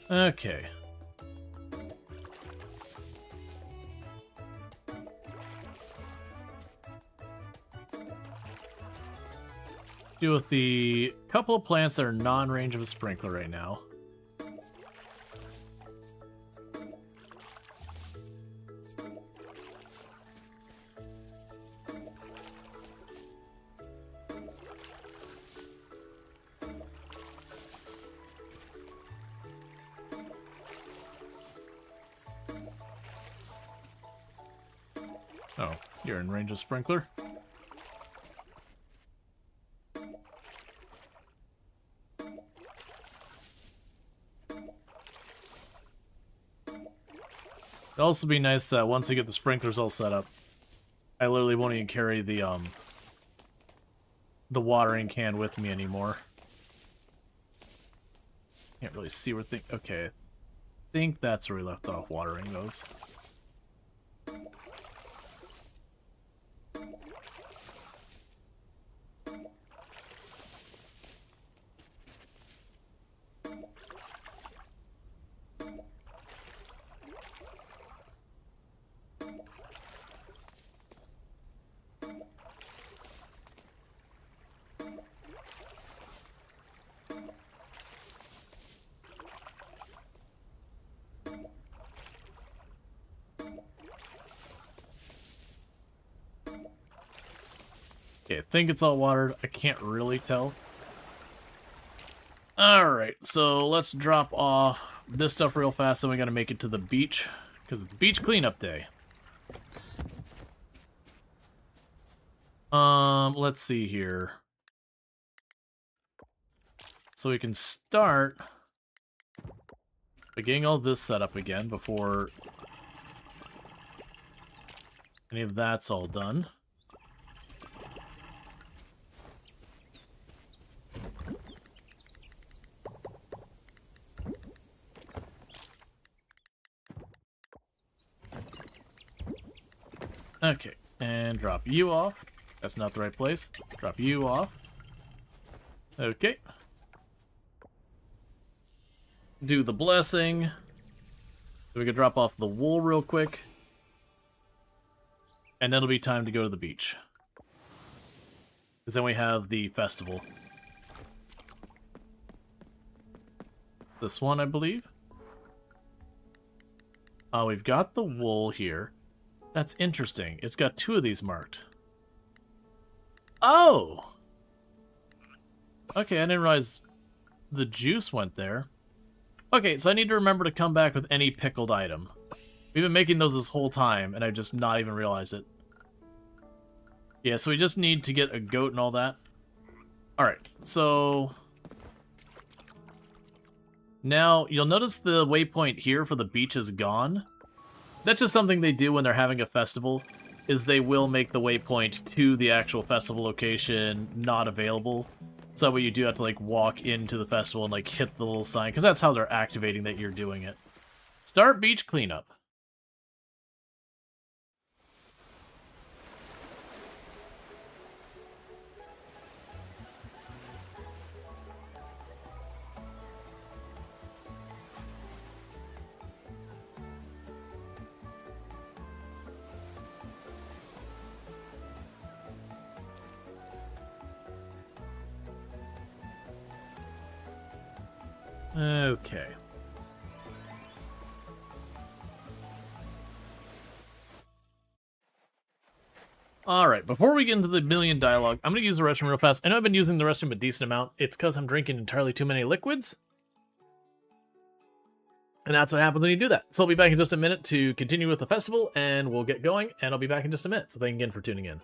Okay. Deal with the couple of plants that are non-range of a sprinkler right now. Oh, you're in range of sprinkler? It'd also be nice that once I get the sprinklers all set up, I literally won't even carry the watering can with me anymore. Can't really see where okay, I think that's where we left off watering those. Okay, I think it's all watered. I can't really tell. Alright, so let's drop off this stuff real fast, then we gotta make it to the beach, because it's beach cleanup day. Let's see here. So we can start by getting all this set up again before any of that's all done. Okay, and drop you off. That's not the right place. Drop you off. Okay. Do the blessing. So we can drop off the wool real quick. And then it'll be time to go to the beach. Because then we have the festival. This one, I believe. We've got the wool here. That's interesting. It's got 2 of these marked. Oh! Okay, I didn't realize the juice went there. Okay, so I need to remember to come back with any pickled item. We've been making those this whole time, and I've just not even realized it. Yeah, so we just need to get a goat and all that. Alright, so... now, you'll notice the waypoint here for the beach is gone. That's just something they do when they're having a festival, is they will make the waypoint to the actual festival location not available. So that way you do have to, like, walk into the festival and, like, hit the little sign, because that's how they're activating that you're doing it. Start beach cleanup. Okay. Alright, before we get into the million dialogue, I'm going to use the restroom real fast. I know I've been using the restroom a decent amount. It's because I'm drinking entirely too many liquids. And that's what happens when you do that. So I'll be back in just a minute to continue with the festival, and we'll get going, and I'll be back in just a minute. So thank you again for tuning in.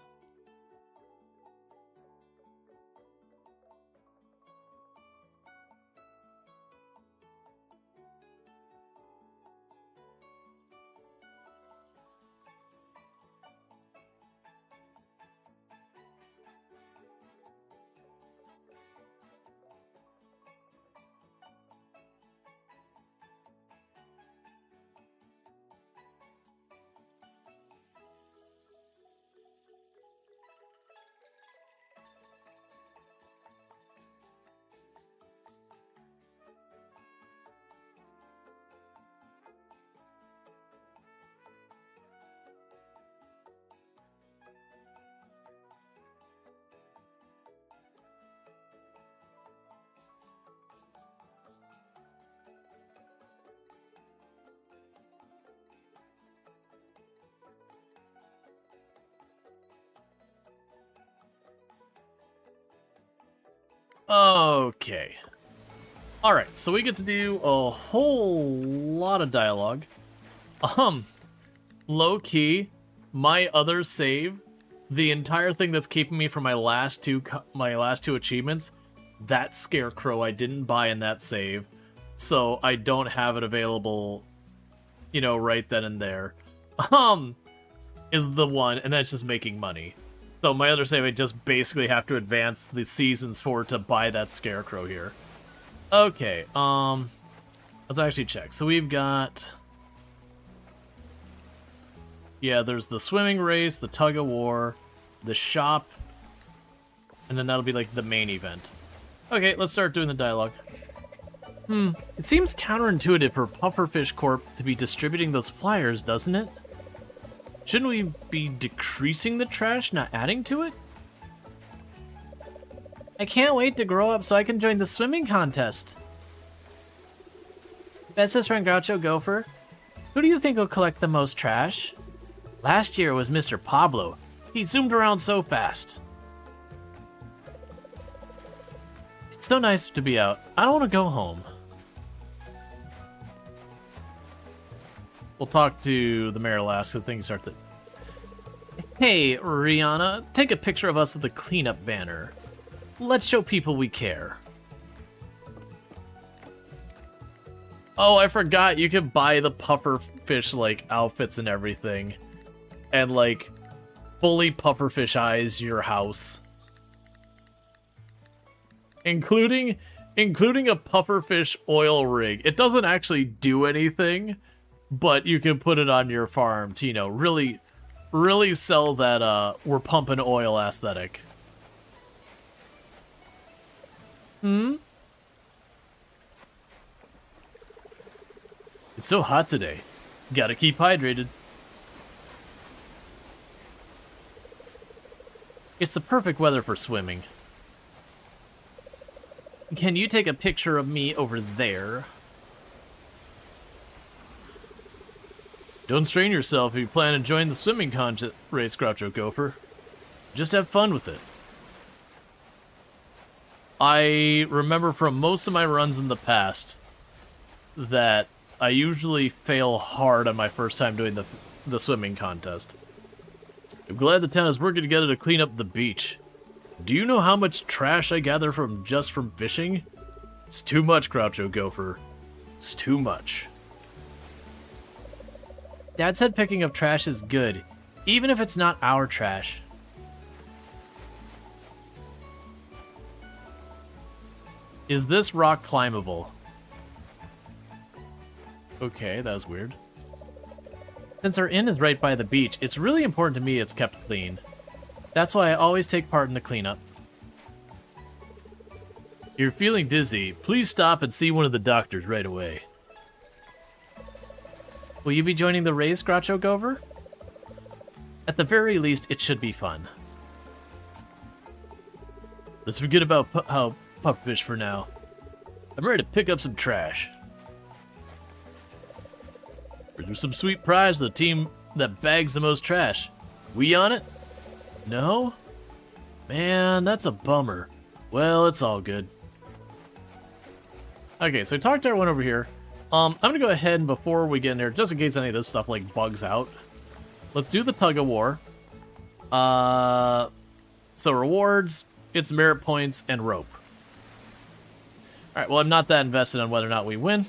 Okay. Alright, so we get to do a whole lot of dialogue. Low-key, my other save, the entire thing that's keeping me from my last two achievements, that scarecrow I didn't buy in that save, so I don't have it available, you know, right then and there. Is the one, and that's just making money. So my other save, I just basically have to advance the seasons for to buy that scarecrow here. Okay, let's actually check. So we've got... Yeah, there's the swimming race, the tug-of-war, the shop, and then that'll be like the main event. Okay, let's start doing the dialogue. It seems counterintuitive for Pufferfish Corp to be distributing those flyers, doesn't it? Shouldn't we be decreasing the trash, not adding to it? I can't wait to grow up so I can join the swimming contest. Bestest friend Groucho Gopher, who do you think will collect the most trash? Last year it was Mr. Pablo. He zoomed around so fast. It's so nice to be out. I don't want to go home. We'll talk to the mayor last, because things start to... Hey, Rihanna, take a picture of us with the cleanup banner. Let's show people we care. Oh, I forgot, you can buy the pufferfish, like, outfits and everything. And, like, fully pufferfish-ize your house. Including a pufferfish oil rig. It doesn't actually do anything, but you can put it on your farm to, you know, really sell that, we're pumping oil aesthetic. It's so hot today. Gotta keep hydrated. It's the perfect weather for swimming. Can you take a picture of me over there? Don't strain yourself if you plan to join the swimming contest race, Groucho Gopher. Just have fun with it. I remember from most of my runs in the past that I usually fail hard on my first time doing the swimming contest. I'm glad the town is working together to clean up the beach. Do you know how much trash I gather from fishing? It's too much, Groucho Gopher. It's too much. Dad said picking up trash is good, even if it's not our trash. Is this rock climbable? Okay, that was weird. Since our inn is right by the beach, it's really important to me it's kept clean. That's why I always take part in the cleanup. You're feeling dizzy. Please stop and see one of the doctors right away. Will you be joining the race, Groucho Gopher? At the very least, it should be fun. Let's forget about pufferfish for now. I'm ready to pick up some trash. There's some sweet prize to the team that bags the most trash. We on it? No? Man, that's a bummer. Well, it's all good. Okay, so I talked to everyone over here. I'm gonna go ahead and before we get in there, just in case any of this stuff like bugs out, let's do the tug-of-war. So rewards, it's merit points, and rope. Alright, well I'm not that invested on whether or not we win.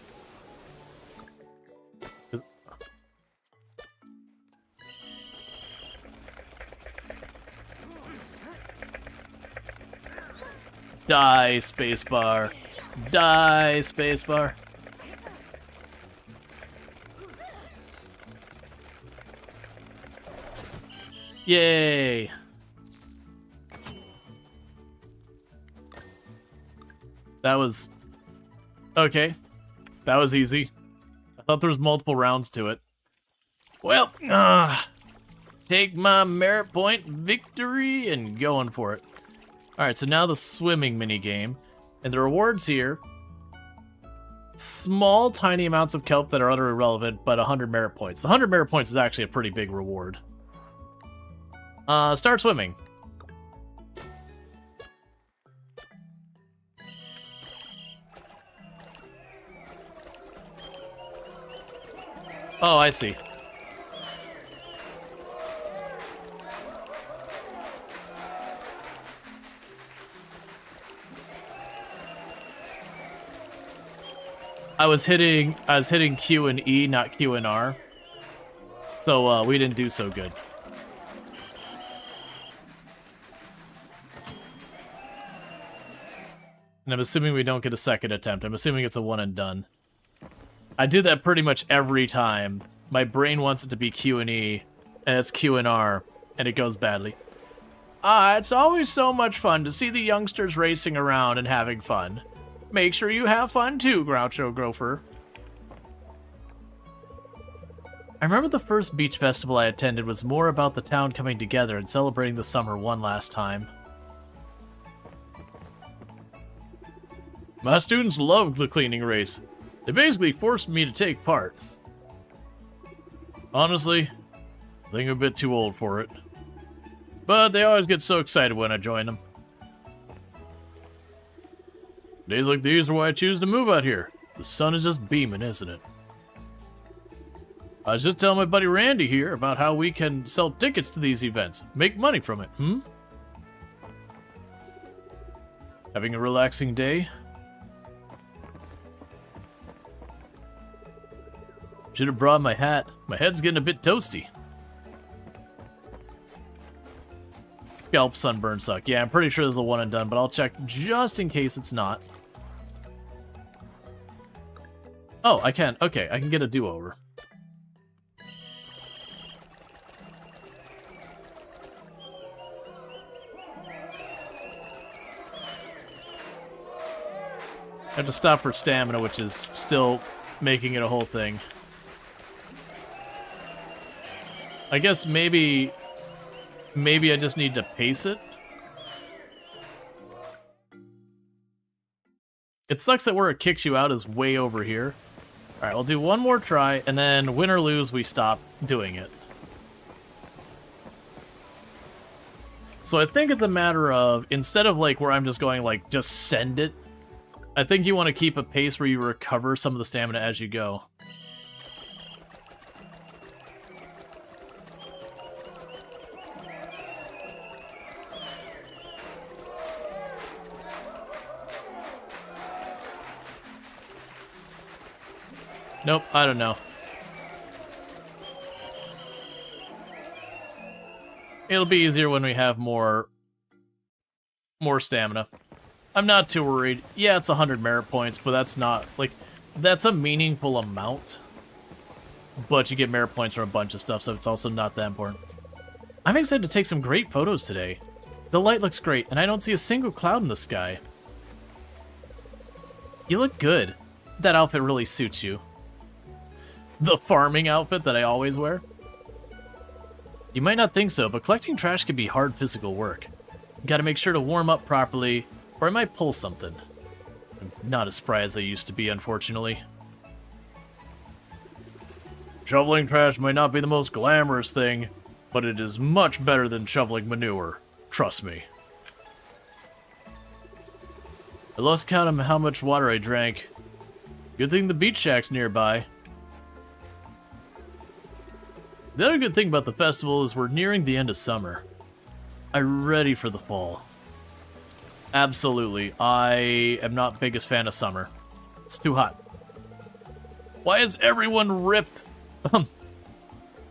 Die, spacebar. Die, spacebar. Yay! That was... okay. That was easy. I thought there was multiple rounds to it. Well, take my merit point victory and going for it. Alright, so now the swimming minigame. And the rewards here... small, tiny amounts of kelp that are utterly irrelevant, but 100 merit points. The 100 merit points is actually a pretty big reward. Start swimming. Oh, I see. I was hitting Q and E, not Q and R. So we didn't do so good. And I'm assuming we don't get a second attempt. I'm assuming it's a one and done. I do that pretty much every time. My brain wants it to be Q and E, and it's Q and R, and it goes badly. It's always so much fun to see the youngsters racing around and having fun. Make sure you have fun too, Groucho Gopher. I remember the first beach festival I attended was more about the town coming together and celebrating the summer one last time. My students loved the cleaning race. They basically forced me to take part. Honestly, I think I'm a bit too old for it. But they always get so excited when I join them. Days like these are why I choose to move out here. The sun is just beaming, isn't it? I was just telling my buddy Randy here about how we can sell tickets to these events. Make money from it, Having a relaxing day? Should have brought my hat. My head's getting a bit toasty. Scalp sunburn suck. Yeah, I'm pretty sure there's a one and done, but I'll check just in case it's not. Oh, I can. Okay, I can get a do-over. I have to stop for stamina, which is still making it a whole thing. I guess maybe I just need to pace it. It sucks that where it kicks you out is way over here. Alright, we'll do one more try, and then win or lose, we stop doing it. So I think it's a matter of, instead of like where I'm just going like, just send it, I think you want to keep a pace where you recover some of the stamina as you go. Nope, I don't know. It'll be easier when we have more stamina. I'm not too worried. Yeah, it's 100 merit points, but that's not, like, that's a meaningful amount. But you get merit points from a bunch of stuff, so it's also not that important. I'm excited to take some great photos today. The light looks great, and I don't see a single cloud in the sky. You look good. That outfit really suits you. The farming outfit that I always wear? You might not think so, but collecting trash can be hard physical work. You gotta make sure to warm up properly, or I might pull something. I'm not as spry as I used to be, unfortunately. Shoveling trash might not be the most glamorous thing, but it is much better than shoveling manure. Trust me. I lost count of how much water I drank. Good thing the beach shack's nearby. The other good thing about the festival is we're nearing the end of summer. I'm ready for the fall. Absolutely. I am not biggest fan of summer. It's too hot. Why is everyone ripped?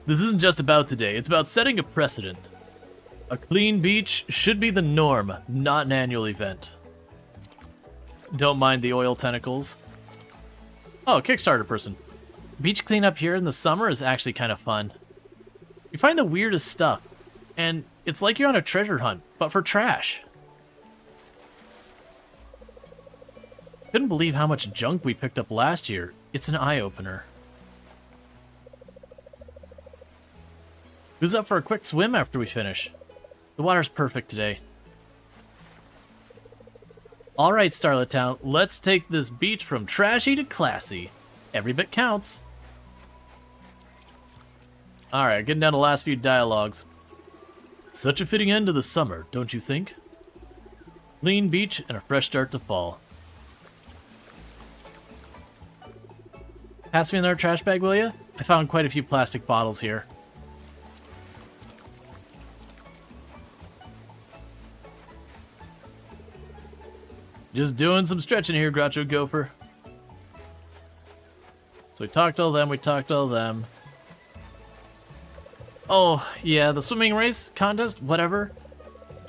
This isn't just about today. It's about setting a precedent. A clean beach should be the norm, not an annual event. Don't mind the oil tentacles. Oh, Kickstarter person. Beach cleanup here in the summer is actually kind of fun. You find the weirdest stuff, and it's like you're on a treasure hunt, but for trash. Couldn't believe how much junk we picked up last year. It's an eye-opener. Who's up for a quick swim after we finish? The water's perfect today. Alright, Starlet Town, let's take this beach from trashy to classy. Every bit counts. Alright, getting down to the last few dialogues. Such a fitting end to the summer, don't you think? Clean beach and a fresh start to fall. Pass me another trash bag, will ya? I found quite a few plastic bottles here. Just doing some stretching here, Groucho Gopher. So we talked to all them, Oh, yeah, the swimming race, contest, whatever.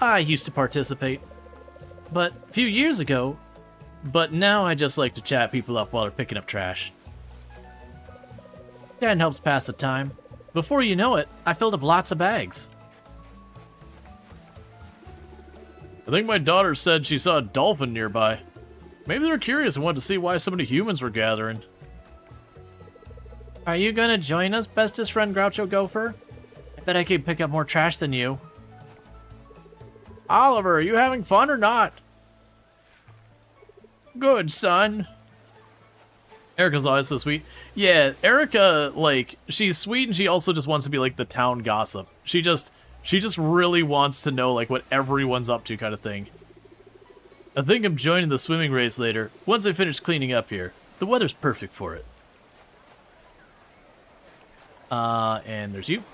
I used to participate. But a few years ago, but now I just like to chat people up while they're picking up trash. That helps pass the time. Before you know it, I filled up lots of bags. I think my daughter said she saw a dolphin nearby. Maybe they're curious and wanted to see why so many humans were gathering. Are you gonna join us, bestest friend Groucho Gopher? I bet I can pick up more trash than you. Oliver, are you having fun or not? Good, son. Erica's always so sweet. Yeah, Erica, like, she's sweet and she also just wants to be, like, the town gossip. She just really wants to know, like, what everyone's up to kind of thing. I think I'm joining the swimming race later, once I finish cleaning up here. The weather's perfect for it. And there's you.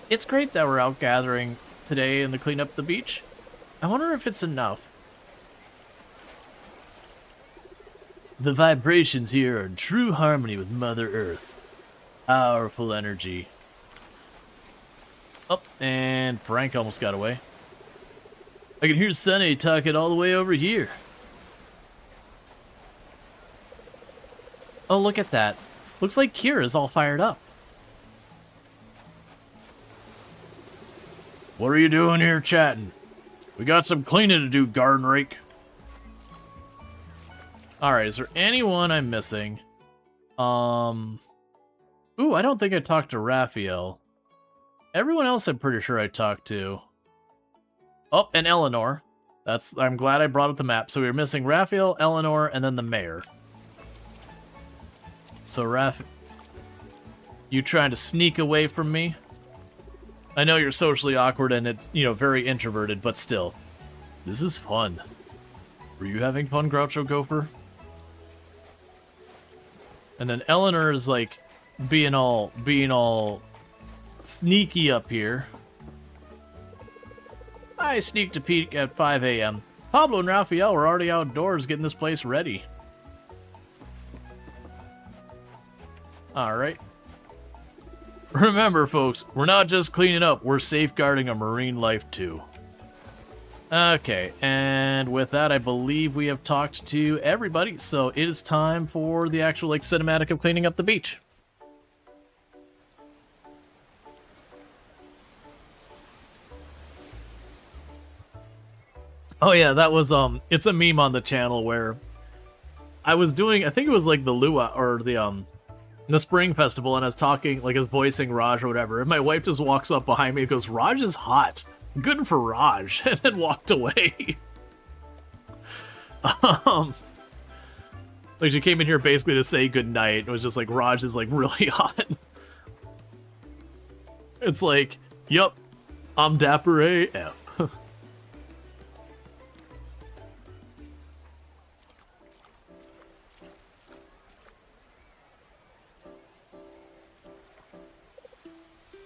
It's great that we're out gathering today and to clean up the beach. I wonder if it's enough. The vibrations here are in true harmony with Mother Earth. Powerful energy. Oh, and Frank almost got away. I can hear Sunny talking all the way over here. Oh, look at that. Looks like Kira's all fired up. What are you doing here chatting? We got some cleaning to do, garden rake. Alright, is there anyone I'm missing? Ooh, I don't think I talked to Raphael. Everyone else I'm pretty sure I talked to. Oh, and Eleanor. I'm glad I brought up the map. So we were missing Raphael, Eleanor, and then the mayor. So you trying to sneak away from me? I know you're socially awkward and it's, very introverted, but still. This is fun. Were you having fun, Groucho Gopher? And then Eleanor is like being all sneaky up here. I sneaked a peek at 5 a.m. Pablo and Raphael were already outdoors getting this place ready. Alright. Remember, folks, we're not just cleaning up, we're safeguarding a marine life too. Okay, and with that, I believe we have talked to everybody, so it is time for the actual, cinematic of cleaning up the beach. Oh yeah, that was, it's a meme on the channel where I was doing, I think it was the Lua, or the Spring Festival, and I was talking, I was voicing Raj or whatever, and my wife just walks up behind me and goes, Raj is hot. Good for Raj, and then walked away. She came in here basically to say goodnight. It was just Raj is really hot. It's yup, I'm dapper AF.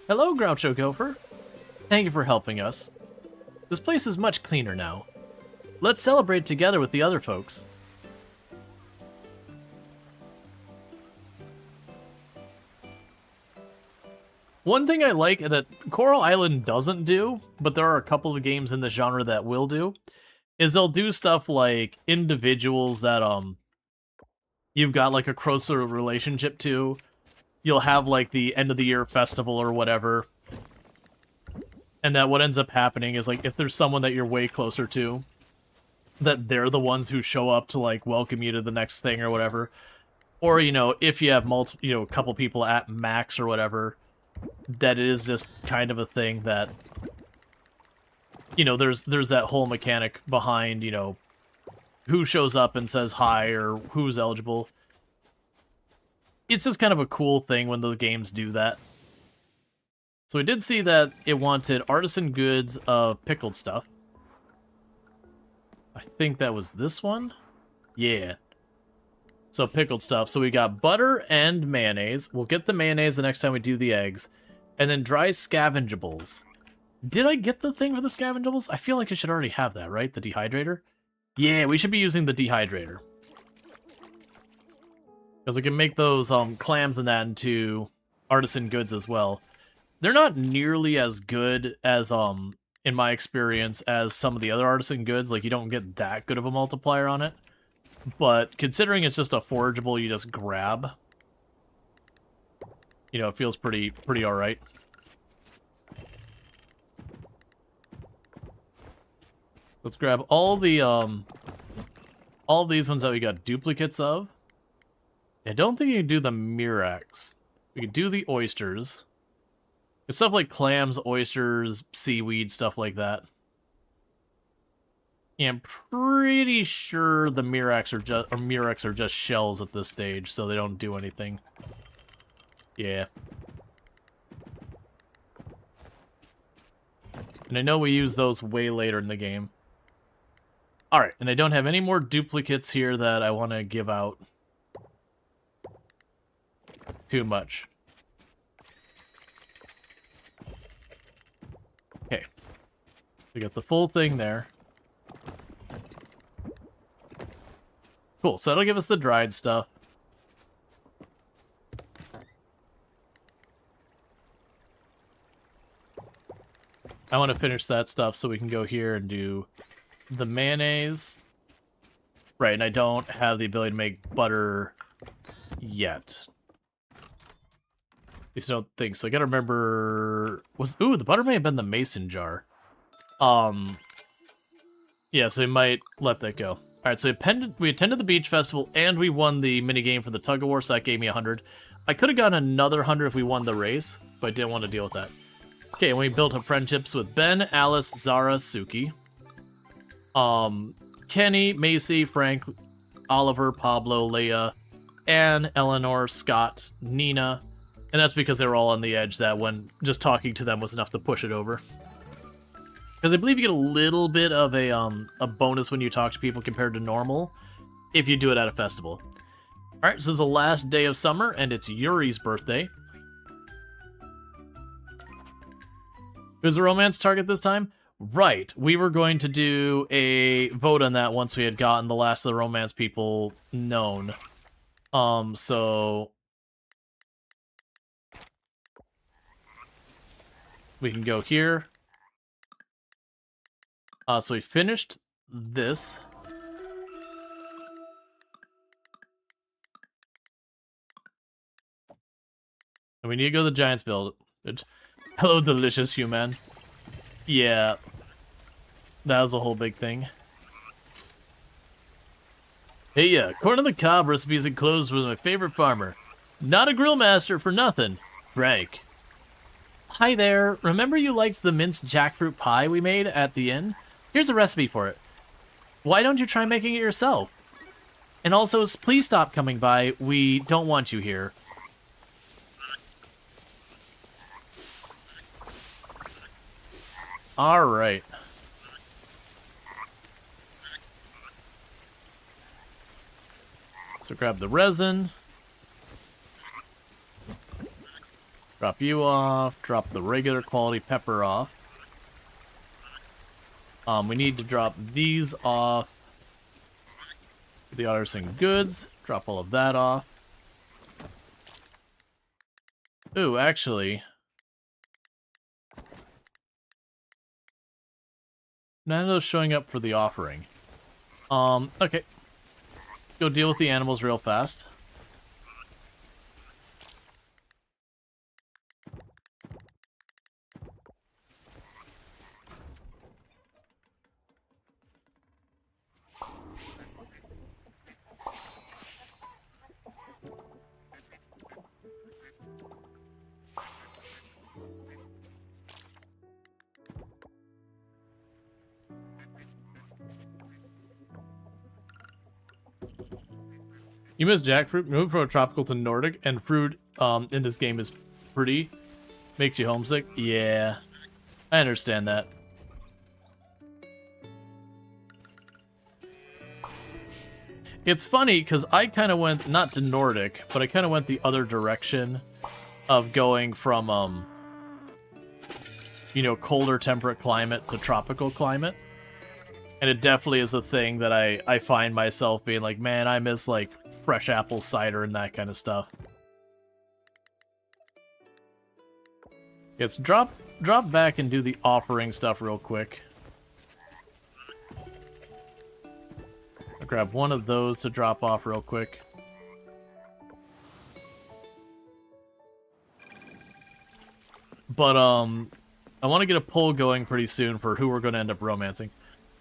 Hello, Groucho Gopher. Thank you for helping us. This place is much cleaner now. Let's celebrate together with the other folks. One thing I like that Coral Island doesn't do, but there are a couple of games in the genre that will do, is they'll do stuff like individuals that you've got a closer relationship to. You'll have the end of the year festival or whatever. And that what ends up happening is if there's someone that you're way closer to, that they're the ones who show up to welcome you to the next thing or whatever. Or, if you have a couple people at max or whatever, that it is just kind of a thing that, there's that whole mechanic behind, who shows up and says hi or who's eligible. It's just kind of a cool thing when the games do that. So we did see that it wanted artisan goods of pickled stuff. I think that was this one? Yeah. So pickled stuff. So we got butter and mayonnaise. We'll get the mayonnaise the next time we do the eggs. And then dry scavengables. Did I get the thing for the scavengables? I feel like I should already have that, right? The dehydrator? Yeah, we should be using the dehydrator. Because we can make those clams and that into artisan goods as well. They're not nearly as good as, in my experience, as some of the other artisan goods. Like, you don't get that good of a multiplier on it. But considering it's just a forageable you just grab, you know, it feels pretty alright. Let's grab all the, all these ones that we got duplicates of. I don't think you can do the Mirax. We can do the oysters. It's stuff like clams, oysters, seaweed, stuff like that. Yeah, I'm pretty sure the Mirax are just shells at this stage, so they don't do anything. Yeah. And I know we use those way later in the game. Alright, and I don't have any more duplicates here that I want to give out too much. Okay. We got the full thing there. Cool, so that'll give us the dried stuff. I want to finish that stuff so we can go here and do the mayonnaise. Right, and I don't have the ability to make butter yet. At least I don't think so. I gotta remember... Ooh, the butter may have been the mason jar. Yeah, so we might let that go. Alright, so we attended the beach festival, and we won the minigame for the tug-of-war, so that gave me 100. I could have gotten another 100 if we won the race, but I didn't want to deal with that. Okay, and we built up friendships with Ben, Alice, Zara, Suki. Kenny, Macy, Frank, Oliver, Pablo, Leia, Anne, Eleanor, Scott, Nina. And that's because they were all on the edge that when just talking to them was enough to push it over. Because I believe you get a little bit of a bonus when you talk to people compared to normal, if you do it at a festival. Alright, so this is the last day of summer, and it's Yuri's birthday. Who's the romance target this time? Right, we were going to do a vote on that once we had gotten the last of the romance people known. So... we can go here. So we finished this. And we need to go to the Giants build. Hello, delicious human. Yeah. That was a whole big thing. Hey, yeah, corn on the cob recipes enclosed with my favorite farmer. Not a grill master for nothing. Frank. Hi there. Remember you liked the minced jackfruit pie we made at the inn? Here's a recipe for it. Why don't you try making it yourself? And also, please stop coming by. We don't want you here. Alright. So grab the resin. Drop you off. Drop the regular quality pepper off. We need to drop these off. The artisan goods. Drop all of that off. Ooh, actually... none of those showing up for the offering. Okay. Go deal with the animals real fast. You missed jackfruit. Moving from a tropical to Nordic, and fruit in this game is pretty. Makes you homesick. Yeah, I understand that. It's funny, because I kind of went, not to Nordic, but I kind of went the other direction of going from, you know, colder temperate climate to tropical climate. And it definitely is a thing that I find myself being like, man, I miss, like, fresh apple cider and that kind of stuff. Let's drop back and do the offering stuff real quick. I'll grab one of those to drop off real quick. But, I want to get a poll going pretty soon for who we're going to end up romancing.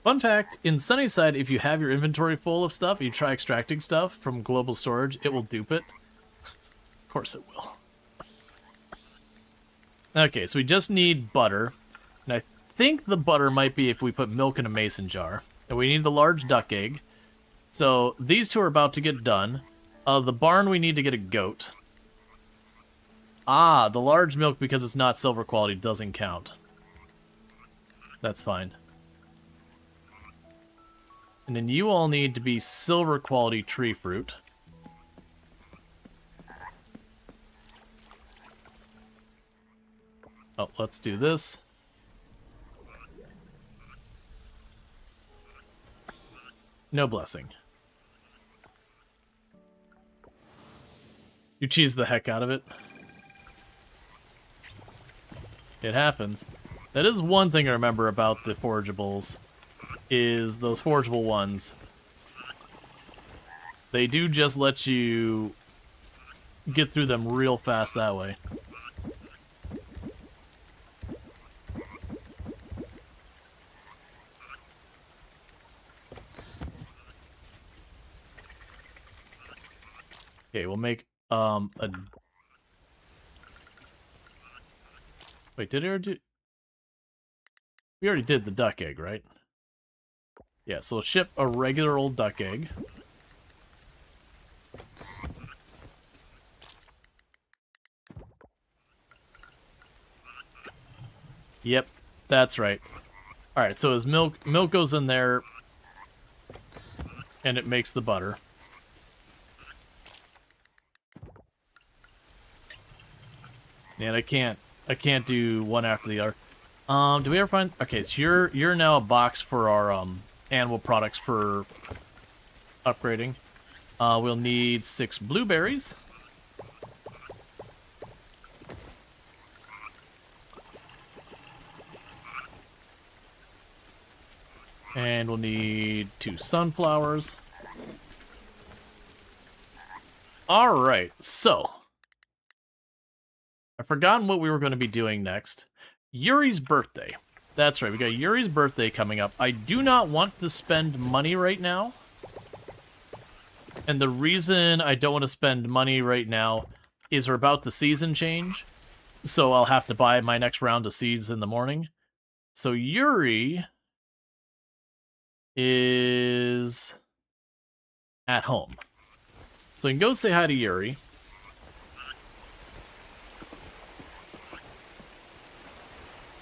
Fun fact, in Sunnyside, if you have your inventory full of stuff, you try extracting stuff from global storage, it will dupe it. Of course it will. Okay, so we just need butter. And I think the butter might be if we put milk in a mason jar. And we need the large duck egg. So these two are about to get done. The barn, we need to get a goat. Ah, the large milk, because it's not silver quality, doesn't count. That's fine. And then you all need to be silver quality tree fruit. Oh, let's do this. No blessing. You cheese the heck out of it. It happens. That is one thing I remember about the forageables, is those forageable ones. They do just let you get through them real fast that way. Okay, we'll make a... Wait, did I already do... We already did the duck egg, right? Yeah, so we'll ship a regular old duck egg. Yep, that's right. Alright, so as milk goes in there, and it makes the butter. And I can't do one after the other. Do we ever find... Okay, so you're now a box for our animal products for upgrading. We'll need 6 blueberries. And we'll need 2 sunflowers. Alright, so... I've forgotten what we were going to be doing next. Yuri's birthday. That's right, we got Yuri's birthday coming up. I do not want to spend money right now. And the reason I don't want to spend money right now is we're about to season change. So I'll have to buy my next round of seeds in the morning. So Yuri is at home. So you can go say hi to Yuri.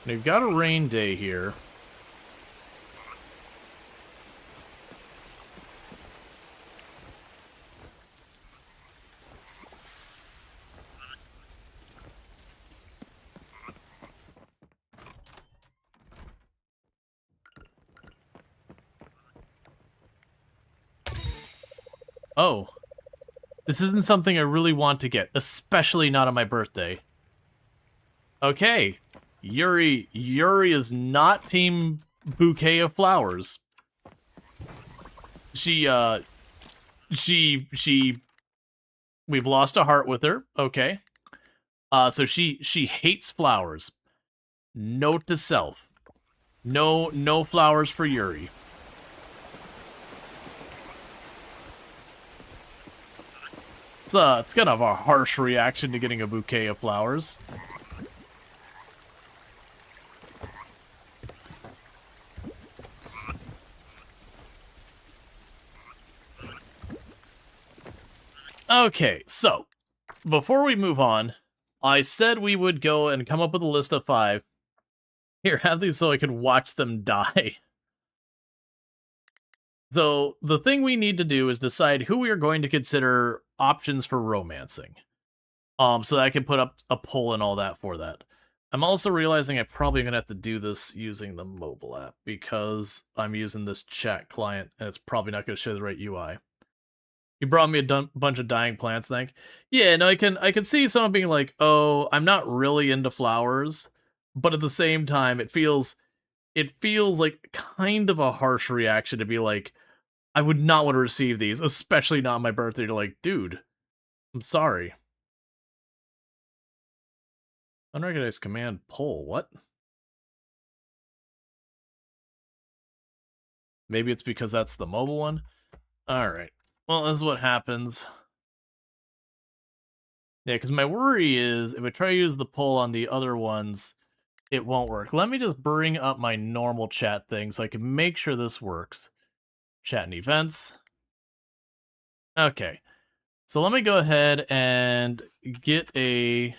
We've got a rain day here. Oh. This isn't something I really want to get, especially not on my birthday. Okay. Yuri is not team bouquet of flowers. We've lost a heart with her. Okay. So she hates flowers. Note to self. No flowers for Yuri. It's kind of a harsh reaction to getting a bouquet of flowers. Okay, so, before we move on, I said we would go and come up with a list of 5. Here, have these so I can watch them die. So the thing we need to do is decide who we are going to consider options for romancing. So that I can put up a poll and all that for that. I'm also realizing I'm probably gonna have to do this using the mobile app because I'm using this chat client and it's probably not gonna show the right UI. You brought me a bunch of dying plants, thank. Yeah, no, I can see someone being like, "Oh, I'm not really into flowers," but at the same time, it feels like kind of a harsh reaction to be like, "I would not want to receive these, especially not on my birthday." To like, dude, I'm sorry. Unrecognized command pull. What? Maybe it's because that's the mobile one. All right. Well, this is what happens. Yeah, because my worry is if I try to use the pull on the other ones, it won't work. Let me just bring up my normal chat thing so I can make sure this works. Chat and events. Okay. So let me go ahead and get a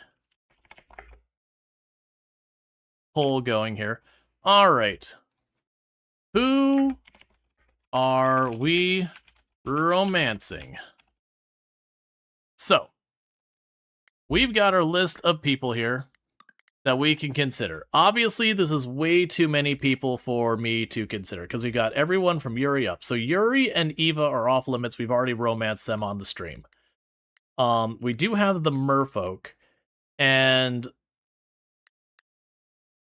poll going here. All right. Who are we romancing? So, we've got our list of people here that we can consider. Obviously, this is way too many people for me to consider because we got everyone from Yuri up. So Yuri and Eva are off limits. We've already romanced them on the stream. We do have the merfolk, and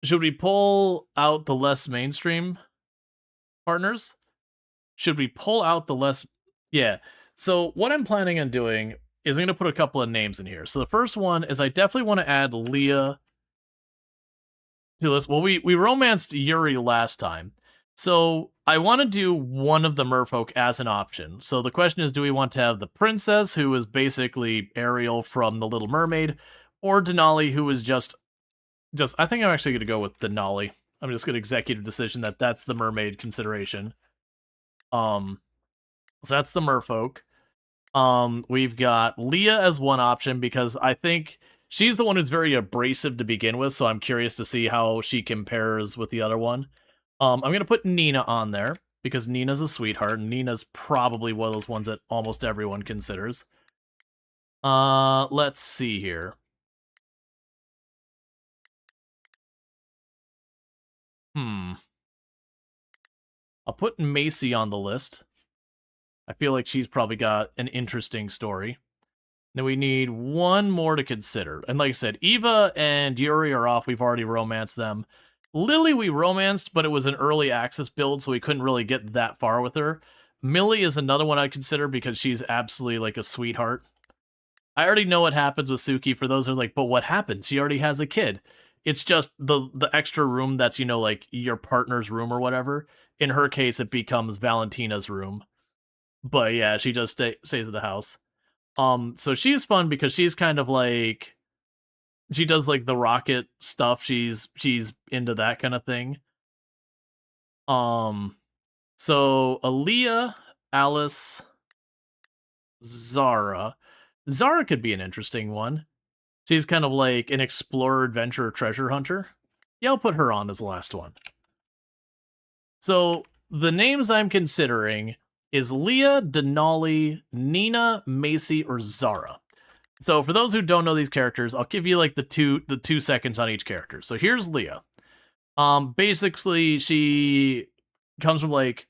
should we pull out the less mainstream partners? Should we pull out the less? Yeah. So what I'm planning on doing is I'm going to put a couple of names in here. So the first one is I definitely want to add Leah to this. Well, we romanced Yuri last time. So I want to do one of the merfolk as an option. So the question is, do we want to have the princess, who is basically Ariel from The Little Mermaid, or Denali, who is just I think I'm actually going to go with Denali. I'm just going to executive decision that that's the mermaid consideration. So that's the merfolk. We've got Leah as one option because I think she's the one who's very abrasive to begin with, so I'm curious to see how she compares with the other one. I'm gonna put Nina on there because Nina's a sweetheart, and Nina's probably one of those ones that almost everyone considers. Let's see here. I'll put Macy on the list. I feel like she's probably got an interesting story. Then we need one more to consider. And like I said, Eva and Yuri are off. We've already romanced them. Lily we romanced, but it was an early access build, so we couldn't really get that far with her. Millie is another one I'd consider because she's absolutely like a sweetheart. I already know what happens with Suki for those who are like, but what happens? She already has a kid. It's just the extra room that's, you know, like your partner's room or whatever. In her case, it becomes Valentina's room. But yeah, she just stays at the house. So she's fun because she's kind of like she does like the rocket stuff. She's into that kind of thing. So Aaliyah, Alice, Zara. Zara could be an interesting one. She's kind of like an explorer, adventurer, treasure hunter. Yeah, I'll put her on as the last one. So the names I'm considering is Leah, Denali, Nina, Macy, or Zara. So for those who don't know these characters, I'll give you like the 2 seconds on each character. So here's Leah. Basically she comes from like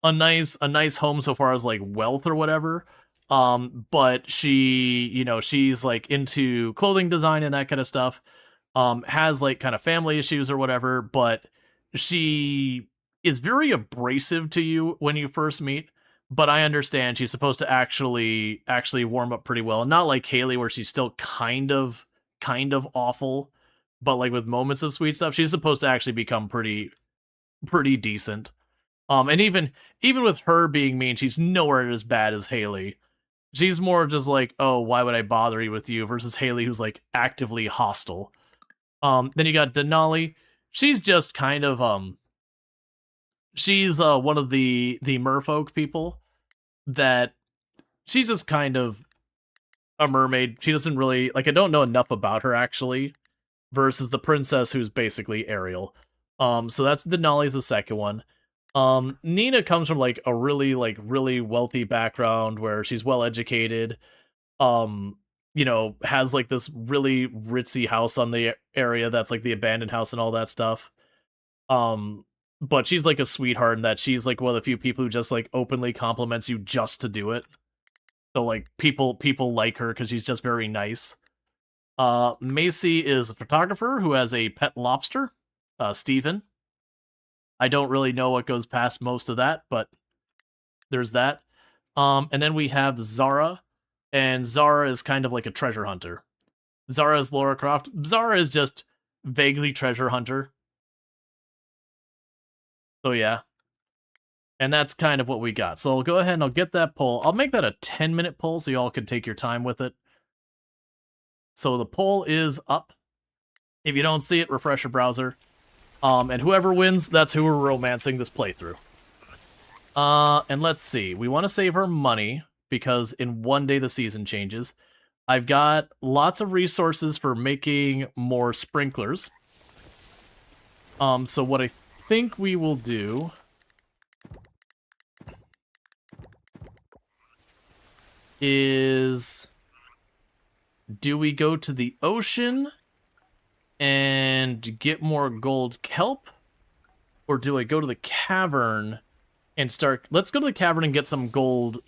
a nice home so far as like wealth or whatever. But she, you know, she's like into clothing design and that kind of stuff. Has like kind of family issues or whatever, but she is very abrasive to you when you first meet. But I understand she's supposed to actually warm up pretty well, and not like Haley where she's still kind of awful, but like with moments of sweet stuff, she's supposed to actually become pretty decent. And even with her being mean, she's nowhere as bad as Haley. She's more just like, oh, why would I bother you with you, versus Haley, who's like actively hostile. Then you got Denali. She's just kind of she's one of the merfolk people that she's just kind of a mermaid. She doesn't really like, I don't know enough about her actually, versus the princess who's basically Ariel. So that's Denali's the second one. Nina comes from like a really wealthy background where she's well educated. Has like this really ritzy house on the area that's like the abandoned house and all that stuff. Um, but she's like a sweetheart in that she's like one of the few people who just like openly compliments you just to do it. So like people like her because she's just very nice. Macy is a photographer who has a pet lobster, Steven. I don't really know what goes past most of that, but there's that. And then we have Zara, and Zara is kind of like a treasure hunter. Zara is Laura Croft. Zara is just vaguely treasure hunter. So yeah. And that's kind of what we got. So I'll go ahead and I'll get that poll. I'll make that a 10-minute poll so y'all can take your time with it. So the poll is up. If you don't see it, refresh your browser. And whoever wins, that's who we're romancing this playthrough. And let's see. We want to save her money because in one day the season changes. I've got lots of resources for making more sprinklers. So what I think we will do is, do we go to the ocean and get more gold kelp, or do I go to the cavern and start? Let's go to the cavern and get some gold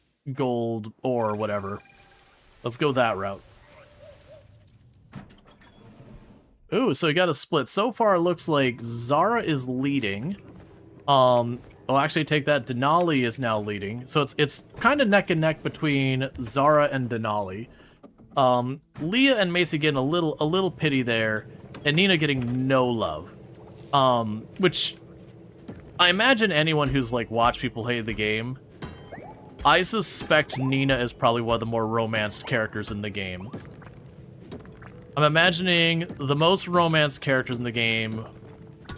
ore, whatever. Let's go that route. Ooh, so we got a split. So far, it looks like Zara is leading. I'll actually take that. Denali is now leading. So it's kind of neck and neck between Zara and Denali. Leah and Macy getting a little pity there, and Nina getting no love. Which I imagine anyone who's like watched people hate the game, I suspect Nina is probably one of the more romanced characters in the game. I'm imagining the most romanced characters in the game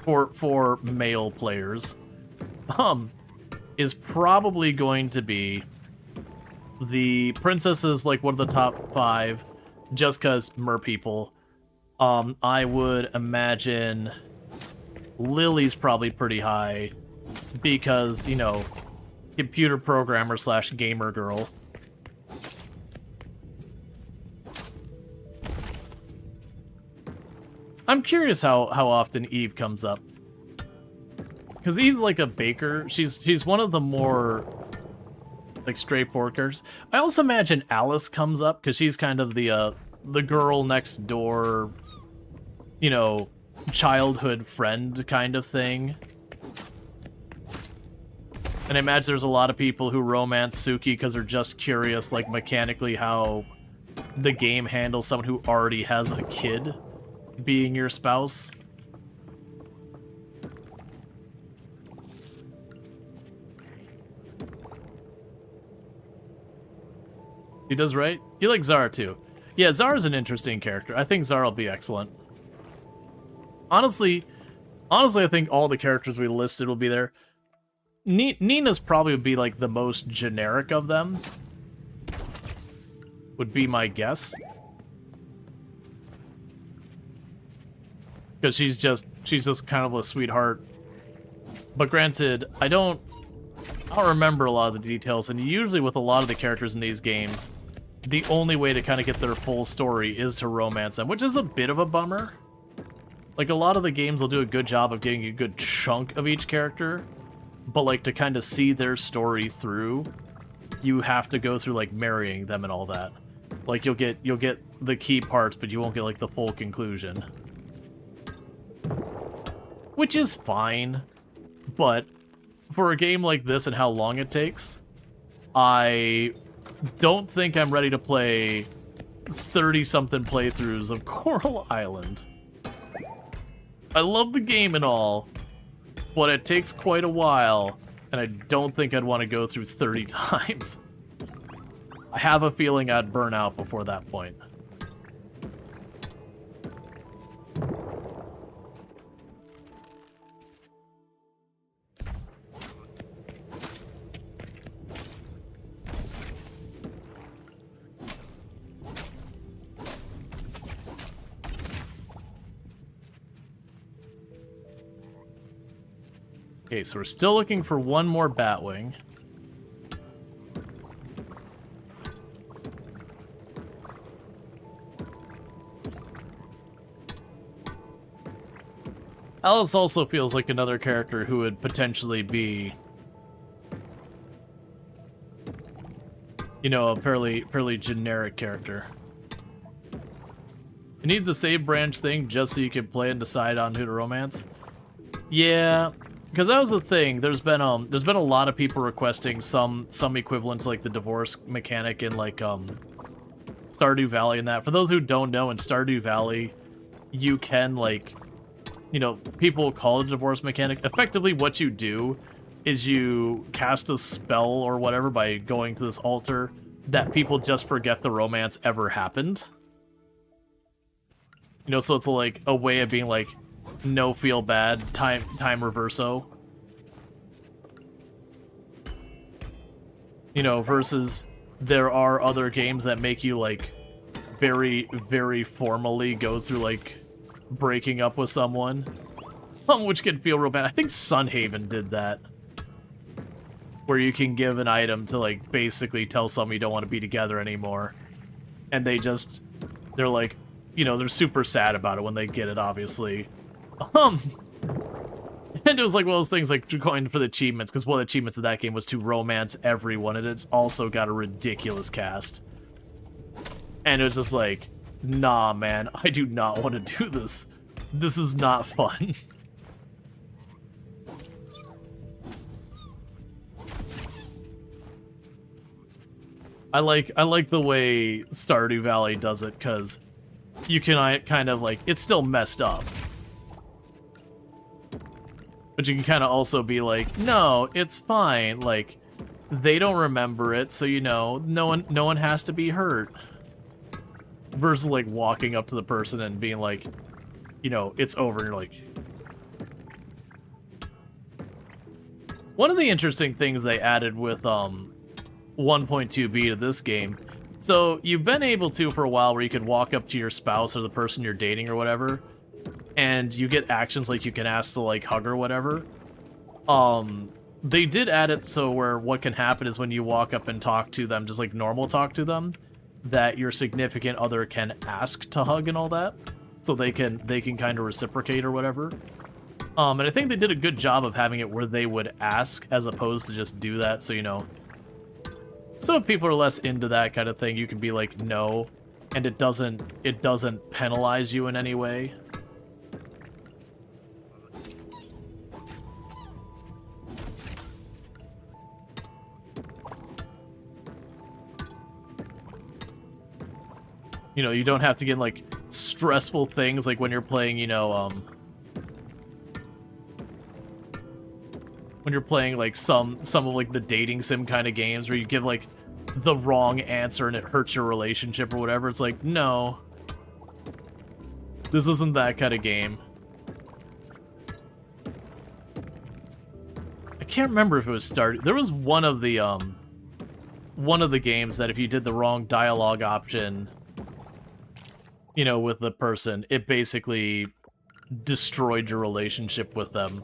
for male players is probably going to be the princess is like one of the top 5 just because mer people. I would imagine Lily's probably pretty high because, you know, computer programmer / gamer girl. I'm curious how often Eve comes up. Because Eve's like a baker. She's one of the more like straightforward characters. I also imagine Alice comes up because she's kind of the girl next door, you know, childhood friend kind of thing. And I imagine there's a lot of people who romance Suki because they're just curious, like, mechanically how the game handles someone who already has a kid being your spouse. He does, right? You like Zara too. Yeah, Zara's an interesting character. I think Zara will be excellent. Honestly, I think all the characters we listed will be there. Nina's probably would be like the most generic of them. Would be my guess. Because she's just kind of a sweetheart. But granted, I don't remember a lot of the details, and usually with a lot of the characters in these games, the only way to kind of get their full story is to romance them, which is a bit of a bummer. Like, a lot of the games will do a good job of getting a good chunk of each character, but like to kind of see their story through, you have to go through like marrying them and all that. Like, you'll get the key parts, but you won't get like the full conclusion. Which is fine, but for a game like this and how long it takes, I don't think I'm ready to play 30-something playthroughs of Coral Island. I love the game and all, but it takes quite a while, and I don't think I'd want to go through 30 times. I have a feeling I'd burn out before that point. Okay, so we're still looking for one more Batwing. Alice also feels like another character who would potentially be, you know, a fairly generic character. It needs a save branch thing just so you can play and decide on who to romance. Yeah, because that was the thing. There's been a lot of people requesting some equivalent to like the divorce mechanic in like Stardew Valley and that. For those who don't know, in Stardew Valley, you can like, you know, people call it a divorce mechanic. Effectively, what you do is you cast a spell or whatever by going to this altar that people just forget the romance ever happened. You know, so it's like a way of being like, no feel bad, time reverso. You know, versus there are other games that make you like very formally go through like breaking up with someone, which can feel real bad. I think Sunhaven did that, where you can give an item to like basically tell someone you don't want to be together anymore, and they're like, you know, they're super sad about it when they get it, obviously. And it was like one of those things like going for the achievements, because one of the achievements of that game was to romance everyone, and it's also got a ridiculous cast. And it was just like, nah, man, I do not want to do this. This is not fun. I like the way Stardew Valley does it, because you can kind of like, it's still messed up, but you can kind of also be like, no, it's fine, like they don't remember it, so you know, no one has to be hurt. Versus like walking up to the person and being like, you know, it's over, and you're like. One of the interesting things they added with 1.2b to this game, so you've been able to for a while where you could walk up to your spouse or the person you're dating or whatever, and you get actions like you can ask to like hug or whatever. They did add it so where what can happen is when you walk up and talk to them, just like normal talk to them, that your significant other can ask to hug and all that, so they can kind of reciprocate or whatever. And I think they did a good job of having it where they would ask as opposed to just do that, so you know. So if people are less into that kind of thing, you can be like, no, and it doesn't penalize you in any way. You know, you don't have to get like stressful things like when you're playing, you know, when you're playing like some of like the dating sim kind of games where you give like the wrong answer and it hurts your relationship or whatever. It's like, no, this isn't that kind of game. I can't remember if it was Stardew. There was one of the games that if you did the wrong dialogue option, you know, with the person, it basically destroyed your relationship with them.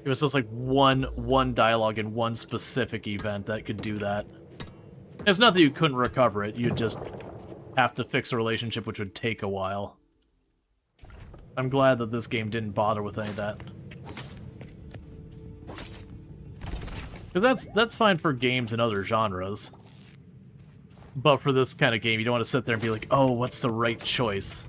It was just like one dialogue in one specific event that could do that. It's not that you couldn't recover it, you'd just have to fix a relationship, which would take a while. I'm glad that this game didn't bother with any of that. Because that's fine for games in other genres. But for this kind of game, you don't want to sit there and be like, oh, what's the right choice?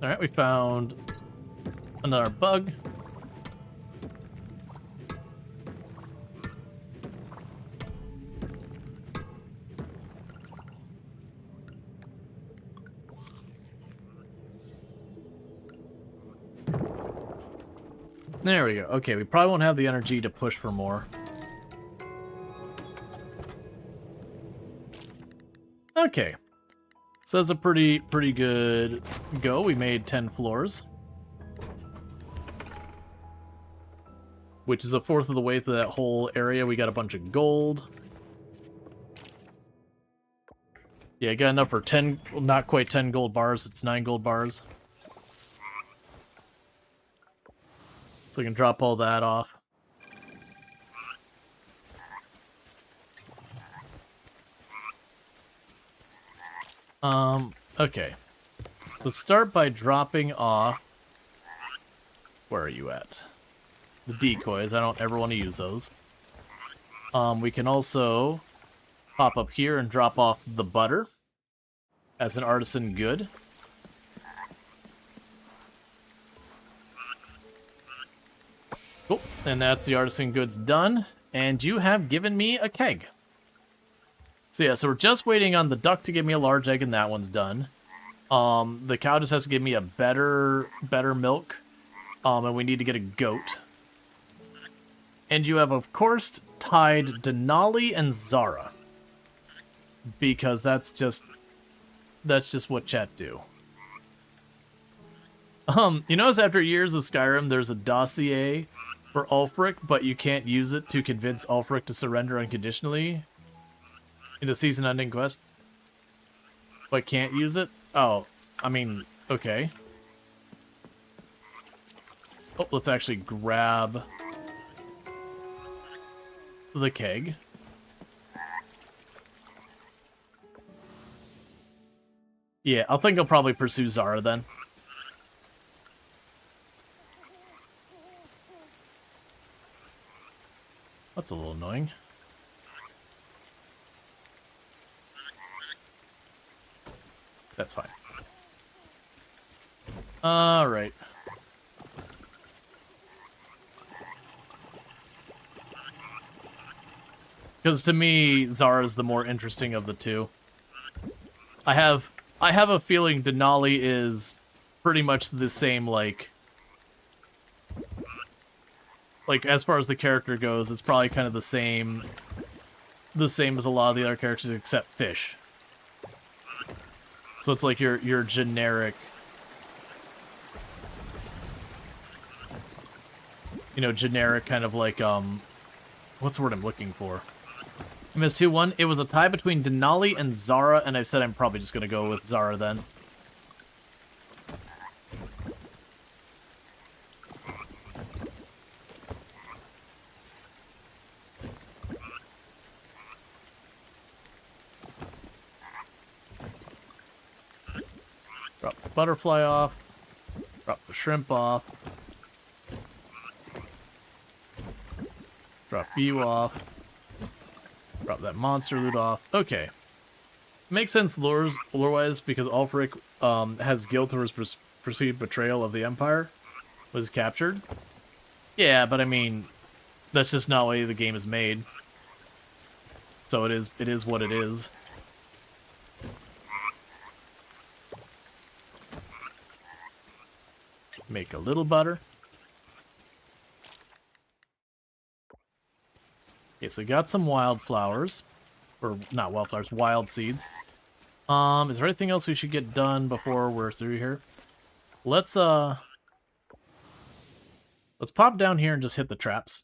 Alright, we found another bug. There we go. Okay, we probably won't have the energy to push for more. Okay. So that's a pretty good go. We made 10 floors. which is a fourth of the way through that whole area. We got a bunch of gold. Yeah, I got enough for 10, well, not quite 10 gold bars. It's 9 gold bars. So we can drop all that off. Okay. So start by dropping off... Where are you at? The decoys. I don't ever want to use those. We can also pop up here and drop off the butter as an artisan good. Cool. And that's the artisan goods done. And you have given me a keg. So yeah, so we're just waiting on the duck to give me a large egg, and that one's done. The cow just has to give me a better milk. And we need to get a goat. And you have, of course, tied Denali and Zara. Because that's just what chat do. You notice after years of Skyrim, there's a dossier for Ulfric, but you can't use it to convince Ulfric to surrender unconditionally in a season-ending quest. But can't use it? Oh, I mean, okay. Oh, let's actually grab the keg. Yeah, I think I'll probably pursue Zara then. That's a little annoying. That's fine. Alright. Because to me, Zara's the more interesting of the two. I have a feeling Denali is pretty much the same, like as far as the character goes, it's probably kind of the same as a lot of the other characters except fish. So it's like your generic, generic kind of like, what's the word I'm looking for? MS2-1, it was a tie between Denali and Zara, and I've said I'm probably just going to go with Zara then. Drop the butterfly off. Drop the shrimp off. Drop you off. Drop that monster loot off. Okay. Makes sense lore-wise because Ulfric has guilt over his perceived betrayal of the Empire. Was captured. Yeah, but I mean, that's just not the way the game is made. So it is what it is. Make a little butter. Okay, so we got some wildflowers. Or, not wildflowers, wild seeds. Is there anything else we should get done before we're through here? Let's pop down here and just hit the traps.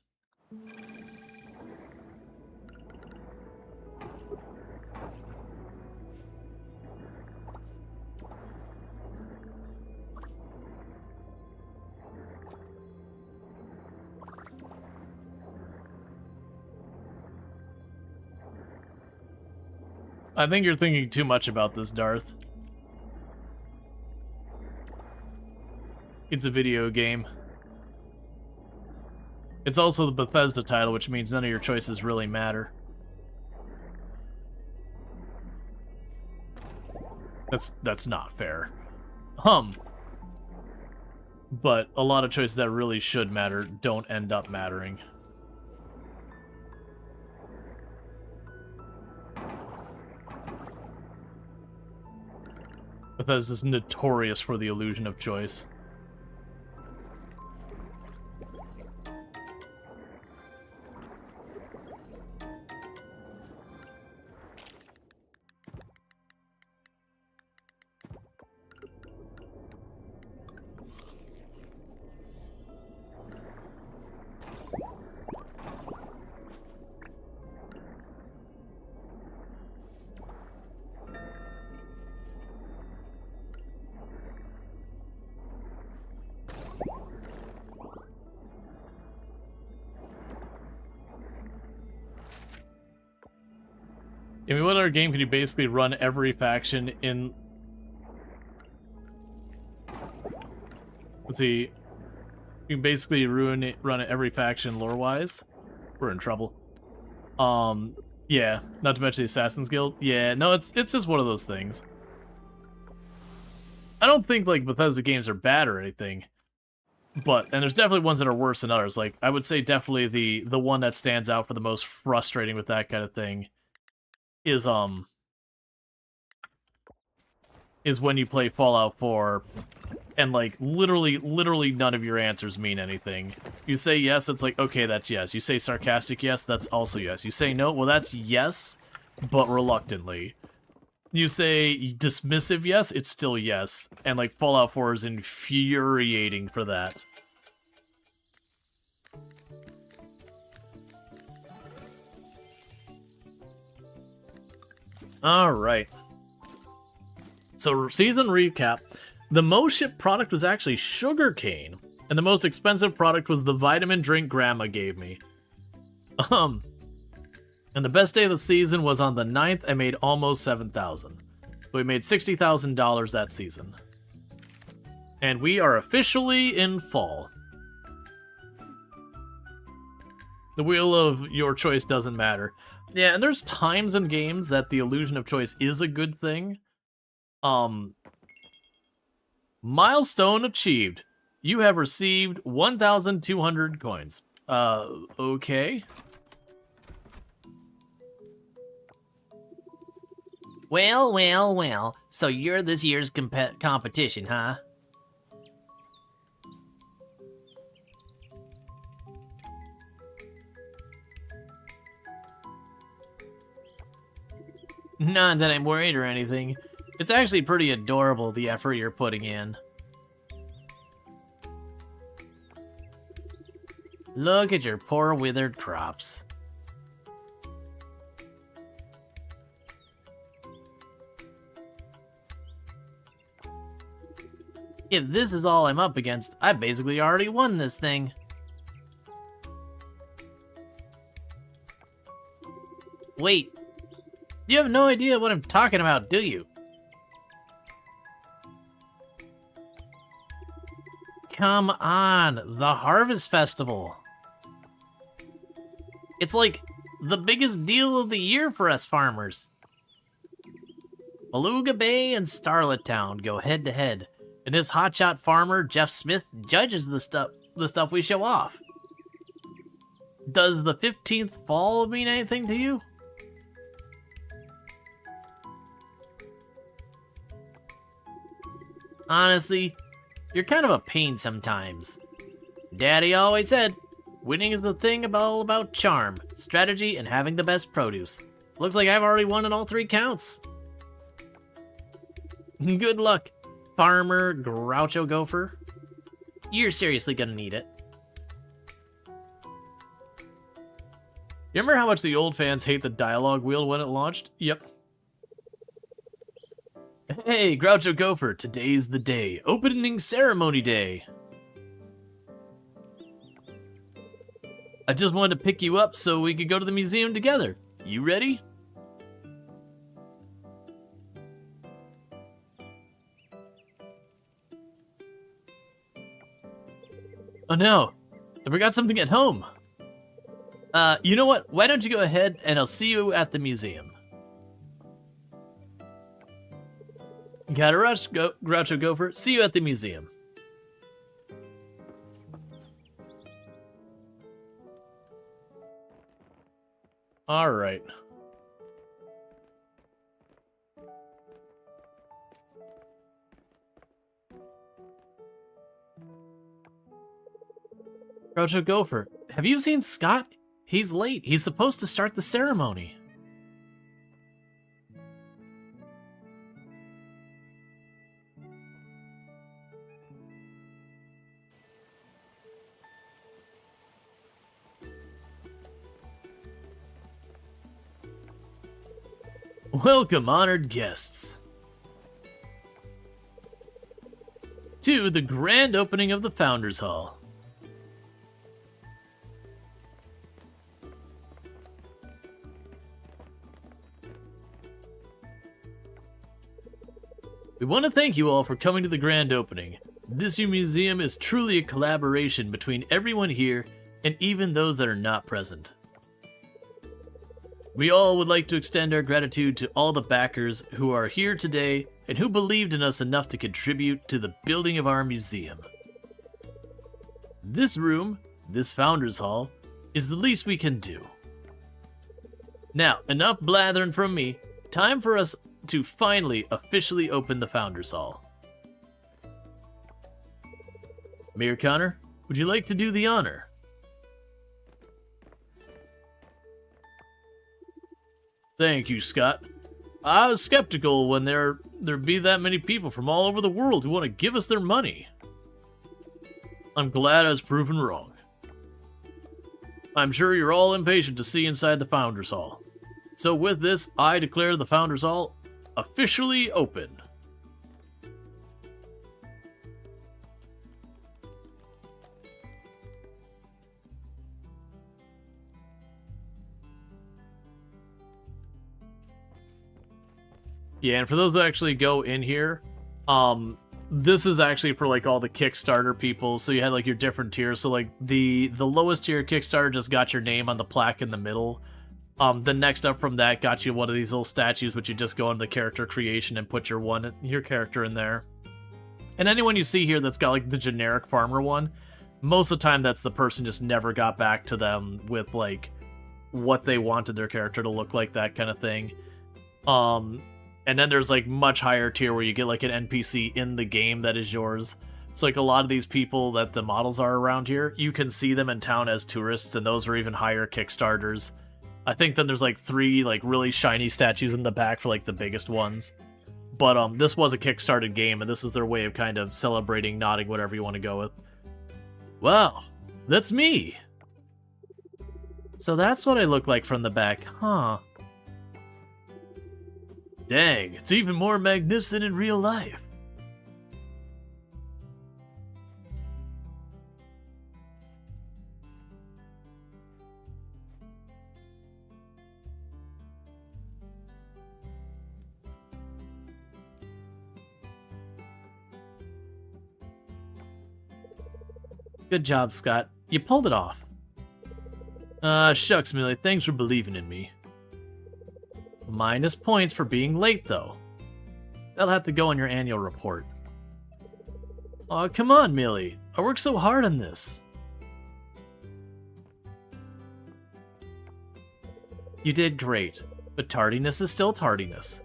I think you're thinking too much about this, Darth. It's a video game. It's also the Bethesda title, which means none of your choices really matter. That's not fair. But a lot of choices that really should matter don't end up mattering. Bethesda's notorious for the illusion of choice. In what other game can you basically run every faction in... Let's see. You can basically run every faction lore-wise. We're in trouble. Yeah, not to mention the Assassin's Guild. Yeah, no, it's just one of those things. I don't think, like, Bethesda games are bad or anything. But, and there's definitely ones that are worse than others. Like, I would say definitely the one that stands out for the most frustrating with that kind of thing is when you play Fallout 4 and, like, literally none of your answers mean anything. You say yes, it's like, okay, that's yes. You say sarcastic yes, that's also yes. You say no, well, that's yes, but reluctantly. You say dismissive yes, it's still yes. And, like, Fallout 4 is infuriating for that. Alright. So, season recap. The most shipped product was actually sugarcane, and the most expensive product was the vitamin drink Grandma gave me. And the best day of the season was on the 9th. I made almost $7,000. We made $60,000 that season. And we are officially in fall. The wheel of your choice doesn't matter. Yeah, and there's times in games that the illusion of choice is a good thing. Milestone achieved. You have received 1,200 coins. Okay. Well. So you're this year's competition, huh? Not that I'm worried or anything. It's actually pretty adorable, the effort you're putting in. Look at your poor withered crops. If this is all I'm up against, I basically already won this thing. Wait, you have no idea what I'm talking about, do you? Come on, the Harvest Festival. It's like the biggest deal of the year for us farmers. Beluga Bay and Starlet Town go head to head, and this hotshot farmer, Jeff Smith, judges the stuff we show off. Does the 15th fall mean anything to you? Honestly, you're kind of a pain sometimes. Daddy always said, winning is the thing all about charm, strategy, and having the best produce. Looks like I've already won in all 3 counts. Good luck, Farmer Groucho Gopher. You're seriously gonna need it. You remember how much the old fans hate the dialogue wheel when it launched? Yep. Hey, Groucho Gopher, today's the day. Opening ceremony day. I just wanted to pick you up so we could go to the museum together. You ready? Oh no, I forgot something at home. You know what? Why don't you go ahead and I'll see you at the museum. Gotta rush, Groucho Gopher. See you at the museum. Alright. Groucho Gopher, have you seen Scott? He's late. He's supposed to start the ceremony. Welcome, honored guests, to the grand opening of the Founders Hall. We want to thank you all for coming to the grand opening. This year's museum is truly a collaboration between everyone here and even those that are not present. We all would like to extend our gratitude to all the backers who are here today and who believed in us enough to contribute to the building of our museum. This room, this Founders Hall, is the least we can do. Now, enough blathering from me. Time for us to finally officially open the Founders Hall. Mayor Connor, would you like to do the honor? Thank you, Scott. I was skeptical when there'd be that many people from all over the world who want to give us their money. I'm glad I was proven wrong. I'm sure you're all impatient to see inside the Founders Hall. So with this, I declare the Founders Hall officially open. Yeah, and for those who actually go in here, this is actually for like all the Kickstarter people. So you had like your different tiers. So like the lowest tier Kickstarter just got your name on the plaque in the middle. The next up from that got you one of these little statues, which you just go into the character creation and put your character in there. And anyone you see here that's got like the generic farmer one, most of the time that's the person just never got back to them with like what they wanted their character to look like, that kind of thing. And then there's like much higher tier where you get like an NPC in the game that is yours. So like a lot of these people that the models are around here, you can see them in town as tourists, and those are even higher Kickstarters. I think then there's like 3 like really shiny statues in the back for like the biggest ones. But this was a Kickstarted game, and this is their way of kind of celebrating, nodding, whatever you want to go with. Wow, that's me! So that's what I look like from the back, huh? Dang, it's even more magnificent in real life. Good job, Scott. You pulled it off. Shucks, Millie. Thanks for believing in me. Minus points for being late, though. That'll have to go on your annual report. Aw, come on, Millie. I worked so hard on this. You did great, but tardiness is still tardiness.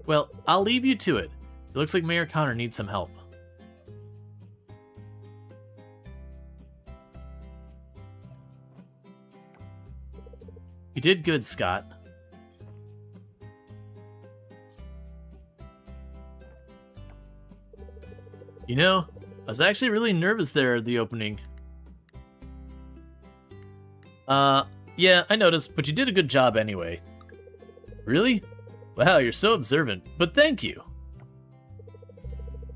Well, I'll leave you to it. It looks like Mayor Connor needs some help. You did good, Scott. You know, I was actually really nervous there at the opening. Yeah, I noticed, but you did a good job anyway. Really? Wow, you're so observant, but thank you.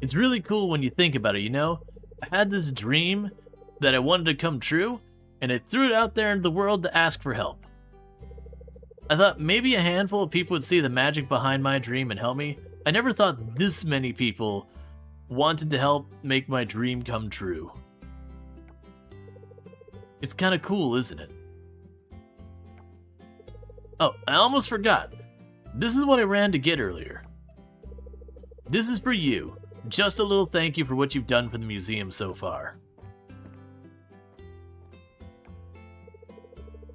It's really cool when you think about it, you know? I had this dream that I wanted to come true, and I threw it out there into the world to ask for help. I thought maybe a handful of people would see the magic behind my dream and help me. I never thought this many people wanted to help make my dream come true. It's kind of cool, isn't it? Oh, I almost forgot. This is what I ran to get earlier. This is for you. Just a little thank you for what you've done for the museum so far.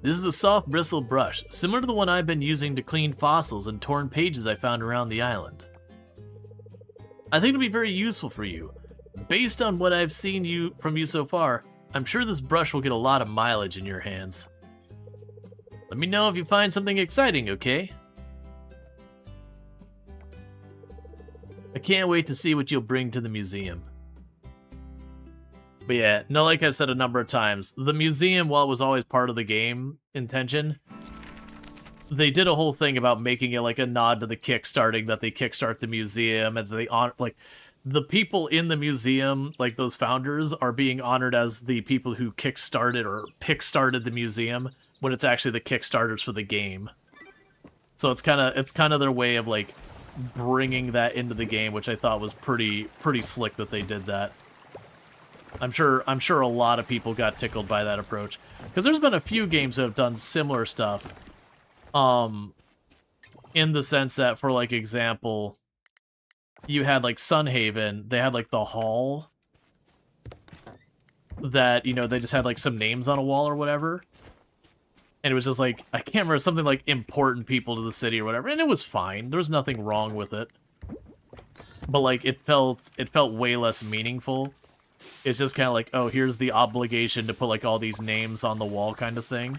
This is a soft bristle brush, similar to the one I've been using to clean fossils and torn pages I found around the island. I think it'll be very useful for you. Based on what I've seen from you so far, I'm sure this brush will get a lot of mileage in your hands. Let me know if you find something exciting, okay? I can't wait to see what you'll bring to the museum. But yeah, no, like I've said a number of times, the museum, while it was always part of the game intention, they did a whole thing about making it like a nod to the kickstarting, that they kickstart the museum, and they honor, like, the people in the museum, like those founders, are being honored as the people who kickstarted or pick-started the museum, when it's actually the kickstarters for the game. So it's kind of their way of like bringing that into the game, which I thought was pretty slick that they did that. I'm sure a lot of people got tickled by that approach, because there's been a few games that have done similar stuff. In the sense that, for like example, you had like Sunhaven, they had like the hall that, you know, they just had like some names on a wall or whatever. And it was just like, I can't remember, something like important people to the city or whatever, and it was fine. There was nothing wrong with it. But like it felt way less meaningful. It's just kind of like, oh, here's the obligation to put like all these names on the wall kind of thing.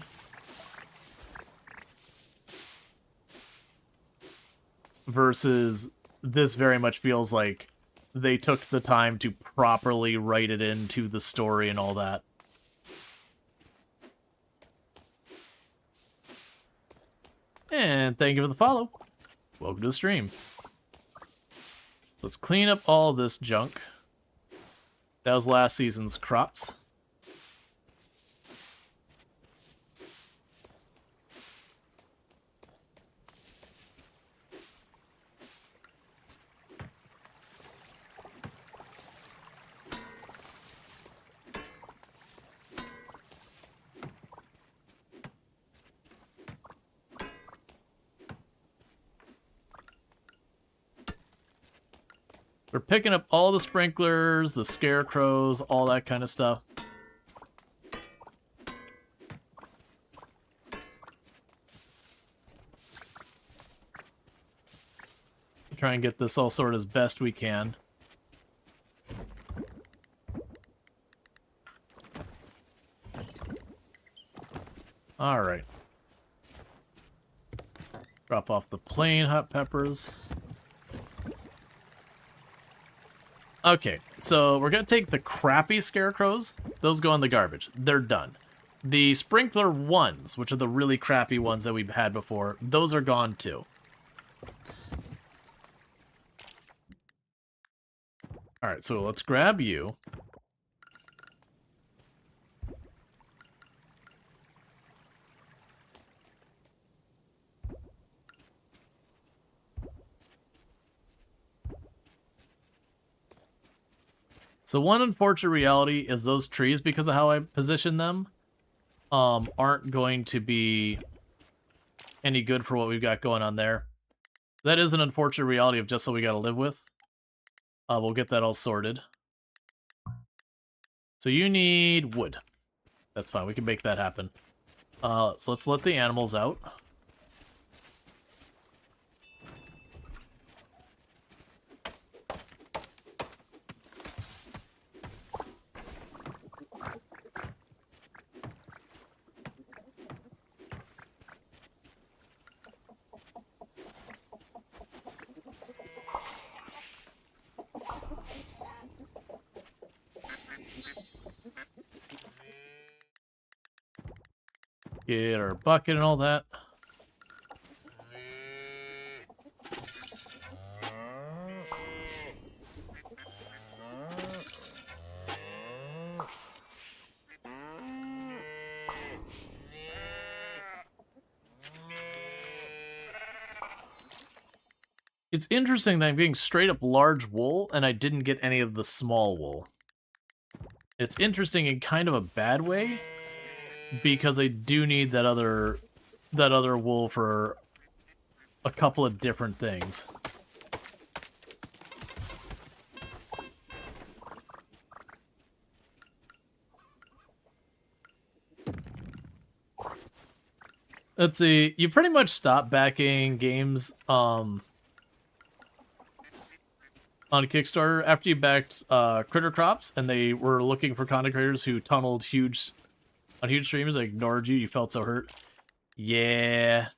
Versus this very much feels like they took the time to properly write it into the story and all that. And thank you for the follow. Welcome to the stream. So let's clean up all this junk. That was last season's crops. We're picking up all the sprinklers, the scarecrows, all that kind of stuff. Try and get this all sorted as best we can. Alright. Drop off the plain hot peppers. Okay, so we're going to take the crappy scarecrows. Those go in the garbage. They're done. The sprinkler ones, which are the really crappy ones that we've had before, those are gone too. Alright, so let's grab you. So one unfortunate reality is those trees, because of how I position them, aren't going to be any good for what we've got going on there. That is an unfortunate reality of just what we got to live with. We'll get that all sorted. So you need wood. That's fine, we can make that happen. So let's let the animals out. Get our bucket and all that. It's interesting that I'm getting straight up large wool and I didn't get any of the small wool. It's interesting in kind of a bad way, because I do need that other wool for a couple of different things. Let's see, you pretty much stop backing games on Kickstarter after you backed Critter Crops, and they were looking for content creators who tunneled on huge streams. I ignored you. You felt so hurt. Yeah,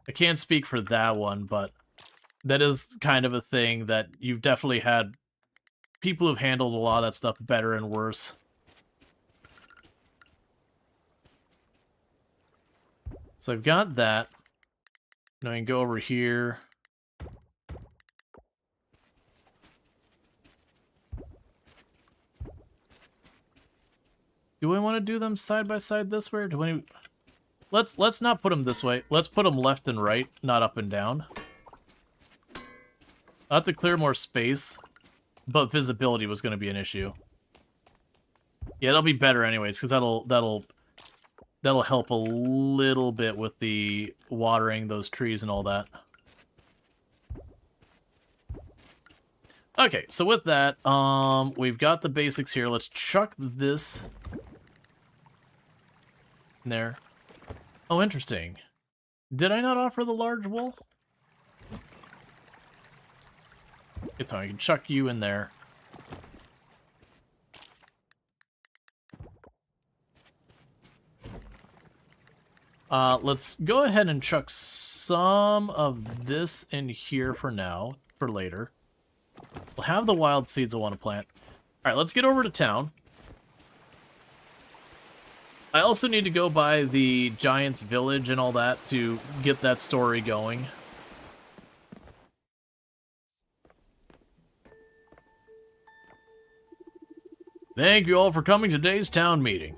I can't speak for that one, but that is kind of a thing that you've definitely had people who've handled a lot of that stuff better and worse. So I've got that. Now I can go over here. Do we want to do them side by side this way? Or do we... Let's not put them this way. Let's put them left and right, not up and down. I'll have to clear more space, but visibility was going to be an issue. Yeah, it'll be better anyways, because that'll help a little bit with the watering those trees and all that. Okay, so with that, we've got the basics here. Let's chuck this in there. Oh, interesting. Did I not offer the large wool? It's fine, I can chuck you in there. Let's go ahead and chuck some of this in here for now, for later. We'll have the wild seeds I want to plant. Alright, let's get over to town. I also need to go by the Giant's Village and all that to get that story going. Thank you all for coming to today's town meeting.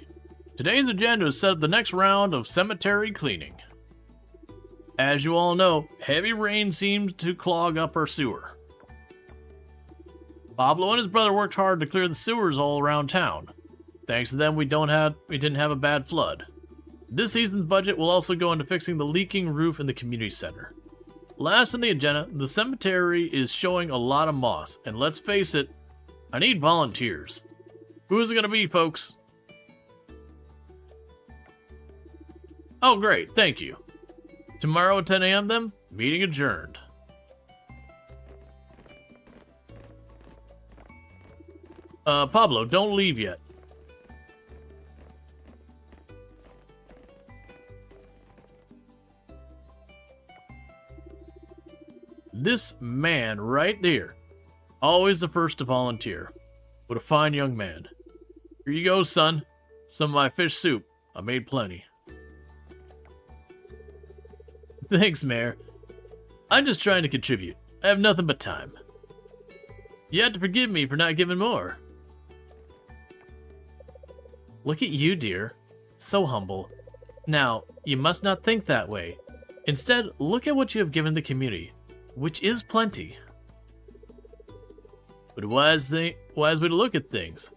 Today's agenda is set up the next round of cemetery cleaning. As you all know, heavy rain seemed to clog up our sewer. Pablo and his brother worked hard to clear the sewers all around town. Thanks to them, we didn't have a bad flood. This season's budget will also go into fixing the leaking roof in the community center. Last on the agenda, the cemetery is showing a lot of moss, and let's face it, I need volunteers. Who's it gonna be, folks? Oh, great, thank you. Tomorrow at 10 a.m. then, meeting adjourned. Pablo, don't leave yet. This man right there, always the first to volunteer. What a fine young man. Here you go, son. Some of my fish soup. I made plenty. Thanks, Mayor. I'm just trying to contribute. I have nothing but time. You have to forgive me for not giving more. Look at you, dear. So humble. Now, you must not think that way. Instead, look at what you have given the community, which is plenty. But a wise way to look at things.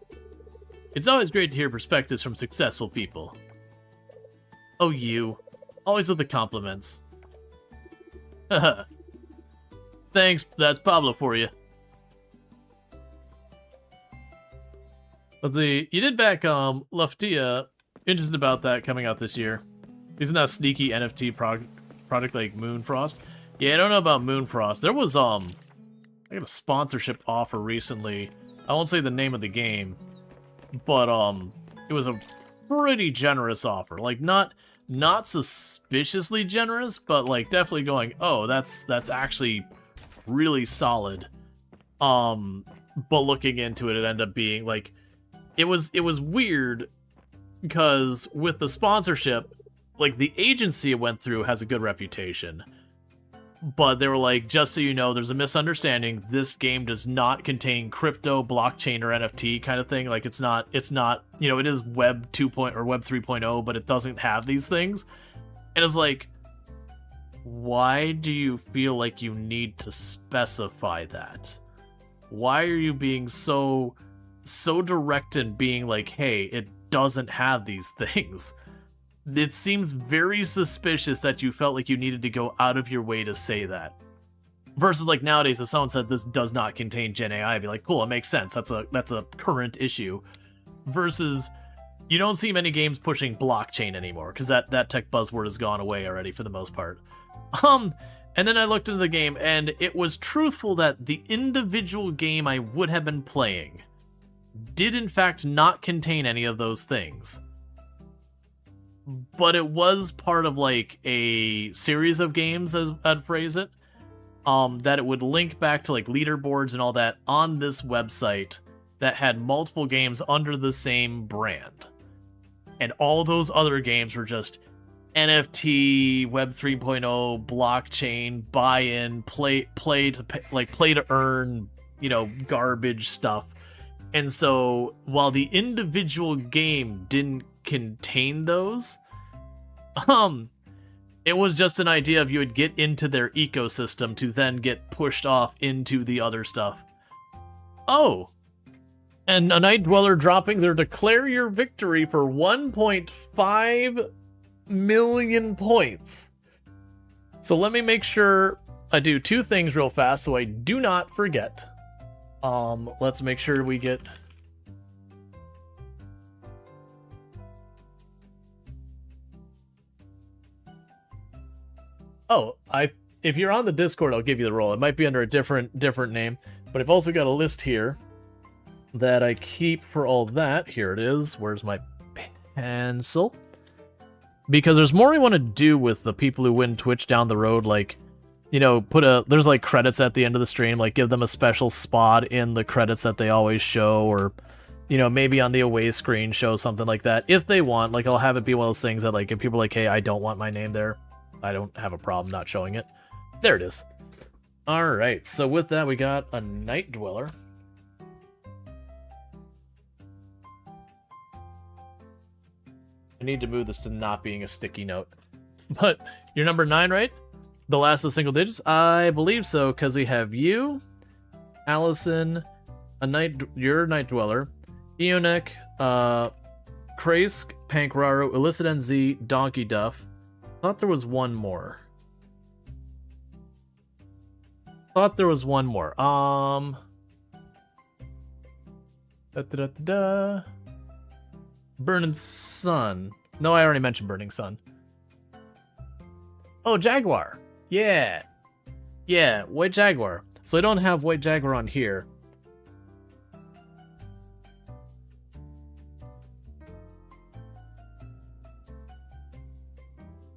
It's always great to hear perspectives from successful people. Oh, you. Always with the compliments. Haha. Thanks, that's Pablo for you. Let's see, you did back Luftia. Interested about that coming out this year. Isn't that a sneaky NFT product like Moonfrost? Yeah, I don't know about Moonfrost. There was I got a sponsorship offer recently. I won't say the name of the game, but it was a pretty generous offer. Like not suspiciously generous, but like definitely going, oh, that's actually really solid. But looking into it, it ended up being like it was weird because with the sponsorship, like the agency it went through has a good reputation. But they were like, just so you know, there's a misunderstanding. This game does not contain crypto, blockchain, or NFT kind of thing. Like it's not, you know, it is Web 2.0 or Web 3.0, but it doesn't have these things. And it's like, why do you feel like you need to specify that? Why are you being so direct and being like, hey, it doesn't have these things? It seems very suspicious that you felt like you needed to go out of your way to say that. Versus like nowadays, if someone said this does not contain Gen AI, I'd be like, cool, it makes sense. That's a current issue. Versus you don't see many games pushing blockchain anymore, because that tech buzzword has gone away already for the most part. And then I looked into the game, and it was truthful that the individual game I would have been playing did in fact not contain any of those things. But it was part of like a series of games, as I'd phrase it, that it would link back to like leaderboards and all that on this website that had multiple games under the same brand. And all those other games were just NFT, Web 3.0, blockchain, buy-in, play to earn, you know, garbage stuff. And so while the individual game didn't contain those, It was just an idea of you would get into their ecosystem to then get pushed off into the other stuff. Oh! And a Night Dweller dropping their Declare Your Victory for 1.5 million points. So let me make sure I do two things real fast so I do not forget. Let's make sure we get... Oh, if you're on the Discord, I'll give you the role. It might be under a different name, but I've also got a list here that I keep for all that. Here it is. Where's my pencil? Because there's more I want to do with the people who win Twitch down the road, like, you know, there's like credits at the end of the stream, like give them a special spot in the credits that they always show, or, you know, maybe on the away screen show something like that. If they want, like, I'll have it be one of those things that, like, if people are like, hey, I don't want my name there, I don't have a problem not showing it. There it is. Alright, so with that, we got a Night Dweller. I need to move this to not being a sticky note. But you're number 9, right? The last of the single digits? I believe so, because we have you, Allison, you're a Night Dweller, Eonek, Krask, Pankraro, Illicit NZ, Donkey Duff. Thought there was one more. Burning Sun. No, I already mentioned Burning Sun. Oh, Jaguar. Yeah. Yeah, White Jaguar. So I don't have White Jaguar on here.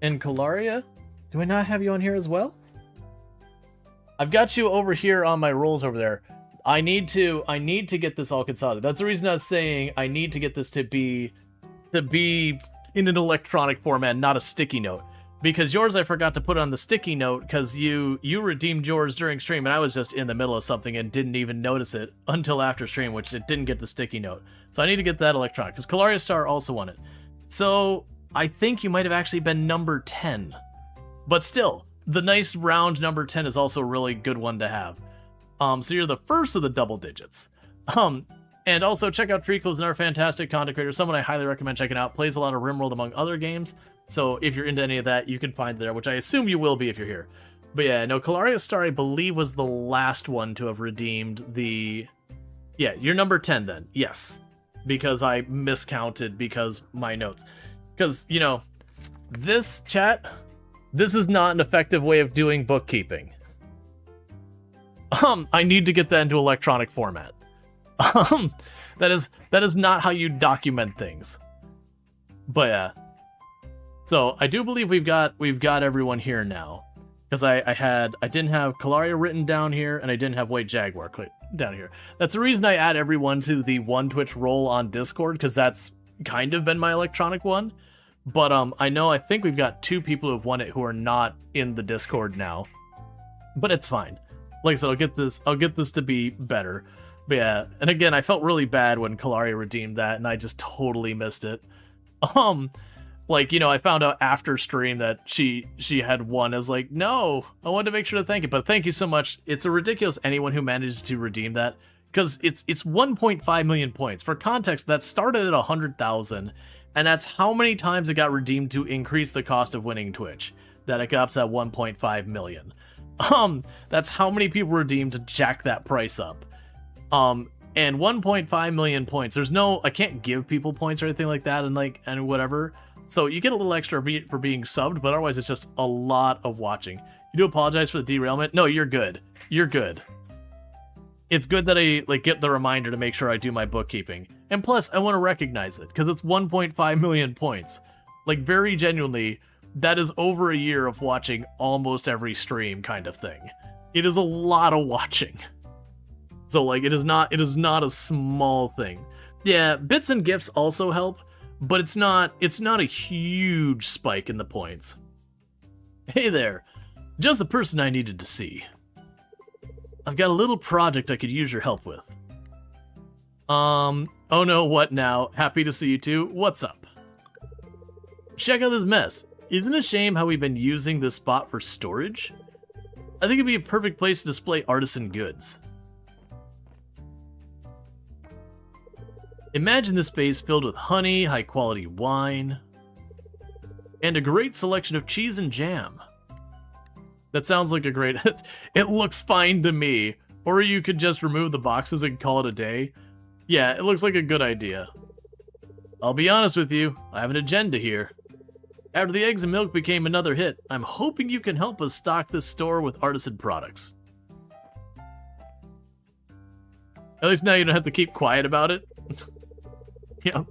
And Kalaria? Do I not have you on here as well? I've got you over here on my rolls over there. I need to get this all consolidated. That's the reason I was saying I need to get this to be in an electronic format, not a sticky note. Because yours I forgot to put on the sticky note because you redeemed yours during stream and I was just in the middle of something and didn't even notice it until after stream, which it didn't get the sticky note. So I need to get that electronic because Kalaria Star also won it. So I think you might have actually been number 10. But still, the nice round number 10 is also a really good one to have. So you're the first of the double digits. And also check out Treacle's another fantastic content creator, someone I highly recommend checking out. Plays a lot of RimWorld among other games. So if you're into any of that, you can find there, which I assume you will be if you're here. But yeah, no, Kalaria Star, I believe, was the last one to have redeemed the... Yeah, you're number 10 then. Yes. Because I miscounted because my notes. Because, you know, this chat, this is not an effective way of doing bookkeeping. I need to get that into electronic format. That is not how you document things. But yeah. So I do believe we've got everyone here now. Because I didn't have Kalaria written down here, and I didn't have White Jaguar down here. That's the reason I add everyone to the One Twitch role on Discord, because that's kind of been my electronic one. But I think we've got 2 people who have won it who are not in the Discord now. But it's fine. Like I said, I'll get this to be better. But yeah, and again, I felt really bad when Kalaria redeemed that, and I just totally missed it. Like, you know, I found out after stream that she had won. I was like, no, I wanted to make sure to thank you, but thank you so much. It's a ridiculous anyone who manages to redeem that, because it's 1.5 million points. For context, that started at 100,000, and that's how many times it got redeemed to increase the cost of winning Twitch, that it got up to that 1.5 million. That's how many people redeemed to jack that price up. And 1.5 million points. There's no, I can't give people points or anything like that, and whatever. So you get a little extra for being subbed, but otherwise it's just a lot of watching. You do apologize for the derailment? No, you're good. You're good. It's good that I get the reminder to make sure I do my bookkeeping. And plus, I want to recognize it, because it's 1.5 million points. Like, very genuinely, that is over a year of watching almost every stream kind of thing. It is a lot of watching. So, like, it is not a small thing. Yeah, bits and gifts also help, but it's not a huge spike in the points. Hey there, just the person I needed to see. I've got a little project I could use your help with. Oh no, what now? Happy to see you too. What's up? Check out this mess. Isn't it a shame how we've been using this spot for storage? I think it'd be a perfect place to display artisan goods. Imagine this space filled with honey, high-quality wine, and a great selection of cheese and jam. That sounds like a great... It looks fine to me. Or you could just remove the boxes and call it a day. Yeah, it looks like a good idea. I'll be honest with you, I have an agenda here. After the eggs and milk became another hit, I'm hoping you can help us stock this store with artisan products. At least now you don't have to keep quiet about it. Yeah.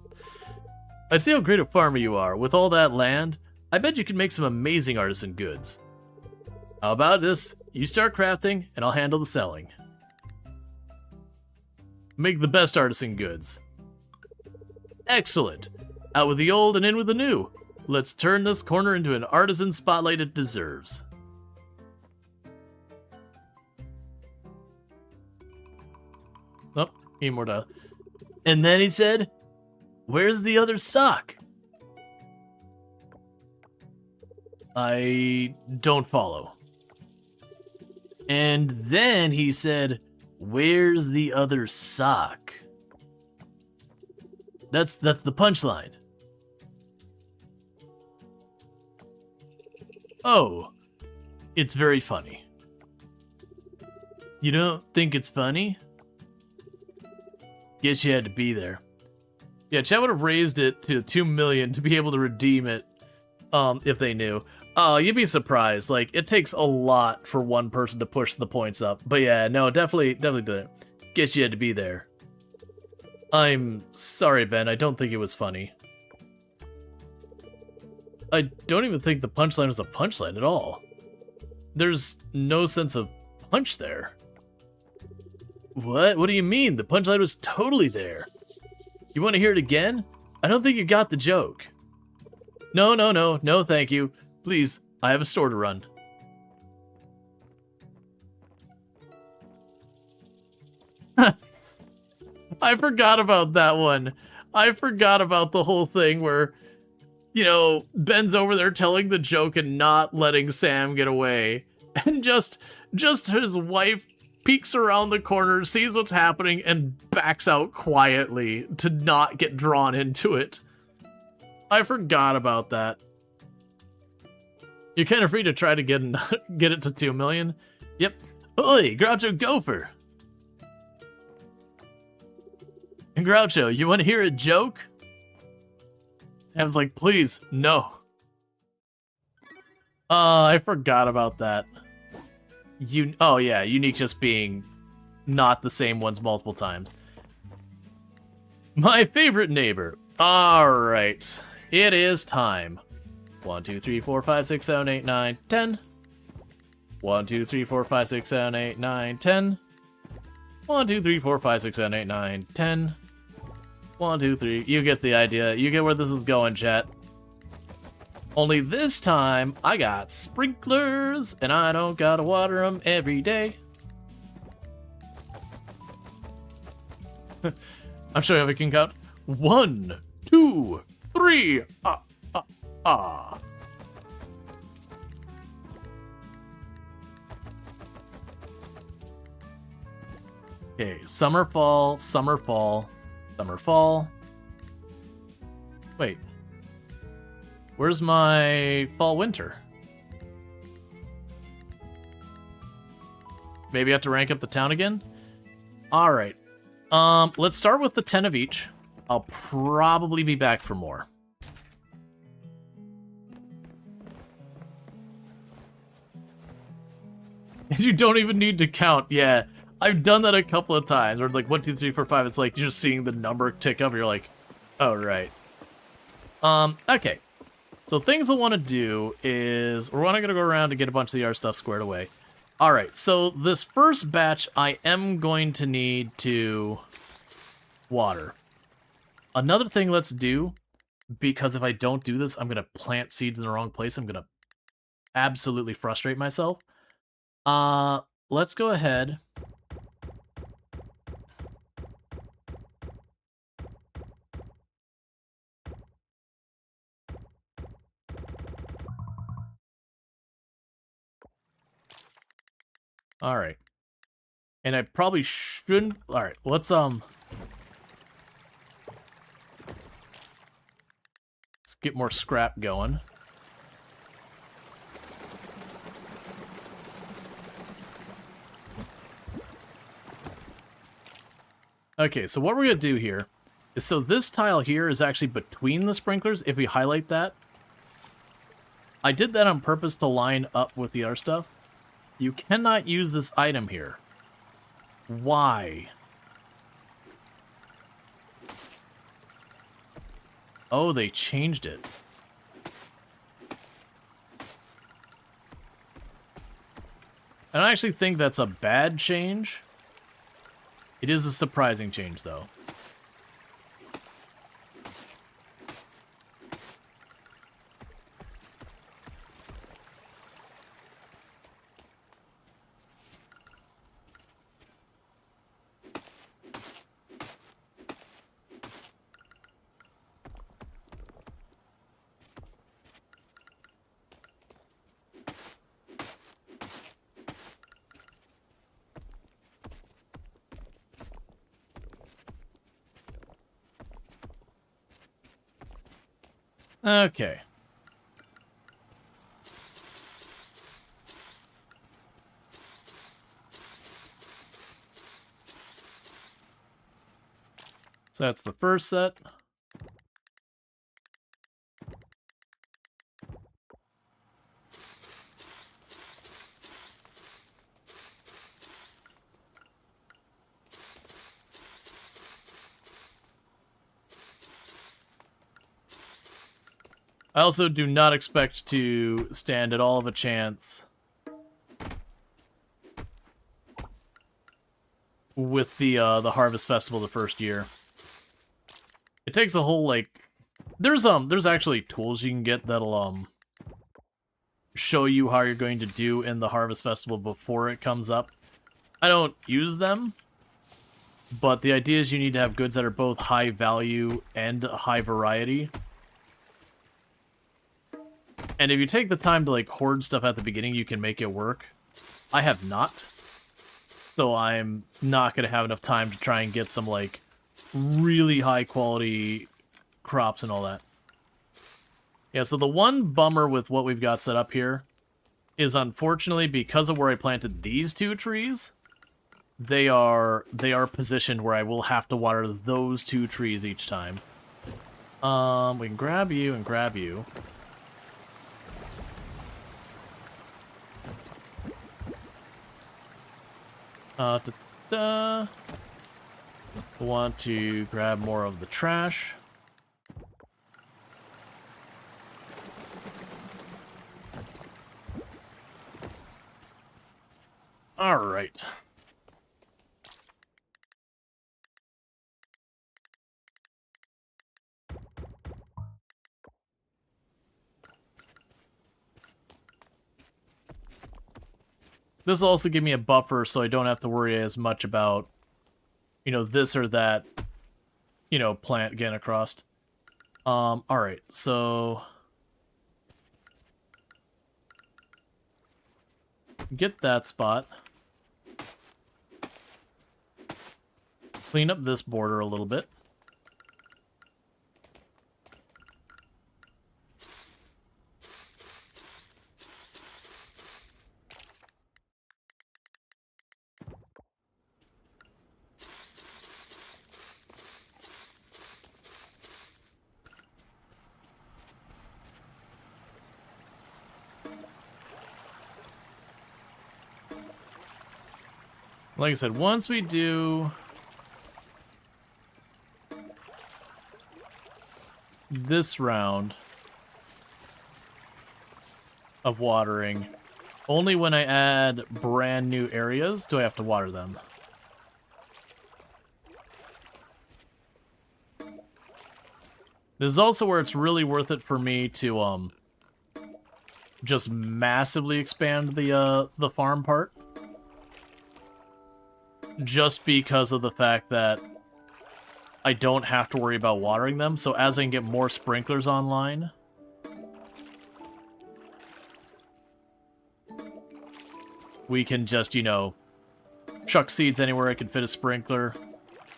I see how great a farmer you are. With all that land, I bet you can make some amazing artisan goods. How about this? You start crafting, and I'll handle the selling. Make the best artisan goods. Excellent. Out with the old and in with the new. Let's turn this corner into an artisan spotlight it deserves. Oh, need more dial. And then he said, "Where's the other sock?" I don't follow. And then he said, "Where's the other sock?" That's the punchline. Oh, it's very funny. You don't think it's funny? Guess you had to be there. Yeah, chat would have raised it to 2 million to be able to redeem it, if they knew. Oh, you'd be surprised. Like, it takes a lot for one person to push the points up. But yeah, no, definitely did it. Guess you had to be there. I'm sorry, Ben. I don't think it was funny. I don't even think the punchline was a punchline at all. There's no sense of punch there. What? What do you mean? The punchline was totally there. You want to hear it again? I don't think you got the joke. No, thank you. Please, I have a store to run. I forgot about that one. I forgot about the whole thing where, you know, Ben's over there telling the joke and not letting Sam get away. And just his wife peeks around the corner, sees what's happening, and backs out quietly to not get drawn into it. I forgot about that. You're kind of free to try to get it to 2 million. Yep. Oi, Groucho Gopher. And Groucho, you want to hear a joke? Sam's like, please, no. I forgot about that. Oh yeah, unique just being not the same ones multiple times. My favorite neighbor. Alright. It is time. 1, 2, 3, 4, 5, 6, 7, 8, 9, 10. 1, 2, 3, 4, 5, 6, 7, 8, 9, 10. 1, 2, 3, 4, 5, 6, 7, 8, 9, 10. 1, 2, 3. You get the idea. You get where this is going, chat. Only this time, I got sprinklers, and I don't gotta water them every day. I'm showing you how we can count. 1, 2, 3. Okay, summer, fall, summer, fall, summer, fall. Wait. Where's my fall, winter? Maybe I have to rank up the town again? Alright. Let's start with the 10 of each. I'll probably be back for more. You don't even need to count. Yeah, I've done that a couple of times. Or like 1, 2, 3, 4, 5. It's like you're just seeing the number tick up. You're like, oh right. Okay. So things I want to do is we're going to go around and get a bunch of the art stuff squared away. All right. So this first batch, I am going to need to water. Another thing let's do, because if I don't do this, I'm going to plant seeds in the wrong place. I'm going to absolutely frustrate myself. Let's go ahead. Alright. And I probably shouldn't... Alright, let's get more scrap going. Okay, so what we're going to do here is, so this tile here is actually between the sprinklers, if we highlight that. I did that on purpose to line up with the other stuff. You cannot use this item here. Why? Oh, they changed it. I don't actually think that's a bad change. It is a surprising change, though. Okay. So that's the first set. I also do not expect to stand at all of a chance with the Harvest Festival the first year. It takes a whole, like, there's actually tools you can get that'll show you how you're going to do in the Harvest Festival before it comes up. I don't use them, but the idea is you need to have goods that are both high value and high variety. And if you take the time to, like, hoard stuff at the beginning, you can make it work. I have not. So I'm not going to have enough time to try and get some, like, really high-quality crops and all that. Yeah, so the one bummer with what we've got set up here is, unfortunately, because of where I planted these two trees, they are positioned where I will have to water those two trees each time. We can grab you and grab you. Want to grab more of the trash. All right. This will also give me a buffer so I don't have to worry as much about, you know, this or that, you know, plant getting across. Alright, so... get that spot. Clean up this border a little bit. Like I said, once we do this round of watering, only when I add brand new areas do I have to water them. This is also where it's really worth it for me to just massively expand the farm part. Just because of the fact that I don't have to worry about watering them, so as I can get more sprinklers online, we can just, you know, chuck seeds anywhere it can fit a sprinkler.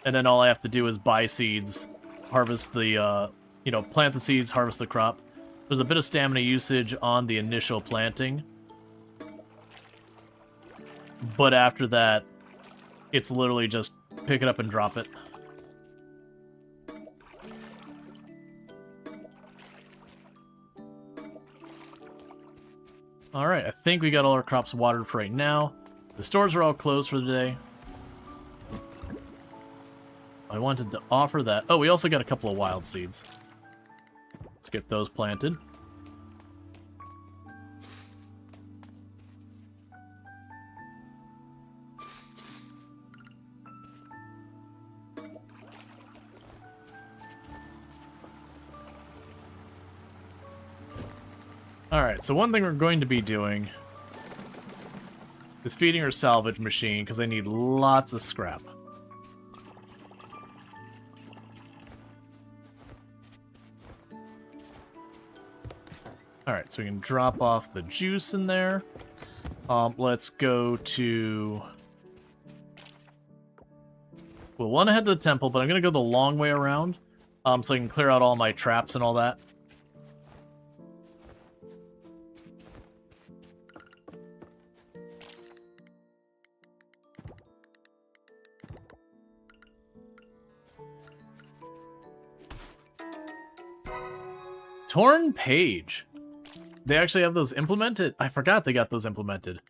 And then all I have to do is buy seeds, harvest the, you know, plant the seeds, harvest the crop. There's a bit of stamina usage on the initial planting. But after that, it's literally just pick it up and drop it. Alright, I think we got all our crops watered for right now. The stores are all closed for the day. I wanted to offer that. Oh, we also got a couple of wild seeds. Let's get those planted. Alright, so one thing we're going to be doing is feeding our salvage machine, because I need lots of scrap. Alright, so we can drop off the juice in there. Let's go to... We'll want to head to the temple, but I'm going to go the long way around, so I can clear out all my traps and all that. Torn page. They actually have those implemented? I forgot they got those implemented.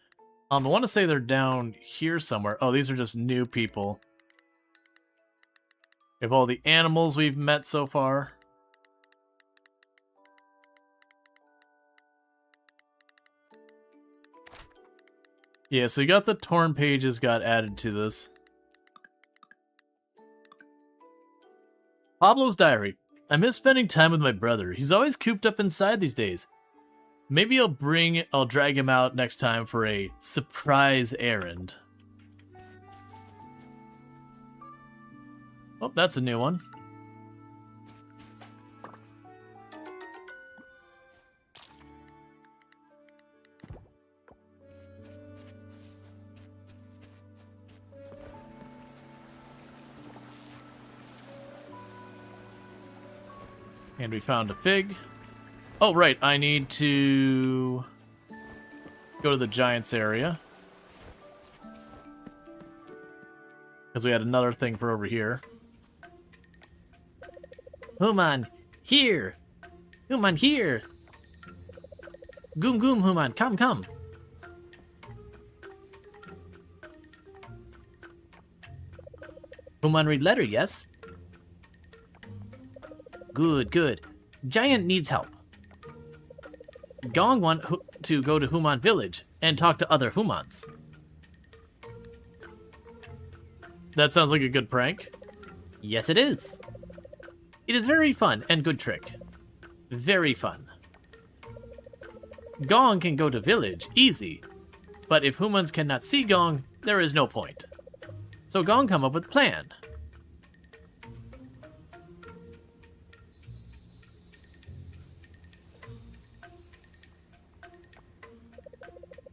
I want to say they're down here somewhere. Oh, these are just new people. We have all the animals we've met so far. Yeah, so you got the torn pages got added to this. Pablo's diary. I miss spending time with my brother. He's always cooped up inside these days. Maybe I'll drag him out next time for a surprise errand. Oh, that's a new one. And we found a fig. Oh, right, I need to go to the Giants area. Because we had another thing for over here. Human, here! Human, here! Goom, goom, Human, come, come! Human read letter, yes? Good, good. Giant needs help. Gong want to go to Human village and talk to other humans. That sounds like a good prank. Yes, it is. It is very fun and good trick. Very fun. Gong can go to village, easy. But if humans cannot see Gong, there is no point. So Gong come up with plan.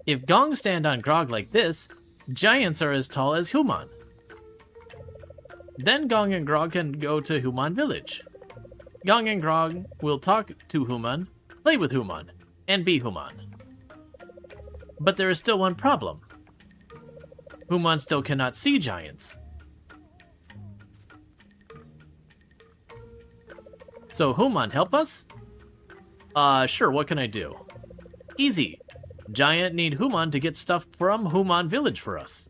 If Gong stand on Grog like this, giants are as tall as Human. Then Gong and Grog can go to Human village. Gong and Grog will talk to Human, play with Human, and be Human. But there is still one problem. Human still cannot see giants. So Human, help us? Sure, what can I do? Easy. Giant need Human to get stuff from Human village for us.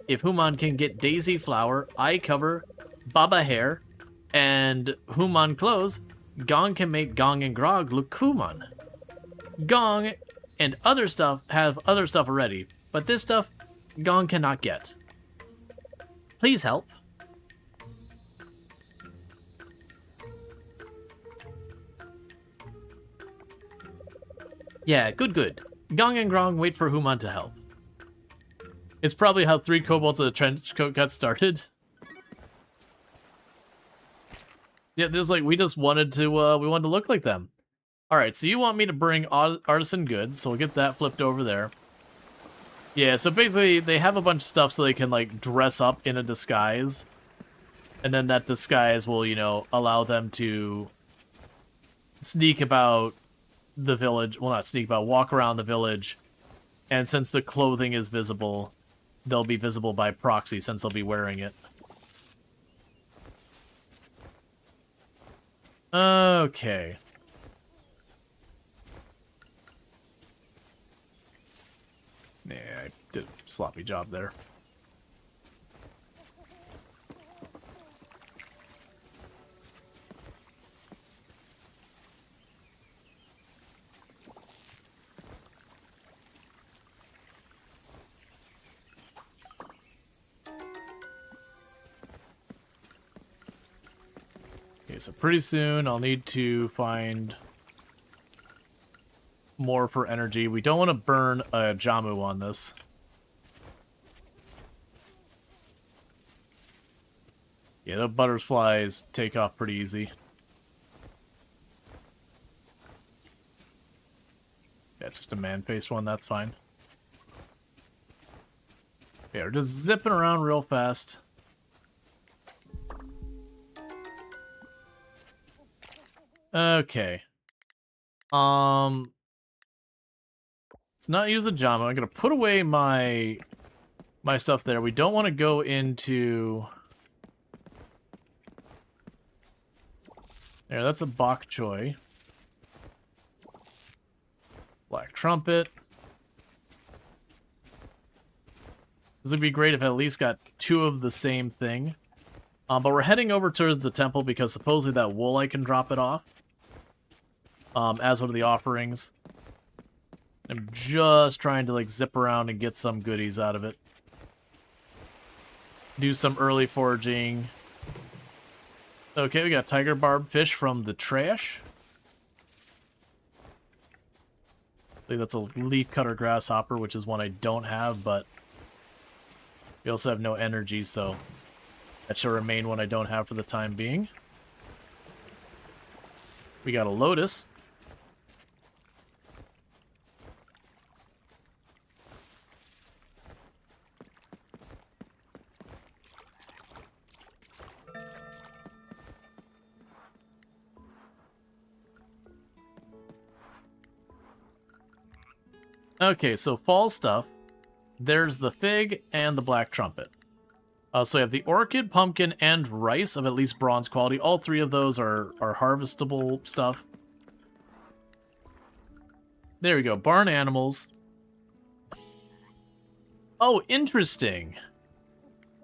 If Human can get daisy flower, eye cover, baba hair, and Human clothes, Gong can make Gong and Grog look Human. Gong and other stuff have other stuff already, but this stuff Gong cannot get. Please help. Yeah, good, good. Gong and Grong wait for Human to help. It's probably how 3 kobolds of the trench coat got started. Yeah, there's like, we just wanted to, we wanted to look like them. Alright, so you want me to bring artisan goods, so we'll get that flipped over there. Yeah, so basically they have a bunch of stuff so they can like dress up in a disguise. And then that disguise will, you know, allow them to sneak about the village. Well, not sneak about, walk around the village. And since the clothing is visible, they'll be visible by proxy since they'll be wearing it. Okay. Yeah, I did a sloppy job there. Okay, so pretty soon I'll need to find more for energy. We don't want to burn a Jamu on this. Yeah, the butterflies take off pretty easy. Yeah, it's just a man-faced one, that's fine. Yeah, we're just zipping around real fast. Okay. Let's not use the Jamu. I'm gonna put away my stuff there. We don't want to go into... There, that's a bok choy. Black trumpet. This would be great if I at least got 2 of the same thing. But we're heading over towards the temple because supposedly that wool I can drop it off. As one of the offerings. I'm just trying to like zip around and get some goodies out of it. Do some early foraging. Okay, we got tiger barb fish from the trash. I think that's a leaf cutter grasshopper, which is one I don't have, but we also have no energy, so that shall remain one I don't have for the time being. We got a lotus. Okay, so fall stuff. There's the fig and the black trumpet. So we have the orchid, pumpkin, and rice of at least bronze quality. All 3 of those are harvestable stuff. There we go. Barn animals. Oh, interesting.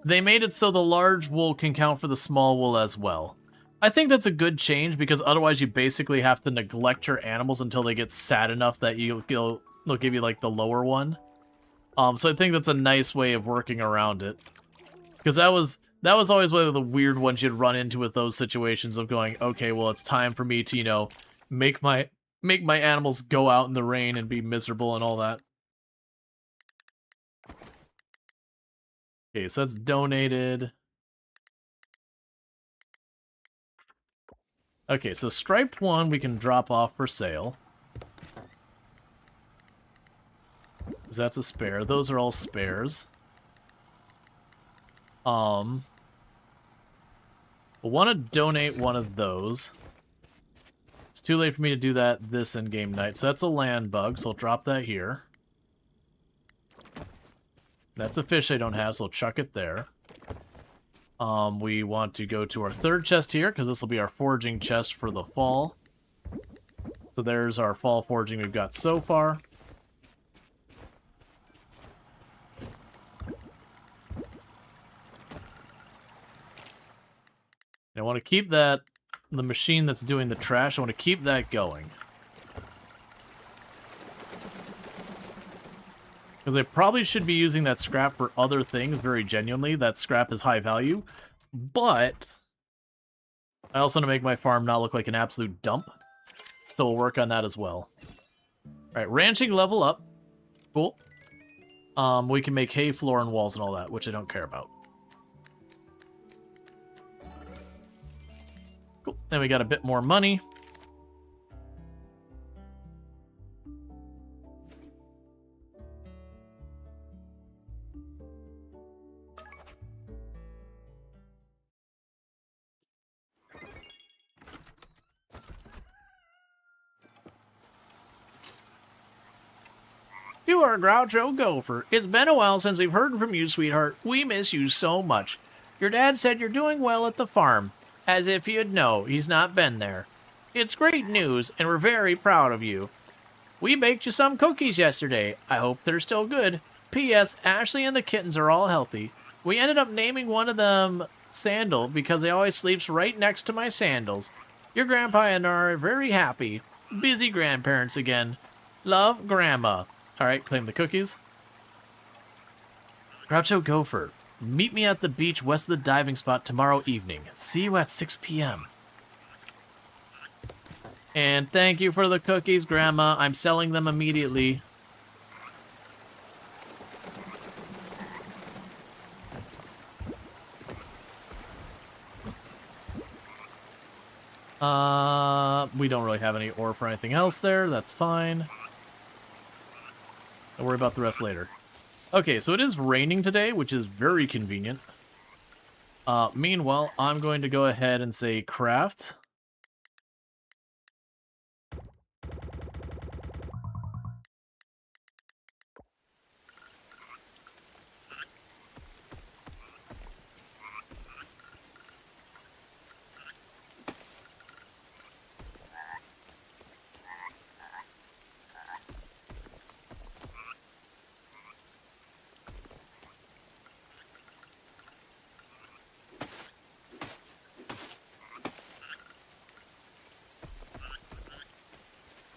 They made it so the large wool can count for the small wool as well. I think that's a good change because otherwise you basically have to neglect your animals until they get sad enough that they'll give you like the lower one. So I think that's a nice way of working around it. Because that was always one of the weird ones you'd run into with those situations of going, okay, well it's time for me to, you know, make my animals go out in the rain and be miserable and all that. Okay, so that's donated. Okay, so striped one we can drop off for sale. Because that's a spare. Those are all spares. We'll want to donate one of those. It's too late for me to do that this in-game night. So that's a land bug, so I'll drop that here. That's a fish I don't have, so I'll chuck it there. We want to go to our 3rd chest here, because this will be our foraging chest for the fall. So there's our fall foraging we've got so far. I want to keep the machine that's doing the trash, I want to keep that going. Because I probably should be using that scrap for other things, very genuinely. That scrap is high value. But I also want to make my farm not look like an absolute dump. So we'll work on that as well. Alright, ranching level up. Cool. We can make hay, floor, and walls and all that, which I don't care about. Cool. Then we got a bit more money. You are Groucho Gopher. It's been a while since we've heard from you, sweetheart. We miss you so much. Your dad said you're doing well at the farm, as if you'd know he's not been there. It's great news, and we're very proud of you. We baked you some cookies yesterday. I hope they're still good. P.S. Ashley and the kittens are all healthy. We ended up naming one of them Sandal because he always sleeps right next to my sandals. Your grandpa and I are very happy. Busy grandparents again. Love, Grandma. Alright, claim the cookies. Groucho Gopher. Meet me at the beach west of the diving spot tomorrow evening. See you at 6 p.m. And thank you for the cookies, Grandma. I'm selling them immediately. We don't really have any ore for anything else there. That's fine. I'll worry about the rest later. Okay, so it is raining today, which is very convenient. Meanwhile, I'm going to go ahead and say craft.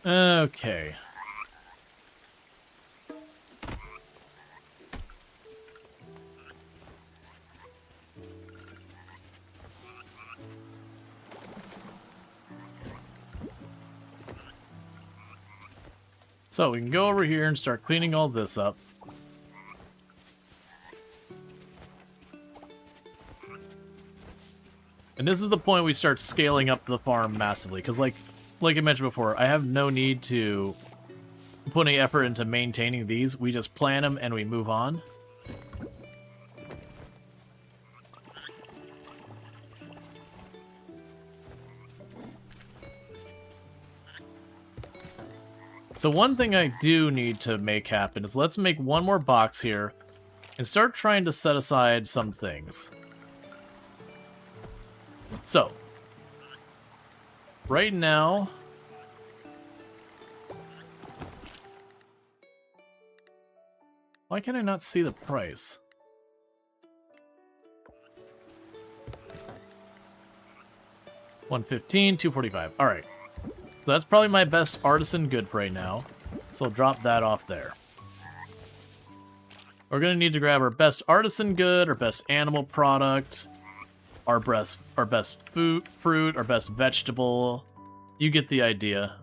Okay. So we can go over here and start cleaning all this up. And this is the point we start scaling up the farm massively, because like I mentioned before, I have no need to put any effort into maintaining these. We just plant them and we move on. So one thing I do need to make happen is let's make one more box here and start trying to set aside some things. So, right now, why can I not see the price? $115, $245. All right. So that's probably my best artisan good for right now. So I'll drop that off there. We're going to need to grab our best artisan good, our best animal product, our best fruit, our best vegetable. You get the idea.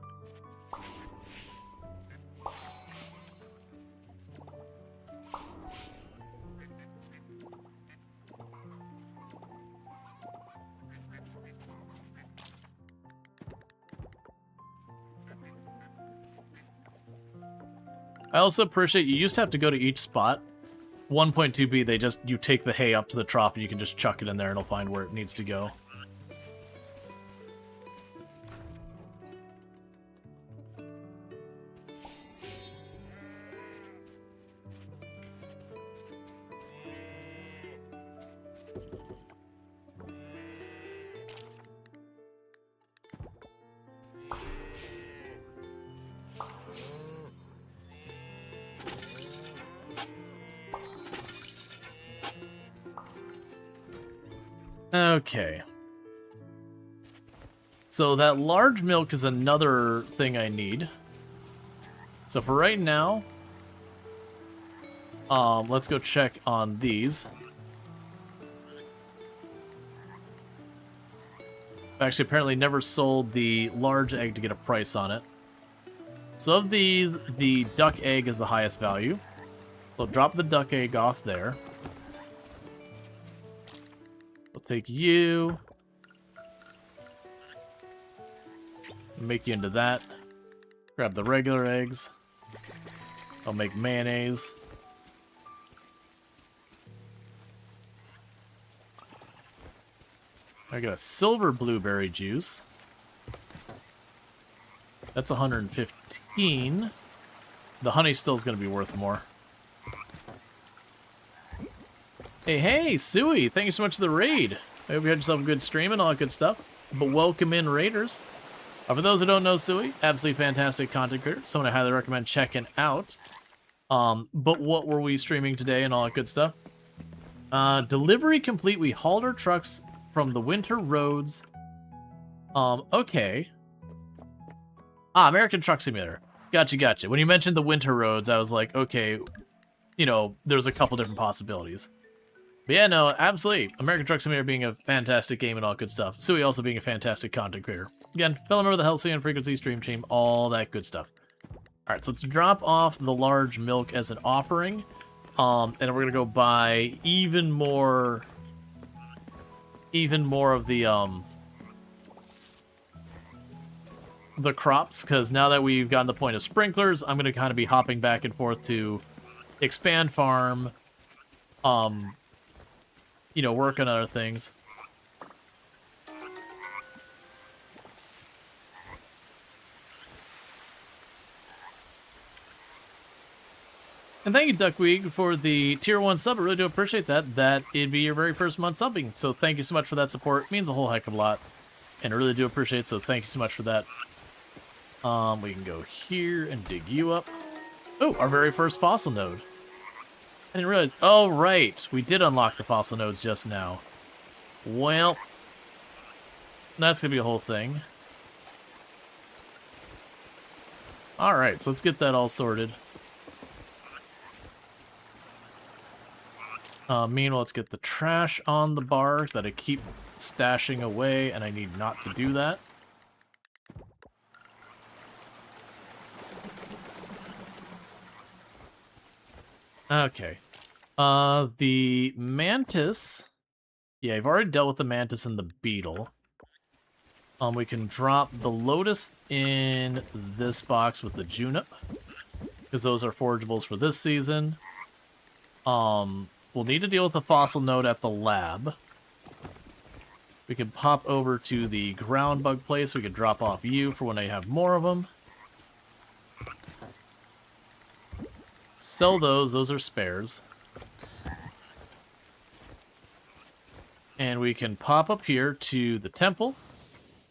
I also appreciate you used to have to go to each spot. 1.2b, you take the hay up to the trough and you can just chuck it in there and it'll find where it needs to go. Okay. So that large milk is another thing I need. So for right now, let's go check on these. Actually, apparently never sold the large egg to get a price on it. So of these, the duck egg is the highest value. So drop the duck egg off there. We'll take you. Make you into that. Grab the regular eggs. I'll make mayonnaise. I got a silver blueberry juice. That's 115. The honey still is going to be worth more. Hey, Suey, thank you so much for the raid. I hope you had yourself a good stream and all that good stuff. But welcome in, raiders. For those who don't know Suey, absolutely fantastic content creator. Someone I highly recommend checking out. But what were we streaming today and all that good stuff? Delivery complete. We hauled our trucks from the winter roads. Okay. American Truck Simulator. Gotcha. When you mentioned the winter roads, I was like, okay, you know, there's a couple different possibilities. But yeah, no, absolutely. American Truck Simulator being a fantastic game and all good stuff. Suey also being a fantastic content creator. Again, fellow member of the Halcyon Frequency stream team, all that good stuff. Alright, so let's drop off the large milk as an offering. And we're gonna go buy even more of the crops, because now that we've gotten to the point of sprinklers, I'm gonna kind of be hopping back and forth to expand farm, you know, work on other things. And thank you, Duckweed, for the tier 1 sub. I really do appreciate that. That it'd be your very first month subbing. So thank you so much for that support. It means a whole heck of a lot. And I really do appreciate it, so thank you so much for that. We can go here and dig you up. Oh, our very first fossil node. I didn't realize. Oh, right. We did unlock the fossil nodes just now. Well, that's going to be a whole thing. Alright, so let's get that all sorted. Meanwhile, let's get the trash on the bar that I keep stashing away, and I need not to do that. Okay. The mantis. Yeah, I've already dealt with the mantis and the beetle. We can drop the lotus in this box with the junip, because those are forageables for this season. We'll need to deal with the fossil node at the lab. We can pop over to the ground bug place. We can drop off you for when I have more of them. Sell those. Those are spares. And we can pop up here to the temple.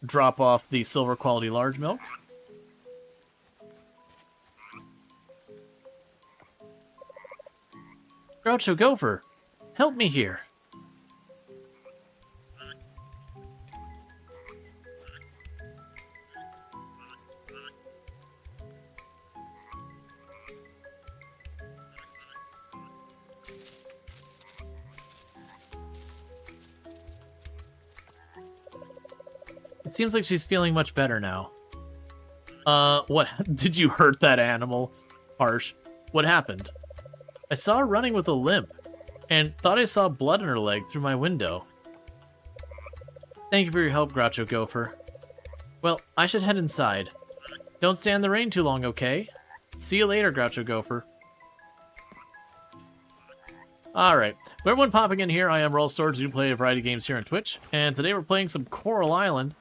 Drop off the silver quality large milk. Groucho Gopher, help me here. It seems like she's feeling much better now. What? Did you hurt that animal? Harsh. What happened? I saw her running with a limp, and thought I saw blood in her leg through my window. Thank you for your help, Groucho Gopher. Well, I should head inside. Don't stand in the rain too long, okay? See you later, Groucho Gopher. Alright, for everyone popping in here, I am Rual Storge. I do play a variety of games here on Twitch, and today we're playing some Coral Island,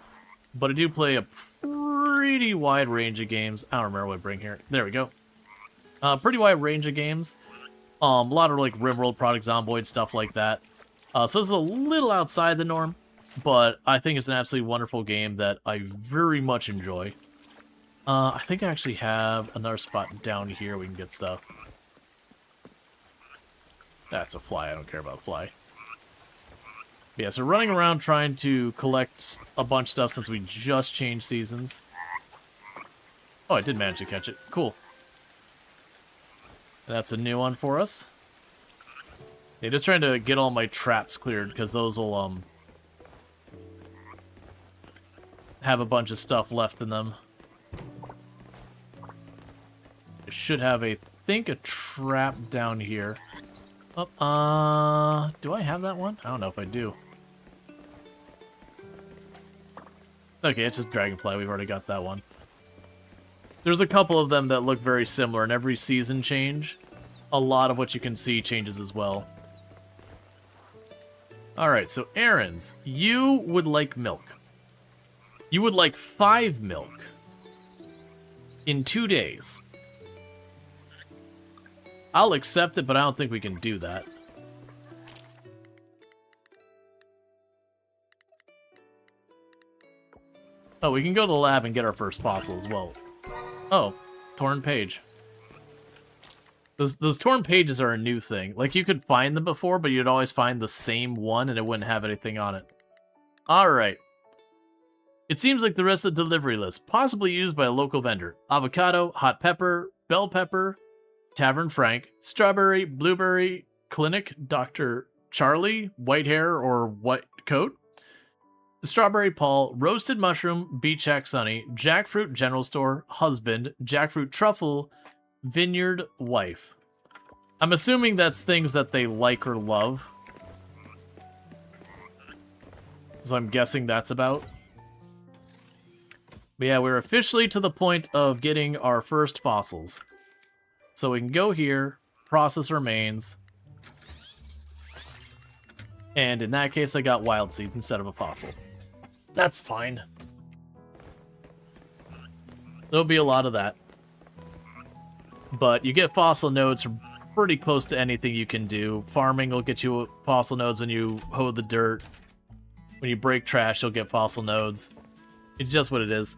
but I do play a pretty wide range of games. I don't remember what I bring here. There we go. Pretty wide range of games. A lot of like RimWorld, Product Zomboid, stuff like that. So this is a little outside the norm, but I think it's an absolutely wonderful game that I very much enjoy. I think I actually have another spot down here we can get stuff. That's a fly. I don't care about a fly. But yeah, so running around trying to collect a bunch of stuff since we just changed seasons. Oh, I did manage to catch it. Cool. That's a new one for us. Yeah, just trying to get all my traps cleared, because those will, have a bunch of stuff left in them. I should have a trap down here. Oh, do I have that one? I don't know if I do. Okay, it's just Dragonfly. We've already got that one. There's a couple of them that look very similar, and every season change, a lot of what you can see changes as well. Alright, so errands. You would like milk. You would like 5 milk in 2 days. I'll accept it, but I don't think we can do that. Oh, we can go to the lab and get our first fossil as well. Oh, torn page. Those torn pages are a new thing. Like, you could find them before, but you'd always find the same one and it wouldn't have anything on it. Alright. It seems like the rest of the delivery list, possibly used by a local vendor. Avocado, hot pepper, bell pepper, Tavern Frank, strawberry, blueberry, clinic, Dr. Charlie, white hair or white coat, strawberry Paul, roasted mushroom, beach shack sunny, jackfruit general store, husband, jackfruit truffle, vineyard wife. I'm assuming that's things that they like or love. So I'm guessing that's about. But yeah, we're officially to the point of getting our first fossils. So we can go here, process remains. And in that case, I got wild seed instead of a fossil. That's fine. There'll be a lot of that. But you get fossil nodes from pretty close to anything you can do. Farming will get you fossil nodes when you hoe the dirt. When you break trash, you'll get fossil nodes. It's just what it is.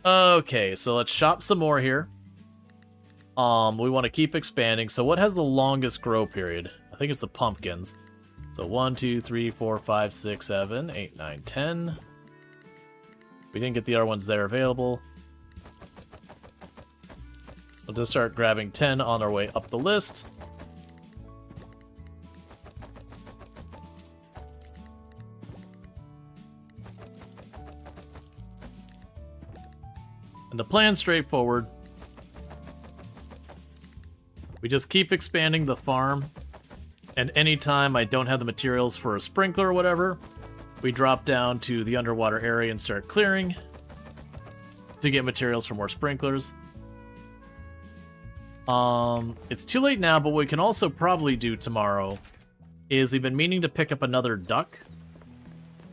Okay, so let's shop some more here. We want to keep expanding. So what has the longest grow period? I think it's the pumpkins. So 1, 2, 3, 4, 5, 6, 7, 8, 9, 10. We didn't get the other ones there available. We'll just start grabbing 10 on our way up the list. And the plan's straightforward. We just keep expanding the farm, and anytime I don't have the materials for a sprinkler or whatever, we drop down to the underwater area and start clearing to get materials for more sprinklers. It's too late now, but what we can also probably do tomorrow is we've been meaning to pick up another duck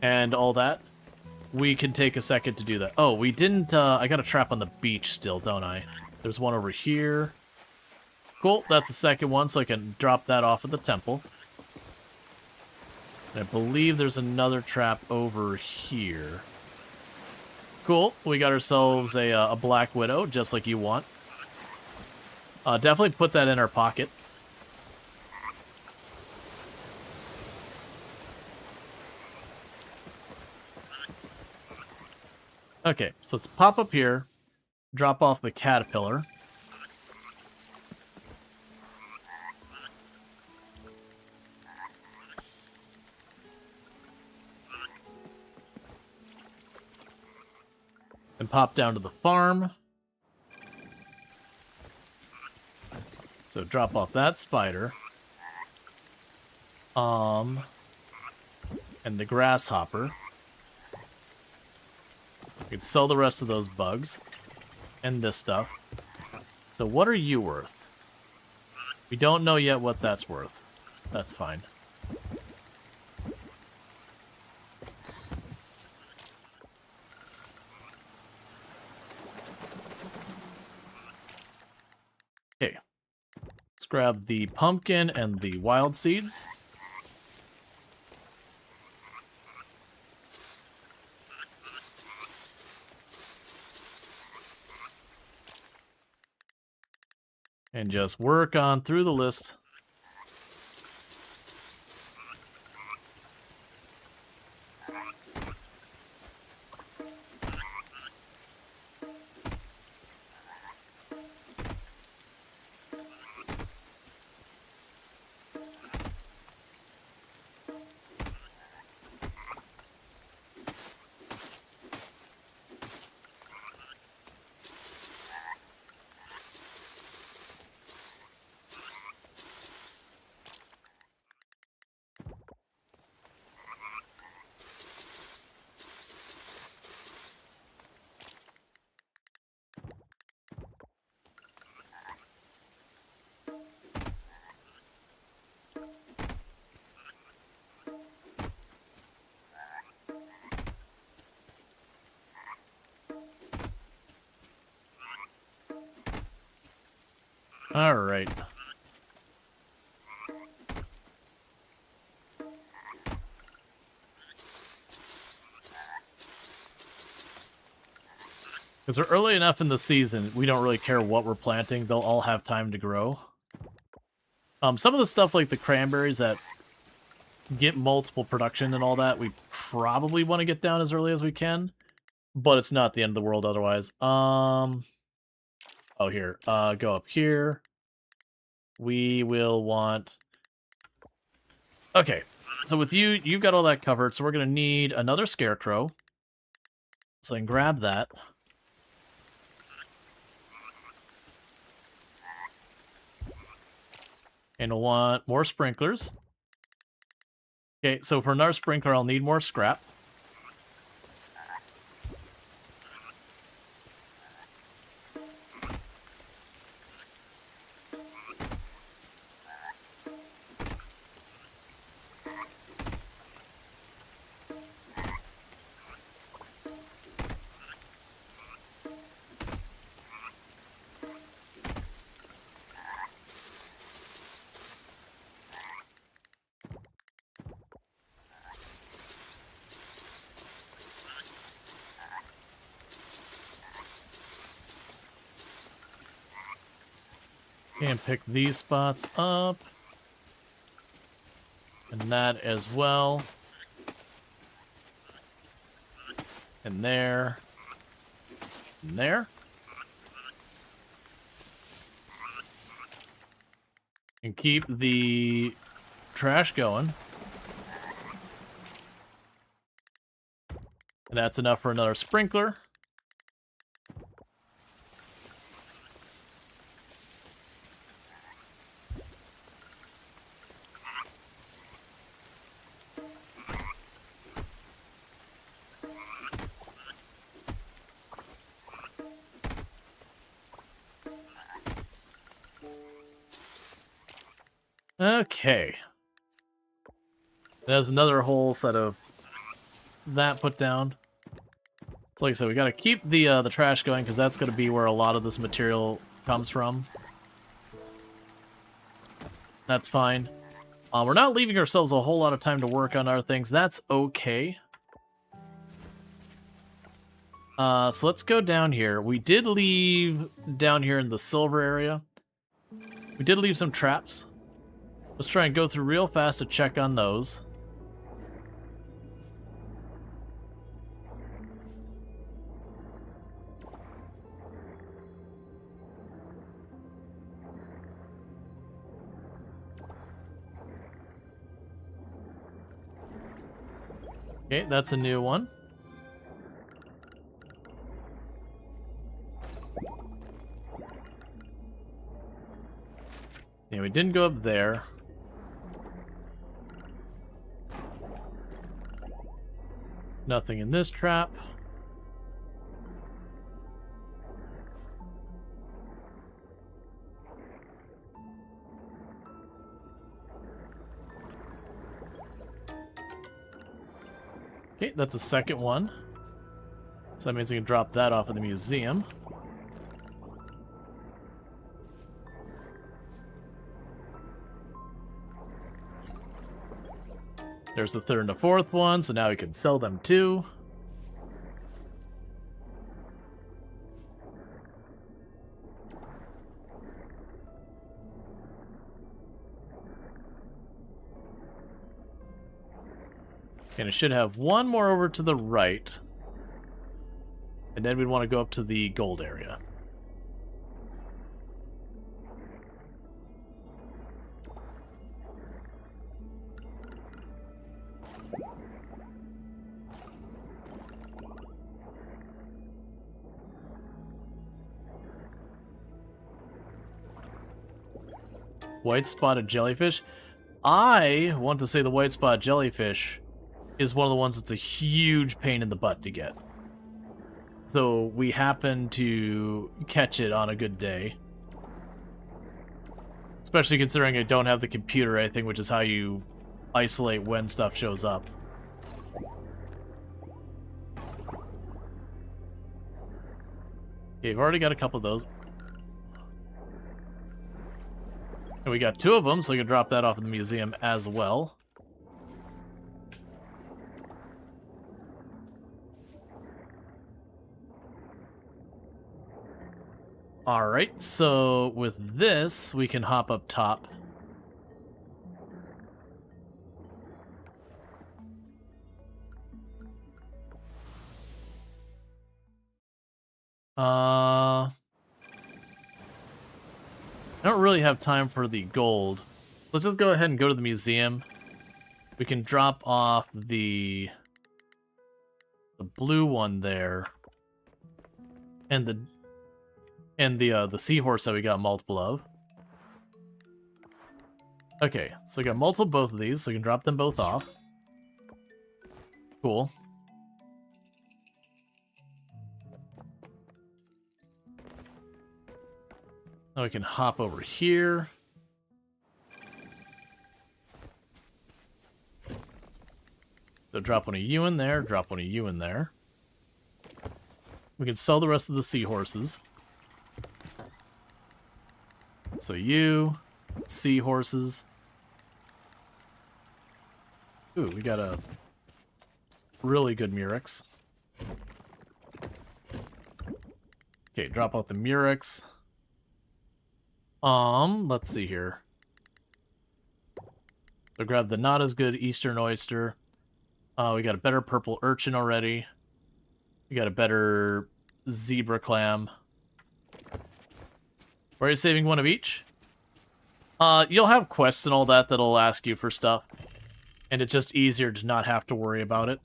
and all that. We can take a second to do that. Oh, we didn't, I got a trap on the beach still, don't I? There's one over here. Cool, that's the second one, so I can drop that off at the temple. And I believe there's another trap over here. Cool, we got ourselves a Black Widow, just like you want. Definitely put that in our pocket. Okay, so let's pop up here, drop off the caterpillar. And pop down to the farm. So drop off that spider. And the grasshopper. We can sell the rest of those bugs. And this stuff. So what are you worth? We don't know yet what that's worth. That's fine. Okay. Let's grab the pumpkin and the wild seeds. And just work on through the list. All right. Because we're early enough in the season, we don't really care what we're planting. They'll all have time to grow. Some of the stuff like the cranberries that get multiple production and all that, we probably want to get down as early as we can. But it's not the end of the world otherwise. Oh, here. Go up here. We will want... Okay, so with you, you've got all that covered, so we're going to need another scarecrow. So I can grab that. And we'll want more sprinklers. Okay, so for another sprinkler, I'll need more scrap. And pick these spots up. And that as well. And there. And there. And keep the trash going. And that's enough for another sprinkler. Okay. There's another whole set of that put down. So like I said, we gotta keep the trash going because that's gonna be where a lot of this material comes from. That's fine. We're not leaving ourselves a whole lot of time to work on our things. That's okay. So let's go down here. We did leave down here in the silver area. We did leave some traps. Let's try and go through real fast to check on those. Okay, that's a new one. Yeah, we didn't go up there. Nothing in this trap. Okay, that's a second one. So that means I can drop that off at the museum. There's the third and the fourth one, so now we can sell them too. And it should have one more over to the right. And then we'd want to go up to the gold area. White spotted jellyfish. I want to say the white spotted jellyfish is one of the ones that's a huge pain in the butt to get. So we happen to catch it on a good day. Especially considering I don't have the computer or anything, which is how you isolate when stuff shows up. Okay, we've already got a couple of those. And we got two of them, so we can drop that off in the museum as well. Alright, so with this, we can hop up top. I don't really have time for the gold. Let's just go ahead and go to the museum. We can drop off the blue one there. And the seahorse that we got multiple of. Okay, so we got multiple both of these, so we can drop them both off. Cool. Now we can hop over here. So drop one of you in there, drop one of you in there. We can sell the rest of the seahorses. So you, seahorses. Ooh, we got a really good Murex. Okay, drop out the Murex. Let's see here. So grab the not as good Eastern Oyster. We got a better purple urchin already. We got a better zebra clam. Why are you saving one of each? You'll have quests and all that that'll ask you for stuff. And it's just easier to not have to worry about it.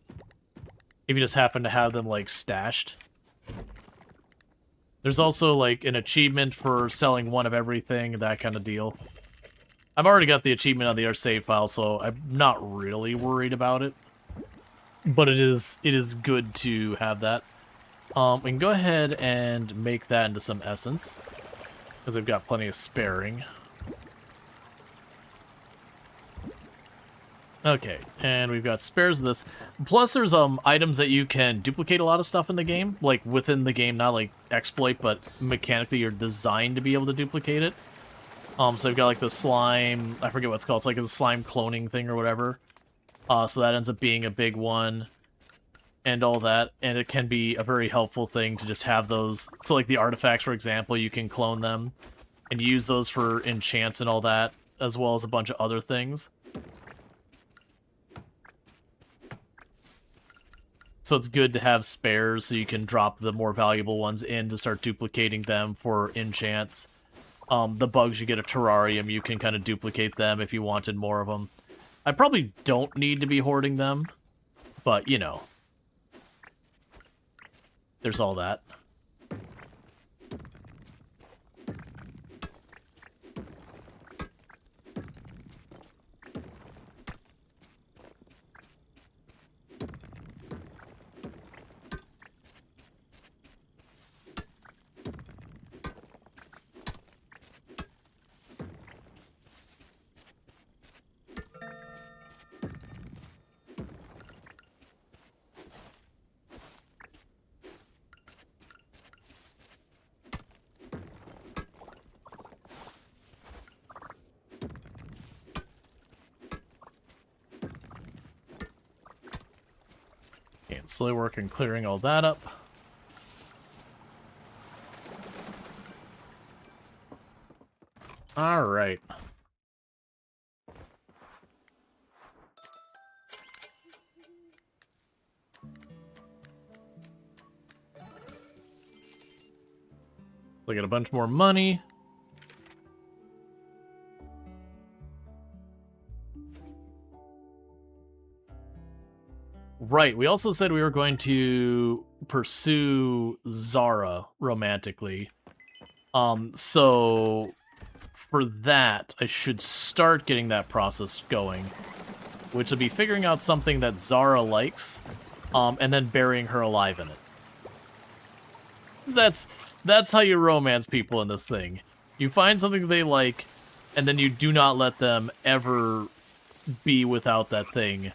If you just happen to have them, like, stashed. There's also, like, an achievement for selling one of everything, that kind of deal. I've already got the achievement on the save file, so I'm not really worried about it. But it is good to have that. We can go ahead and make that into some essence. Because I've got plenty of sparing. Okay, and we've got spares of this. Plus there's items that you can duplicate a lot of stuff in the game. Like within the game, not like exploit, but mechanically you're designed to be able to duplicate it. So I've got like the slime, I forget what it's called, it's like the slime cloning thing or whatever. So that ends up being a big one. And all that, and it can be a very helpful thing to just have those. So like the artifacts, for example, you can clone them and use those for enchants and all that, as well as a bunch of other things. So it's good to have spares so you can drop the more valuable ones in to start duplicating them for enchants. The bugs you get a terrarium, you can kind of duplicate them if you wanted more of them. I probably don't need to be hoarding them, but you know. There's all that. And slowly work on clearing all that up. Alright. We got a bunch more money. Right, we also said we were going to pursue Zara romantically. So for that, I should start getting that process going, which will be figuring out something that Zara likes, and then burying her alive in it. 'Cause that's how you romance people in this thing. You find something they like, and then you do not let them ever be without that thing.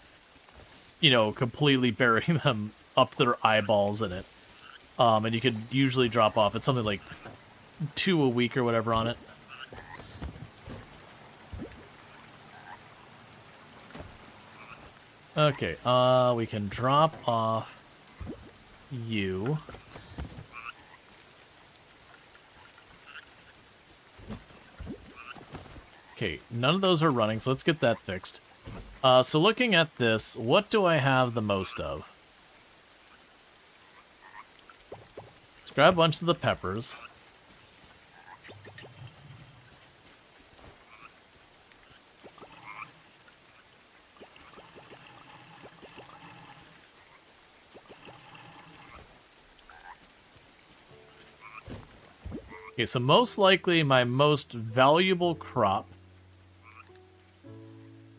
You know, completely burying them up their eyeballs in it. And you could usually drop off. It's something like 2 a week or whatever on it. Okay, we can drop off you. Okay, none of those are running, so let's get that fixed. So looking at this, what do I have the most of? Let's grab a bunch of the peppers. Okay, so most likely my most valuable crop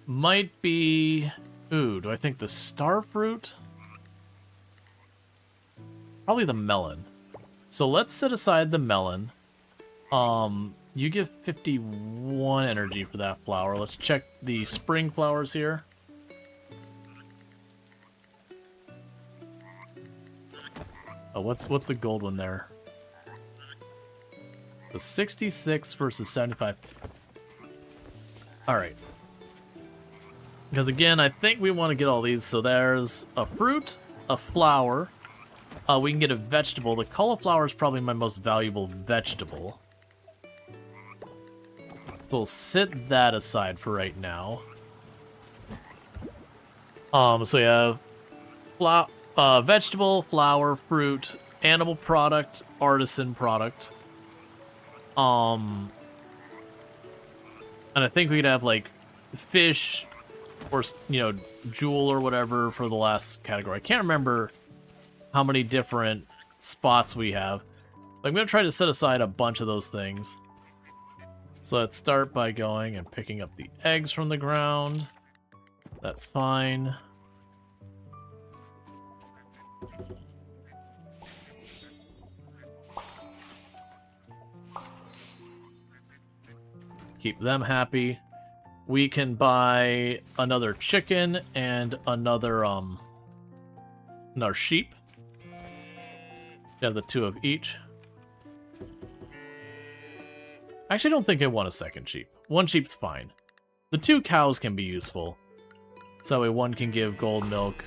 might be... Ooh, do I think the star fruit? Probably the melon. So let's set aside the melon. You give 51 energy for that flower. Let's check the spring flowers here. Oh, what's the gold one there? So 66 versus 75. Alright. Because again, I think we want to get all these. So there's a fruit, a flower. We can get a vegetable. The cauliflower is probably my most valuable vegetable. We'll sit that aside for right now. So we have vegetable, flower, fruit, animal product, artisan product. And I think we could have like fish or, you know, jewel or whatever for the last category. I can't remember how many different spots we have. But I'm going to try to set aside a bunch of those things. So let's start by going and picking up the eggs from the ground. That's fine. Keep them happy. We can buy another chicken and another sheep. We have the 2 of each. I actually don't think I want a second sheep. 1 sheep's fine. The 2 cows can be useful. So that way 1 can give gold milk.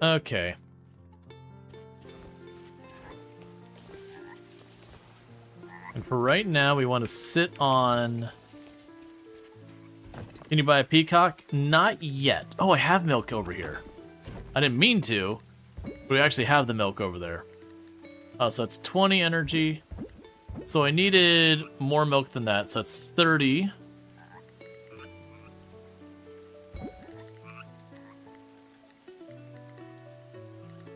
Okay. And for right now, we want to sit on... Can you buy a peacock? Not yet. Oh, I have milk over here. I didn't mean to, but we actually have the milk over there. So that's 20 energy. So I needed more milk than that, so that's 30.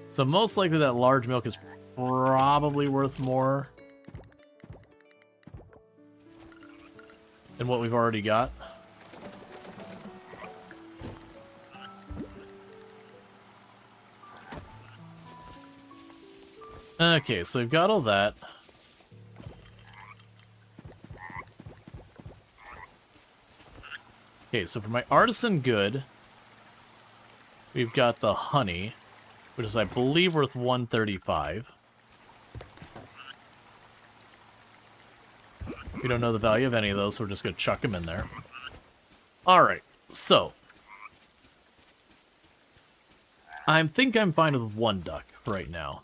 So most likely that large milk is probably worth more than what we've already got. Okay, so we've got all that. Okay, so for my artisan good, we've got the honey, which is, I believe, worth 135. We don't know the value of any of those, so we're just going to chuck them in there. Alright, so. I think I'm fine with 1 duck right now.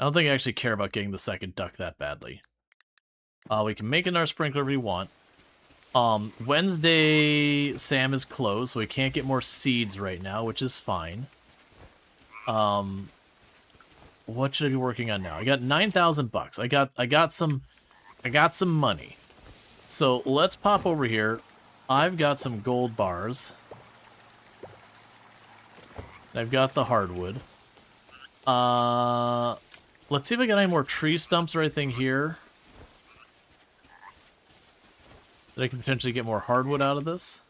I don't think I actually care about getting the second duck that badly. We can make another sprinkler if we want. Wednesday, Sam is closed, so we can't get more seeds right now, which is fine. What should I be working on now? I got 9,000 bucks. I got some money. So let's pop over here. I've got some gold bars. I've got the hardwood. Let's see if I got any more tree stumps or anything here that I can potentially get more hardwood out of this.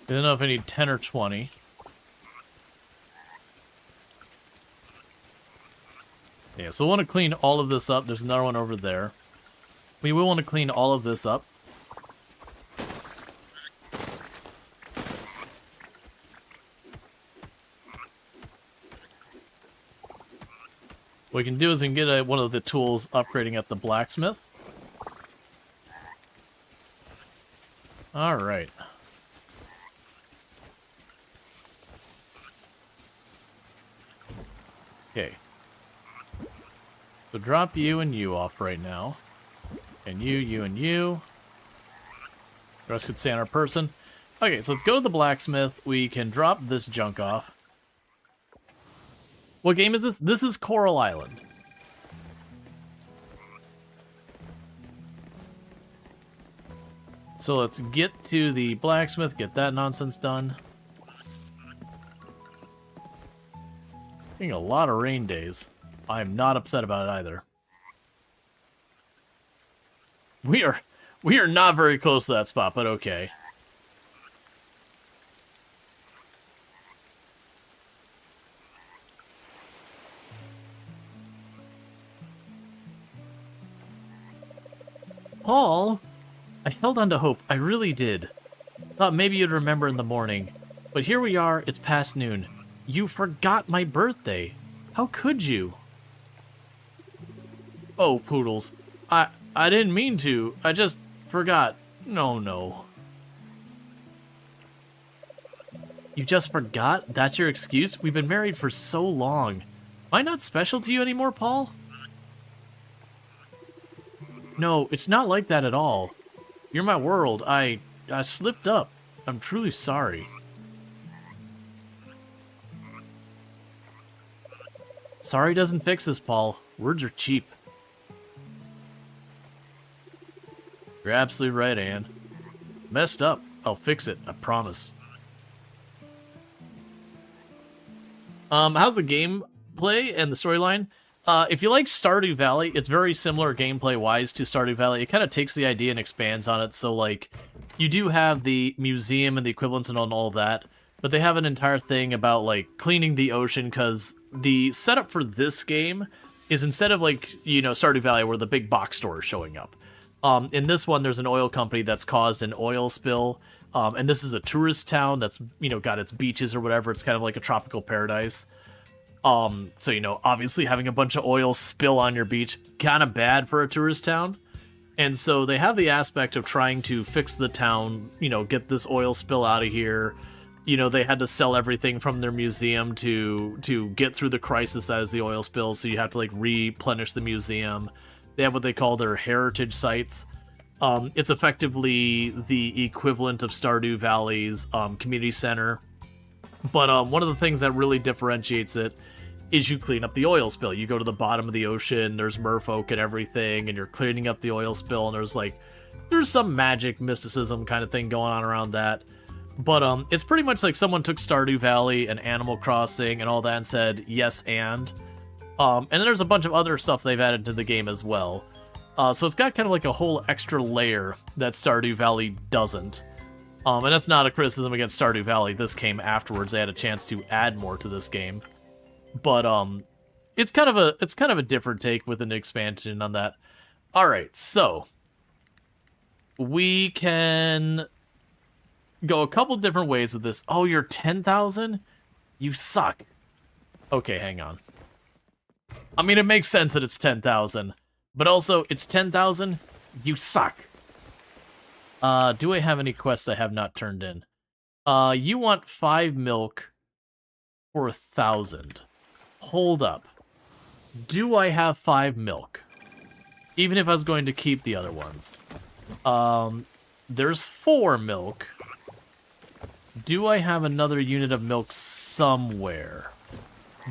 I don't know if I need 10 or 20. Yeah, so I want to clean all of this up. There's another one over there. We will want to clean all of this up. What we can do is we can get one of the tools upgrading at the blacksmith. Alright. Okay. So drop you and you off right now. And you, and you. The rest could stay on our person. Okay, so let's go to the blacksmith. We can drop this junk off. What game is this? This is Coral Island. So let's get to the blacksmith, get that nonsense done. Getting a lot of rain days. I am not upset about it either. We are not very close to that spot, but okay. Paul, I held on to hope. I really did. Thought maybe you'd remember in the morning. But here we are, it's past noon. You forgot my birthday. How could you? Oh, Poodles. I didn't mean to. I just forgot. No. You just forgot? That's your excuse? We've been married for so long. Am I not special to you anymore, Paul? No, it's not like that at all. You're my world. I slipped up. I'm truly sorry. Sorry doesn't fix this, Paul. Words are cheap. You're absolutely right, Anne. Messed up. I'll fix it. I promise. How's the gameplay and the storyline? If you like Stardew Valley, it's very similar gameplay-wise to Stardew Valley. It kind of takes the idea and expands on it. So, like, you do have the museum and the equivalents and all that, but they have an entire thing about, like, cleaning the ocean, because the setup for this game is instead of, like, you know, Stardew Valley where the big box store is showing up. In this one, there's an oil company that's caused an oil spill, and this is a tourist town that's, you know, got its beaches or whatever. It's kind of like a tropical paradise. So, you know, obviously having a bunch of oil spill on your beach, kind of bad for a tourist town. And so they have the aspect of trying to fix the town, you know, get this oil spill out of here. You know, they had to sell everything from their museum to get through the crisis that is the oil spill, so you have to, like, replenish the museum. They have what they call their heritage sites. It's effectively the equivalent of Stardew Valley's community center. But one of the things that really differentiates it is you clean up the oil spill. You go to the bottom of the ocean, there's merfolk and everything, and you're cleaning up the oil spill, and there's some magic mysticism kind of thing going on around that. But it's pretty much like someone took Stardew Valley and Animal Crossing and all that and said, yes, and then there's a bunch of other stuff they've added to the game as well. So it's got kind of like a whole extra layer that Stardew Valley doesn't. And that's not a criticism against Stardew Valley. This came afterwards. They had a chance to add more to this game. But it's kind of a different take with an expansion on that. All right, so we can go a couple different ways with this. Oh, you're 10,000? You suck. Okay, hang on. I mean, it makes sense that it's 10,000, but also it's 10,000. You suck. Do I have any quests I have not turned in? You want 5 milk for 1,000. Hold up. Do I have 5 milk? Even if I was going to keep the other ones. There's 4 milk. Do I have another unit of milk somewhere?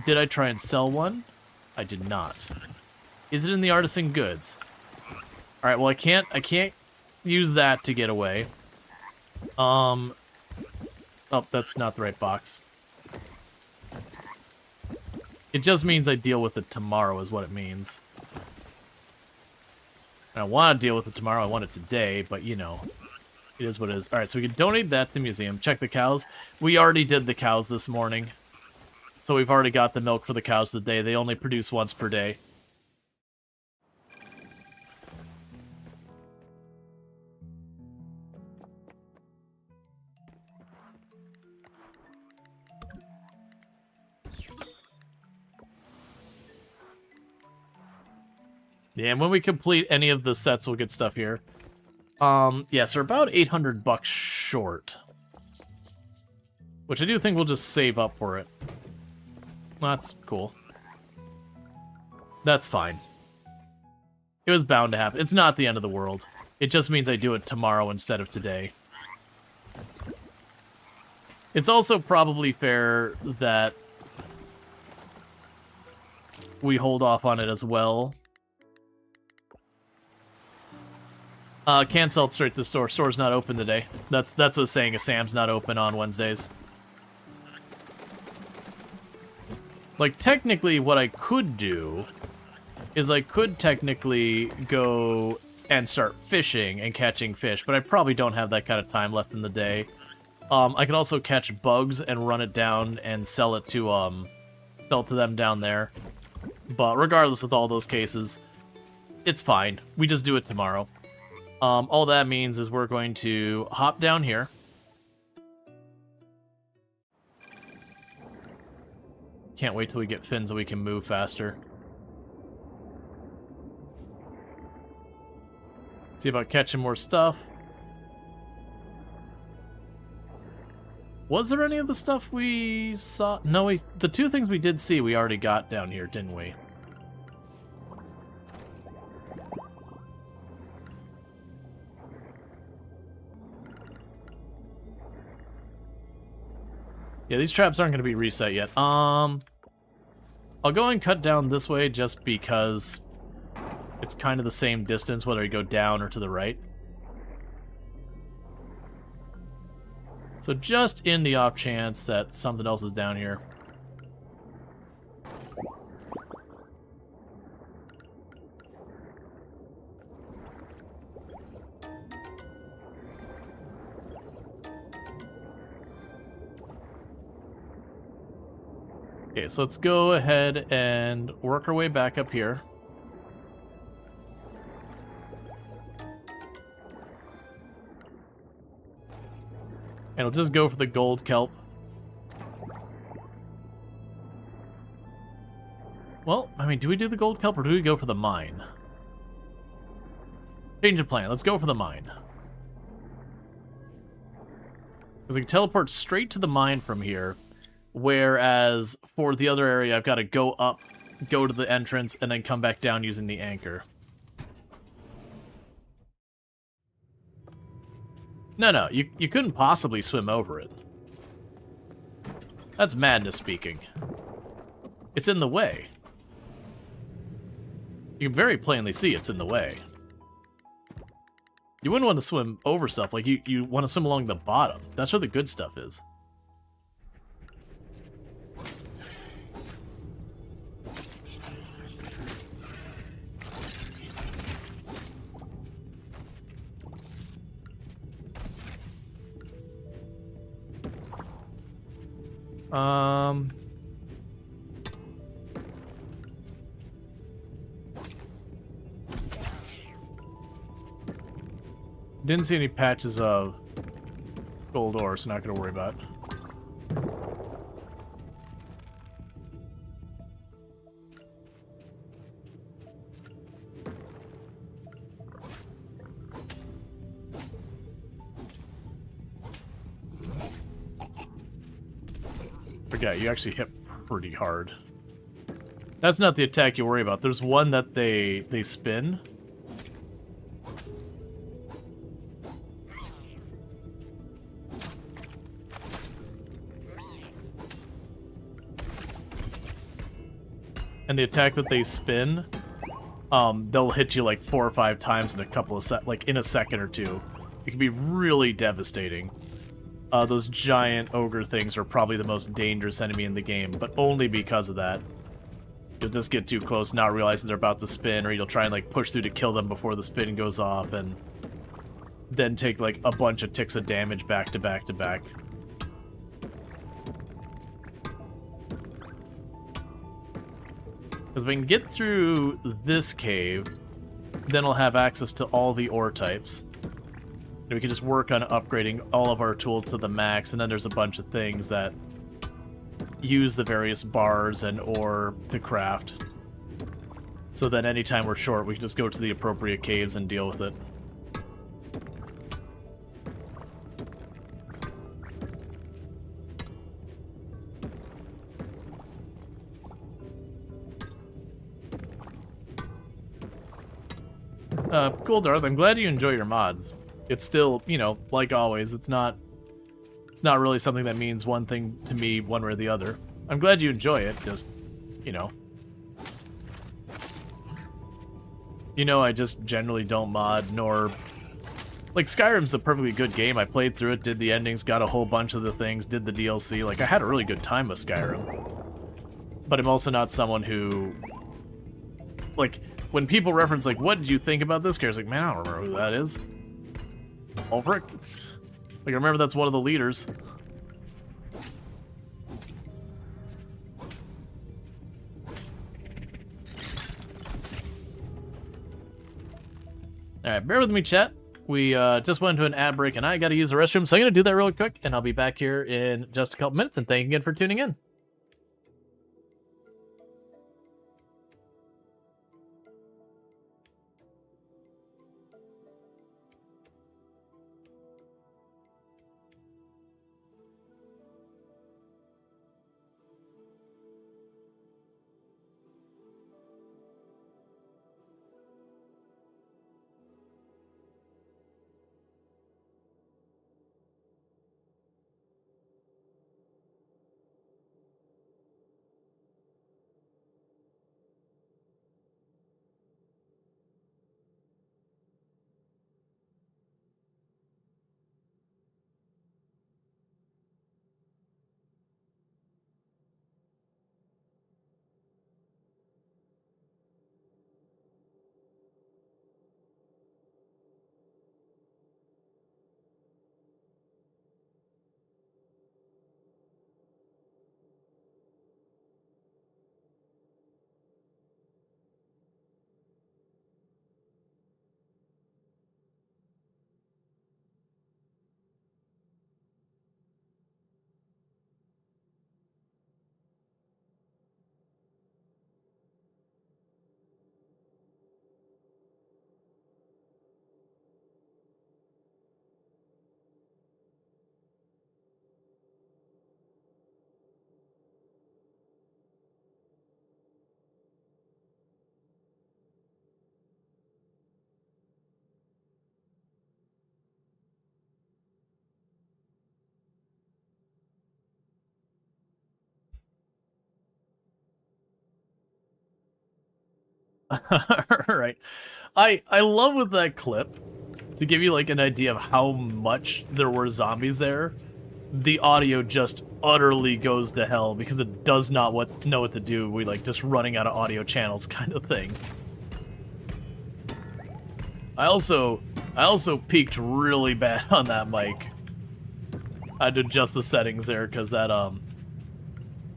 Did I try and sell one? I did not. Is it in the artisan goods? Alright, well I can't use that to get away. Oh, that's not the right box. It just means I deal with it tomorrow is what it means. And I want to deal with it tomorrow, I want it today, but you know, it is what it is. Alright, so we can donate that to the museum. Check the cows. We already did the cows this morning. So we've already got the milk for the cows today. They only produce once per day. Yeah, and when we complete any of the sets, we'll get stuff here. Yeah, so we're about $800 short. Which I do think we'll just save up for it. That's cool. That's fine. It was bound to happen. It's not the end of the world. It just means I do it tomorrow instead of today. It's also probably fair that we hold off on it as well. Can't sell it straight to the store. Store's not open today. That's what saying a Sam's not open on Wednesdays. Like, technically, what I could do is I could technically go and start fishing and catching fish, but I probably don't have that kind of time left in the day. I could also catch bugs and run it down and sell it to them down there. But regardless, with all those cases, it's fine. We just do it tomorrow. All that means is we're going to hop down here. Can't wait till we get fins so we can move faster. See about catching more stuff. Was there any of the stuff we saw? No, the two things we did see we already got down here, didn't we? Yeah, these traps aren't going to be reset yet. I'll go and cut down this way just because it's kind of the same distance whether you go down or to the right. So just in the off chance that something else is down here. Okay, so let's go ahead and work our way back up here. And we'll just go for the gold kelp. Well, I mean, do we do the gold kelp or do we go for the mine? Change of plan. Let's go for the mine. Because we can teleport straight to the mine from here. Whereas for the other area, I've got to go up, go to the entrance, and then come back down using the anchor. No, you couldn't possibly swim over it. That's madness speaking. It's in the way. You can very plainly see it's in the way. You wouldn't want to swim over stuff, like you want to swim along the bottom. That's where the good stuff is. Didn't see any patches of gold ore, so not gonna worry about it. Forget, you actually hit pretty hard. That's not the attack you worry about. There's one that they spin. And the attack that they spin, they'll hit you like 4 or 5 times in a couple of in a second or two. It can be really devastating. Those giant ogre things are probably the most dangerous enemy in the game, but only because of that. You'll just get too close, not realizing they're about to spin, or you'll try and like push through to kill them before the spin goes off, and then take like a bunch of ticks of damage back to back to back. Because if we can get through this cave, then I'll have access to all the ore types. And we can just work on upgrading all of our tools to the max, and then there's a bunch of things that use the various bars and ore to craft. So then anytime we're short, we can just go to the appropriate caves and deal with it. Cool, Darth. I'm glad you enjoy your mods. It's still, you know, like always, it's not really something that means one thing to me one way or the other. I'm glad you enjoy it, just, you know. You know, I just generally don't mod, nor... Like, Skyrim's a perfectly good game. I played through it, did the endings, got a whole bunch of the things, did the DLC. Like, I had a really good time with Skyrim. But I'm also not someone who... Like, when people reference, like, what did you think about this character? Like, man, I don't remember who that is. Ulfric? Like, I remember that's one of the leaders. Alright, bear with me, chat. We just went to an ad break, and I gotta use the restroom, so I'm gonna do that really quick, and I'll be back here in just a couple minutes, and thank you again for tuning in. Alright. I love with that clip, to give you like an idea of how much there were zombies there, the audio just utterly goes to hell because it does not know what to do. We like just running out of audio channels kind of thing. I also peaked really bad on that mic. I had to adjust the settings there because that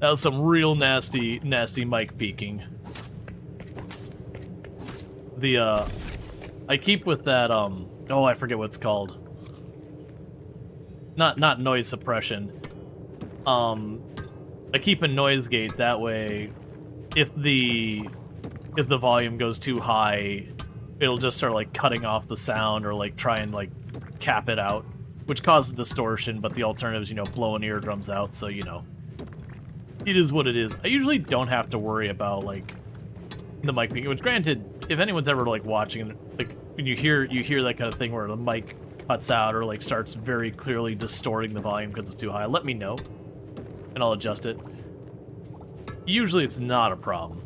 was some real nasty mic peaking. I keep with that oh, I forget what it's called. Not noise suppression. I keep a noise gate that way if the volume goes too high, it'll just start like cutting off the sound or like try and like cap it out, which causes distortion, but the alternative is, you know, blowing eardrums out, so you know. It is what it is. I usually don't have to worry about like the mic peaking, which granted, if anyone's ever like watching, like when you hear that kind of thing where the mic cuts out or like starts very clearly distorting the volume because it's too high, let me know and I'll adjust it. Usually it's not a problem.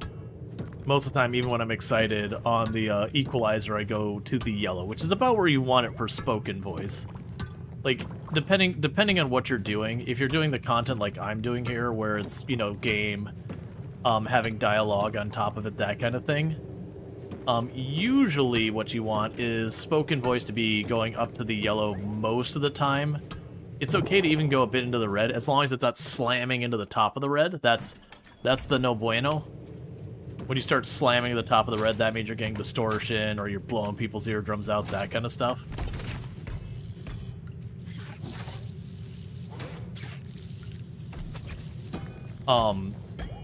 Most of the time, even when I'm excited, on the equalizer I go to the yellow, which is about where you want it for spoken voice. Like, depending on what you're doing, if you're doing the content like I'm doing here, where it's, you know, game, having dialogue on top of it, that kind of thing, usually what you want is spoken voice to be going up to the yellow most of the time. It's okay to even go a bit into the red, as long as it's not slamming into the top of the red. That's the no bueno. When you start slamming the top of the red, that means you're getting distortion, or you're blowing people's eardrums out, that kind of stuff.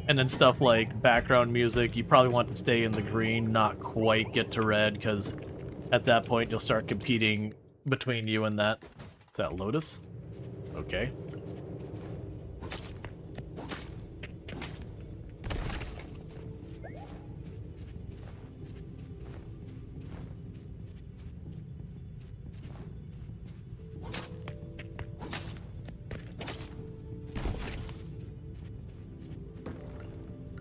And then stuff like background music, you probably want to stay in the green, not quite get to red, because at that point you'll start competing between you and that. Is that Lotus? Okay.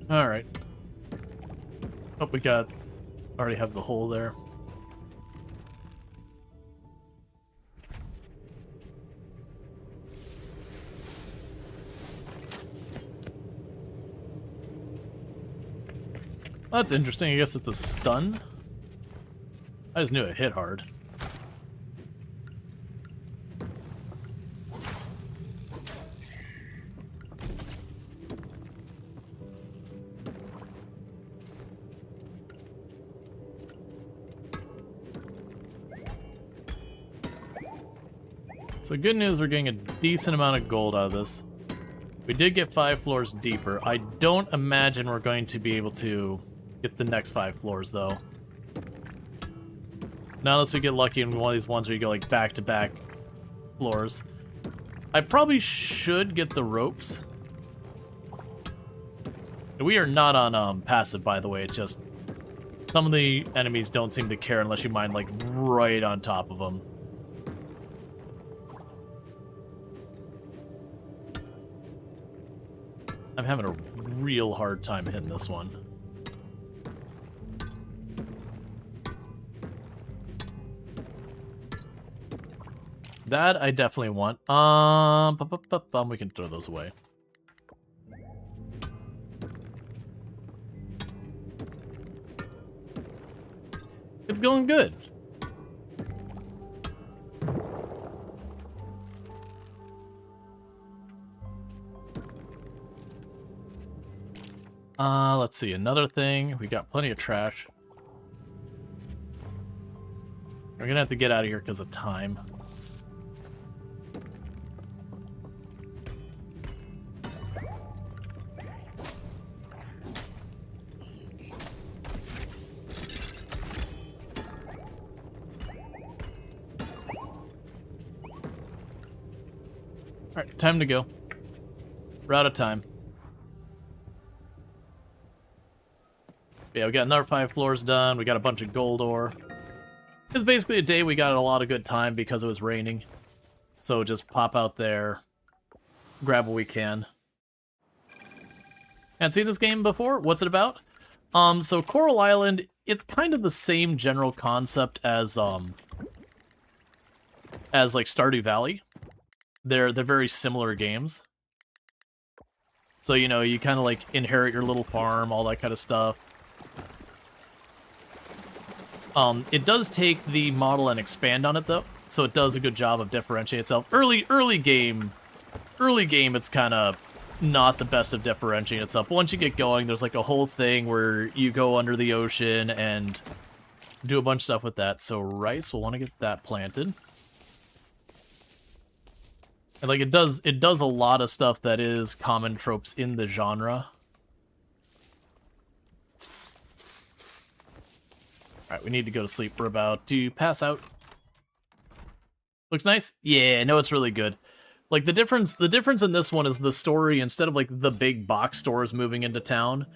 Alright. Oh, we got... already have the hole there. Well, that's interesting. I guess it's a stun. I just knew it hit hard. So good news, we're getting a decent amount of gold out of this. We did get 5 floors deeper. I don't imagine we're going to be able to get the next 5 floors, though. Not unless we get lucky in one of these ones where you go, like, back-to-back floors. I probably should get the ropes. We are not on passive, by the way. It's just some of the enemies don't seem to care unless you mine, like, right on top of them. I'm having a real hard time hitting this one. That I definitely want. We can throw those away. It's going good. Let's see, another thing. We got plenty of trash. We're gonna have to get out of here because of time. Alright, time to go. We're out of time. Yeah, we got another 5 floors done. We got a bunch of gold ore. It's basically a day we got a lot of good time because it was raining. So just pop out there, grab what we can. Hadn't seen this game before? What's it about? So Coral Island, it's kind of the same general concept as like Stardew Valley. They're very similar games. So, you know, you kind of like inherit your little farm, all that kind of stuff. It does take the model and expand on it, though, so it does a good job of differentiating itself. Early game, it's kind of not the best of differentiating itself. But once you get going, there's like a whole thing where you go under the ocean and do a bunch of stuff with that. So rice, we'll want to get that planted. And like it does a lot of stuff that is common tropes in the genre. Alright, we need to go to sleep. We're about to pass out. Looks nice? Yeah, no, it's really good. Like, the difference in this one is the story, instead of, like, the big box stores moving into town,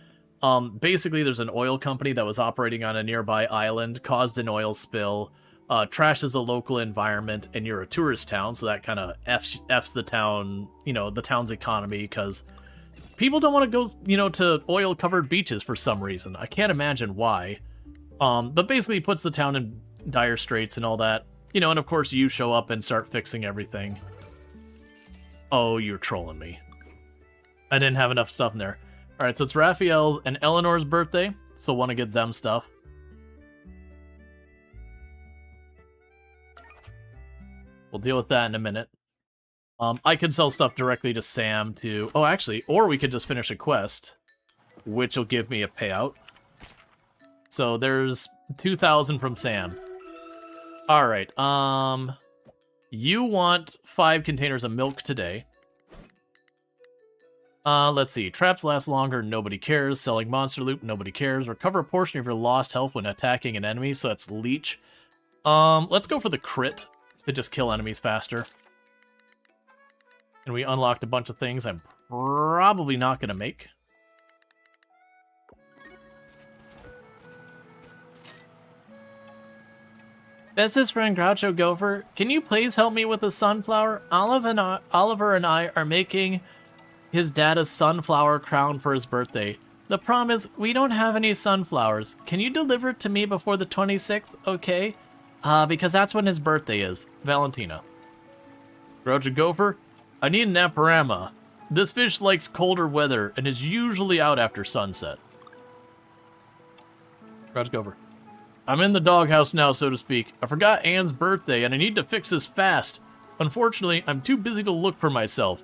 basically there's an oil company that was operating on a nearby island, caused an oil spill, trashes the local environment, and you're a tourist town, so that kind of F's the town, you know, the town's economy, because people don't want to go, you know, to oil-covered beaches for some reason. I can't imagine why. But basically he puts the town in dire straits and all that. You know, and of course you show up and start fixing everything. Oh, you're trolling me. I didn't have enough stuff in there. Alright, so it's Raphael's and Eleanor's birthday, so want to get them stuff. We'll deal with that in a minute. I could sell stuff directly to Sam to... Oh, actually, or we could just finish a quest, which will give me a payout. So there's 2,000 from Sam. Alright, you want 5 containers of milk today. Let's see. Traps last longer, nobody cares. Selling monster loot, nobody cares. Recover a portion of your lost health when attacking an enemy, so that's leech. Let's go for the crit to just kill enemies faster. And we unlocked a bunch of things I'm probably not gonna make. Bestest friend Groucho Gopher, can you please help me with the sunflower? Oliver and I are making his dad a sunflower crown for his birthday. The problem is, we don't have any sunflowers. Can you deliver it to me before the 26th, okay? Because that's when his birthday is. Valentina. Groucho Gopher, I need an apparama. This fish likes colder weather and is usually out after sunset. Groucho Gopher, I'm in the doghouse now, so to speak. I forgot Anne's birthday, and I need to fix this fast. Unfortunately, I'm too busy to look for myself.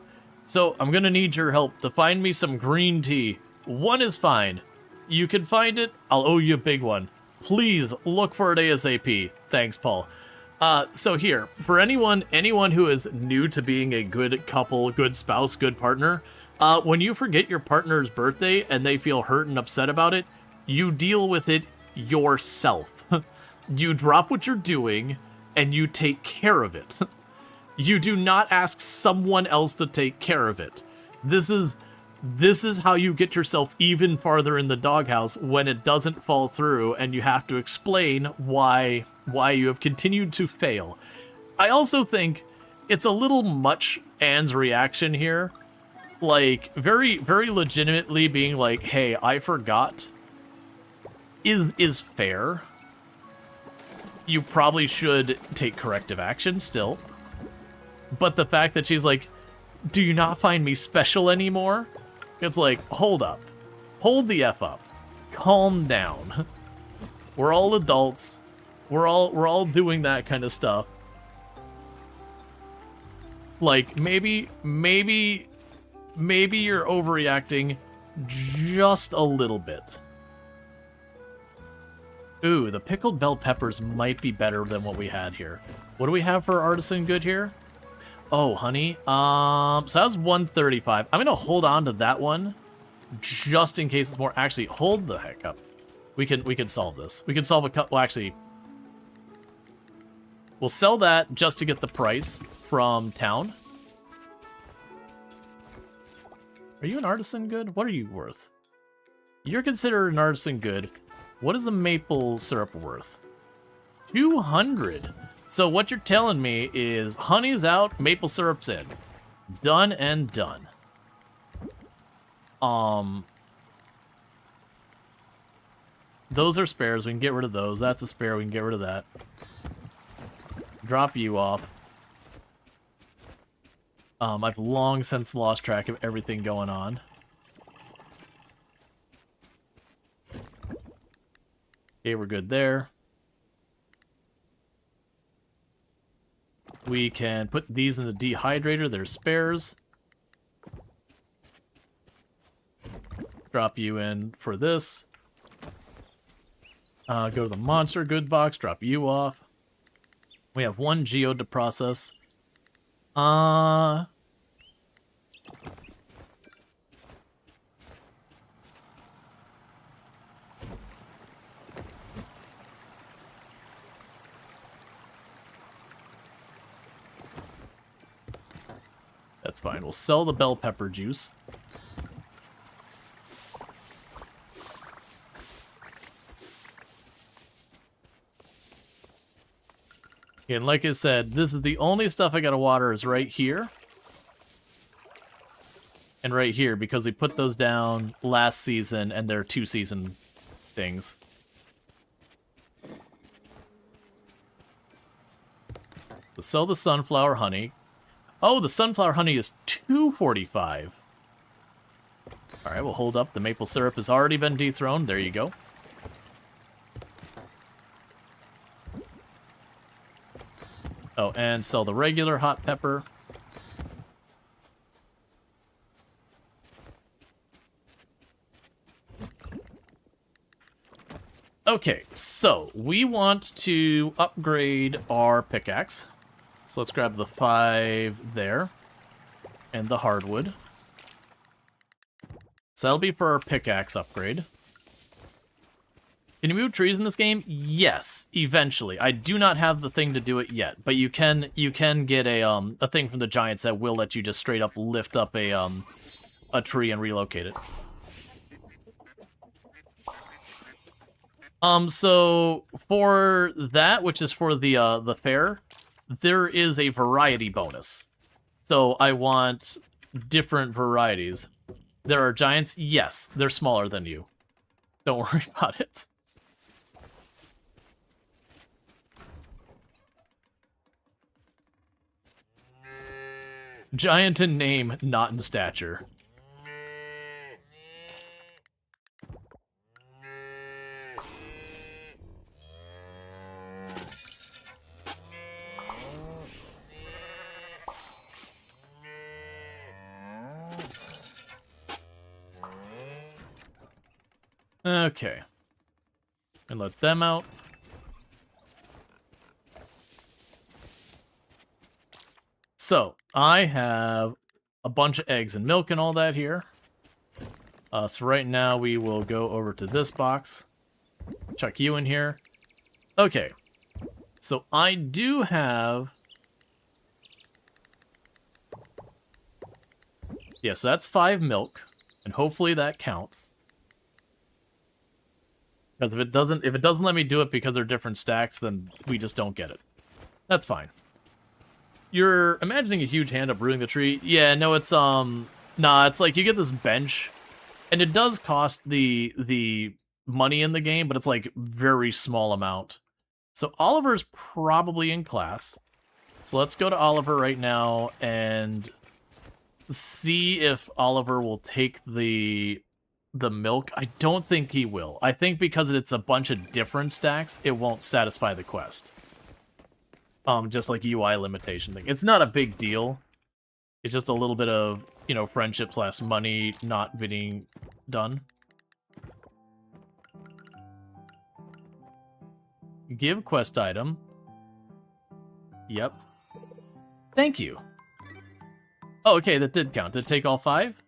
So, I'm gonna need your help to find me some green tea. One is fine. You can find it, I'll owe you a big one. Please, look for it ASAP. Thanks, Paul. So here, for anyone who is new to being a good couple, good spouse, good partner, when you forget your partner's birthday and they feel hurt and upset about it, you deal with it yourself. You drop what you're doing and you take care of it. You do not ask someone else to take care of it. This is how you get yourself even farther in the doghouse when it doesn't fall through and you have to explain why you have continued to fail. I also think it's a little much Anne's reaction here. Like, very, very legitimately being like, hey, I forgot, is fair. You probably should take corrective action still. But the fact that she's like, do you not find me special anymore? It's like, hold up. Hold the F up. Calm down. We're all adults. We're all doing that kind of stuff. Like, maybe you're overreacting just a little bit. Ooh, the pickled bell peppers might be better than what we had here. What do we have for artisan good here? Oh, honey. So that's 135. I'm gonna hold on to that one just in case it's more. Actually, hold the heck up. We can solve this. We can solve a cut. Well, actually, we'll sell that just to get the price from town. Are you an artisan good? What are you worth? You're considered an artisan good. What is a maple syrup worth? 200. So what you're telling me is honey's out, maple syrup's in. Done and done. Those are spares. We can get rid of those. That's a spare. We can get rid of that. Drop you off. I've long since lost track of everything going on. Okay, we're good there. We can put these in the dehydrator. They're spares. Drop you in for this. Go to the monster good box. Drop you off. We have one geode to process. That's fine. We'll sell the bell pepper juice. And like I said, this is the only stuff I gotta water is right here. And right here, because we put those down last season and they're 2-season things. So sell the sunflower honey. Oh, the sunflower honey is $2.45. Alright, we'll hold up. The maple syrup has already been dethroned. There you go. Oh, and sell the regular hot pepper. Okay, so we want to upgrade our pickaxe. So let's grab the 5 there. And the hardwood. So that'll be for our pickaxe upgrade. Can you move trees in this game? Yes, eventually. I do not have the thing to do it yet, but you can get a thing from the giants that will let you just straight up lift up a tree and relocate it. So for that, which is for the fair, there is a variety bonus. So I want different varieties. There are giants. Yes, they're smaller than you. Don't worry about it. Giant in name, not in stature. Okay. And let them out. So, I have a bunch of eggs and milk and all that here. So right now we will go over to this box. Chuck you in here. Okay. So I do have... Yes, that's 5 milk. And hopefully that counts. Because if it doesn't let me do it because they're different stacks, then we just don't get it. That's fine. You're imagining a huge hand up rooting the tree. Yeah, no, it's nah, it's like you get this bench, and it does cost the money in the game, but it's like very small amount. So Oliver's probably in class. So let's go to Oliver right now and see if Oliver will take the milk. I don't think he will. I think because it's a bunch of different stacks, it won't satisfy the quest. Just like UI limitation thing. It's not a big deal. It's just a little bit of, you know, friendship / money not being done. Give quest item. Yep. Thank you. Oh, okay, that did count. Did it take all 5?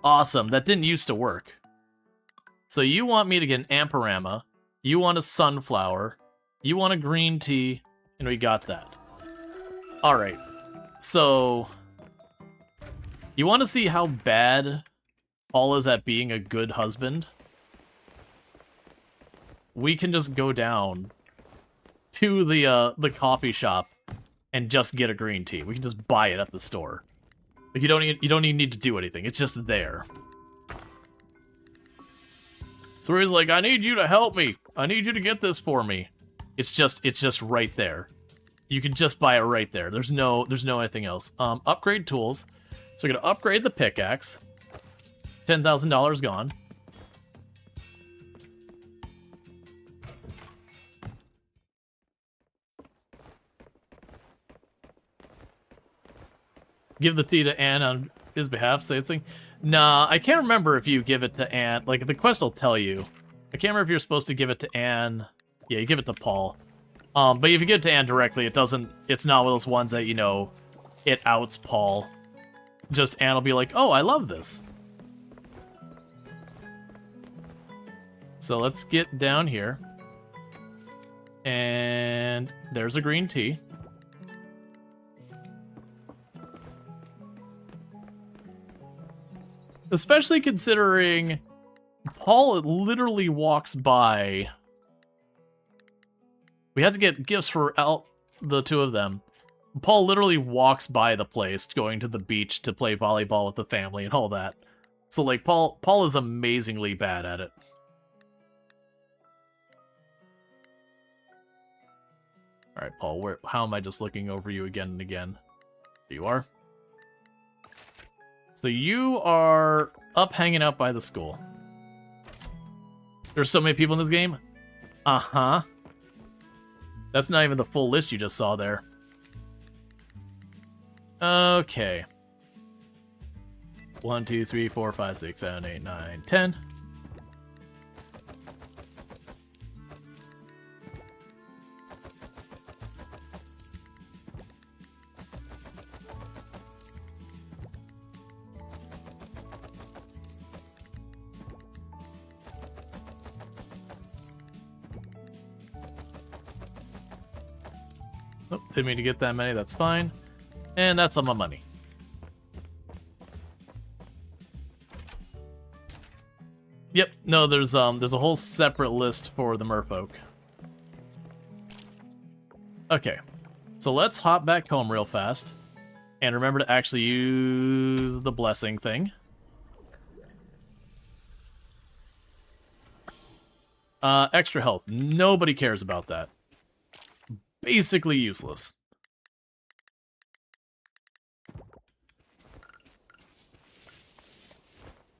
Awesome, that didn't used to work. So you want me to get an Amperama, you want a sunflower, you want a green tea, and we got that. Alright, so... You want to see how bad Paul is at being a good husband? We can just go down to the coffee shop and just get a green tea. We can just buy it at the store. Like you don't even need to do anything. It's just there. So he's like, I need you to help me. I need you to get this for me. It's just right there. You can just buy it right there. There's no anything else. Upgrade tools. So we're gonna upgrade the pickaxe. $10,000 gone. Give the tea to Anne on his behalf, say it's like, nah, I can't remember if you give it to Anne. Like, the quest will tell you. I can't remember if you're supposed to give it to Anne. Yeah, you give it to Paul. But if you give it to Anne directly, it's not one of those ones that, you know, it outs Paul. Just Anne will be like, oh, I love this. So let's get down here. And there's a green tea. Especially considering Paul literally walks by. We had to get gifts for the two of them. Paul literally walks by the place, going to the beach to play volleyball with the family and all that. So, like, Paul is amazingly bad at it. Alright, Paul, how am I just looking over you again and again? There you are. So you are up hanging out by the school. There's so many people in this game? Uh-huh. That's not even the full list you just saw there. Okay. 1, 2, 3, 4, 5, 6, 7, 8, 9, 10. Nope, didn't mean to get that many, that's fine. And that's all my money. Yep, no, there's a whole separate list for the merfolk. Okay, so let's hop back home real fast. And remember to actually use the blessing thing. Extra health. Nobody cares about that. Basically useless.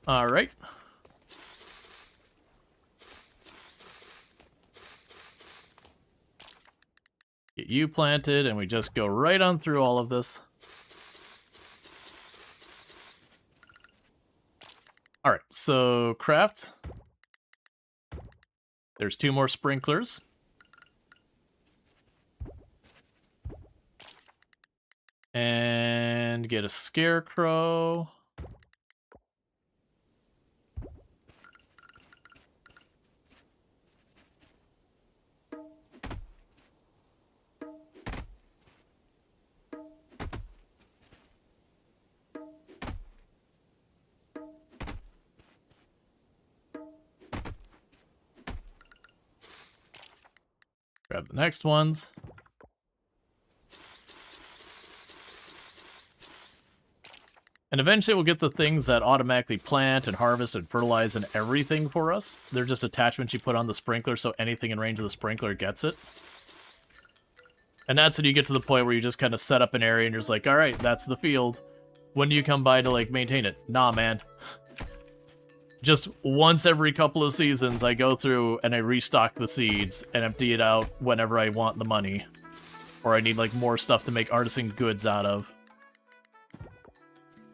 Alright. Get you planted, and we just go right on through all of this. Alright, so craft. There's 2 more sprinklers. And get a scarecrow. Grab the next ones. And eventually we'll get the things that automatically plant and harvest and fertilize and everything for us. They're just attachments you put on the sprinkler, so anything in range of the sprinkler gets it. And that's when you get to the point where you just kind of set up an area and you're just like, alright, that's the field. When do you come by to, like, maintain it? Nah, man. Just once every couple of seasons, I go through and I restock the seeds and empty it out whenever I want the money. Or I need, like, more stuff to make artisan goods out of.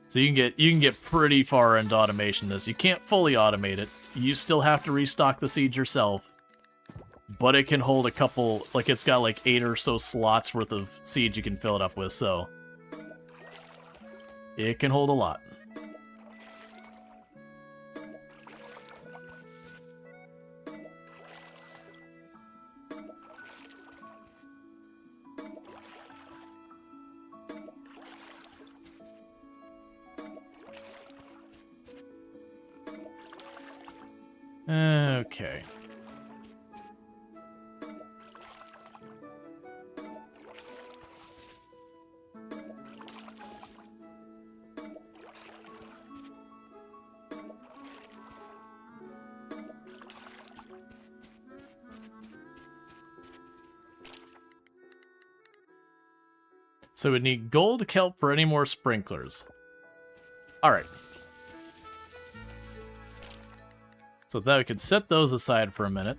So you can get pretty far into automation this. You can't fully automate it. You still have to restock the seeds yourself. But it can hold a couple, like it's got like 8 or so slots worth of seeds you can fill it up with, so it can hold a lot. Okay. So we need gold kelp for any more sprinklers. Alright. So that we could set those aside for a minute.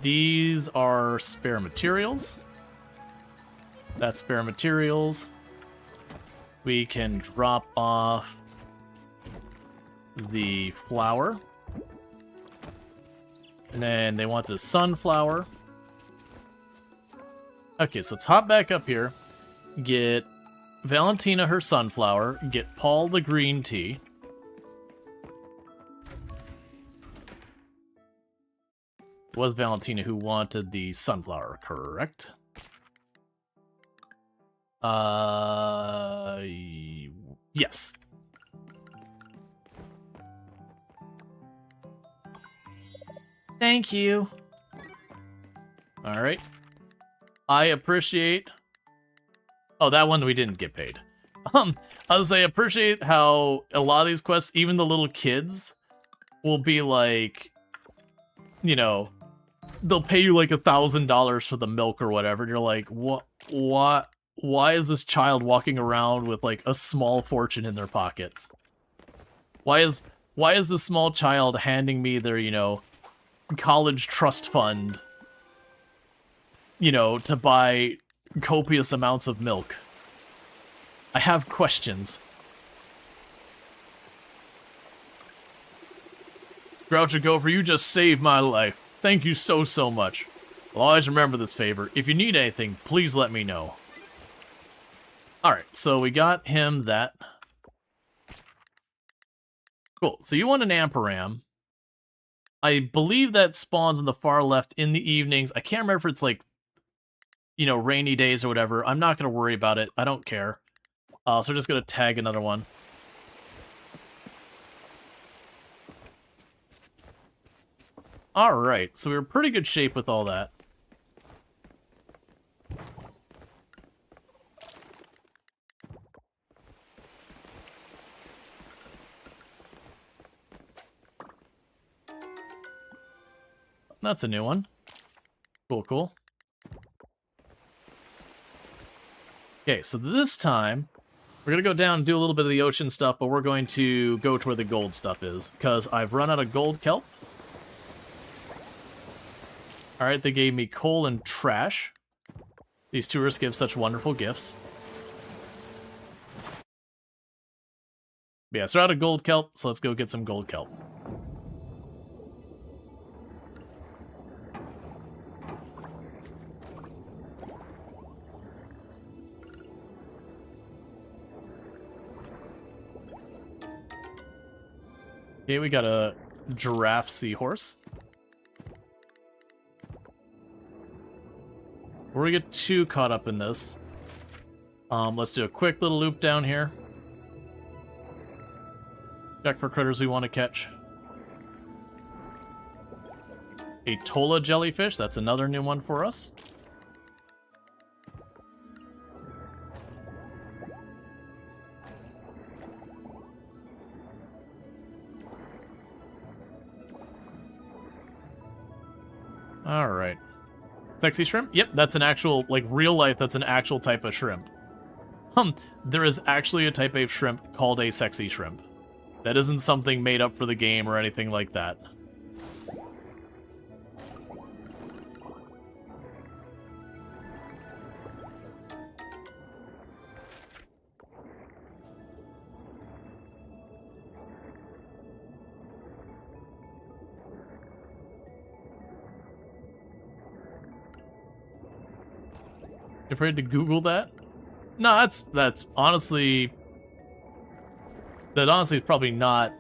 These are spare materials. That's spare materials. We can drop off the flour. And then they want the sunflower. Okay, so let's hop back up here. Get Valentina her sunflower. Get Paul the green tea. It was Valentina who wanted the sunflower, correct? Yes. Thank you. All right. I appreciate... Oh, that one we didn't get paid. I was I appreciate how a lot of these quests, even the little kids, will be like, you know, they'll pay you like $1,000 for the milk or whatever, and you're like, what? Why is this child walking around with like a small fortune in their pocket? Why is this small child handing me their, you know, college trust fund, you know, to buy copious amounts of milk? I have questions. Groucho Gopher, you just saved my life. Thank you so much. I'll always remember this favor. If you need anything, please let me know. Alright, so we got him that. Cool, so you want an Amperam. I believe that spawns on the far left in the evenings. I can't remember if it's like you know, rainy days or whatever, I'm not going to worry about it. I don't care. So we're just going to tag another one. Alright, so we're in pretty good shape with all that. That's a new one. Cool, cool. Okay, so this time, we're going to go down and do a little bit of the ocean stuff, but we're going to go to where the gold stuff is, because I've run out of gold kelp. Alright, they gave me coal and trash. These tourists give such wonderful gifts. But yeah, so we're out of gold kelp, so let's go get some gold kelp. Okay, we got a giraffe seahorse. Before we get too caught up in this, let's do a quick little loop down here. Check for critters we want to catch. A Tola jellyfish, that's another new one for us. Alright. Sexy shrimp? Yep, that's an actual, like, real life, that's an actual type of shrimp. There is actually a type of shrimp called a sexy shrimp. That isn't something made up for the game or anything like that. You afraid to Google that? No, that's honestly... That honestly is probably not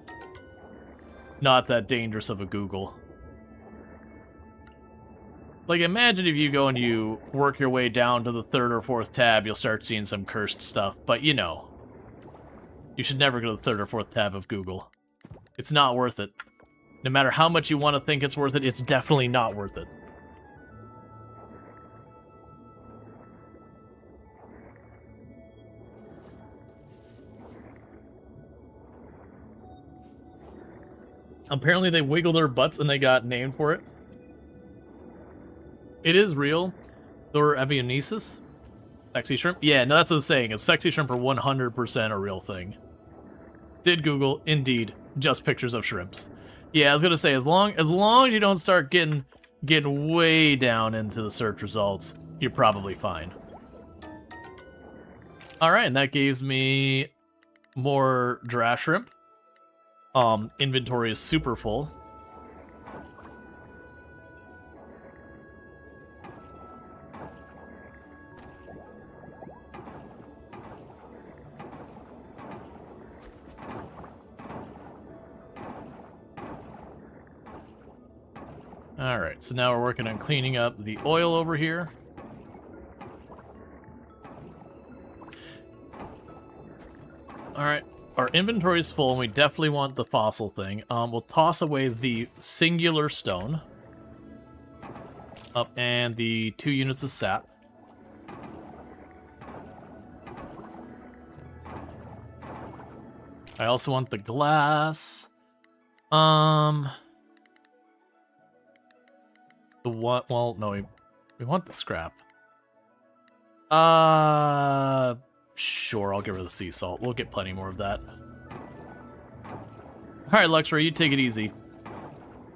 that dangerous of a Google. Like, imagine if you go and you work your way down to the 3rd or 4th tab, you'll start seeing some cursed stuff. But, you know, you should never go to the 3rd or 4th tab of Google. It's not worth it. No matter how much you want to think it's worth it, it's definitely not worth it. Apparently they wiggle their butts and they got named for it. It is real. Or Avionesis? Sexy shrimp? Yeah, no, that's what I was saying. A sexy shrimp are 100% a real thing. Did Google, indeed, just pictures of shrimps. Yeah, I was gonna say, as long as you don't start getting way down into the search results, you're probably fine. Alright, and that gives me more giraffe shrimp. Inventory is super full. Alright, so now we're working on cleaning up the oil over here. Alright, our inventory is full and we definitely want the fossil thing. We'll toss away the singular stone. And the 2 units of sap. I also want the glass. The what? Well, no, we want the scrap. Sure, I'll get rid of the sea salt. We'll get plenty more of that. Alright, Luxray, you take it easy.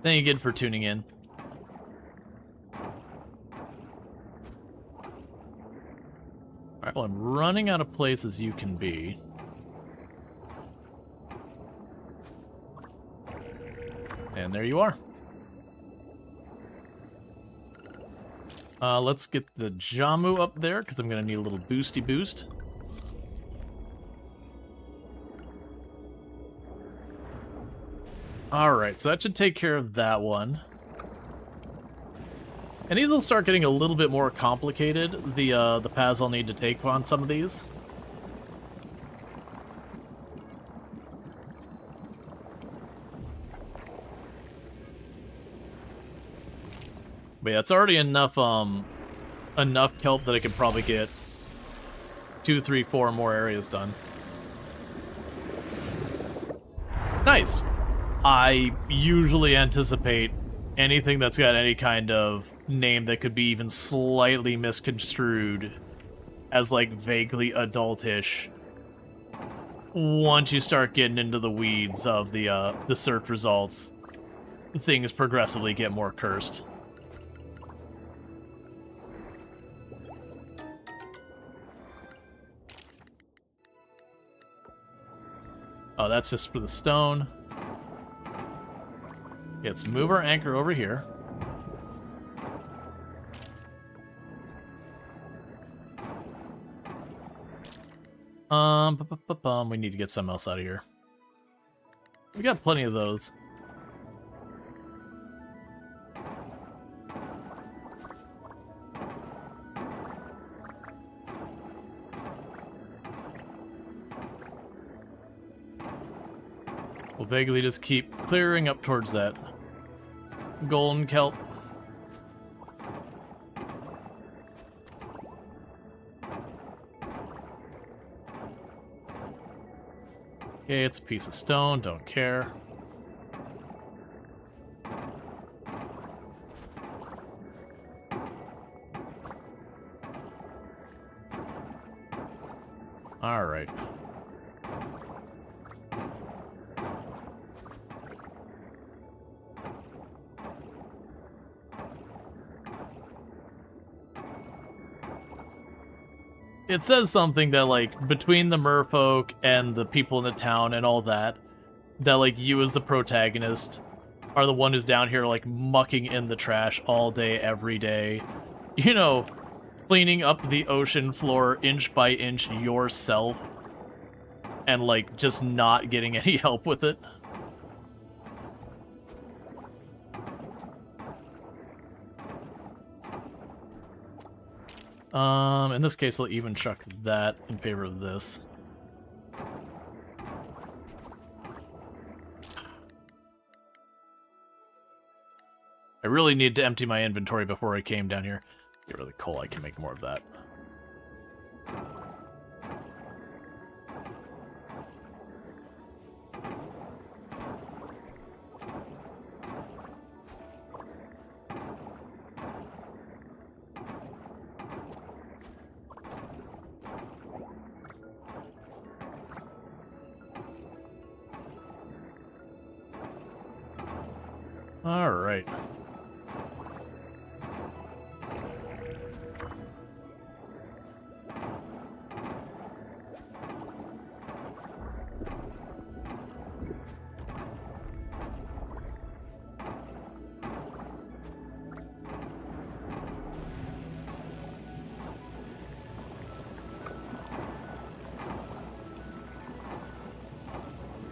Thank you again for tuning in. Alright, well, I'm running out of places you can be. And there you are. Let's get the Jamu up there, because I'm going to need a little boosty boost. Alright, so that should take care of that one. And these will start getting a little bit more complicated, the paths I'll need to take on some of these. But yeah, it's already enough kelp that I could probably get 2, 3, 4 more areas done. Nice. I usually anticipate anything that's got any kind of name that could be even slightly misconstrued as, like, vaguely adultish once you start getting into the weeds of the search results. Things progressively get more cursed. Oh, that's just for the stone. Let's move our anchor over here. We need to get something else out of here. We got plenty of those. We'll vaguely just keep clearing up towards that golden kelp. Okay, it's a piece of stone, don't care. All right. It says something that, like, between the merfolk and the people in the town and all that, like, you as the protagonist are the one who's down here, like, mucking in the trash all day, every day. You know, cleaning up the ocean floor inch by inch yourself and, like, just not getting any help with it. In this case, I'll even chuck that in favor of this. I really need to empty my inventory before I came down here. Get rid of the coal, I can make more of that. All right.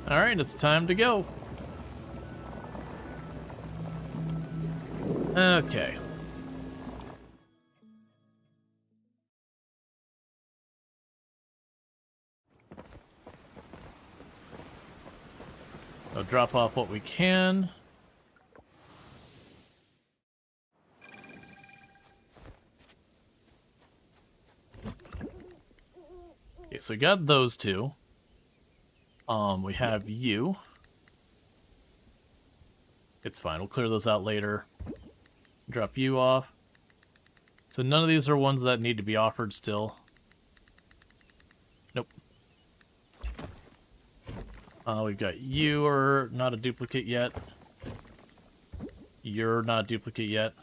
All right, it's time to go. Okay. I'll drop off what we can. Okay, so we got those two. We have you. It's fine, we'll clear those out later. Drop you off. So none of these are ones that need to be offered still. Nope. We've got you are not a duplicate yet. You're not a duplicate yet.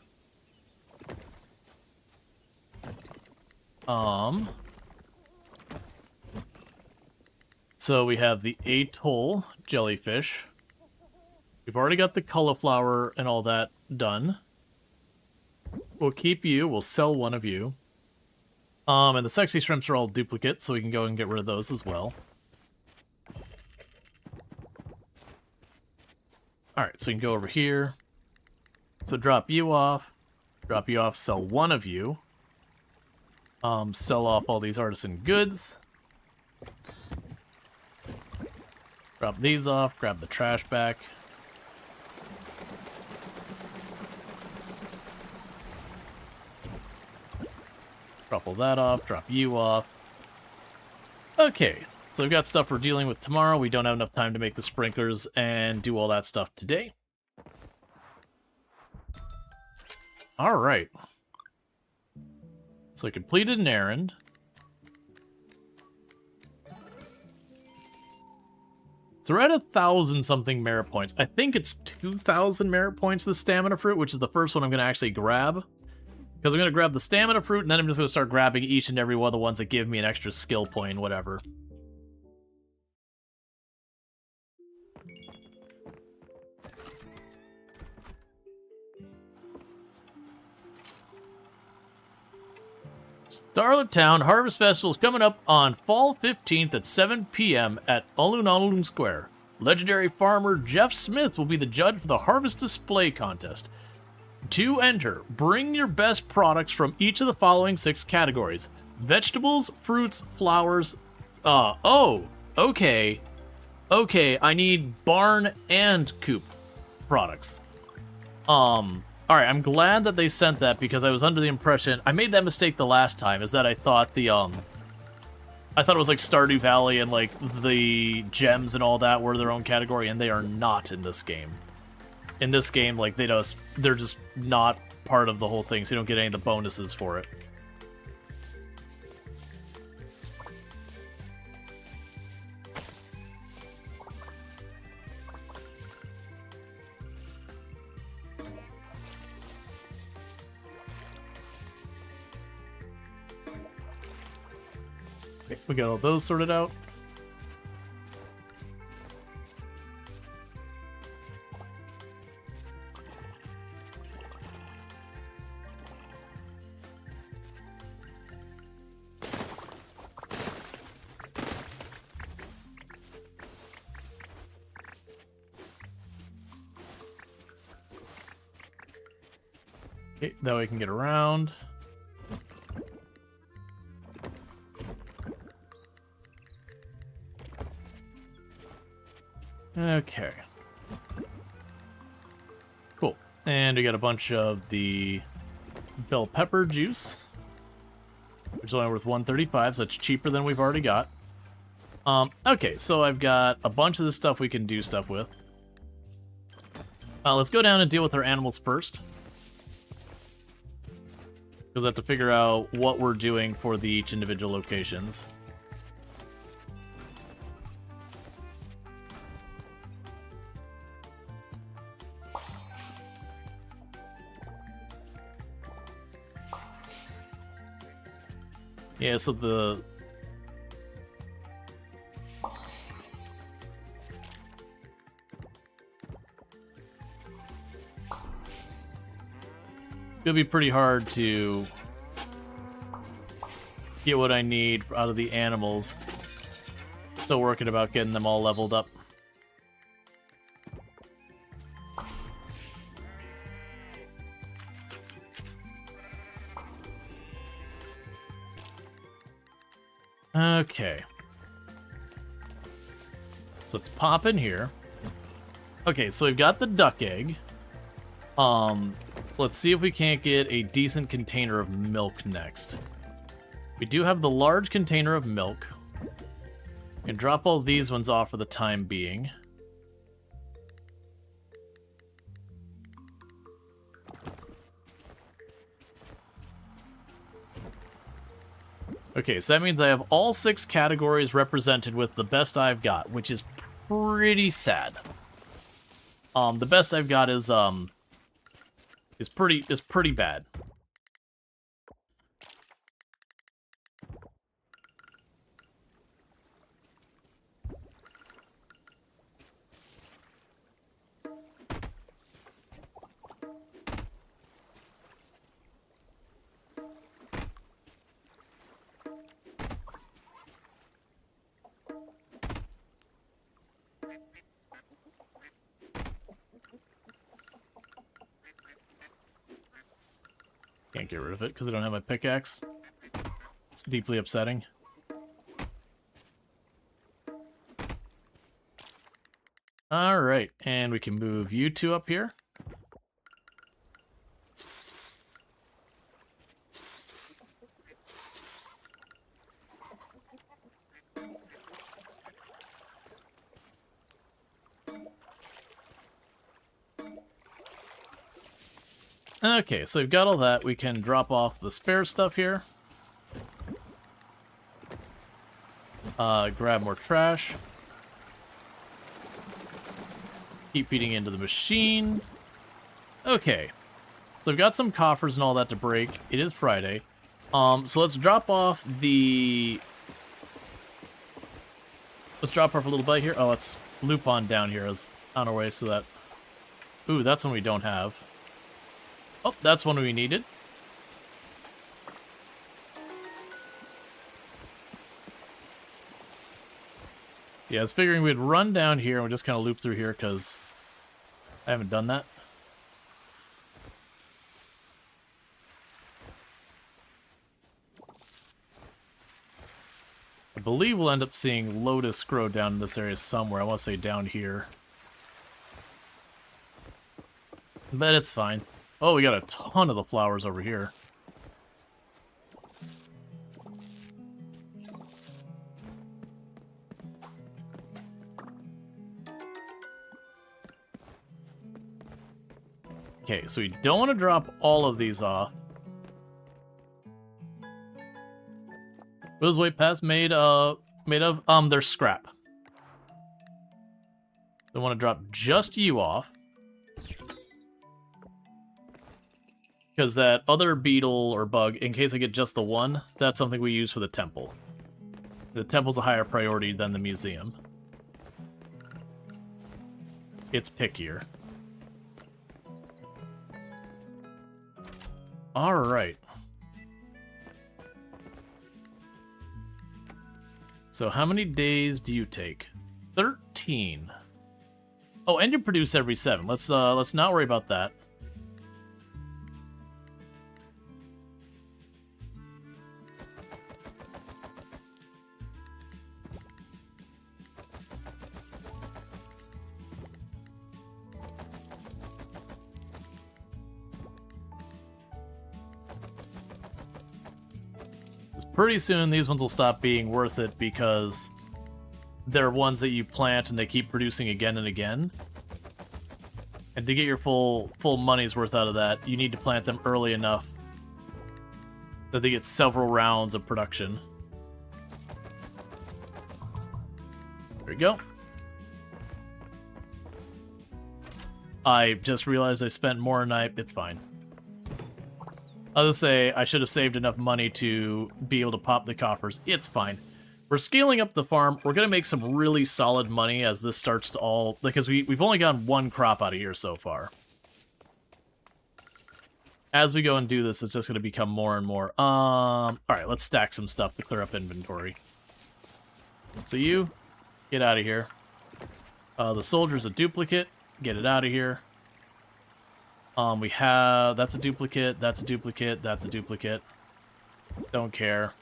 So we have the atoll jellyfish. We've already got the cauliflower and all that done. We'll keep you, we'll sell one of you. And the sexy shrimps are all duplicates, so we can go and get rid of those as well. Alright, so we can go over here. So drop you off. Drop you off, sell one of you. Sell off all these artisan goods. Drop these off, grab the trash back. Drop all that off, drop you off. Okay, so we've got stuff we're dealing with tomorrow. We don't have enough time to make the sprinklers and do all that stuff today. Alright. So I completed an errand. So we're at 1,000-something merit points. I think it's 2,000 merit points, the stamina fruit, which is the first one I'm going to actually grab. Because I'm going to grab the stamina fruit, and then I'm just going to start grabbing each and every one of the ones that give me an extra skill point, whatever. Starlit Town Harvest Festival is coming up on fall 15th at 7 p.m. at Olun Square. Legendary farmer Jeff Smith will be the judge for the Harvest Display Contest. To enter, bring your best products from each of the following 6 categories. Vegetables, fruits, flowers... okay. Okay, I need barn and coop products. Alright, I'm glad that they sent that because I was under the impression... I made that mistake the last time, is that I thought the, I thought it was like Stardew Valley and like the gems and all that were their own category, and they are not in this game. In this game, like, they're just not part of the whole thing, so you don't get any of the bonuses for it. Okay, we got all those sorted out. Okay, that way I can get around. Okay. Cool. And we got a bunch of the bell pepper juice, which is only worth 135, so it's cheaper than we've already got. Okay, so I've got a bunch of this stuff we can do stuff with. Let's go down and deal with our animals first. Because I have to figure out what we're doing for the each individual locations. Yeah, so the... It'll be pretty hard to get what I need out of the animals. Still working about getting them all leveled up. Okay. So let's pop in here. Okay, so we've got the duck egg. Let's see if we can't get a decent container of milk next. We do have the large container of milk. We can drop all these ones off for the time being. Okay, so that means I have all 6 categories represented with the best I've got, which is pretty sad. The best I've got is pretty bad. Can't get rid of it because I don't have my pickaxe. It's deeply upsetting. Alright, and we can move you two up here. Okay, so we've got all that. We can drop off the spare stuff here. Grab more trash. Keep feeding into the machine. Okay. So we've got some coffers and all that to break. It is Friday. So let's drop off the... Let's drop off a little bit here. Oh, let's loop on down here as on our way so that... Ooh, that's one we don't have. Oh, that's one we needed. Yeah, I was figuring we'd run down here and we'll just kind of loop through here because I haven't done that. I believe we'll end up seeing Lotus grow down in this area somewhere. I want to say down here. But it's fine. Oh, we got a ton of the flowers over here. Okay, so we don't want to drop all of these off. What is weight pass made of? They're scrap. I want to drop just you off. Because that other beetle or bug, in case I get just the one, that's something we use for the temple. The temple's a higher priority than the museum. It's pickier. Alright. So how many days do you take? 13. Oh, and you produce every 7. Let's not worry about that. Pretty soon these ones will stop being worth it because they're ones that you plant and they keep producing again and again. And to get your full money's worth out of that, you need to plant them early enough that they get several rounds of production. There we go. I just realized I spent more than it's fine. I'll just say I should have saved enough money to be able to pop the coffers. It's fine. We're scaling up the farm. We're going to make some really solid money as this starts to all... Because we've only gotten one crop out of here so far. As we go and do this, it's just going to become more and more. Alright, let's stack some stuff to clear up inventory. So you, get out of here. The soldier's a duplicate. Get it out of here. We have... That's a duplicate, that's a duplicate, that's a duplicate. Don't care.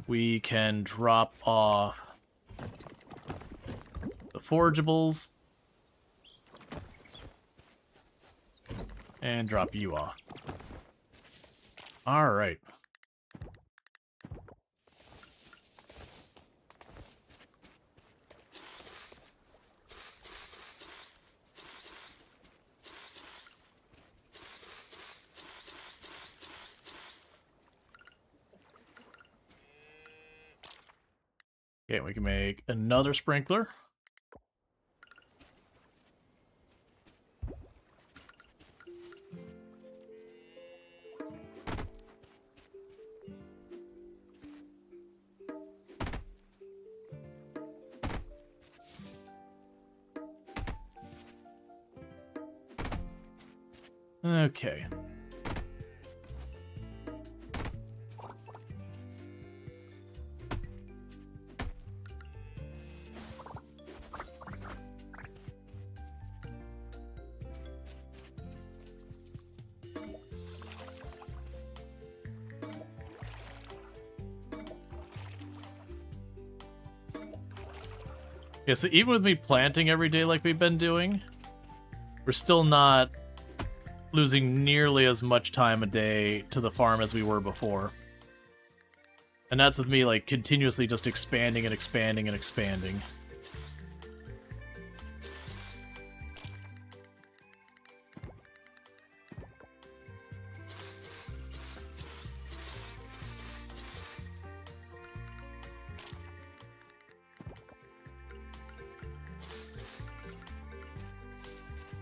We can drop off the forageables. And drop you off. Alright. Okay, we can make another sprinkler. Okay. Okay, so even with me planting every day like we've been doing, we're still not losing nearly as much time a day to the farm as we were before. And that's with me, like, continuously just expanding and expanding and expanding.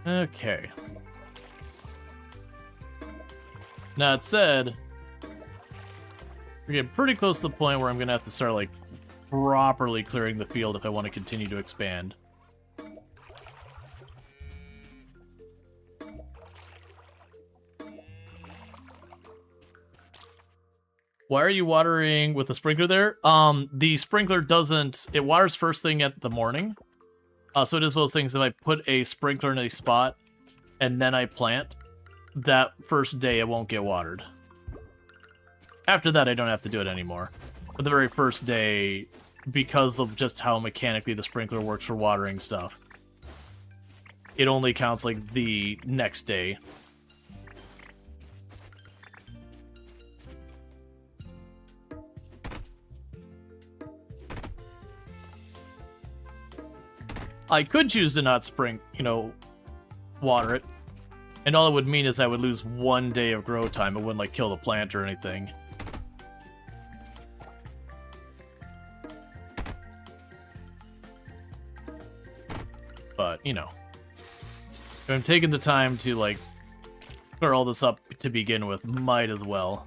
Okay. Now, that said, we're getting pretty close to the point where I'm gonna have to start, like, properly clearing the field if I want to continue to expand. Why are you watering with a sprinkler there? The sprinkler doesn't... It waters first thing at the morning. So it is one of those things, if I put a sprinkler in a spot and then I plant, that first day it won't get watered. After that, I don't have to do it anymore. But the very first day, because of just how mechanically the sprinkler works for watering stuff, it only counts, like, the next day. I could choose to not water it. And all it would mean is I would lose 1 day of grow time. It wouldn't, like, kill the plant or anything. But, you know. If I'm taking the time to, like, clear all this up to begin with, might as well.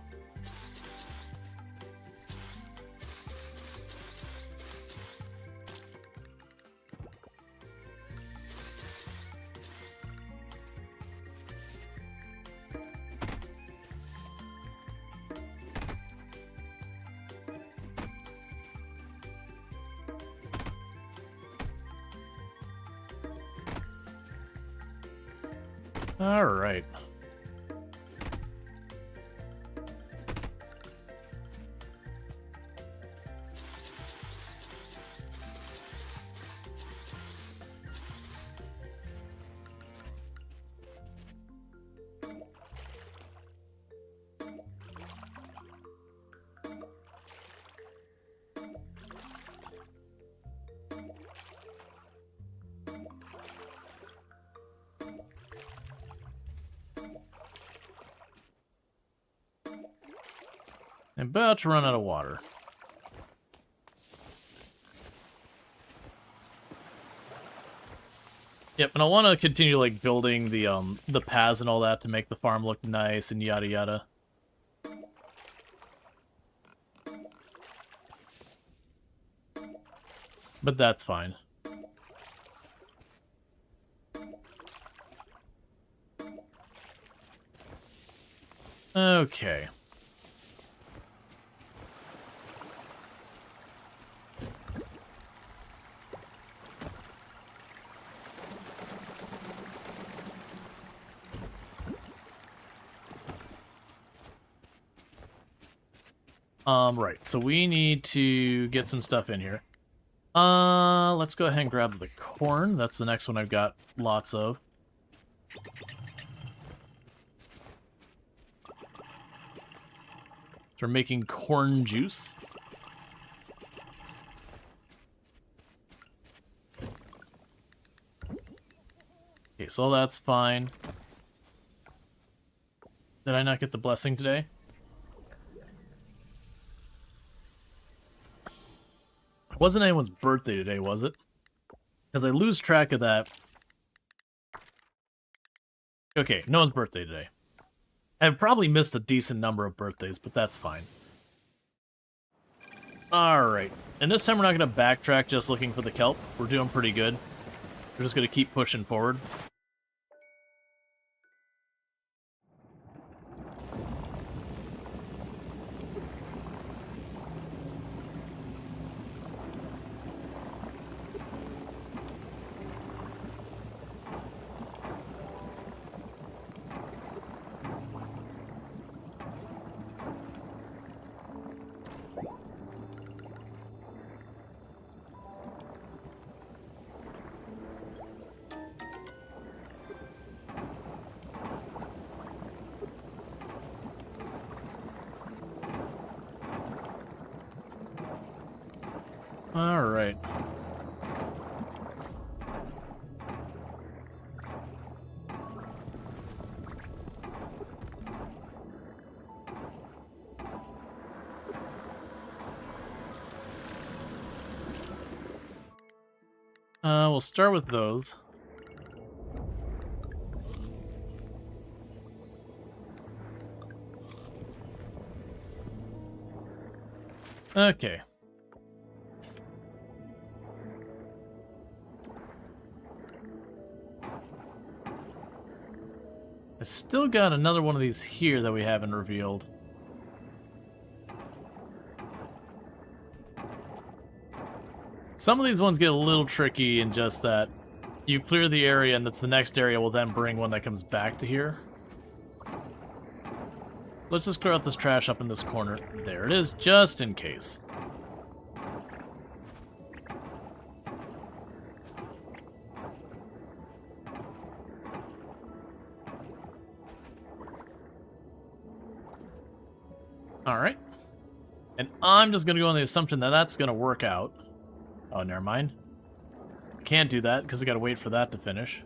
Alright. I'm about to run out of water. Yep, and I want to continue, like, building the paths and all that to make the farm look nice and yada yada. But that's fine. Okay. Right, so we need to get some stuff in here. Let's go ahead and grab the corn. That's the next one I've got lots of. So we're making corn juice. Okay, so that's fine. Did I not get the blessing today? It wasn't anyone's birthday today, was it? Because I lose track of that. Okay, no one's birthday today. I've probably missed a decent number of birthdays, but that's fine. Alright, and this time we're not going to backtrack just looking for the kelp. We're doing pretty good. We're just going to keep pushing forward. Alright. We'll start with those. Okay. I still got another one of these here that we haven't revealed. Some of these ones get a little tricky in just that you clear the area and that's the next area will then bring one that comes back to here. Let's just clear out this trash up in this corner. There it is, just in case. Alright. And I'm just going to go on the assumption that that's going to work out. Oh, never mind. Can't do that because I got to wait for that to finish.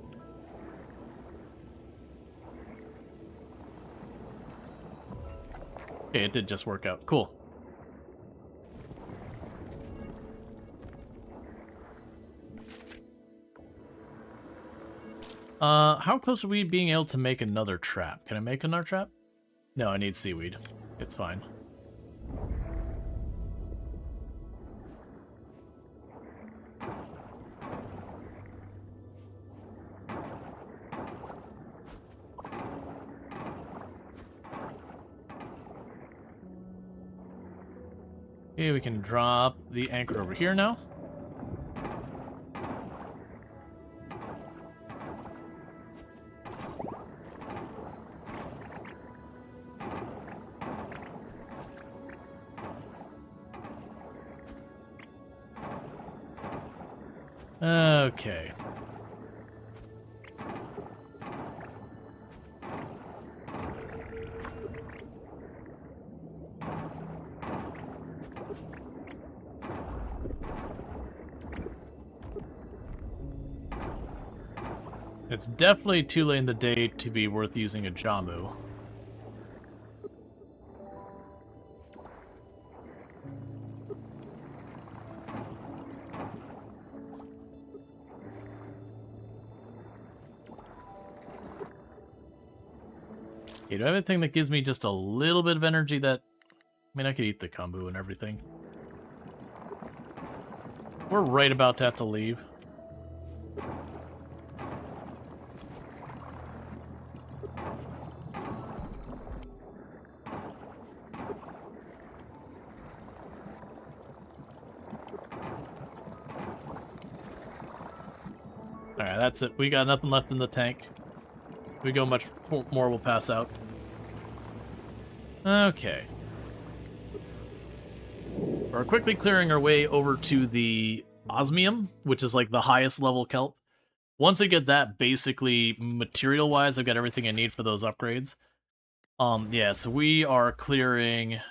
Okay, it did just work out. Cool. How close are we being able to make another trap? Can I make another trap? No, I need seaweed. It's fine. Okay, we can drop the anchor over here now. Okay. It's definitely too late in the day to be worth using a Jamu. Okay, do I have anything that gives me just a little bit of energy that... I mean, I could eat the kombu and everything. We're right about to have to leave. Alright, that's it. We got nothing left in the tank. If we go much more, we'll pass out. Okay. We're quickly clearing our way over to the osmium, which is like the highest level kelp. Once I get that, basically, material-wise, I've got everything I need for those upgrades. Yeah, so we are clearing...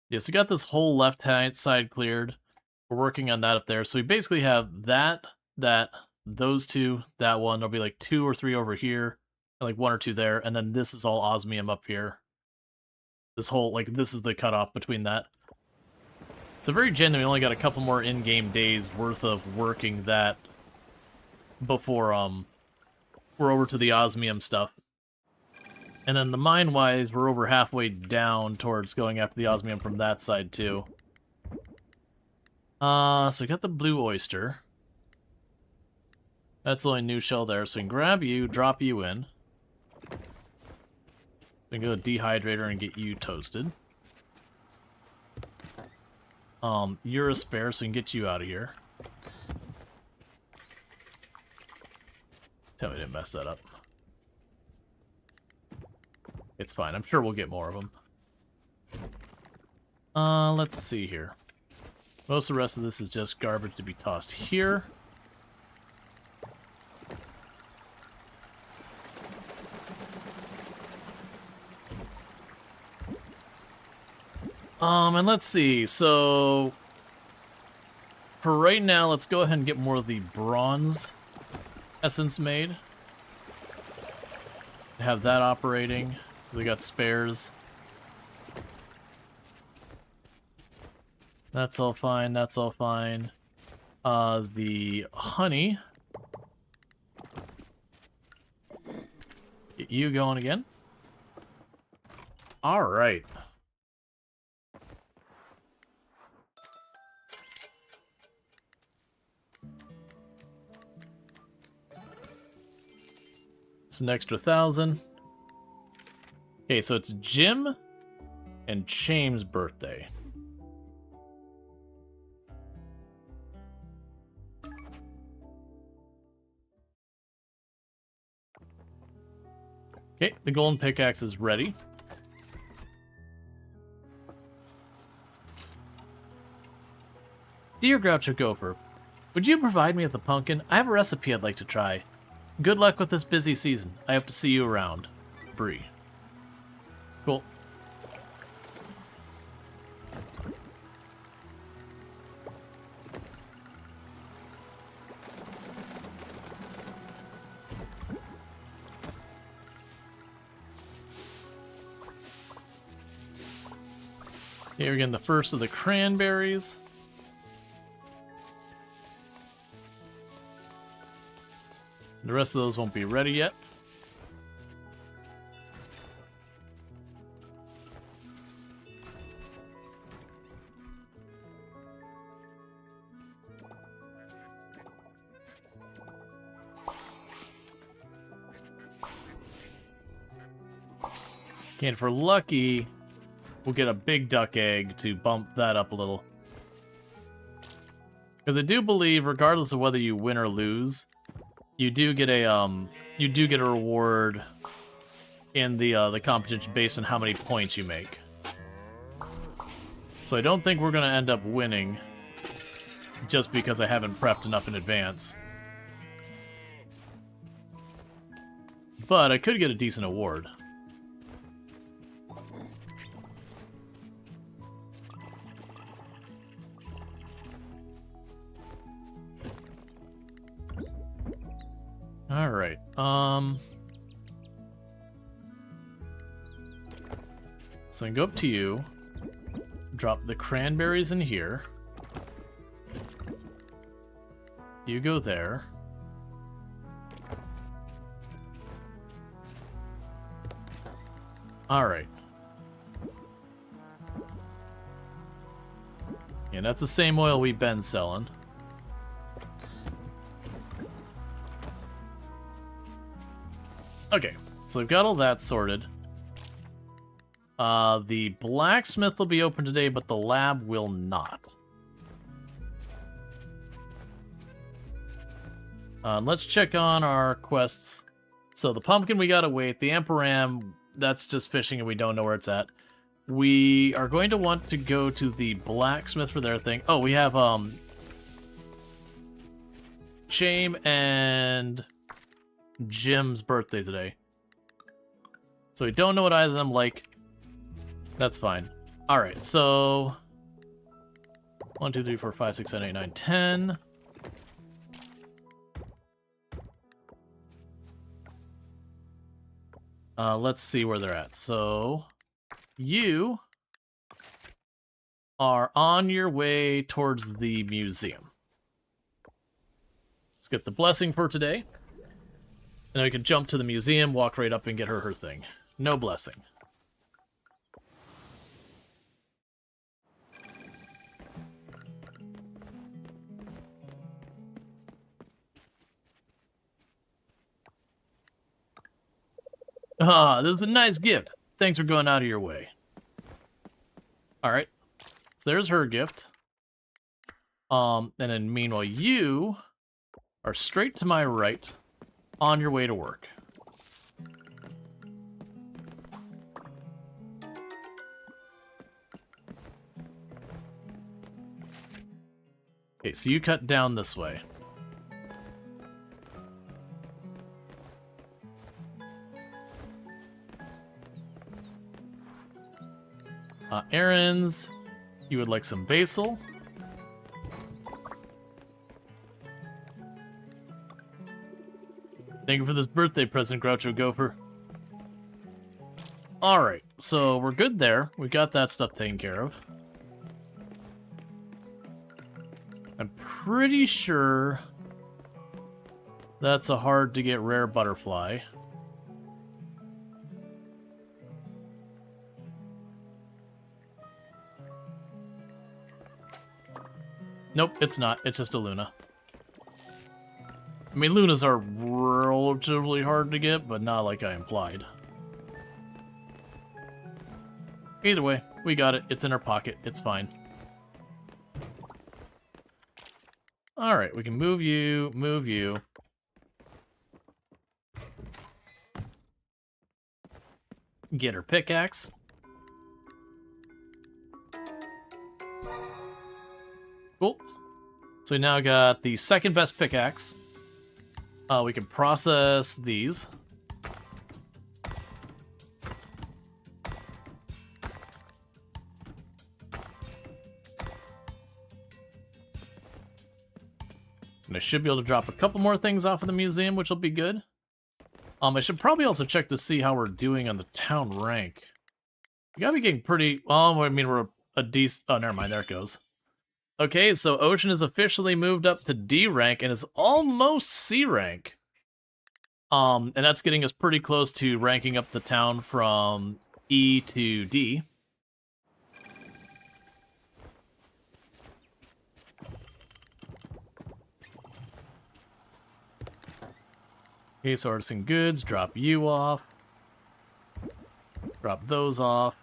Yeah, so we got this whole left-hand side cleared. We're working on that up there. So we basically have that, those two, that one. There'll be like 2 or 3 over here, and like 1 or 2 there, and then this is all osmium up here. This whole, like, this is the cutoff between that. So very genuinely, we only got a couple more in-game days worth of working that before, we're over to the osmium stuff. And then the mine-wise, we're over halfway down towards going after the osmium from that side, too. So we got the blue oyster. That's the only new shell there, so we can grab you, drop you in. We can go to the dehydrator and get you toasted. You're a spare, so we can get you out of here. Tell me I didn't mess that up. It's fine, I'm sure we'll get more of them. Let's see here. Most of the rest of this is just garbage to be tossed here. And let's see, so For right now, let's go ahead and get more of the bronze essence made. Have that operating. We got spares. That's all fine, that's all fine. The honey. Get you going again. Alright. It's an extra 1,000. Okay, so it's Jim and Chaim's birthday. Okay, the golden pickaxe is ready. Dear Groucho Gopher, would you provide me with a pumpkin? I have a recipe I'd like to try. Good luck with this busy season. I hope to see you around. Bree. Cool. Here we're getting the first of the cranberries. The rest of those won't be ready yet. And if we're lucky, we'll get a big duck egg to bump that up a little. Because I do believe, regardless of whether you win or lose, you do get a reward in the competition based on how many points you make. So I don't think we're gonna end up winning just because I haven't prepped enough in advance. But I could get a decent award. Alright, so I can go up to you, drop the cranberries in here, you go there, alright, yeah, that's the same oil we've been selling. Okay, so we've got all that sorted. The blacksmith will be open today, but the lab will not. Let's check on our quests. So the pumpkin we gotta wait. The Emperam, that's just fishing and we don't know where it's at. We are going to want to go to the blacksmith for their thing. Oh, we have Chaim and Jim's birthday today. So we don't know what either of them like. That's fine. Alright, so 1, 2, 3, 4, 5, 6, 7, 8, 9, 10. Let's see where they're at. So you are on your way towards the museum. Let's get the blessing for today. And then we can jump to the museum, walk right up and get her thing. No blessing. Ah, this is a nice gift. Thanks for going out of your way. Alright. So there's her gift. And then meanwhile, you are straight to my right, on your way to work. Okay, so you cut down this way. Errands. You would like some basil. Thank you for this birthday present, Groucho Gopher. Alright, so we're good there. We got that stuff taken care of. I'm pretty sure that's a hard to get rare butterfly. Nope, it's not. It's just a Luna. I mean, Lunas are relatively hard to get, but not like I implied. Either way, we got it. It's in our pocket. It's fine. Alright, we can move you, move you. Get her pickaxe. Cool. So we now got the second best pickaxe. We can process these. And I should be able to drop a couple more things off of the museum, which will be good. I should probably also check to see how we're doing on the town rank. We gotta be getting pretty... I mean, we're a decent... Oh, never mind. There it goes. Okay, so Ocean is officially moved up to D rank and is almost C rank. And that's getting us pretty close to ranking up the town from E to D. Okay, so artisan goods, drop you off. Drop those off.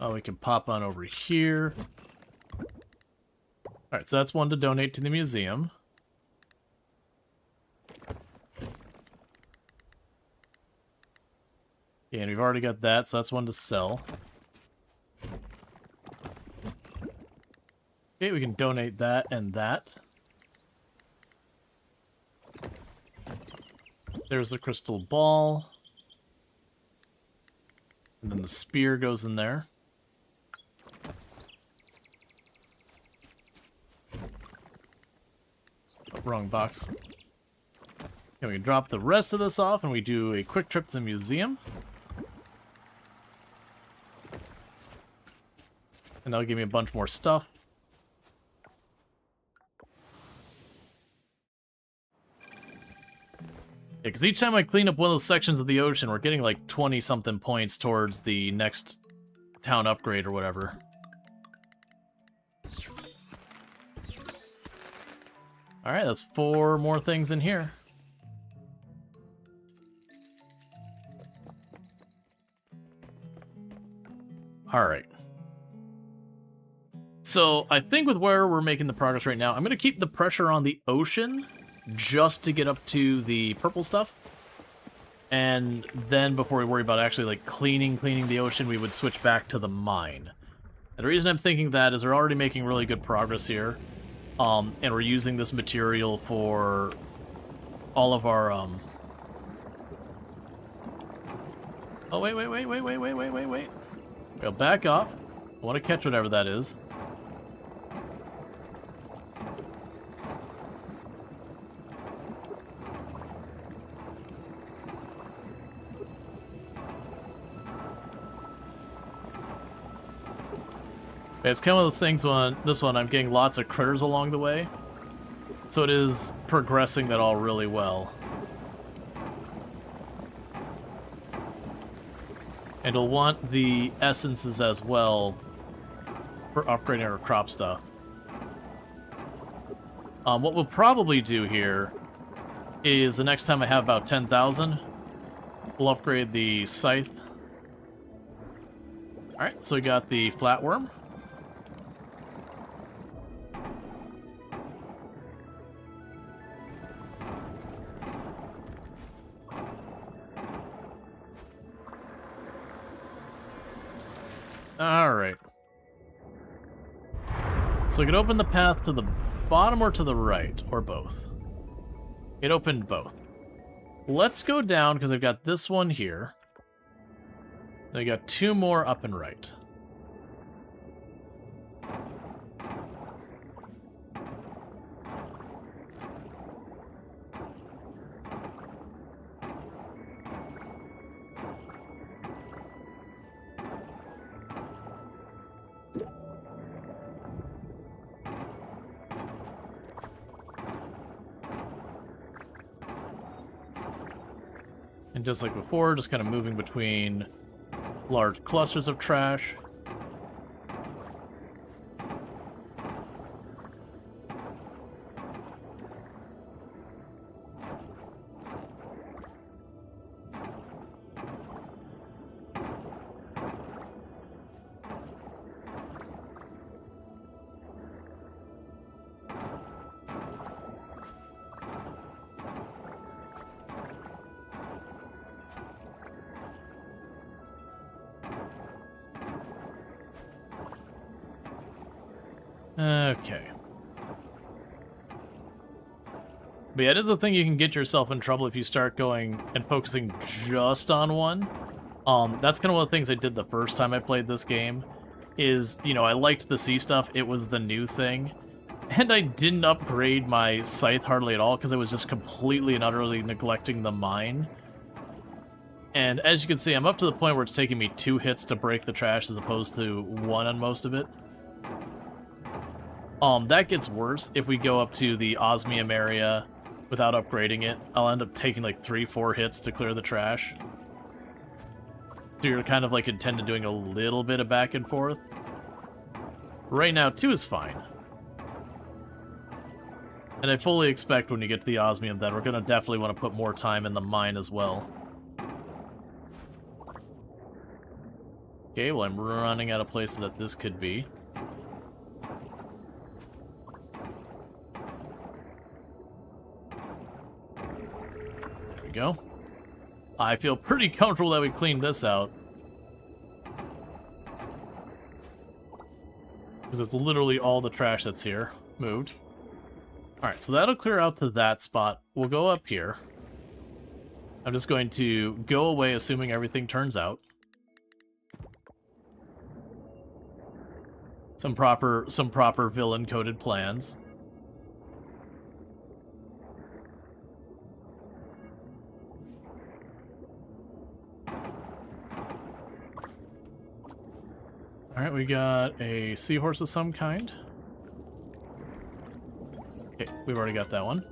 Oh, we can pop on over here. Alright, so that's one to donate to the museum. Yeah, and we've already got that, so that's one to sell. Okay, we can donate that and that. There's the crystal ball. And then the spear goes in there. Oh, wrong box. Okay, we can drop the rest of this off and we do a quick trip to the museum. And that'll give me a bunch more stuff. Yeah, because each time I clean up one of those sections of the ocean, we're getting like 20-something points towards the next town upgrade or whatever. Alright, that's 4 more things in here. Alright. So, I think with where we're making the progress right now, I'm going to keep the pressure on the ocean just to get up to the purple stuff. And then before we worry about actually like cleaning the ocean, we would switch back to the mine. And the reason I'm thinking that is we're already making really good progress here. And we're using this material for all of our Oh, wait. We'll back off. I want to catch whatever that is. It's kind of one of those things when this one I'm getting lots of critters along the way. So it is progressing that all really well. And we'll want the essences as well for upgrading our crop stuff. What we'll probably do here is the next time I have about 10,000, we'll upgrade the scythe. Alright, so we got the flatworm. Alright. So we could open the path to the bottom or to the right, or both. It opened both. Let's go down, because I've got this one here. I got 2 more up and right. And just like before, just kind of moving between large clusters of trash. Okay. But yeah, it is a thing you can get yourself in trouble if you start going and focusing just on one. That's kind of one of the things I did the first time I played this game, is, you know, I liked the sea stuff, it was the new thing, and I didn't upgrade my scythe hardly at all because I was just completely and utterly neglecting the mine. And as you can see, I'm up to the point where it's taking me 2 hits to break the trash as opposed to 1 on most of it. That gets worse if we go up to the osmium area without upgrading it. I'll end up taking like 3-4 hits to clear the trash. So you're kind of like intended doing a little bit of back and forth. Right now, 2 is fine. And I fully expect when you get to the osmium that we're going to definitely want to put more time in the mine as well. Okay, well I'm running out of places that this could be. There we go. I feel pretty comfortable that we cleaned this out. Because it's literally all the trash that's here moved. Alright, so that'll clear out to that spot. We'll go up here. I'm just going to go away assuming everything turns out. Some proper villain-coded plans. Alright, we got a seahorse of some kind. Okay, we've already got that one.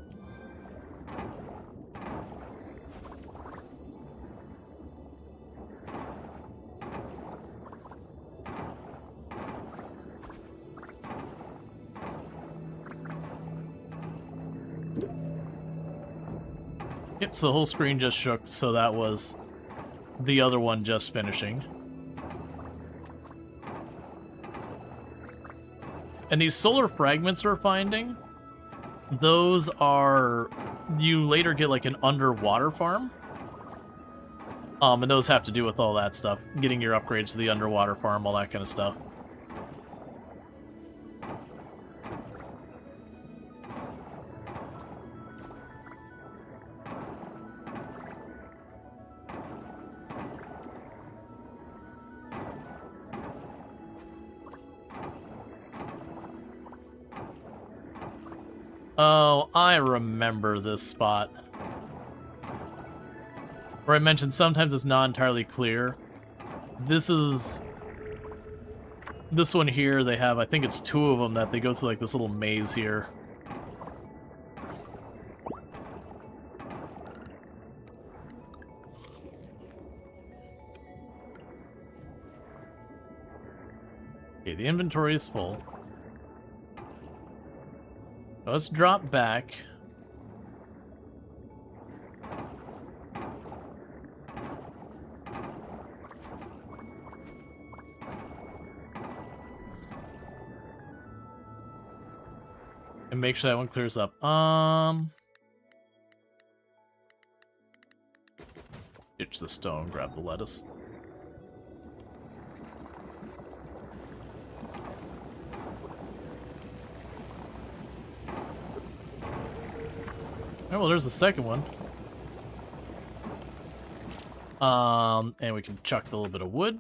Yep, so the whole screen just shook, so that was the other one just finishing. And these solar fragments we're finding, those are... you later get like an underwater farm. And those have to do with all that stuff. Getting your upgrades to the underwater farm, all that kind of stuff. Oh, I remember this spot. Where I mentioned sometimes it's not entirely clear. This is... this one here, they have, I think it's 2 of them that they go through like this little maze here. Okay, the inventory is full. Let's drop back. And make sure that one clears up. Ditch the stone, grab the lettuce. Oh, well, there's the second one. And we can chuck a little bit of wood.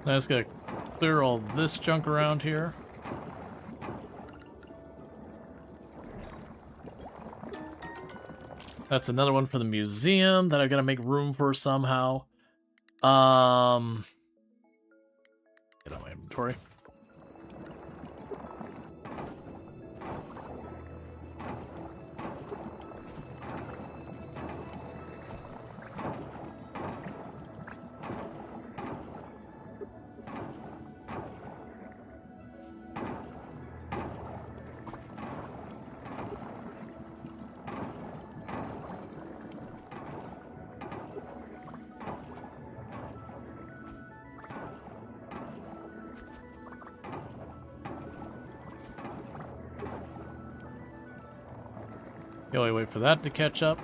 Now I just gotta clear all this junk around here. That's another one for the museum that I gotta make room for somehow. Get out my inventory. While we wait for that to catch up.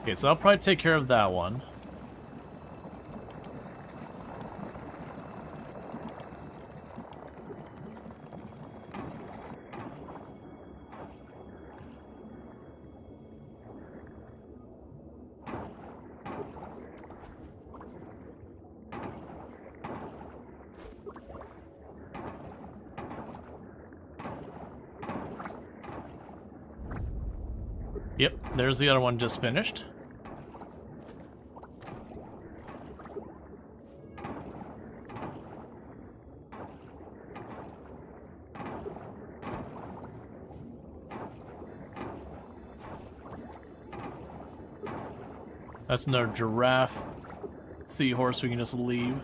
Okay, so I'll probably take care of that one. Yep, there's the other one just finished. That's another giraffe, seahorse we can just leave.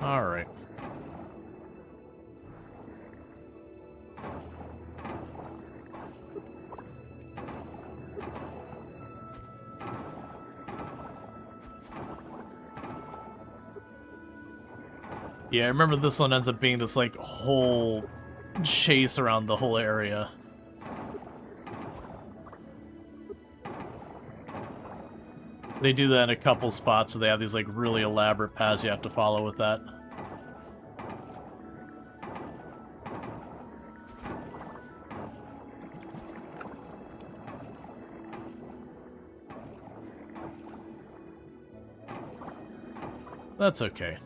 All right. Yeah, I remember this one ends up being this, like, whole chase around the whole area. They do that in a couple spots, so they have these, like, really elaborate paths you have to follow with that. That's okay.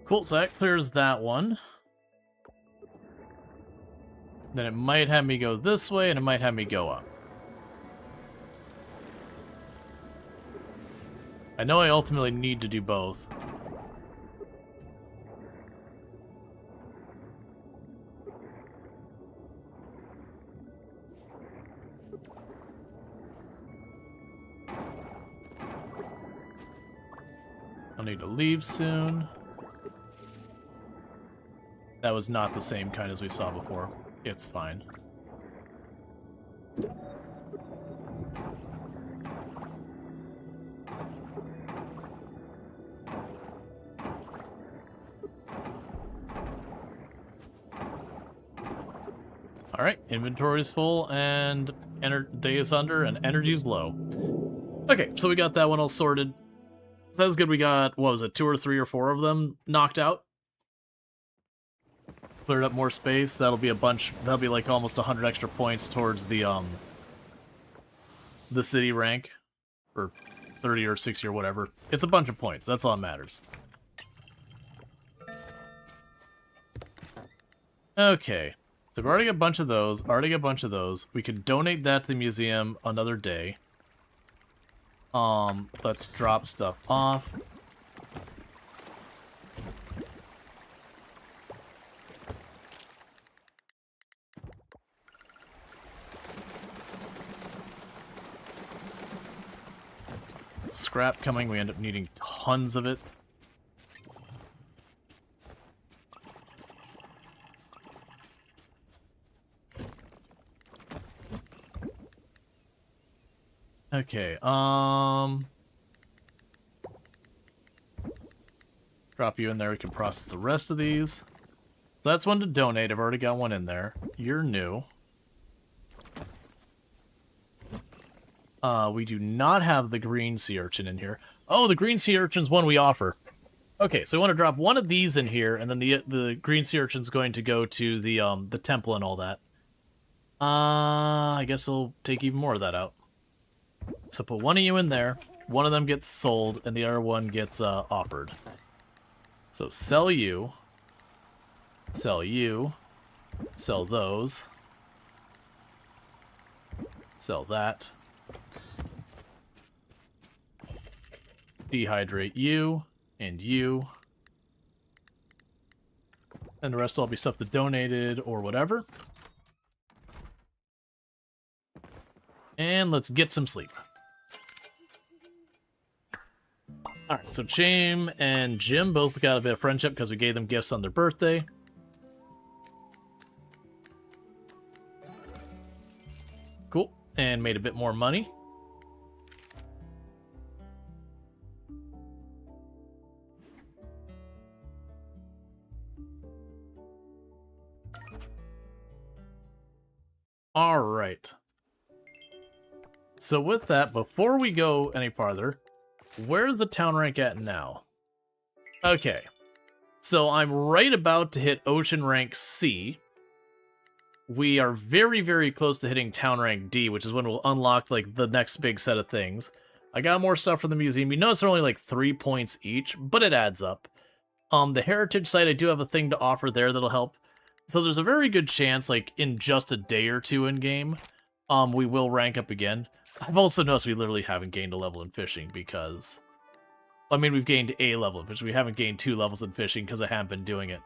Cool, so that clears that one. Then it might have me go this way, and it might have me go up. I know I ultimately need to do both. I'll need to leave soon. That was not the same kind as we saw before. It's fine. Alright, inventory's full, and day is under, and energy's low. Okay, so we got that one all sorted. So that was good. We got, what was it, 2 or 3 or 4 of them knocked out? Cleared up more space. That'll be a bunch. That'll be like almost 100 extra points towards the city rank, or 30 or 60 or whatever. It's a bunch of points. That's all that matters. Okay, so we've already got a bunch of those. We could donate that to the museum another day. Let's drop stuff off. Scrap coming, we end up needing tons of it. Okay, drop you in there, we can process the rest of these. So that's one to donate, I've already got one in there. You're new. We do not have the green sea urchin in here. Oh, the green sea urchin's one we offer. Okay, so we want to drop one of these in here, and then the green sea urchin's going to go to the temple and all that. I guess we'll take even more of that out. So put one of you in there. One of them gets sold, and the other one gets offered. So sell you. Sell you. Sell those. Sell that. Dehydrate you and you. And the rest will all be stuff that donated or whatever. And let's get some sleep. Alright, so Chame and Jim both got a bit of friendship because we gave them gifts on their birthday. Cool. And made a bit more money. Alright. So with that, before we go any farther, where's the town rank at now? Okay. So I'm right about to hit Ocean Rank C. We are very, very close to hitting Town Rank D, which is when we'll unlock, like, the next big set of things. I got more stuff from the museum. You notice they're only, like, 3 points each, but it adds up. The Heritage site, I do have a thing to offer there that'll help. So there's a very good chance, like, in just a day or two in-game, we will rank up again. I've also noticed we literally haven't gained a level in fishing because... I mean, we've gained a level in fishing. We haven't gained 2 levels in fishing because I haven't been doing it.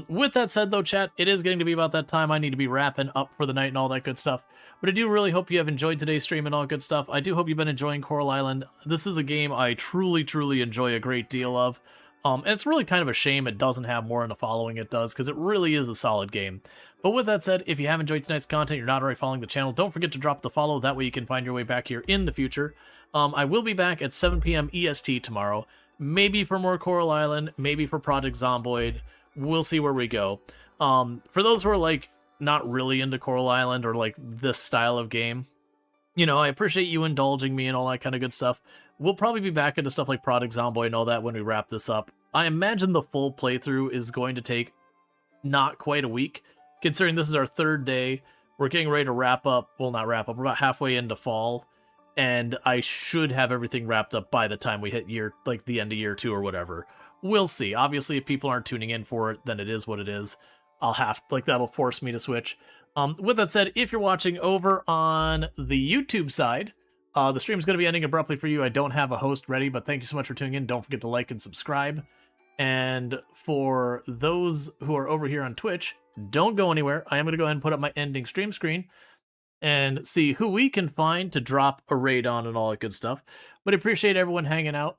With that said, though, chat, it is getting to be about that time. I need to be wrapping up for the night and all that good stuff. But I do really hope you have enjoyed today's stream and all good stuff. I do hope you've been enjoying Coral Island. This is a game I truly, truly enjoy a great deal of. And it's really kind of a shame it doesn't have more in the following it does, because it really is a solid game. But with that said, if you have enjoyed tonight's content, you're not already following the channel, don't forget to drop the follow. That way you can find your way back here in the future. I will be back at 7 p.m. EST tomorrow. Maybe for more Coral Island, maybe for Project Zomboid. We'll see where we go. For those who are, like, not really into Coral Island or, like, this style of game, you know, I appreciate you indulging me and all that kind of good stuff. We'll probably be back into stuff like Project Zomboid and all that when we wrap this up. I imagine the full playthrough is going to take not quite a week, considering this is our 3rd day. We're getting ready to wrap up. Well, not wrap up. We're about halfway into fall. And I should have everything wrapped up by the time we hit the end of year 2 or whatever. We'll see. Obviously, if people aren't tuning in for it, then it is what it is. That'll force me to switch. With that said, if you're watching over on the YouTube side, the stream's going to be ending abruptly for you. I don't have a host ready, but thank you so much for tuning in. Don't forget to like and subscribe. And for those who are over here on Twitch, don't go anywhere. I am going to go ahead and put up my ending stream screen and see who we can find to drop a raid on and all that good stuff. But I appreciate everyone hanging out.